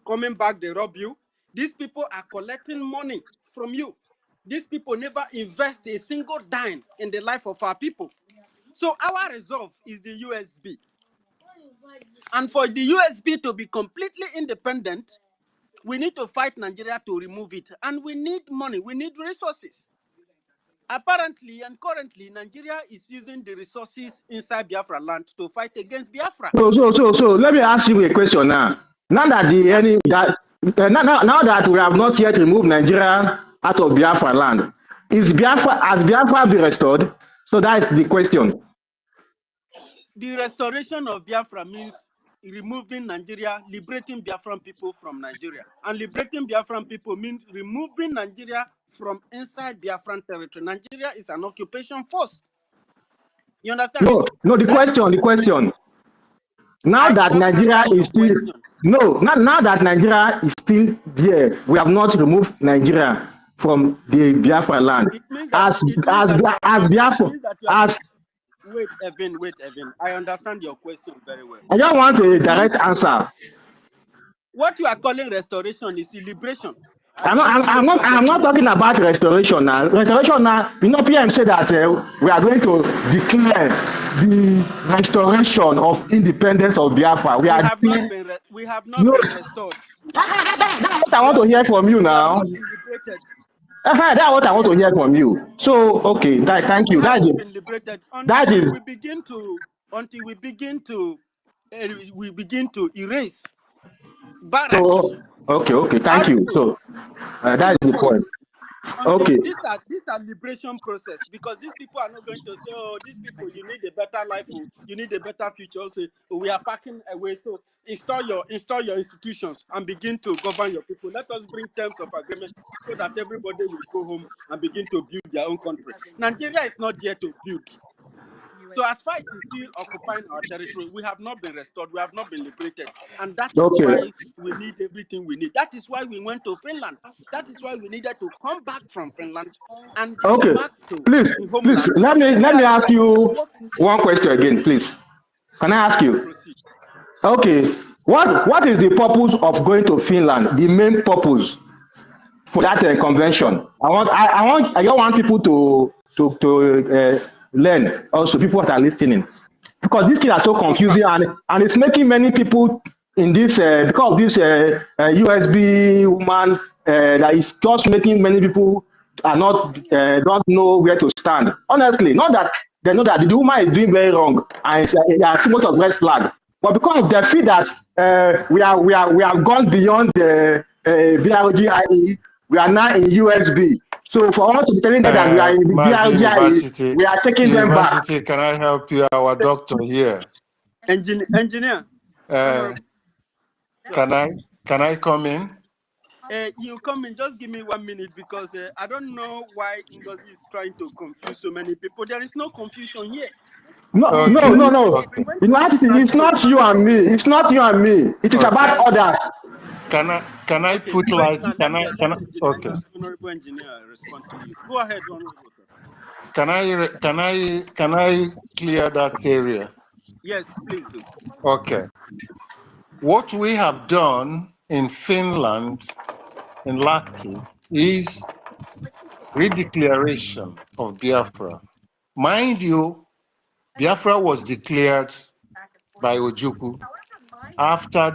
Coming back, they rob you. These people are collecting money from you. These people never invest a single dime in the life of our people. So our resolve is the USB. And for the USB to be completely independent, we need to fight Nigeria to remove it. And we need money, we need resources. Apparently and currently, Nigeria is using the resources inside Biafra land to fight against Biafra. So let me ask you a question now. Now that now that we have not yet removed Nigeria out of Biafra land, has Biafra been restored? So that is the question. The restoration of Biafra means removing Nigeria, liberating Biafran people from Nigeria. And liberating Biafran people means removing Nigeria from inside Biafran territory. Nigeria is an occupation force. You understand? No, the question. Now I that just Nigeria answered is your still question. now that Nigeria is still there, we have not removed Nigeria from the Biafra land. It means that wait, Evan. I understand your question very well. I just want a direct answer. What you are calling restoration is liberation. I'm not talking about restoration now. Restoration now, PM said that we are going to declare the restoration of independence of Biafra. We have not been restored. That's what I want to hear from you now. We have not been liberated. That's what I want to hear from you. So, okay, thank you. We haven't been liberated until we begin to erase barracks. So, okay, thank you. So, that is the point. Okay. These are liberation process, because these people are not going to say, oh, these people, you need a better life, you need a better future. So we are packing away. So install your institutions and begin to govern your people. Let us bring terms of agreement so that everybody will go home and begin to build their own country. Nigeria is not there to build. So as far as it's still occupying our territory, we have not been restored, we have not been liberated. And that is why we need everything we need. That is why we went to Finland. That is why we needed to come back from Finland and go back to Please, let me ask you one question again, please. Can I ask you? Proceed. Okay, What is the purpose of going to Finland? The main purpose for that convention. I don't want people to learn. Also, people that are listening, because these things are so confusing and it's making many people in this because of this USB woman that is just making many people are not don't know where to stand. Honestly, not that they know that the woman is doing very wrong and there are so much of red flag, but because they feel that we have gone beyond the BRGIE, we are now in USB. So for us to be telling them that we are in the Mazi BRGIE, University, we are taking them back. can I help you? Our doctor here. Engineer, Uh, Honorable, sir. can I come in? You come in, just give me 1 minute because I don't know why Ngozi is trying to confuse so many people. There is no confusion here. No, We Okay. went no. to Okay. University, it's not you and me. It's not you and me. It is about Okay. others. Can I Okay, put wait light? now. Can Let I? engineer, Okay. honorable engineer, respond to you. Go ahead, honorable sir. Can I clear that area? Yes, please do. Okay. What we have done in Finland, in Lahti, is redeclaration of Biafra. Mind you, Biafra was declared by Ojukwu after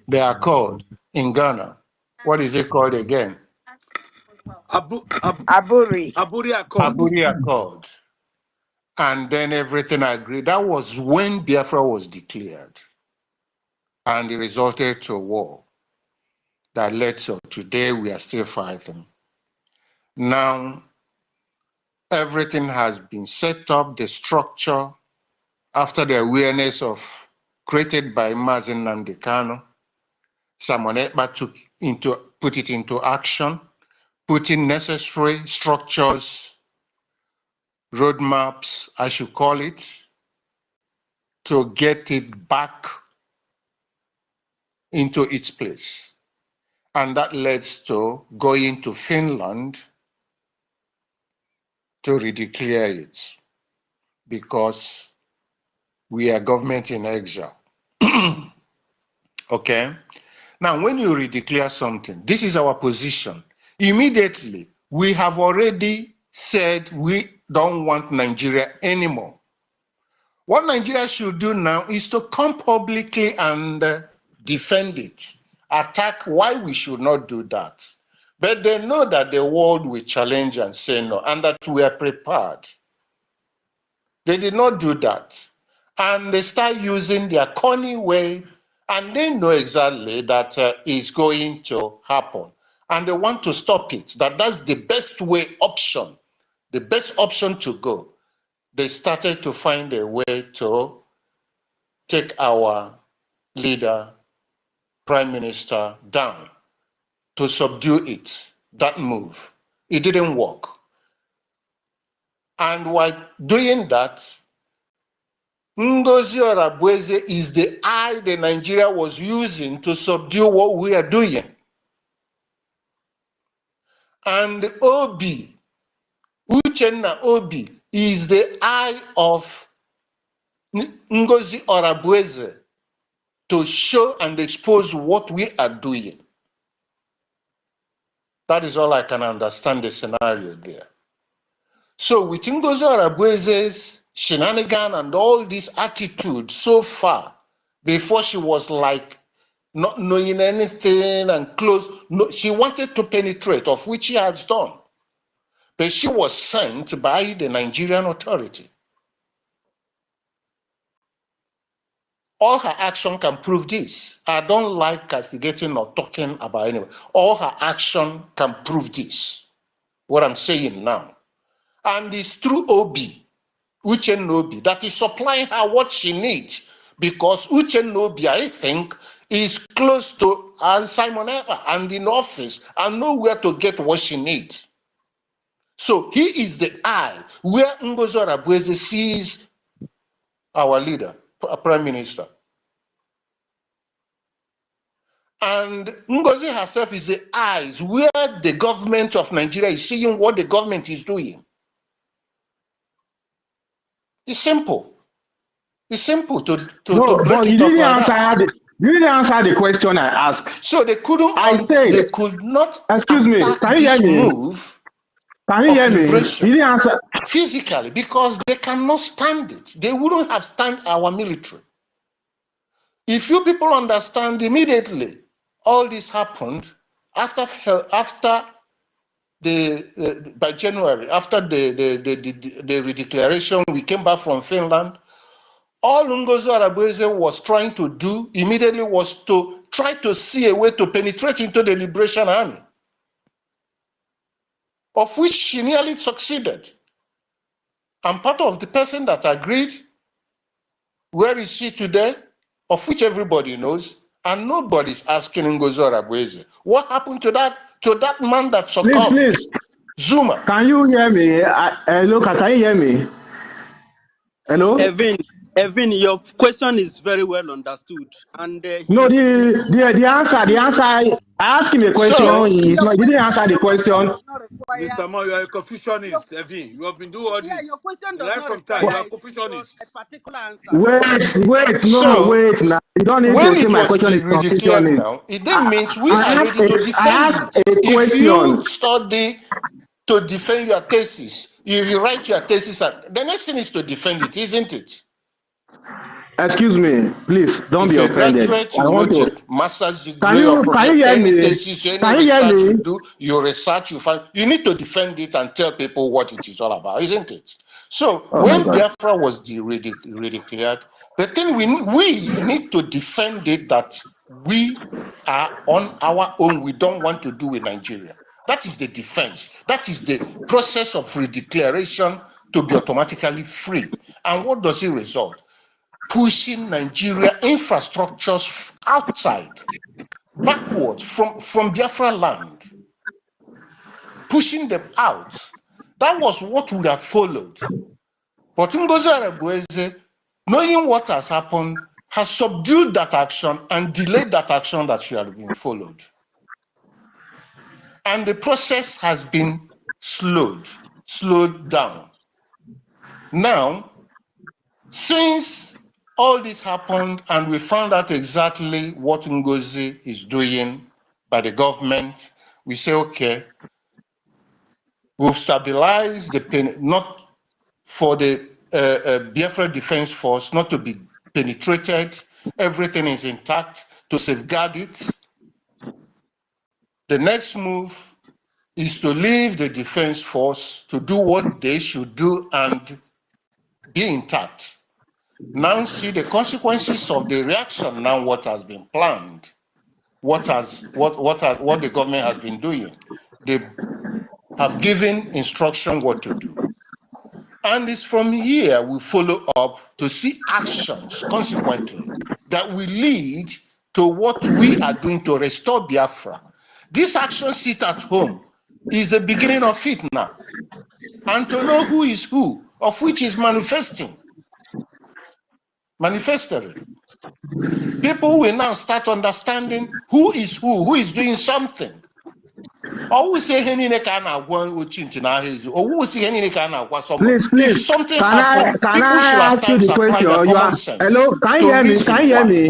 the accord in Ghana. What is it called again? Aburi. Aburi Accord. Aburi Accord. And then everything agreed. That was when Biafra was declared. And it resulted to a war that led to today we are still fighting. Now, everything has been set up, the structure, after the awareness of created by Mazi Nnamdi Kanu. Simon Ekpa put it into action, putting necessary structures, roadmaps, I should call it, to get it back into its place. And that leads to going to Finland to redeclare it because we are government in exile. Okay? Now, when you redeclare something, this is our position. Immediately, we have already said we don't want Nigeria anymore. What Nigeria should do now is to come publicly and defend it, attack why we should not do that. But they know that the world will challenge and say no, and that we are prepared. They did not do that. And they start using their corny way, and they know exactly that is going to happen. And they want to stop it, that's the best way option, the best option to go. They started to find a way to take our leader, prime minister, down, to subdue it, that move. It didn't work. And while doing that, Ngozi Orabueze is the eye the Nigeria was using to subdue what we are doing. And Obi, Uchenna Obi, is the eye of Ngozi Orabueze to show and expose what we are doing. That is all I can understand the scenario there. So with Ngozi Orabueze's shenanigan and all this attitude so far, before she was like not knowing anything and close, no, she wanted to penetrate, of which she has done. But she was sent by the Nigerian authority. All her action can prove this. I don't like castigating or talking about anyone. All her action can prove this, what I'm saying now. And it's through Obi, Uchenna Obi, that is supplying her what she needs. Because Uchenna Obi, I think, is close to Simon Ekpa and in office and know where to get what she needs. So he is the eye where Ngozi Orabueze sees our leader, prime minister. And Ngozi herself is the eyes where the government of Nigeria is seeing what the government is doing. It's simple. It's simple to No, break but it up like that. you didn't answer the question I asked. So they couldn't. I said, They could not excuse me, attack can you hear this me? move Can you of hear me? liberation You didn't answer. physically because they cannot stand it. They wouldn't have stand our military. If you people understand immediately, all this happened after by January, after the redeclaration, we came back from Finland. All NGOZI Arabese was trying to do immediately was to try to see a way to penetrate into the Liberation Army, of which she nearly succeeded. I'm part of the person that agreed. Where is she today? Of which everybody knows, and nobody's asking NGOZI Arabese. What happened to that man that succumbed? Please, Zuma. can you hear me? Hello, can you hear me? Hello? Evan, your question is very well understood, and No, he's the answer, I asked him a question, So, he didn't answer the Your question question. does not require. Mr. Mo, you are a Your, confucianist, Evan. You have been doing all yeah, this. your question does Right not from time, you require are a a confucianist. particular answer. so Wait now. You don't need to when say it my was question is redeclared confusion. now, it then means we are ready to I defend asked it. a If you question. study to defend your thesis, if you write your thesis, the next thing is to defend it, isn't it? Excuse me, please don't If be you're a offended. graduate, I you want wrote to. a master's Can degree or you hear any me? thesis, any Can you hear research you me? do, you research, you find, you need to defend it and tell people what it is all about, isn't it? So Oh my when God. Biafra was redeclared, the thing we need to defend it that we are on our own, we don't want to do with Nigeria. That is the defense. That is the process of redeclaration to be automatically free. And what does it result? Pushing Nigeria infrastructures outside, backward from Biafra land, pushing them out. That was what would have followed. But NGOZI Arabweze, knowing what has happened, has subdued that action and delayed that action that should have been followed. And the process has been slowed down. Now, since all this happened and we found out exactly what NGOZI is doing by the government, we say, okay, we've stabilized the pain, not for the Biafra Defense Force not to be penetrated. Everything is intact to safeguard it. The next move is to leave the Defense Force to do what they should do and be intact. Now see the consequences of the reaction. Now what has been planned, what the government has been doing. They have given instruction what to do. And it's from here we follow up to see actions, consequently, that will lead to what we are doing to restore Biafra. This action sit at home is the beginning of it now. And to know who is who, of which is manifesting. People will now start understanding who is doing something. Always say if something happened, Can people I should at ask you times the apply question? their You common are sense hello, can you to hear me? Can reason you hear why. me?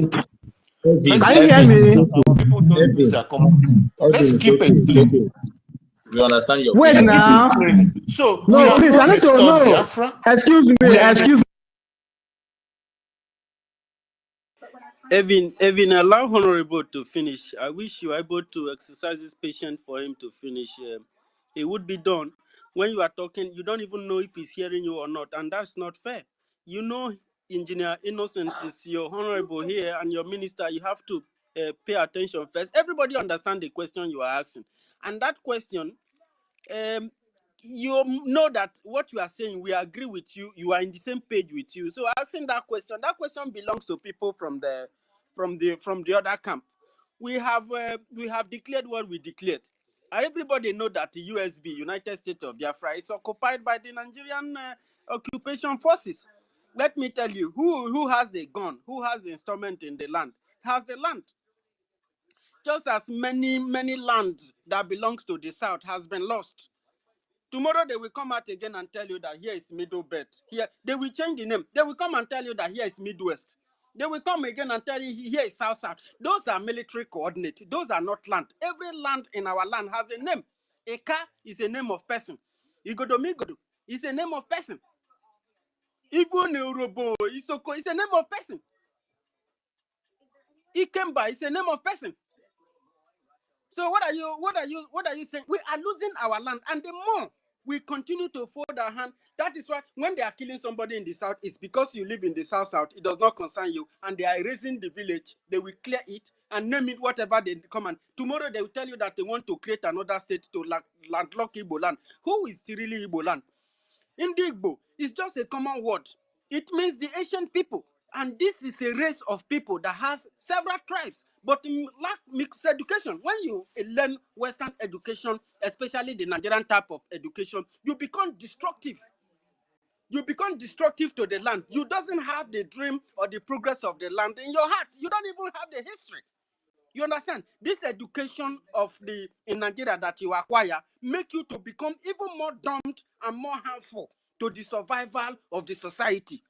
Let's Can you just hear keep it. me? Our people don't use their common sense. Let's keep it. We understand your Wait Let's keep it now. screaming. So we No, have please, I not need to restored know. Biafra. Excuse me, We are in excuse me. Evan, allow Honorable to finish. I wish you were able to exercise this patience for him to finish. It would be done. When you are talking, you don't even know if he's hearing you or not, and that's not fair. You know, Engineer Innocent is your Honorable here, and your minister. You have to pay attention first. Everybody understand the question you are asking, and that question, you know that what you are saying, we agree with you. You are in the same page with you. So asking that question belongs to people from the other camp. We have declared what we declared. Everybody know that the USB, United States of Biafra, is occupied by the Nigerian occupation forces. Let me tell you, who has the gun, who has the instrument in the land, has the land. Just as many land that belongs to the South has been lost Tomorrow they will come out again and tell you that here is Middle Belt. Here they will change the name. They will come and tell you that here is Midwest. They will come again and tell you here is South South. Those are military coordinates. Those are not land. Every land in our land has a name. Eka is a name of person. Igodomigodo is a name of person. Igbo Neurobo Isoko is a name of person. Ikemba is a name of person. So what are you saying? We are losing our land, and the more we continue to fold our hand, that is why when they are killing somebody in the south, it's because you live in the south. It does not concern you, and they are erasing the village. They will clear it and name it whatever they come and tomorrow they will tell you that they want to create another state to landlock Igbo land. Who is really Igbo land? Indigbo is just a common word. It means the ancient people. And this is a race of people that has several tribes, but lack mixed education. When you learn Western education, especially the Nigerian type of education, you become destructive. You become destructive to the land. You doesn't have the dream or the progress of the land in your heart. You don't even have the history. You understand? This education of in Nigeria that you acquire make you to become even more dumb and more harmful to the survival of the society.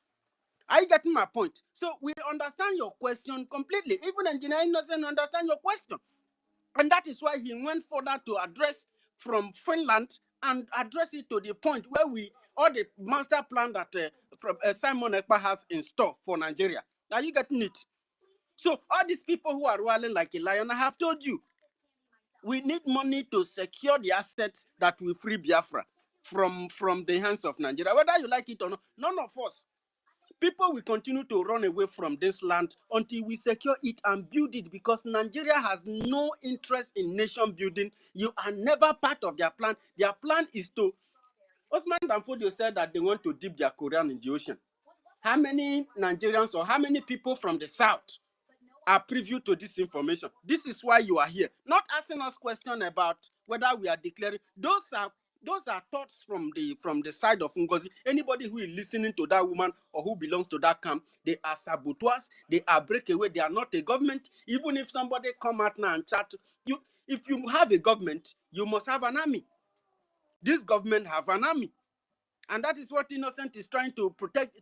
Are you getting my point? So we understand your question completely. Even engineering doesn't understand your question. And that is why he went further to address from Finland and address it to the point where all the master plan that Simon Ekpa has in store for Nigeria. Are you getting it? So all these people who are rolling like a lion, I have told you, we need money to secure the assets that will free Biafra from the hands of Nigeria. Whether you like it or not, none of us. People will continue to run away from this land until we secure it and build it, because Nigeria has no interest in nation building. You are never part of their plan. Their plan is to... Osman Danfodio said that they want to dip their Korean in the ocean. How many Nigerians or how many people from the south are privy to this information? This is why you are here. Not asking us questions about whether we are declaring. Those are thoughts from the side of NGOZI. Anybody who is listening to that woman or who belongs to that camp, they are saboteurs, they are breakaway, they are not a government. Even if somebody come out now and chat, if you have a government, you must have an army. This government have an army. And that is what Innocent is trying to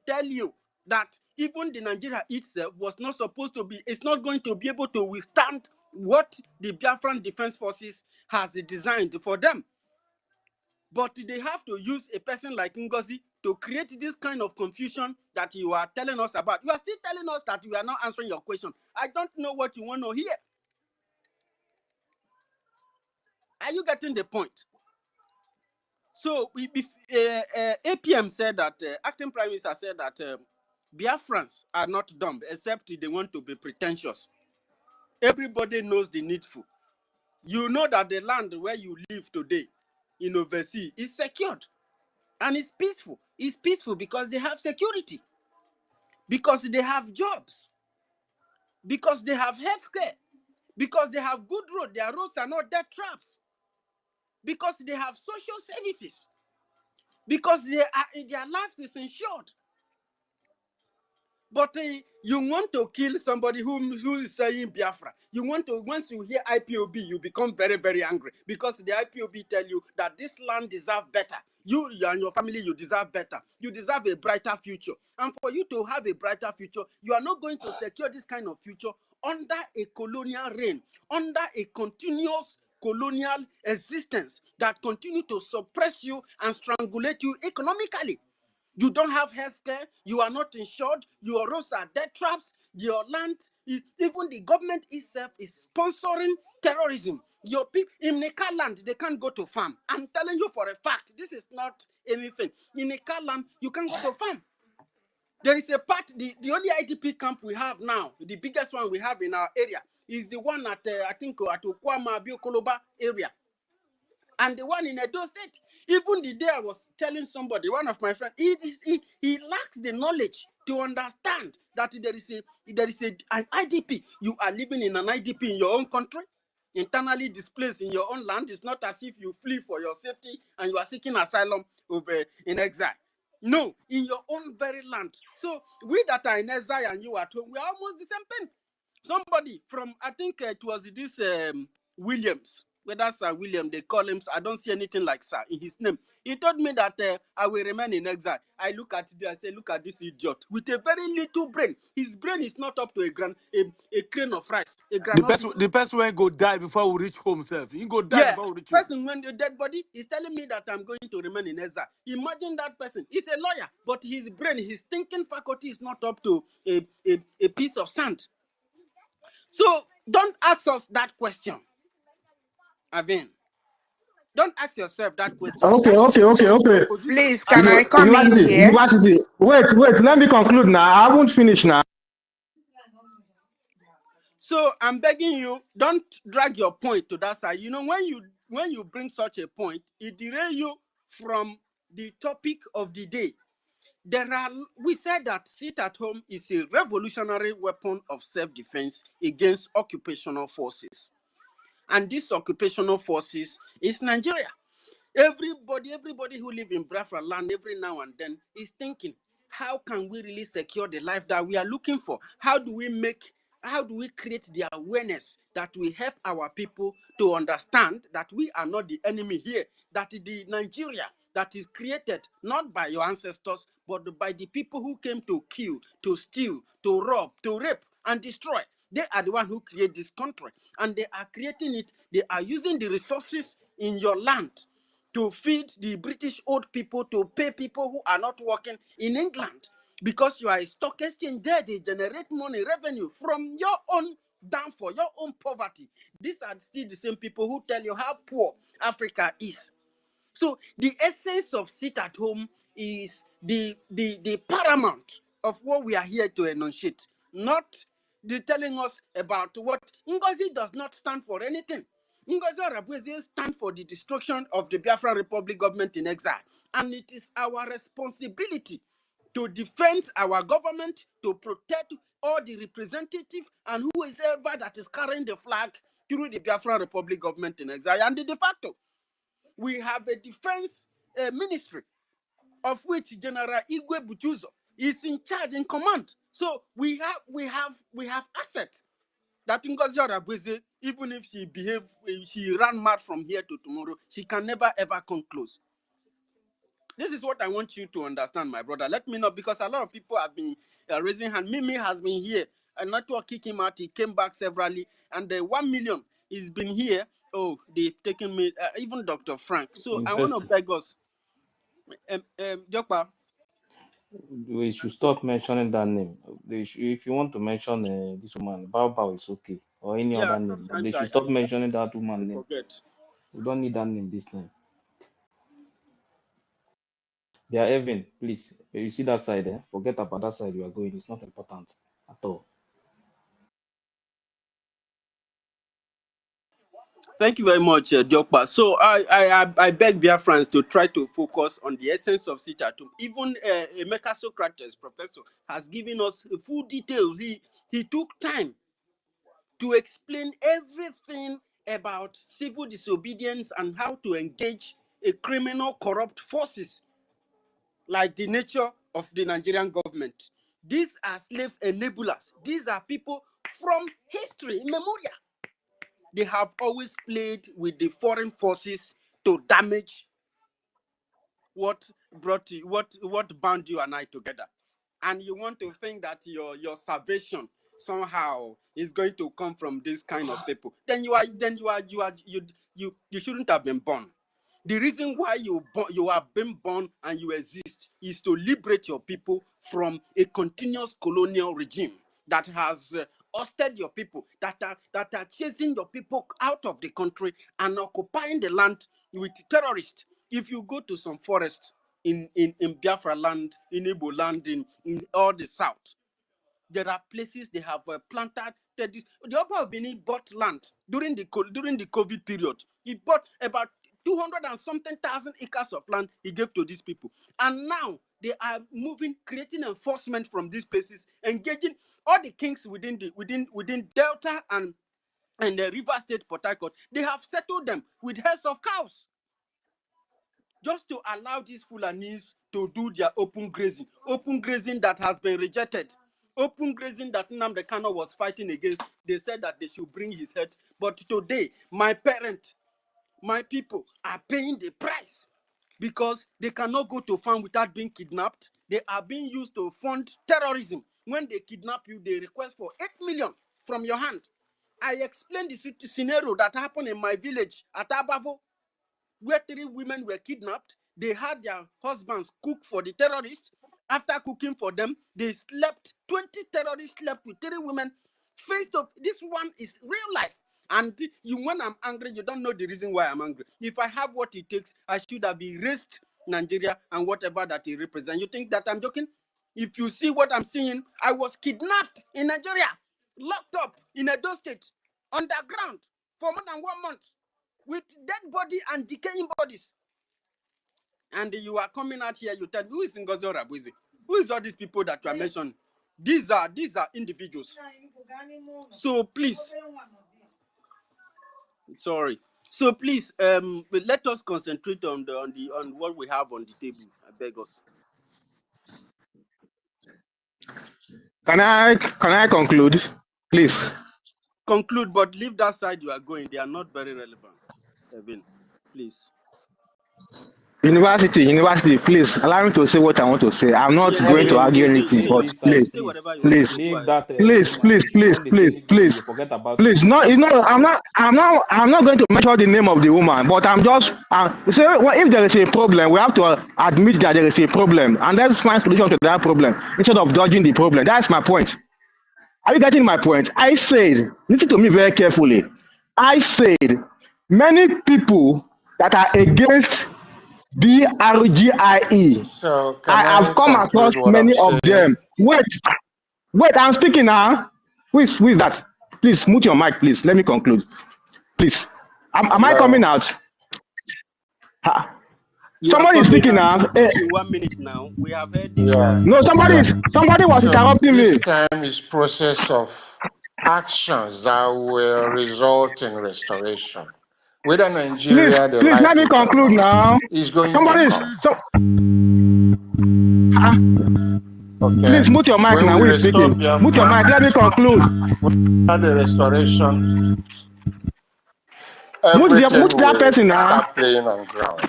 tell you, that even the Nigeria itself was not supposed to be, it's not going to be able to withstand what the Biafran Defense Forces has designed for them. But they have to use a person like NGOZI to create this kind of confusion that you are telling us about. You are still telling us that we are not answering your question. I don't know what you want to hear. Are you getting the point? So APM said that, acting prime minister said that Biafrans are not dumb, except they want to be pretentious. Everybody knows the needful. You know that the land where you live today in overseas is secured and it's peaceful. It's peaceful because they have security, because they have jobs, because they have healthcare, because they have good roads. Their roads are not death traps, because they have social services, because their lives is insured. But you want to kill somebody who is saying Biafra. You want to, once you hear IPOB, you become very, very angry, because the IPOB tell you that this land deserves better. You and your family, you deserve better. You deserve a brighter future. And for you to have a brighter future, you are not going to secure this kind of future under a colonial reign, under a continuous colonial existence that continue to suppress you and strangulate you economically. You don't have healthcare. You are not insured. Your roads are death traps. Your land is, even the government itself is sponsoring terrorism. Your people in Nika land, they can't go to farm. I'm telling you for a fact, this is not anything. In Nika land, you can't go to farm. There is a part, the only IDP camp we have now, the biggest one we have in our area, is the one at, I think, at Okwama, Biokoloba area. And the one in Edo State. Even the day I was telling somebody, one of my friends, he lacks the knowledge to understand that there is an IDP. You are living in an IDP in your own country, internally displaced in your own land. It's not as if you flee for your safety and you are seeking asylum in exile. No, in your own very land. So we that are in exile and you at home, we are almost the same thing. Somebody from, I think it was this Williams, whether Sir William, they call him, I don't see anything like Sir in his name. He told me that I will remain in exile. I look at it, I say, look at this idiot with a very little brain. His brain is not up to a grain of rice. The person will go die before we reach home, self. He go die Yeah, before we reach home. person when the dead body is telling me that I'm going to remain in exile. Imagine that person. He's a lawyer, but his brain, his thinking faculty is not up to a piece of sand. So don't ask us that question, Avin. Don't ask yourself that question. Okay. Please, can I come in here? University. Wait. Let me conclude now. I haven't finished now. So I'm begging you, don't drag your point to that side. You know, when you bring such a point, it derails you from the topic of the day. We said that sit at home is a revolutionary weapon of self-defense against occupational forces. And these occupational forces is Nigeria. Everybody who live in Biafra land every now and then is thinking, how can we really secure the life that we are looking for? How do we create the awareness that will help our people to understand that we are not the enemy here, that the Nigeria that is created not by your ancestors, but by the people who came to kill, to steal, to rob, to rape, and destroy. They are the one who create this country, and they are creating it. They are using the resources in your land to feed the British old people, to pay people who are not working in England. Because you are a stock exchange there, they generate money, revenue from your own downfall, your own poverty. These are still the same people who tell you how poor Africa is. So the essence of sit at home is the paramount of what we are here to enunciate, not the telling us about what NGOZI does not stand for anything. NGOZI Arabwezi stand for the destruction of the Biafra Republic government in exile. And it is our responsibility to defend our government, to protect all the representatives and whoever that is carrying the flag through the Biafra Republic government in exile. And de facto, we have a defense ministry of which General Igwe Butuzo is in charge, in command. So we have assets that Ngozi Arabweze, even if she ran mad from here to tomorrow, she can never ever come close. This is what I want you to understand, my brother. Let me know, because a lot of people have been raising hand. Mimi has been here. A network kicked him out. He came back severally. And the 1 million has been here. Oh, they've taken me, even Dr. Frank. So I want to beg us. Jokpa. We should stop mentioning that name. If you want to mention this woman, Bao is okay, or any other name. They should stop mentioning that woman name. Forget. We don't need that name this time. Yeah, Evan, please. You see that side, eh? Forget about that side you are going. It's not important at all. Thank you very much, Jokpa. So I beg BIAFRANS to try to focus on the essence of sit at home. Even Emeka Socrates, professor, has given us full details. He took time to explain everything about civil disobedience and how to engage a criminal, corrupt forces like the nature of the Nigerian government. These are slave enablers. These are people from history, memorial. They have always played with the foreign forces to damage what bound you and I together. And you want to think that your salvation somehow is going to come from this kind of people. Then you shouldn't have been born. The reason why you have been born and you exist is to liberate your people from a continuous colonial regime that has ousted your people, that are chasing your people out of the country and occupying the land with terrorists. If you go to some forests in Biafra land, in Igbo land, in all the south, there are places they have planted. The Oba of Benin bought land during the COVID period. He bought about 200 and something thousand acres of land he gave to these people. And now they are moving, creating enforcement from these places, engaging all the kings within Delta and the River State, Port Harcourt. They have settled them with herds of cows, just to allow these Fulanis to do their open grazing that has been rejected, open grazing that Nnamdi Kanu was fighting against. They said that they should bring his head. But today, my parent, my people are paying the price because they cannot go to farm without being kidnapped. They are being used to fund terrorism. When they kidnap you, they request for 8 million from your hand. I explained the scenario that happened in my village at Abavo, where 3 women were kidnapped. They had their husbands cook for the terrorists. After cooking for them, they slept. 20 terrorists slept with 3 women. Faced up. This one is real life. And when I'm angry, you don't know the reason why I'm angry. If I have what it takes, I should have erased Nigeria and whatever that it represents. You think that I'm joking? If you see what I'm seeing, I was kidnapped in Nigeria, locked up in Edo State, underground for more than 1 month, with dead body and decaying bodies. And you are coming out here, you tell me, who is NGOZI or Rabuzi? Who is all these people that you are mentioning? These are individuals. So please, sorry. So please, let us concentrate on what we have on the table. I beg us. Can I conclude, please? Conclude, but leave that side you are going. They are not very relevant. Evan, please. University, please allow me to say what I want to say. I'm not Yes, going to say, Evan, argue say, anything, leave say, but this say, side, please, say whatever please. you want to please, say. Go Leave ahead. that please, woman. please, please, When they say please, NGOZI, please, you forget about please. her. No, I'm not going to mention the name of the woman, but I'm just say well, if there is a problem, we have to admit that there is a problem, and let's find solution to that problem instead of dodging the problem. That's my point. Are you getting my point? I said, listen to me very carefully. I said, many people that are against BRGIE, So I can have I come across conclude what I'm many of saying? them. Wait, I'm speaking now. Who is that? Please mute your mic, please. Let me conclude. Please. Am I coming Hello? out? Ha. You are Somebody is coming speaking out. now. We'll give you 1 minute now. We have heard this Yeah, one. No, yeah. somebody was So interrupting me. this time is process of actions that will result in restoration. Whether Nigeria they Please let like me it or conclude not, now. is going to Somebody is come. Okay? please mute your mic When now. we Who is restore speaking? Mute your Biafra, mic. Let me conclude. after the restoration, everything Mute that will person now. start playing on ground.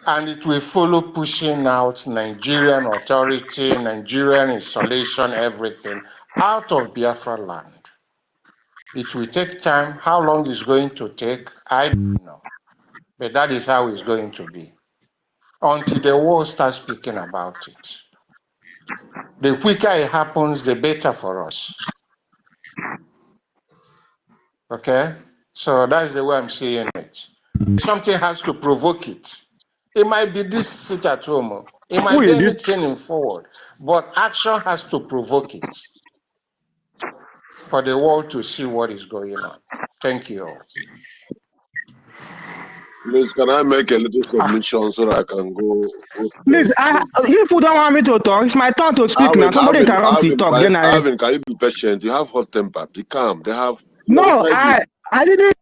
And it will follow pushing out Nigerian authority, Nigerian installation, everything out of Biafra land. It will take time. How long it's going to take, I don't know. But that is how it's going to be. Until the world starts speaking about it. The quicker it happens, the better for us. Okay? So that's the way I'm seeing it. Something has to provoke it. It might be this sit at home. It Who might be is this? anything in forward. But action has to provoke it for the world to see what is going on. Thank you. Please, can I make a little submission so that I can go to Please, bed, please? you people don't want me to talk. It's my turn to speak now. Somebody interrupt the talk. Then Alvin, can you be patient? You have hot temper. Be calm. They have no, alongside you. I didn't.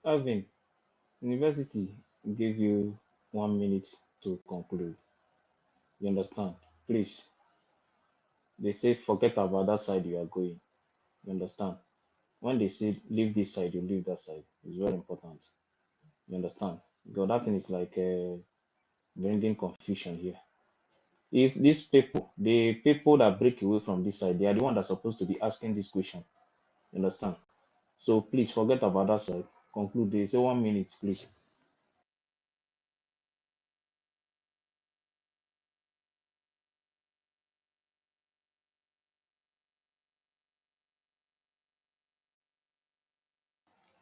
Evan, University gave you 1 minute to conclude. You understand? Please. They say forget about that side you are going. You understand? When they say leave this side, you leave that side. It's very important. You understand? Because that thing is like bringing confusion here. If these people, the people that break away from this side, they are the one that's supposed to be asking this question. You understand? So please forget about that side. Conclude. They say 1 minute, please.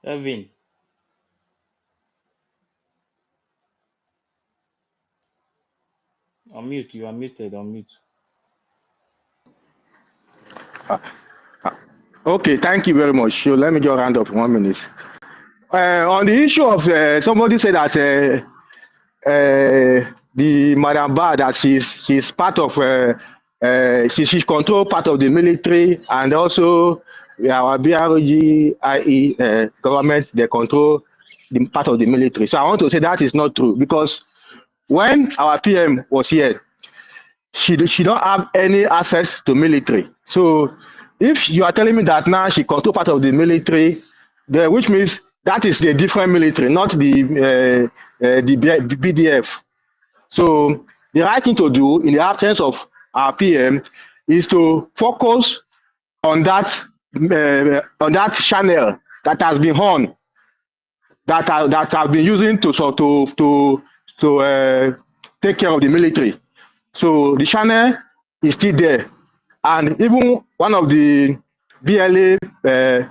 Evan, unmute. You are muted. Unmute. Okay, thank you very much. So let me just round up 1 minute. On the issue of somebody said that the Madam Ba that she's part of she control part of the military and also our BRGIE government they control the part of the military. So I want to say that is not true because when our PM was here, she don't have any access to military. So if you are telling me that now she control part of the military, which means that is the different military, not the BDF. So the right thing to do in the absence of our PM is to focus on that channel that has been on, that have been using to take care of the military. So the channel is still there, and even one of the BLA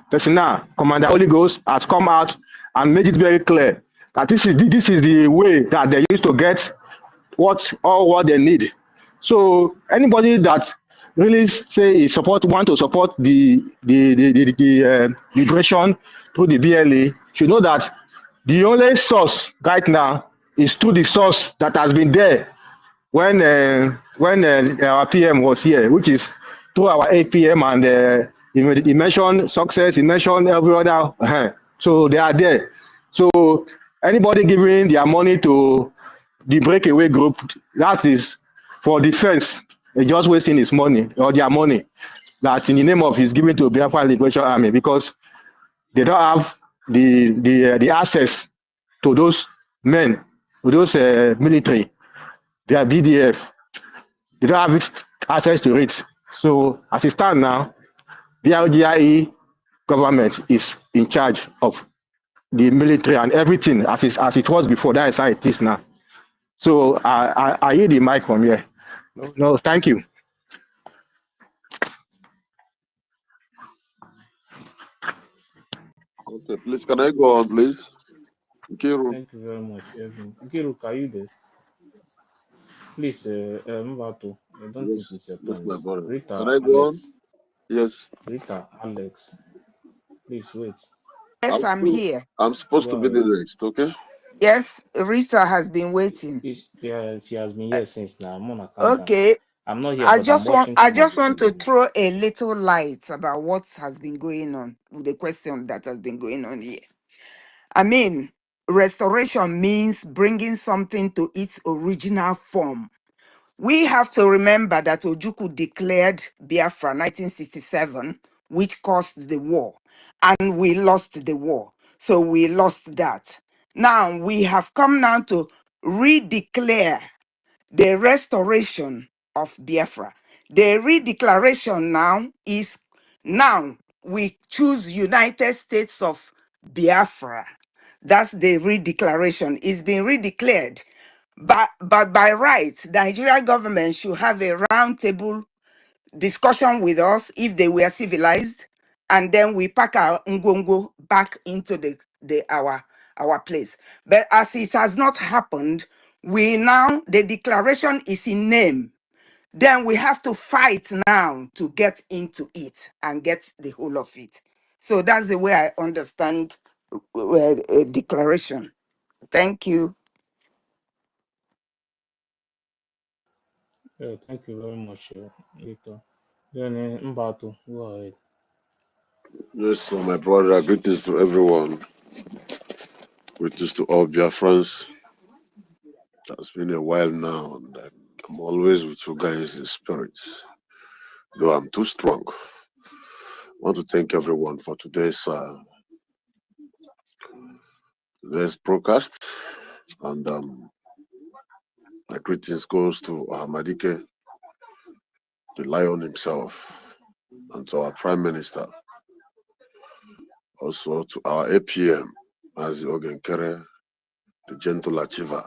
personnel, Commander Holy Ghost, has come out and made it very clear that this is the way that they used to get what they need. So anybody that really say want to support the liberation through the BLA should know that the only source right now is through the source that has been there when our PM was here, which is through our APM, and he mentioned success, he mentioned every other. So they are there. So anybody giving their money to the breakaway group, that is for defense. They're just wasting his money or their money. That in the name of his giving to Biafra Liberation Army, because they don't have the access to those men, to those military. They are BDF. They don't have access to it. So as it stands now, BRGIE government is in charge of the military and everything as it was before. That is how it is now. So I hear the mic from here. No, thank you. Okay, please, can I go on, please? Kiru. Thank you very much, Evan. Nkiru, are you there? Please, Mbato, I don't think Yes, it's your yes, turn my yet. brother. Can Rita, I go on? Alex, Yes. Rita, Alex, please wait. Yes, I'm here. I'm supposed Go to be the ahead. next, okay? Yes, Rita has been waiting. Yeah, she has been here since now. Mona, calm down. Okay. I'm not here, but I'm watching I some of just the want to program. throw a little light about what has been going on, the question that has been going on here. I mean, restoration means bringing something to its original form. We have to remember that Ojukwu declared Biafra 1967, which caused the war, and we lost the war. So we lost that. Now we have come now to redeclare the restoration of Biafra. The redeclaration now is now we choose United States of Biafra. That's the redeclaration. It's been redeclared. But by right, the Nigerian government should have a roundtable discussion with us if they were civilized, and then we pack our ngongo back into our place. But as it has not happened, the declaration is in name. Then we have to fight now to get into it and get the whole of it. So that's the way I understand a declaration. Thank you. Yeah, thank you very much, Rita. Then Mbato, go ahead. Yes, so my brother, greetings to everyone. Greetings to all Biafrans. It's been a while now, and I'm always with you guys in spirit. Though I'm too strong. I want to thank everyone for today's broadcast. And my greetings goes to Ahmadike, the lion himself, and to our Prime Minister. Also to our APM, Mazi Ogenkere, the gentle achiever.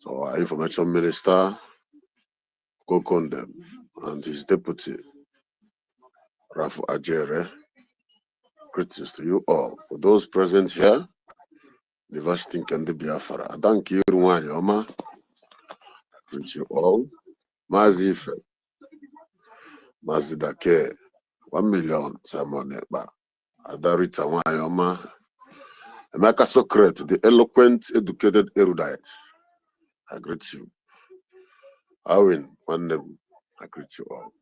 To our Information Minister, Kokondem, and his deputy, Rafu Ajere. Greetings to you all. For those present here, University Kendi Biafra. Adanki Irwani Oma. Greet you all. Mazi Ife, Mazi Dake, 1 million Simon Eba. Adarita Wanyoma. Emeka Socrates, the eloquent, educated erudite. I greet you. Awin, one name. I greet you all.